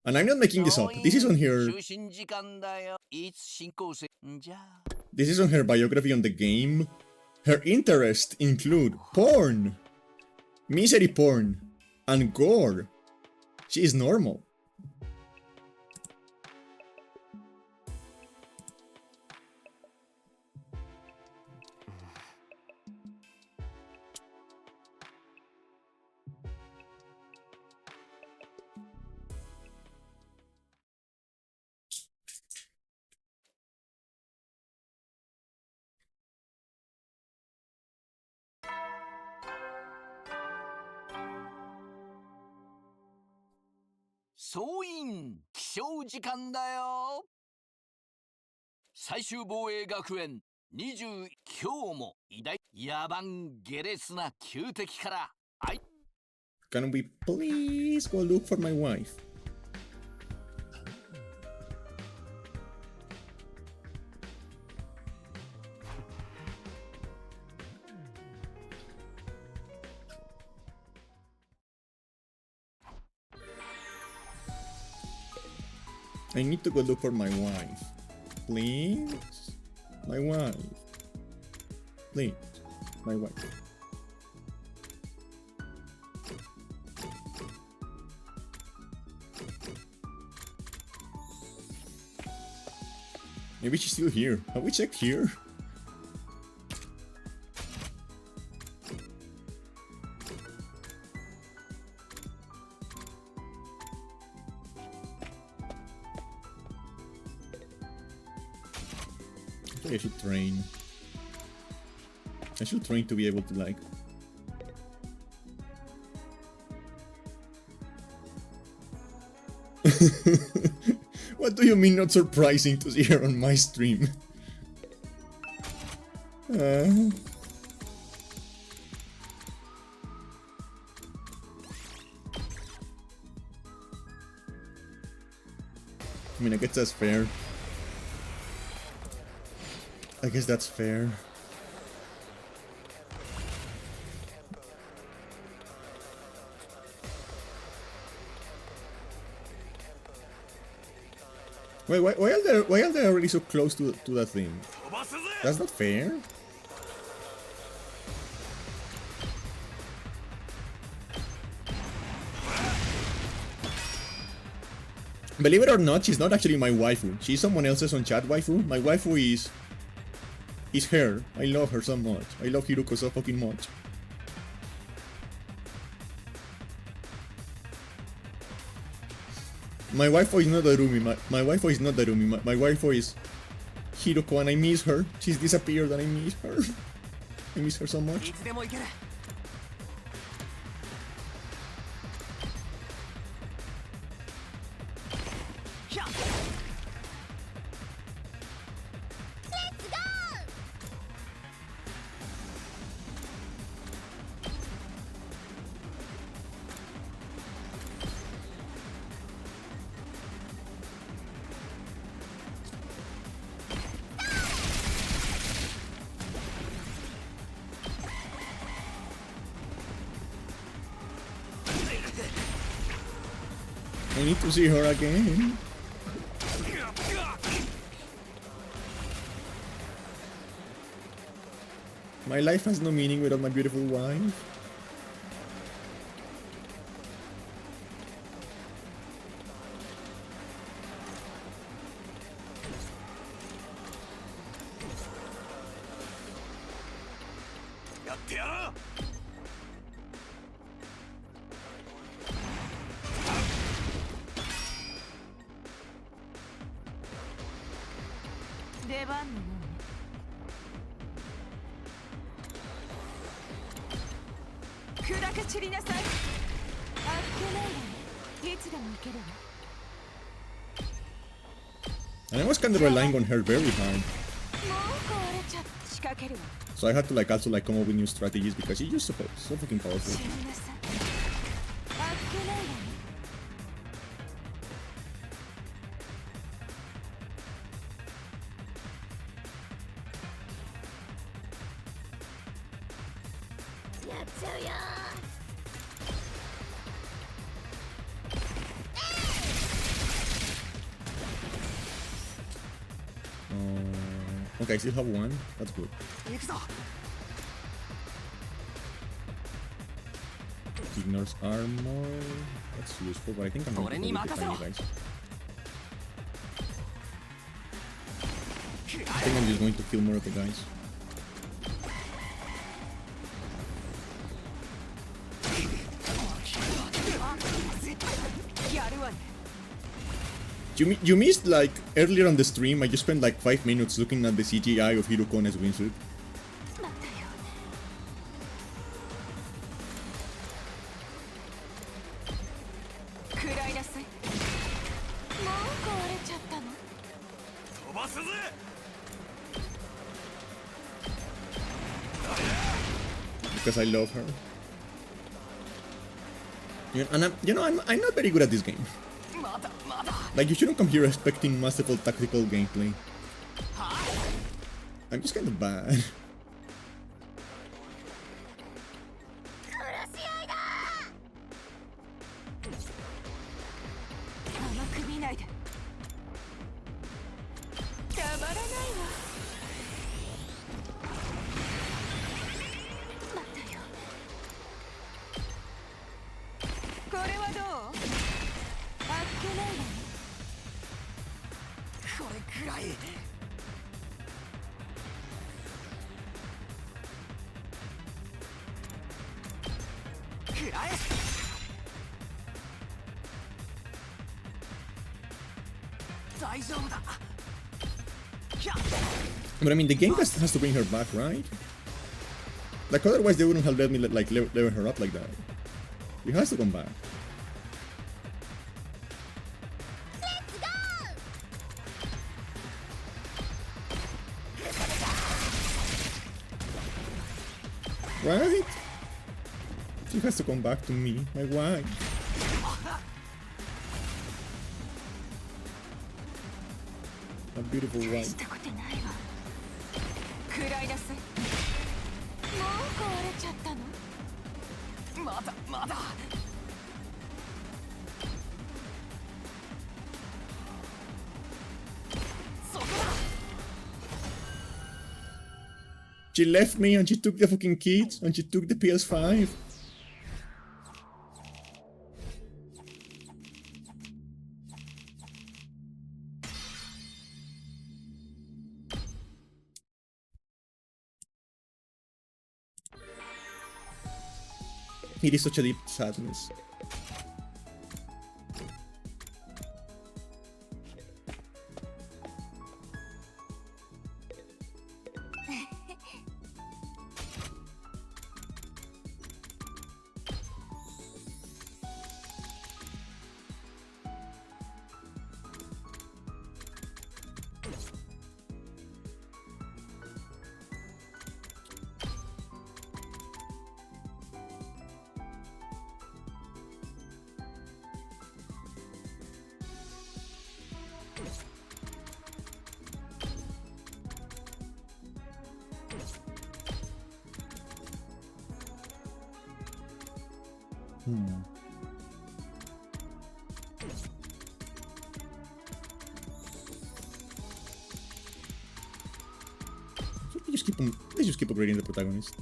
And I'm not making this up. This is on her... This is on her biography on the game. Her interests include porn, misery porn, and gore. She is normal.総員起床時間だよ。最終防衛学園20今日も偉大野蛮下劣な旧敵から Can we please go look for my wife? I need to go look for my wife. Please? My wife. Please. My wife. Maybe she's still here. Have we checked here? I should train. I should train to be able to like... What do you mean not surprising to see her on my stream? I mean, I guess that's fair. I guess that's fair. Wait, why are they already so close to that thing? That's not fair. Believe it or not, she's not actually my waifu. She's someone else's on chat waifu. My waifu is her. I love her so much. I love Hiruko so fucking much. My waifu is not Darumi. My waifu is not Darumi. My waifu is Hiruko, and I miss her. She's disappeared and I miss her. I miss her so much. I need to see her again. My life has no meaning without my beautiful wife. And I was kind of relying on her very hard. So I had to like also like come up with new strategies because she's just so fucking powerful. Okay, I still have one. That's good. Ignores armor. That's useful, but I think I'm going to go with the tiny guys. I think I'm just going to kill more of the guys. You missed, like, earlier on the stream, I just spent like 5 minutes looking at the CGI of Hirukone's wingsuit. Because I love her. I'm not very good at this game. Like, you shouldn't come here expecting masterful tactical gameplay. I'm just kind of bad. 大丈夫だ。 But I mean, the game has to bring her back, right? Like, otherwise they wouldn't have let me like level her up like that. She has to come back. Right? She has to come back to me. Like, why? A beautiful wife. 食らいなさい。もう壊れちゃったの？まだまだ。 She left me and she took the fucking kids and she took the PS5. It is such a deep sadness. Let's just keep upgrading the protagonist.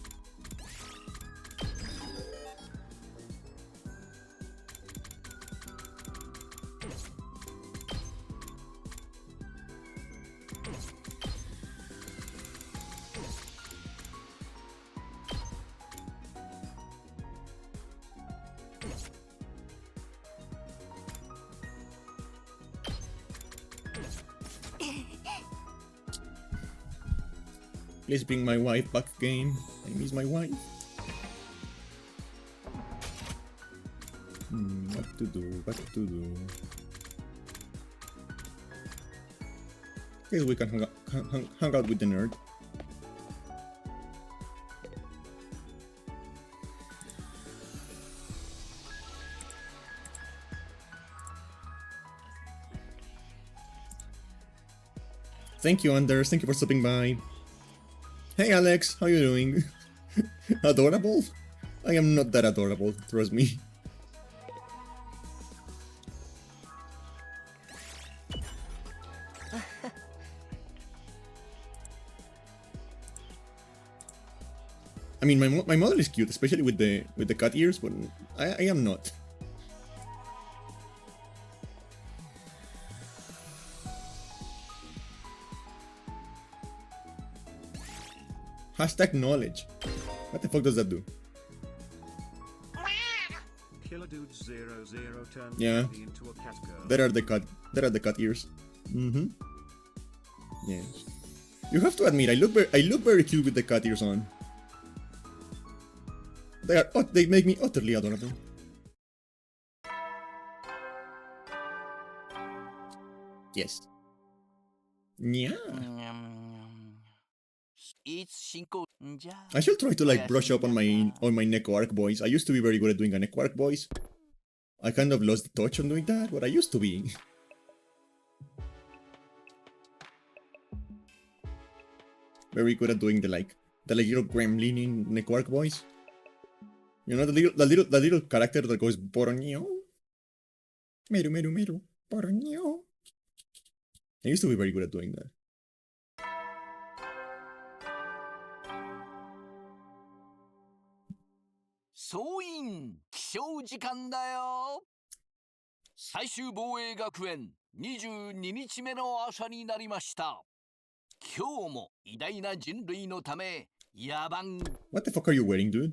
Please bring my wife back, game. I miss my wife. What to do? What to do? Guess we can hang out with the nerd. Thank you, Anders. Thank you for stopping by. Hey Alex, how you doing? Adorable? I am not that adorable, trust me. I mean, my model is cute, especially with the cat ears, but I am not. Hashtag knowledge. What the fuck does that do? Killer Dude 00 turned Yeah. into a cat girl. There are the cat ears. Yes. You have to admit, I look very cute with the cat ears on. They make me utterly adorable. Yes. Yeah. I should try to like brush up on my Neko arc voice. I used to be very good at doing a Neko arc voice, I kind of lost the touch on doing that, but I used to be. Very good at doing the little gremlin in the Quark voice. You know, the little character that goes Boronio. Meru meru meru. Boronio. I used to be very good at doing that. 総員起床時間だよ。最終防衛学園22日目の朝になりました。今日も偉大な人類のため野蛮。 What the fuck are you wearing, dude?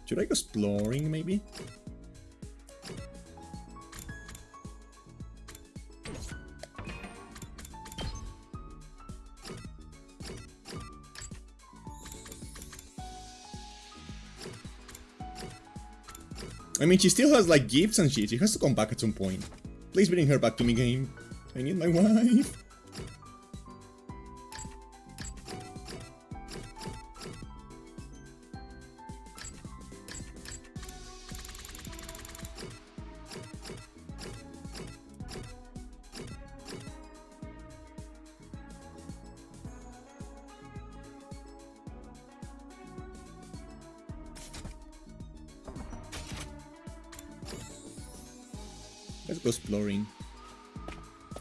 Should I go exploring, maybe? I mean, she still has like gifts and shit. She has to come back at some point. Please bring her back to me, game. I need my wife. Let's go exploring.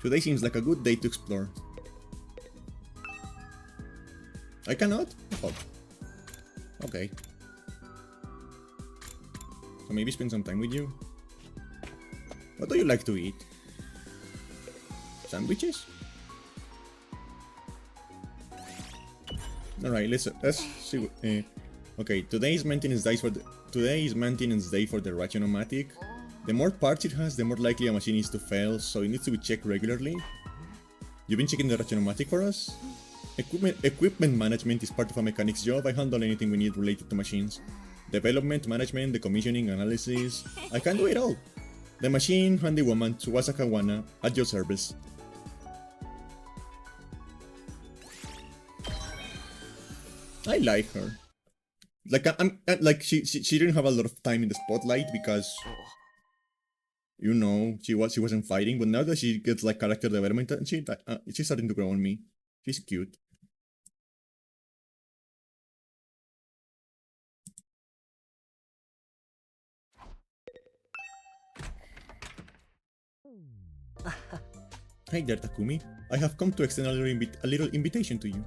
Today seems like a good day to explore. I cannot? Oh. Okay. So maybe spend some time with you. What do you like to eat? Sandwiches? Alright, let's see. Okay, today is maintenance day for the Rationomatic. The more parts it has, the more likely a machine is to fail, so it needs to be checked regularly. You've been checking the Rationomatic for us? Equipment management is part of a mechanic's job. I handle anything we need related to machines. Development, management, decommissioning, analysis. I can do it all. The machine handywoman Tsubasa Kawana at your service. I like her. Like like she didn't have a lot of time in the spotlight because, you know, she wasn't fighting. But now that she gets like character development and shit, she's starting to grow on me. She's cute. Hey there, Takumi. I have come to extend a little invitation to you.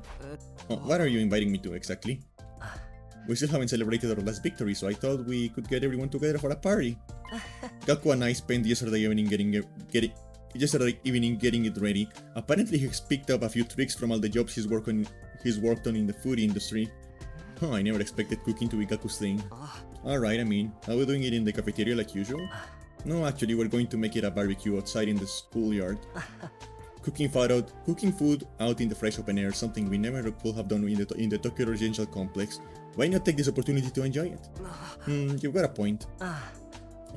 Oh, what are you inviting me to exactly? We still haven't celebrated our last victory, so I thought we could get everyone together for a party. Gaku and I spent yesterday evening getting it ready. Apparently he's picked up a few tricks from all the jobs he's worked on in the food industry. Oh, I never expected cooking to be Gaku's thing. Alright, are we doing it in the cafeteria like usual? No, actually, we're going to make it a barbecue outside in the schoolyard. Cooking food out in the fresh open air, something we never could have done in the Tokyo Residential Complex. Why not take this opportunity to enjoy it? You've got a point.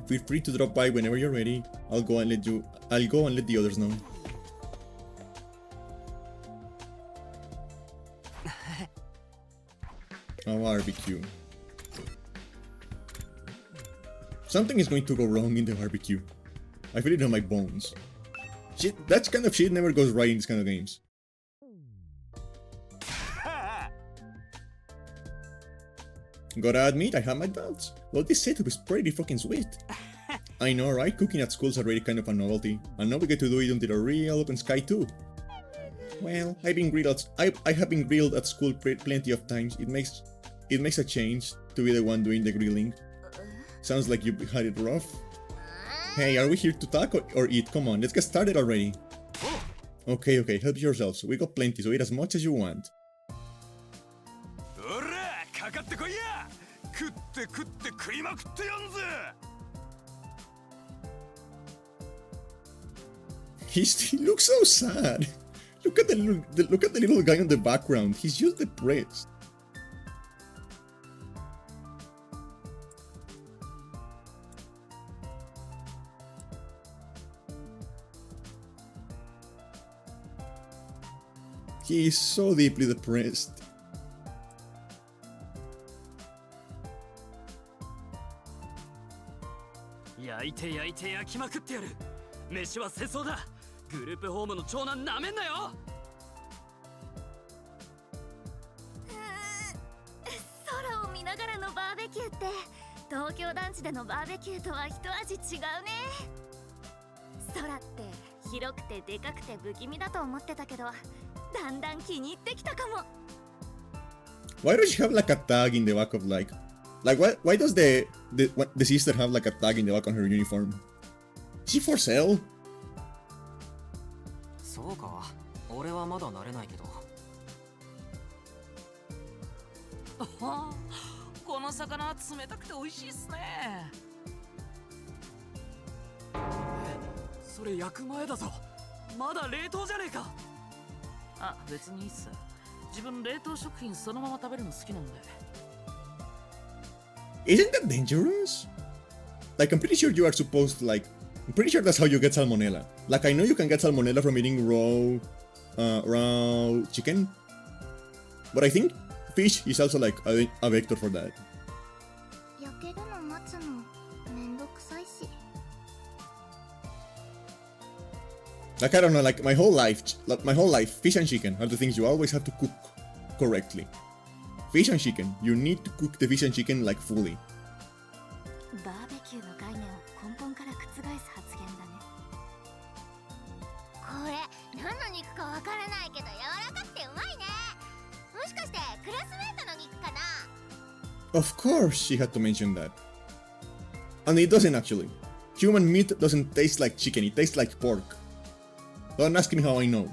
Feel free to drop by whenever you're ready. I'll go and let the others know. A barbecue. Something is going to go wrong in the barbecue. I feel it in my bones. Shit, that kind of shit never goes right in these kind of games. Gotta admit, I have my doubts. Well, this setup is pretty fucking sweet. I know, right? Cooking at school's already kind of a novelty, and now we get to do it under a real open sky too. Well, I have been grilled at school plenty of times. It makes a change to be the one doing the grilling. Sounds like you had it rough. Hey, are we here to talk or eat? Come on, let's get started already. Okay, help yourselves. We got plenty, so eat as much as you want. He looks so sad. Look at the little guy in the background. He's just depressed. He is so deeply depressed.焼いて焼いて焼きまくってやる。飯は戦争だ。グループホームの長男なめんなよ。空を見ながらのバーベキューって東京団地でのバーベキューとは一味違うね。空って広くてでかくて不気味だと思ってたけど、だんだん気に入ってきたかも。 Why does she have like a tag in the back of like why does the sister have like a tag in the back on her uniform? Is she for sale? そうか、俺はまだ慣れないけど。この魚は冷たくて美味しいっすね。それ焼く前だぞ。まだ冷凍じゃねえか。あ、別にいいっす。自分冷凍食品そのまま食べるの好きなんで。Isn't that dangerous? Like, I'm pretty sure you are supposed to I'm pretty sure that's how you get salmonella. Like, I know you can get salmonella from eating raw chicken, but I think fish is also like a vector for that. 焼けるの待つのめんどくさいし。 Like, I don't know, like my whole life, fish and chicken are the things you always have to cook correctly. Fish and chicken, you need to cook the fish and chicken like fully. バーベキューの概念を根本から覆す発言だね。これ何の肉かわからないけど柔らかくてうまいね。もしかしてクラスメートの肉かな。 Of course she had to mention that. And it doesn't actually. Human meat doesn't taste like chicken, it tastes like pork. Don't ask me how I know.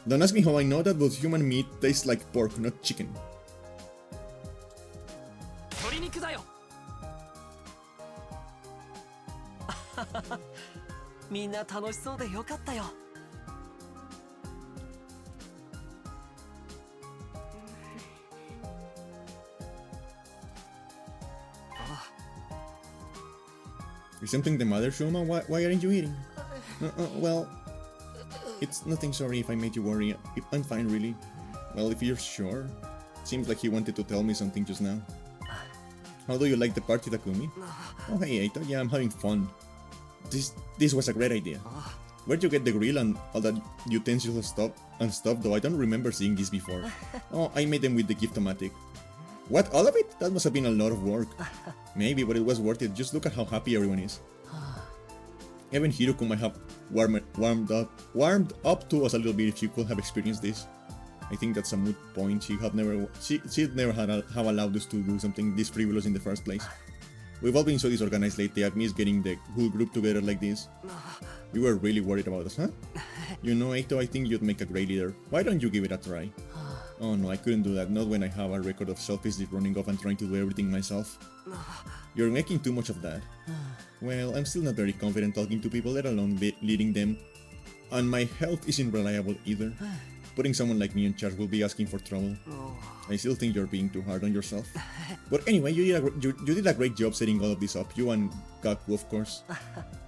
Don't ask me how I know that, but human meat tastes like pork, not chicken. 鶏肉だよ。みんな楽しそうでよかったよ。Is something the matter, Shoma? Why aren't you eating? Well, it's nothing. Sorry if I made you worry. I'm fine, really. Well, if you're sure. Seems like he wanted to tell me something just now. How do you like the party, Takumi? Oh, hey, Eito. Yeah, I'm having fun. This was a great idea. Where'd you get the grill and all that utensils and stuff, though I don't remember seeing this before. Oh, I made them with the Gift-O-Matic. What, all of it? That must have been a lot of work. Maybe, but it was worth it. Just look at how happy everyone is. Even Hiroku might have warmed up to us a little bit if she could have experienced this. I think that's a moot point. She'd never have allowed us to do something this frivolous in the first place. We've all been so disorganized lately. I've missed getting the whole group together like this. You were really worried about us, huh? You know, Eito, I think you'd make a great leader. Why don't you give it a try? Oh no, I couldn't do that. Not when I have a record of selfishly running off and trying to do everything myself. You're making too much of that. Well, I'm still not very confident talking to people, let alone leading them. And my health isn't reliable either. Putting someone like me in charge will be asking for trouble. I still think you're being too hard on yourself. But anyway, you did a great job setting all of this up. You and Gaku, of course.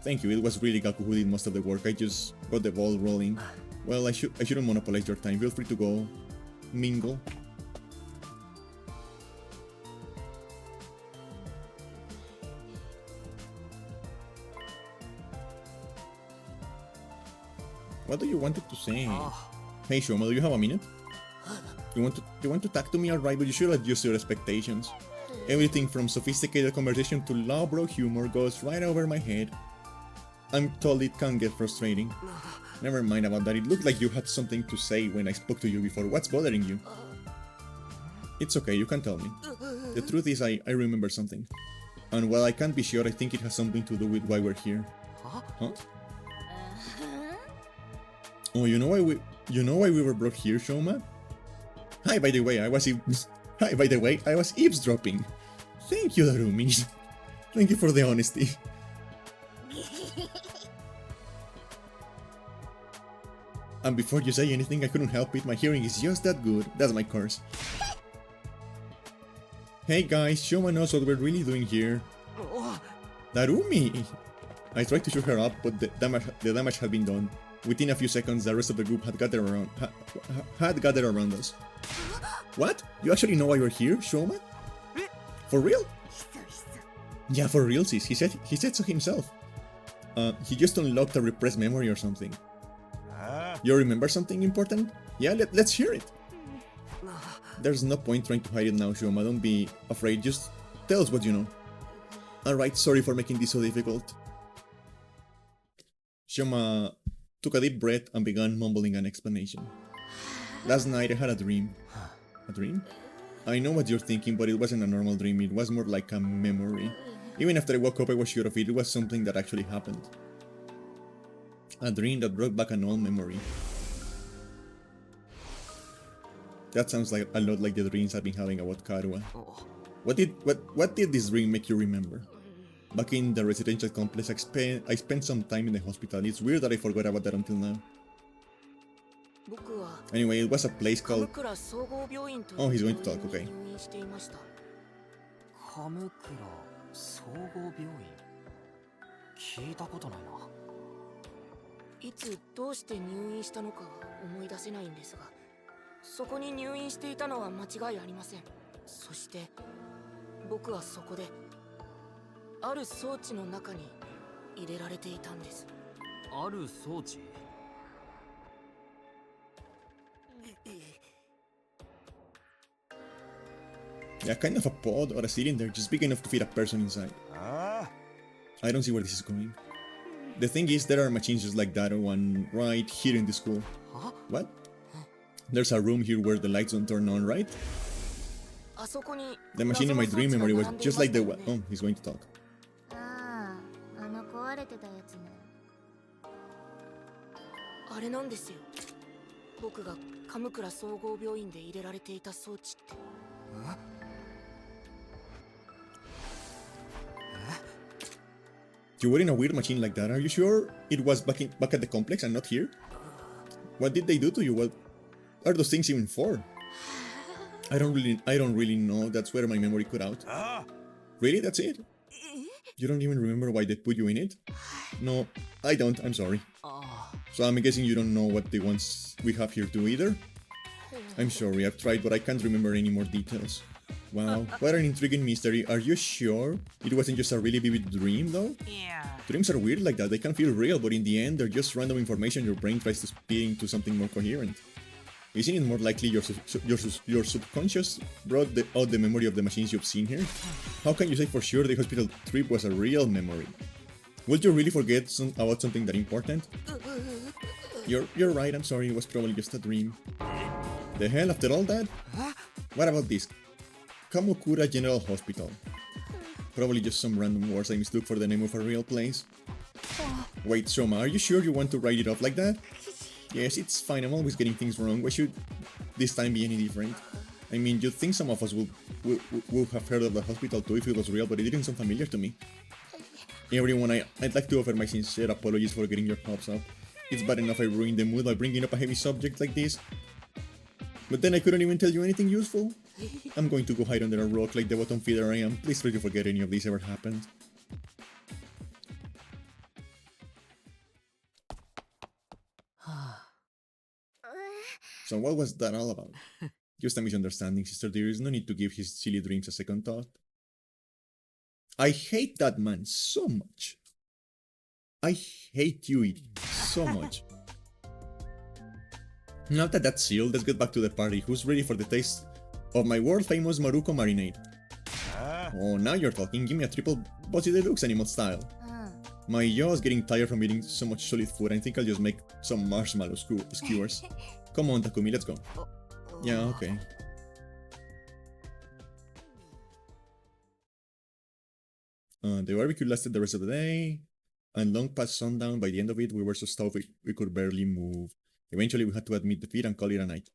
Thank you, it was really Gaku who did most of the work. I just got the ball rolling. Well, I shouldn't monopolize your time. Feel free to go mingle. What do you want to say? Hey Shoma, do you have a minute? You want to talk to me, alright, but you should adjust your expectations. Everything from sophisticated conversation to lowbrow humor goes right over my head. I'm told it can get frustrating. Never mind about that, it looked like you had something to say when I spoke to you before. What's bothering you? It's okay, you can tell me. The truth is I remember something. And while I can't be sure, I think it has something to do with why we're here. Huh? Oh, you know why we were brought here, Shoma? Hi, by the way, I was eavesdropping. Thank you, Darumi. Thank you for the honesty. And before you say anything, I couldn't help it. My hearing is just that good. That's my curse. Hey guys, Shoma knows what we're really doing here. Darumi! I tried to shut her up, but the damage had been done. Within a few seconds, the rest of the group had gathered around us. What? You actually know why we're here, Shoma? For real? Yeah, for real, sis. He said so himself. He just unlocked a repressed memory or something. You remember something important? Yeah, let's hear it. There's no point trying to hide it now, Shoma. Don't be afraid. Just tell us what you know. Alright, sorry for making this so difficult. Shoma took a deep breath and began mumbling an explanation. Last night I had a dream. A dream? I know what you're thinking, but it wasn't a normal dream. It was more like a memory. Even after I woke up, I was sure of it. It was something that actually happened. A dream that brought back an old memory. That sounds like a lot like the dreams I've been having about Karua. What did this dream make you remember? Back in the residential complex, I spent some time in the hospital. It's weird that I forgot about that until now. Anyway, it was a place called... Oh, he's going to talk, okay. いつどうして入院したのか思い出せないんですが、そこに入院していたのは間違いありません。そして僕はそこである装置の中に入れられていたんです。ある装置? Yeah, kind of a pod or a cylinder, just big enough to fit a person inside. I don't see where this is going. The thing is, there are machines just like that one right here in the school. What? There's a room here where the lights don't turn on, right? The machine in my dream memory was just like the one. Oh, he's going to talk. あれなんですよ。僕が神倉総合病院で入れられていた装置って。You were in a weird machine like that. Are you sure it was back at the complex and not here? What did they do to you? What are those things even for? I don't really know. That's where my memory cut out. Really? That's it? You don't even remember why they put you in it? No, I don't. I'm sorry. So I'm guessing you don't know what the ones we have here do either? I'm sorry, I've tried, but I can't remember any more details. Wow, what an intriguing mystery. Are you sure it wasn't just a really vivid dream, though? Yeah. Dreams are weird like that. They can feel real, but in the end, they're just random information your brain tries to spit into something more coherent. Isn't it more likely your subconscious brought out the memory of the machines you've seen here? How can you say for sure the hospital trip was a real memory? Would you really forget about something that important? You're right, I'm sorry, it was probably just a dream. The hell, after all that? What about this? Kamokura General Hospital. Probably just some random words I mistook for the name of a real place. Wait, Shoma, are you sure you want to write it off like that? Yes, it's fine, I'm always getting things wrong. Why should this time be any different? I mean, you'd think some of us would have heard of the hospital too if it was real, but it didn't sound familiar to me. Everyone, I'd like to offer my sincere apologies for getting your hopes up. It's bad enough I ruined the mood by bringing up a heavy subject like this. But then I couldn't even tell you anything useful. I'm going to go hide under a rock like the bottom feeder I am. Please try to forget any of this ever happened. So what was that all about? Just a misunderstanding, Sister. There is no need to give his silly dreams a second thought. I hate that man so much. I hate you so much. Now that that's sealed, let's get back to the party. Who's ready for the taste of my world-famous Maruko marinade? Oh, now you're talking. Give me a triple Bossy Deluxe animal style. My jaw is getting tired from eating so much solid food. I think I'll just make some marshmallow skewers. Come on, Takumi, let's go. Yeah, okay. The barbecue lasted the rest of the day, and long past sundown. By the end of it, we were so stuffed we could barely move. Eventually, we had to admit defeat and call it a night.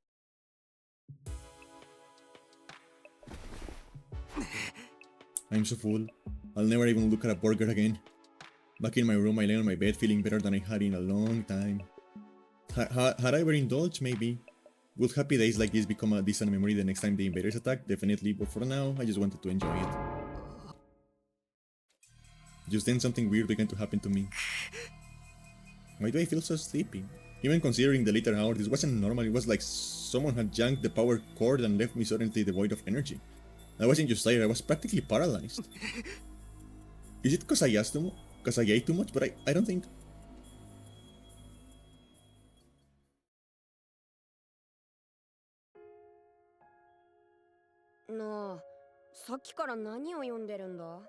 I'm so full. I'll never even look at a burger again. Back in my room, I lay on my bed feeling better than I had in a long time. Had I ever indulged? Maybe. Would happy days like this become a distant memory the next time the invaders attack? Definitely, but for now, I just wanted to enjoy it. Just then something weird began to happen to me. Why do I feel so sleepy? Even considering the later hour, this wasn't normal. It was like someone had yanked the power cord and left me suddenly devoid of energy. I wasn't just tired, I was practically paralyzed. Is it because I ate too much? But I don't think.なあ、さっきから何を読んでるんだ?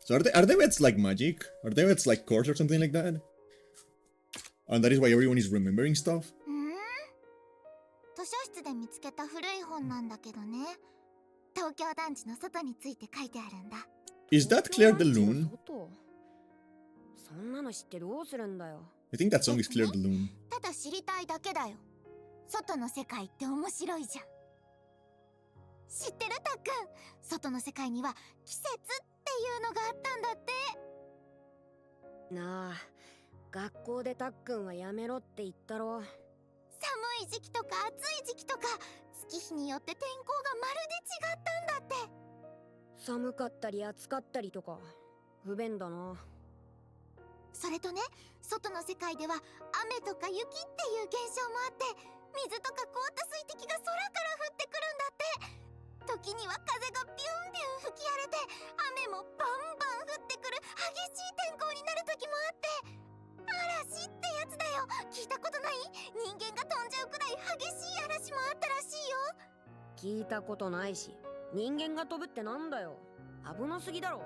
So are they beds like magic? Are they beds like cords or something like that? And that is why everyone is remembering stuff? 図書室で見つけた古い本なんだけどね。東京団地の外について書いてあるんだ。Is that Claire the Loon? そんなの知ってどうするんだよ。I think that song is Claire the Loon. ただ知りたいだけだよ。外の世界って面白いじゃん。知ってるたっくん、外の世界には季節っていうのがあったんだって。なあ、学校でたっくんはやめろって言ったろ。寒い時期とか暑い時期とか月日によって天候がまるで違ったんだって。寒かったり暑かったりとか不便だな。それとね、外の世界では雨とか雪っていう現象もあって、水とか凍った水滴が空から降ってくるんだって。時には風がビュンビュン吹き荒れて、雨もバンバン降ってくる激しい天候になる時もあって、嵐ってやつだよ。聞いたことない？人間が飛んじゃうくらい激しい嵐もあったらしいよ。聞いたことないし、人間が飛ぶってなんだよ。危なすぎだろ。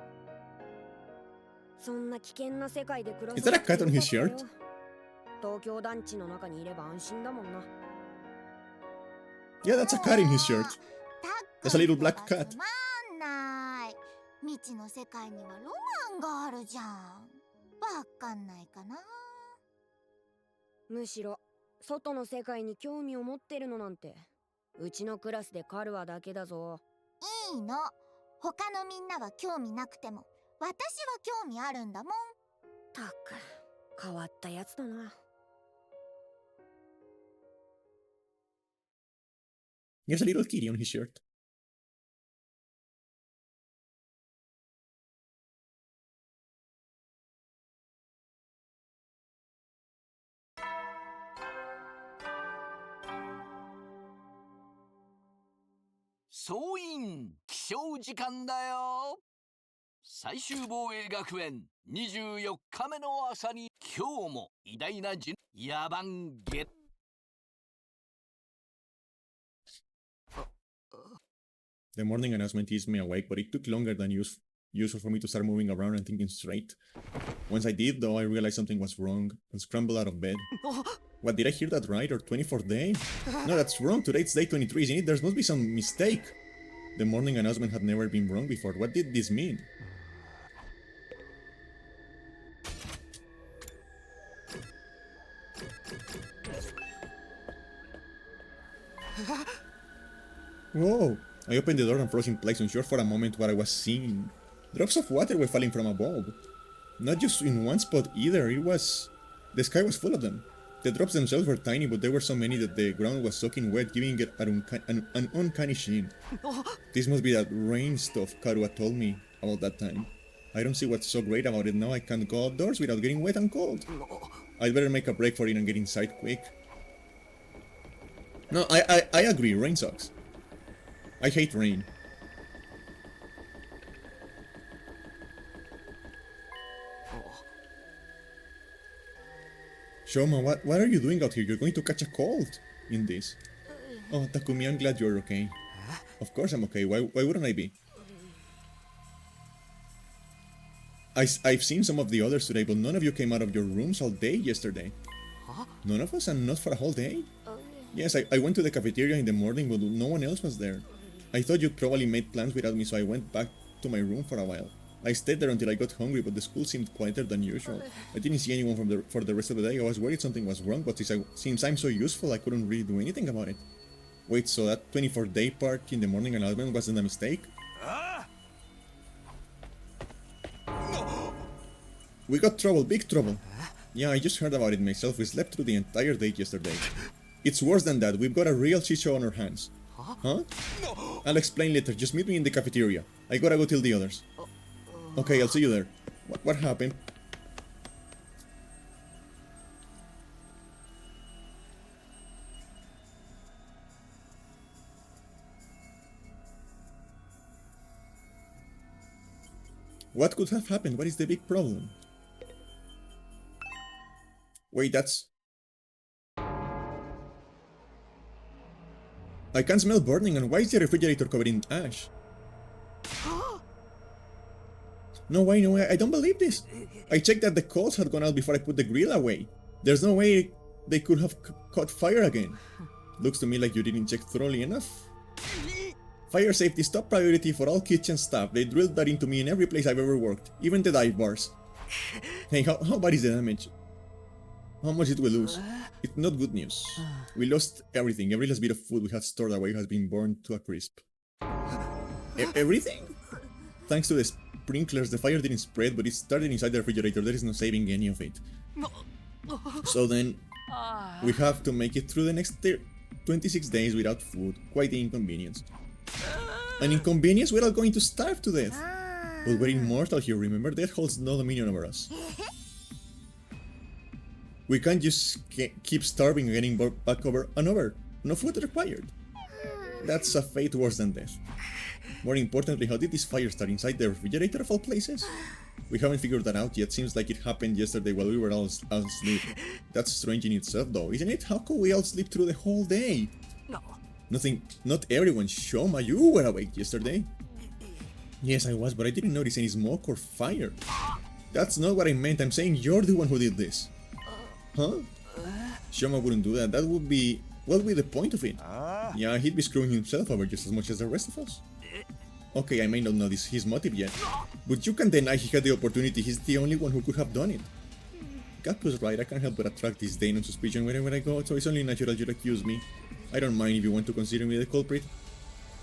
そんな危険な世界で暮らす。Is that a cat on his shirt? 東京団地の中にいれば安心だもんな。Yeah, that's a cat in his shirt. That's a little black cat. つまんない。未知の世界にはロマンがあるじゃん。わかんないかな。むしろ外の世界に興味を持ってるのなんてうちのクラスでカルアだけだぞ。いいの。他のみんなは興味なくても私は興味あるんだもん。たく変わったやつだな。There's a little kitty on his shirt.総員起床時間だよ。最終防衛学園24日目の朝に今日も偉大な野蛮ゲッ。The morning announcement keeps me awake, but it took longer than usual for me to start moving around and thinking straight. Once I did, though, I realized something was wrong and scrambled out of bed. What, did I hear that right? Or 24th day? No, that's wrong. Today's day 23, isn't it? There must be some mistake. The morning announcement had never been wrong before. What did this mean? Whoa! I opened the door and froze in place, unsure for a moment what I was seeing. Drops of water were falling from above. Not just in one spot either, the sky was full of them. The drops themselves were tiny, but there were so many that the ground was soaking wet, giving it an uncanny sheen. This must be that rain stuff Karua told me about that time. I don't see what's so great about it. Now I can't go outdoors without getting wet and cold. I'd better make a break for it and get inside quick. No, I agree, rain sucks. I hate rain. Shoma, what are you doing out here? You're going to catch a cold in this. Oh, Takumi, I'm glad you're okay. Of course I'm okay. Why wouldn't I be? I've seen some of the others today, but none of you came out of your rooms all day yesterday. None of us, and not for a whole day? Yes, I went to the cafeteria in the morning, but no one else was there. I thought you'd probably made plans without me, so I went back to my room for a while. I stayed there until I got hungry, but the school seemed quieter than usual. I didn't see anyone for the rest of the day. I was worried something was wrong, but since I'm so useful, I couldn't really do anything about it. Wait, so that 24-day part in the morning announcement wasn't a mistake? We got trouble, big trouble. Yeah, I just heard about it myself. We slept through the entire day yesterday. It's worse than that. We've got a real shit show on our hands. Huh? I'll explain later. Just meet me in the cafeteria. I gotta go tell the others. Okay, I'll see you there. What happened? What could have happened? What is the big problem? Wait, that's... I can smell burning, and why is the refrigerator covered in ash? No way, I don't believe this. I checked that the coals had gone out before I put the grill away. There's no way they could have caught fire again. Looks to me like you didn't check thoroughly enough. Fire safety is top priority for all kitchen staff. They drilled that into me in every place I've ever worked, even the dive bars. Hey, how bad is the damage? How much did we lose? It's not good news. We lost everything. Every last bit of food we had stored away has been burned to a crisp. Everything? Thanks to the sprinklers, the fire didn't spread, but it started inside the refrigerator. There is no saving any of it. So then, we have to make it through the next 26 days without food. Quite the inconvenience. An inconvenience? We're all going to starve to death. But we're immortal here, remember? Death holds no dominion over us. We can't just keep starving and getting back over and over. No food required. That's a fate worse than death. More importantly, how did this fire start inside the refrigerator of all places? We haven't figured that out yet. Seems like it happened yesterday while we were all asleep. That's strange in itself though, isn't it? How could we all sleep through the whole day? No. Not everyone. Shoma, you were awake yesterday. Yes, I was, but I didn't notice any smoke or fire. That's not what I meant. I'm saying you're the one who did this. Huh? Shoma wouldn't do that. That would be... what would be the point of it? Yeah, he'd be screwing himself over just as much as the rest of us. Okay, I may not know his motive yet, but you can't deny he had the opportunity. He's the only one who could have done it. Gat was right. I can't help but attract disdain and suspicion wherever I go, so it's only natural you'd accuse me. I don't mind if you want to consider me the culprit.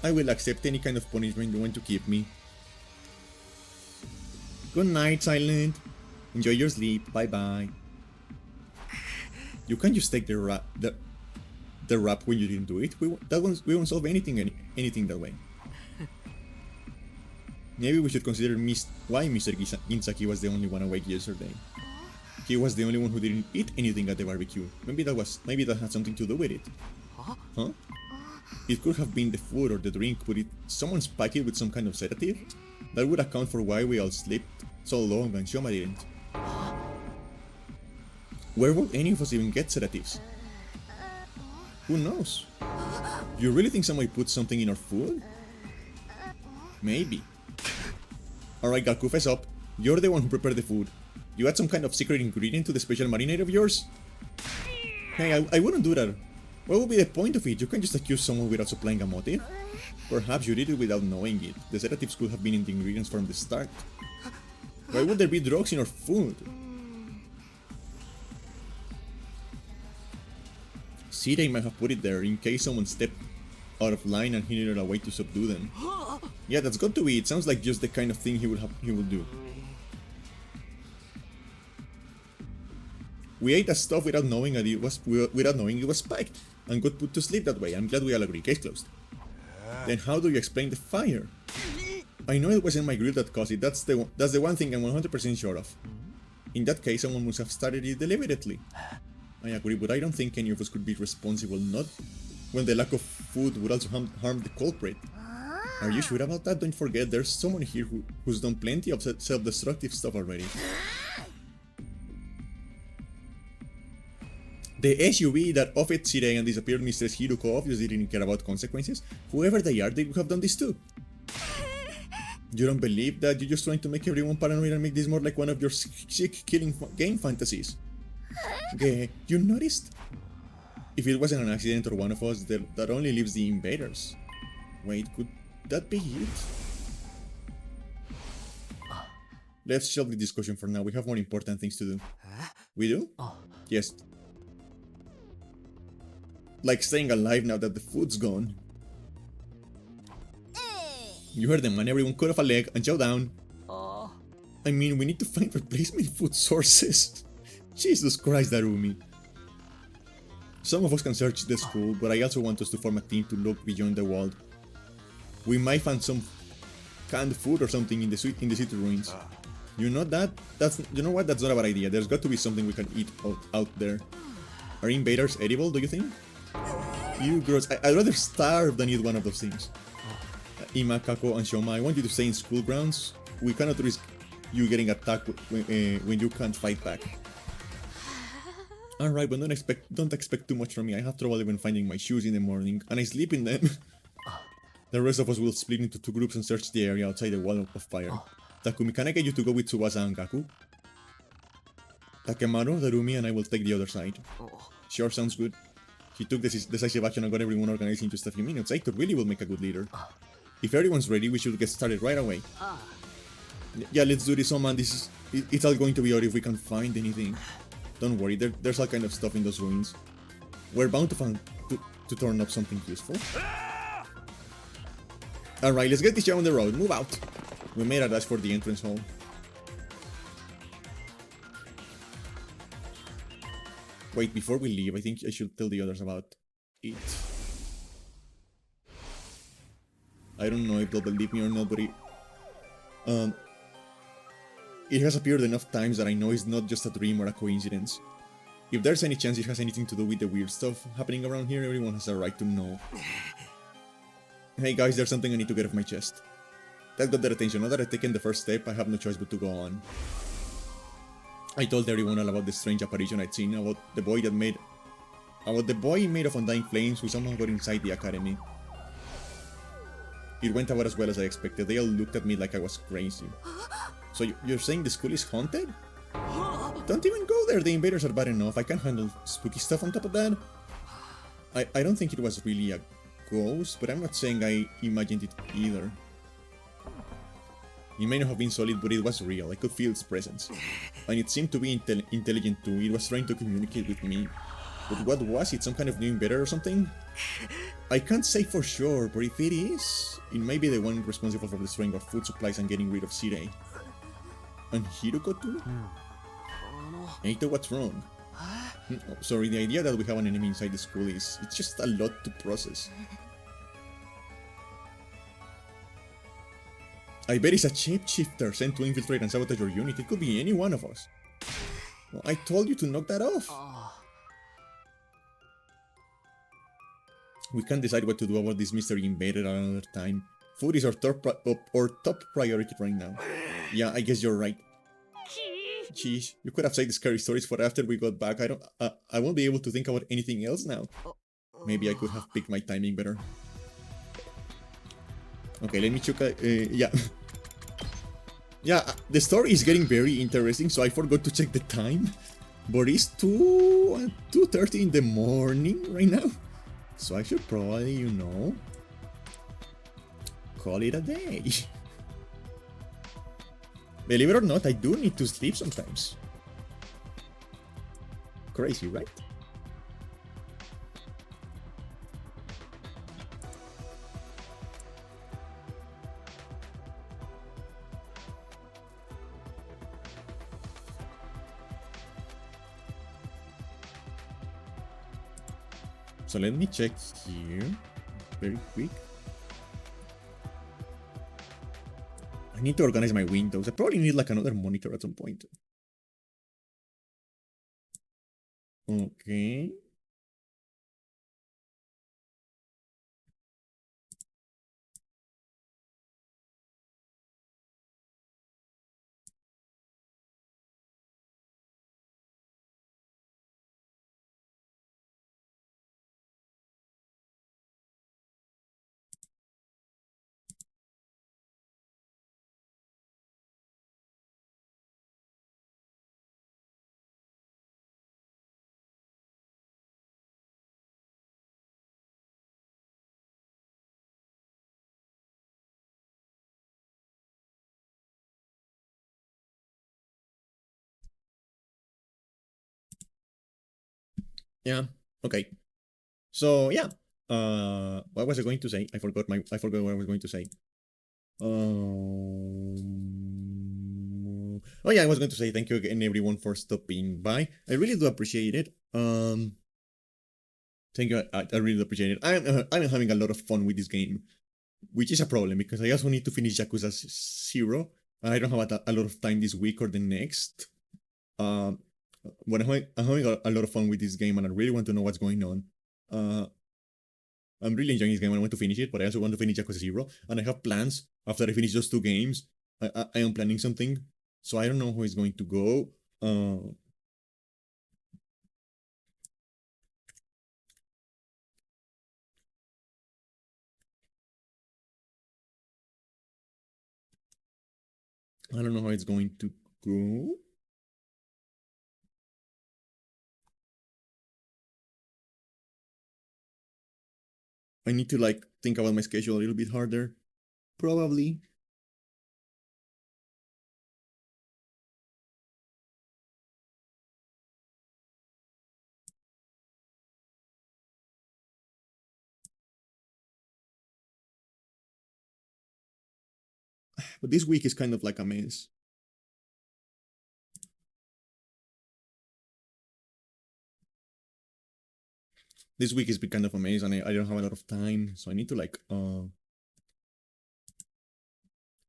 I will accept any kind of punishment you want to give me. Good night, Silent. Enjoy your sleep. Bye-bye. You can't just take the rap when you didn't do it. We won't solve anything that way. Maybe we should consider why Mr. Ginzaki was the only one awake yesterday. He was the only one who didn't eat anything at the barbecue. Maybe that had something to do with it. Huh? It could have been the food or the drink, but someone spiked it with some kind of sedative? That would account for why we all slept so long and Shoma didn't. Where would any of us even get sedatives? Who knows? You really think somebody put something in our food? Maybe. Alright, Gaku, fess up. You're the one who prepared the food. You add some kind of secret ingredient to the special marinade of yours? Hey, I wouldn't do that. What would be the point of it? You can't just accuse someone without supplying a motive. Perhaps you did it without knowing it. The sedatives could have been in the ingredients from the start. Why would there be drugs in our food? Sirei might have put it there in case someone stepped out of line and he needed a way to subdue them. Yeah, that's got to be. It sounds like just the kind of thing he would do. We ate that stuff without knowing it was spiked, and got put to sleep that way. I'm glad we all agree. Case closed. Then how do you explain the fire? I know it wasn't my grill that caused it. That's the one thing I'm 100% sure of. In that case, someone must have started it deliberately. I agree, but I don't think any of us could be responsible, not when the lack of food would also harm the culprit. Are you sure about that? Don't forget, there's someone here who's done plenty of self-destructive stuff already. The SUV that offed Sirei and disappeared Mr. Hiruko obviously didn't care about consequences. Whoever they are, they would have done this too. You don't believe that? You're just trying to make everyone paranoid and make this more like one of your sick killing game fantasies. Okay, you noticed? If it wasn't an accident or one of us, that only leaves the invaders. Wait, could that be it? Let's shelve the discussion for now. We have more important things to do. We do? Yes. Like staying alive now that the food's gone. You heard them, man. Everyone cut off a leg and chow down. I mean, we need to find replacement food sources. Jesus Christ, Darumi. Some of us can search the school, but I also want us to form a team to look beyond the wall. We might find some canned food or something in the city ruins. You know that? You know what? That's not a bad idea. There's got to be something we can eat out there. Are invaders edible, do you think? You gross. I'd rather starve than eat one of those things. Ima, Kako, and Shoma, I want you to stay in school grounds. We cannot risk you getting attacked when you can't fight back. Alright, but don't expect too much from me. I have trouble even finding my shoes in the morning, and I sleep in them. The rest of us will split into 2 groups and search the area outside the wall of fire. Takumi, can I get you to go with Tsubasa and Gaku? Takemaru, Darumi, and I will take the other side. Sure, sounds good. He took decisive action and got everyone organized in just a few minutes. Aito really will make a good leader. If everyone's ready, we should get started right away. Yeah, let's do this. Oh man, it's all going to be out if we can find anything. Don't worry, there's all kind of stuff in those ruins. We're bound to turn up something useful. Alright, let's get this show on the road. Move out. We made a dash for the entrance hall. Wait, before we leave, I think I should tell the others about it. I don't know if they'll believe me or not, but it has appeared enough times that I know it's not just a dream or a coincidence. If there's any chance it has anything to do with the weird stuff happening around here, everyone has a right to know. Hey guys, there's something I need to get off my chest. That got their attention. Now that I've taken the first step, I have no choice but to go on. I told everyone all about the strange apparition I'd seen, about the boy made of undying flames who somehow got inside the academy. It went about as well as I expected. They all looked at me like I was crazy. So you're saying the school is haunted? Don't even go there, the invaders are bad enough. I can't handle spooky stuff on top of that. I don't think it was really a ghost, but I'm not saying I imagined it either. It may not have been solid, but it was real. I could feel its presence. And it seemed to be intelligent too. It was trying to communicate with me. But what was it? Some kind of new invader or something? I can't say for sure, but if it is, it may be the one responsible for destroying our food supplies and getting rid of Shirei. And Hiruko too? Eito, what's wrong? Oh, sorry, the idea that we have an enemy inside the school it's just a lot to process. I bet it's a shapeshifter sent to infiltrate and sabotage your unit. It could be any one of us. Well, I told you to knock that off. We can't decide what to do about this mystery invader at another time. Food is our top priority right now. Yeah, I guess you're right. Jeez, you could have said the scary stories for after we got back. I won't be able to think about anything else now. Maybe I could have picked my timing better. Okay, let me check. Yeah. Yeah, the story is getting very interesting, so I forgot to check the time. But it's 2:30 in the morning right now. So I should probably, you know, call it a day. Believe it or not, I do need to sleep sometimes. Crazy, right? So let me check here very quick. I need to organize my windows. I probably need like another monitor at some point. Okay. Yeah. Okay. So yeah. What was I going to say? I forgot what I was going to say. Oh yeah, I was going to say thank you again everyone for stopping by. I really do appreciate it. Thank you. I really do appreciate it. I'm having a lot of fun with this game. which is a problem because I also need to finish Yakuza 0. I don't have a lot of time this week or the next. Um, but I'm having a lot of fun with this game and I really want to know what's going on. I'm really enjoying this game and I want to finish it, but I also want to finish Yakuza 0. And I have plans after I finish those two games. I am planning something, so I don't know how it's going to go. I don't know how it's going to go. I need to like think about my schedule a little bit harder. Probably. But this week is kind of like a mess. This week has been kind of a mess and I don't have a lot of time, so I need to like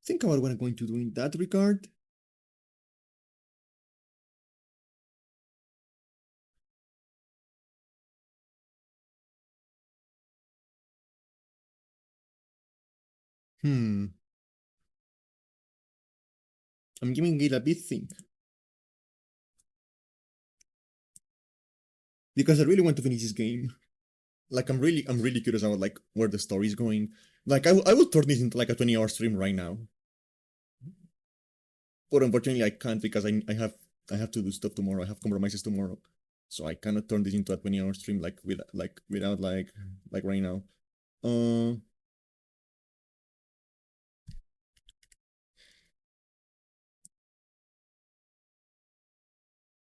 think about what I'm going to do in that regard. I'm giving it a bit think. Because I really want to finish this game. Like I'm really curious about like where the story is going. Like I will turn this into like a 20-hour stream right now. But unfortunately I can't because I have to do stuff tomorrow. I have compromises tomorrow. So I cannot turn this into a 20-hour stream like without like right now.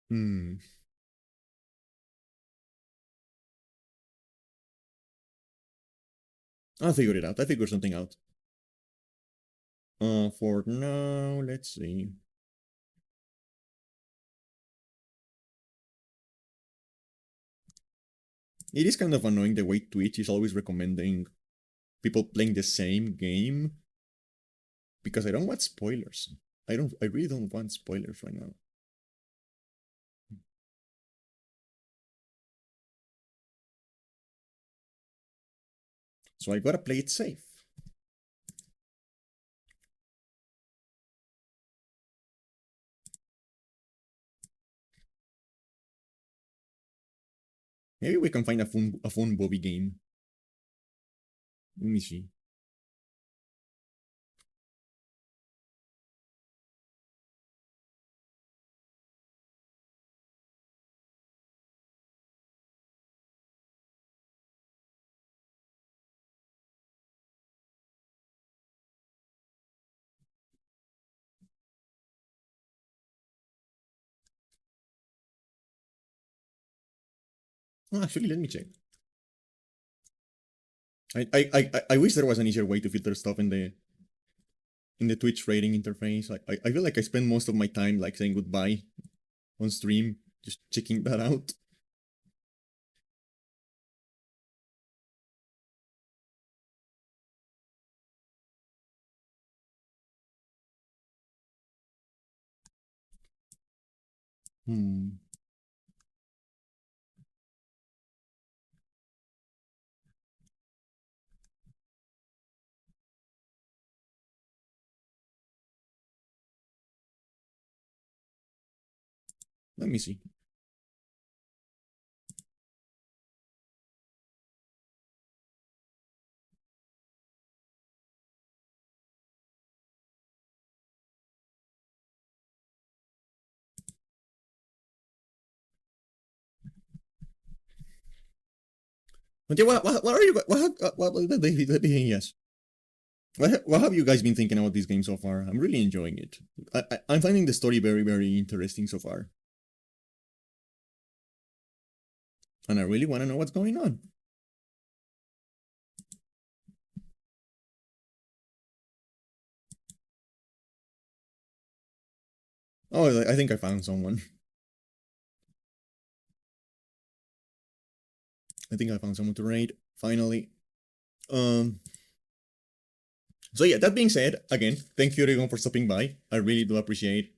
Hmm. I'll figure it out. I'll figure something out. For now, let's see. It is kind of annoying the way Twitch is always recommending people playing the same game because I don't want spoilers. I really don't want spoilers right now. So I gotta play it safe. Maybe we can find a fun Bobby game. Let me see. Oh, actually, let me check. I wish there was an easier way to filter stuff in the Twitch rating interface. I feel like I spend most of my time like saying goodbye on stream, just checking that out. Hmm. Let me see. But yeah, what are you yes? What have you guys been thinking about this game so far? I'm really enjoying it. I'm finding the story very interesting so far, and I really want to know what's going on. Oh, I think I found someone. I think I found someone to raid finally. So yeah, that being said, again, thank you everyone for stopping by. I really do appreciate.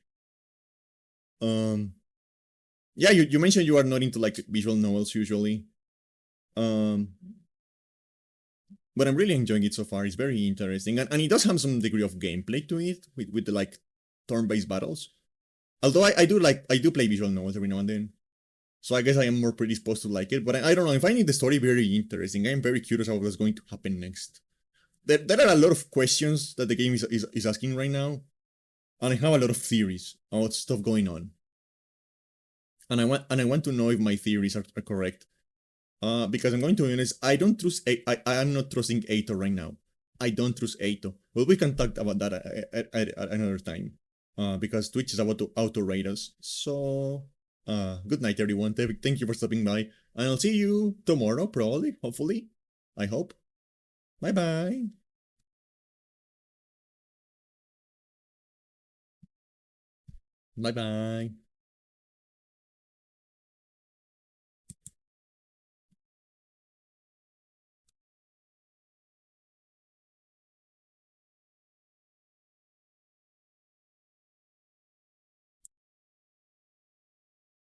Yeah, you mentioned you are not into like visual novels usually. But I'm really enjoying it so far. It's very interesting, and it does have some degree of gameplay to it with the like turn-based battles. Although I do play visual novels every now and then, so I guess I am more predisposed to like it. But I don't know. I'm finding the story very interesting. I'm very curious about what's going to happen next. There are a lot of questions that the game is asking right now, and I have a lot of theories about stuff going on. And I want to know if my theories are correct. Because I'm going to be honest, I don't trust. I am not trusting Aito right now. I don't trust Aito. But we can talk about that at another time. Because Twitch is about to auto rate us. So, good night, everyone. Thank you for stopping by, and I'll see you tomorrow, probably, hopefully. I hope. Bye bye. Bye bye.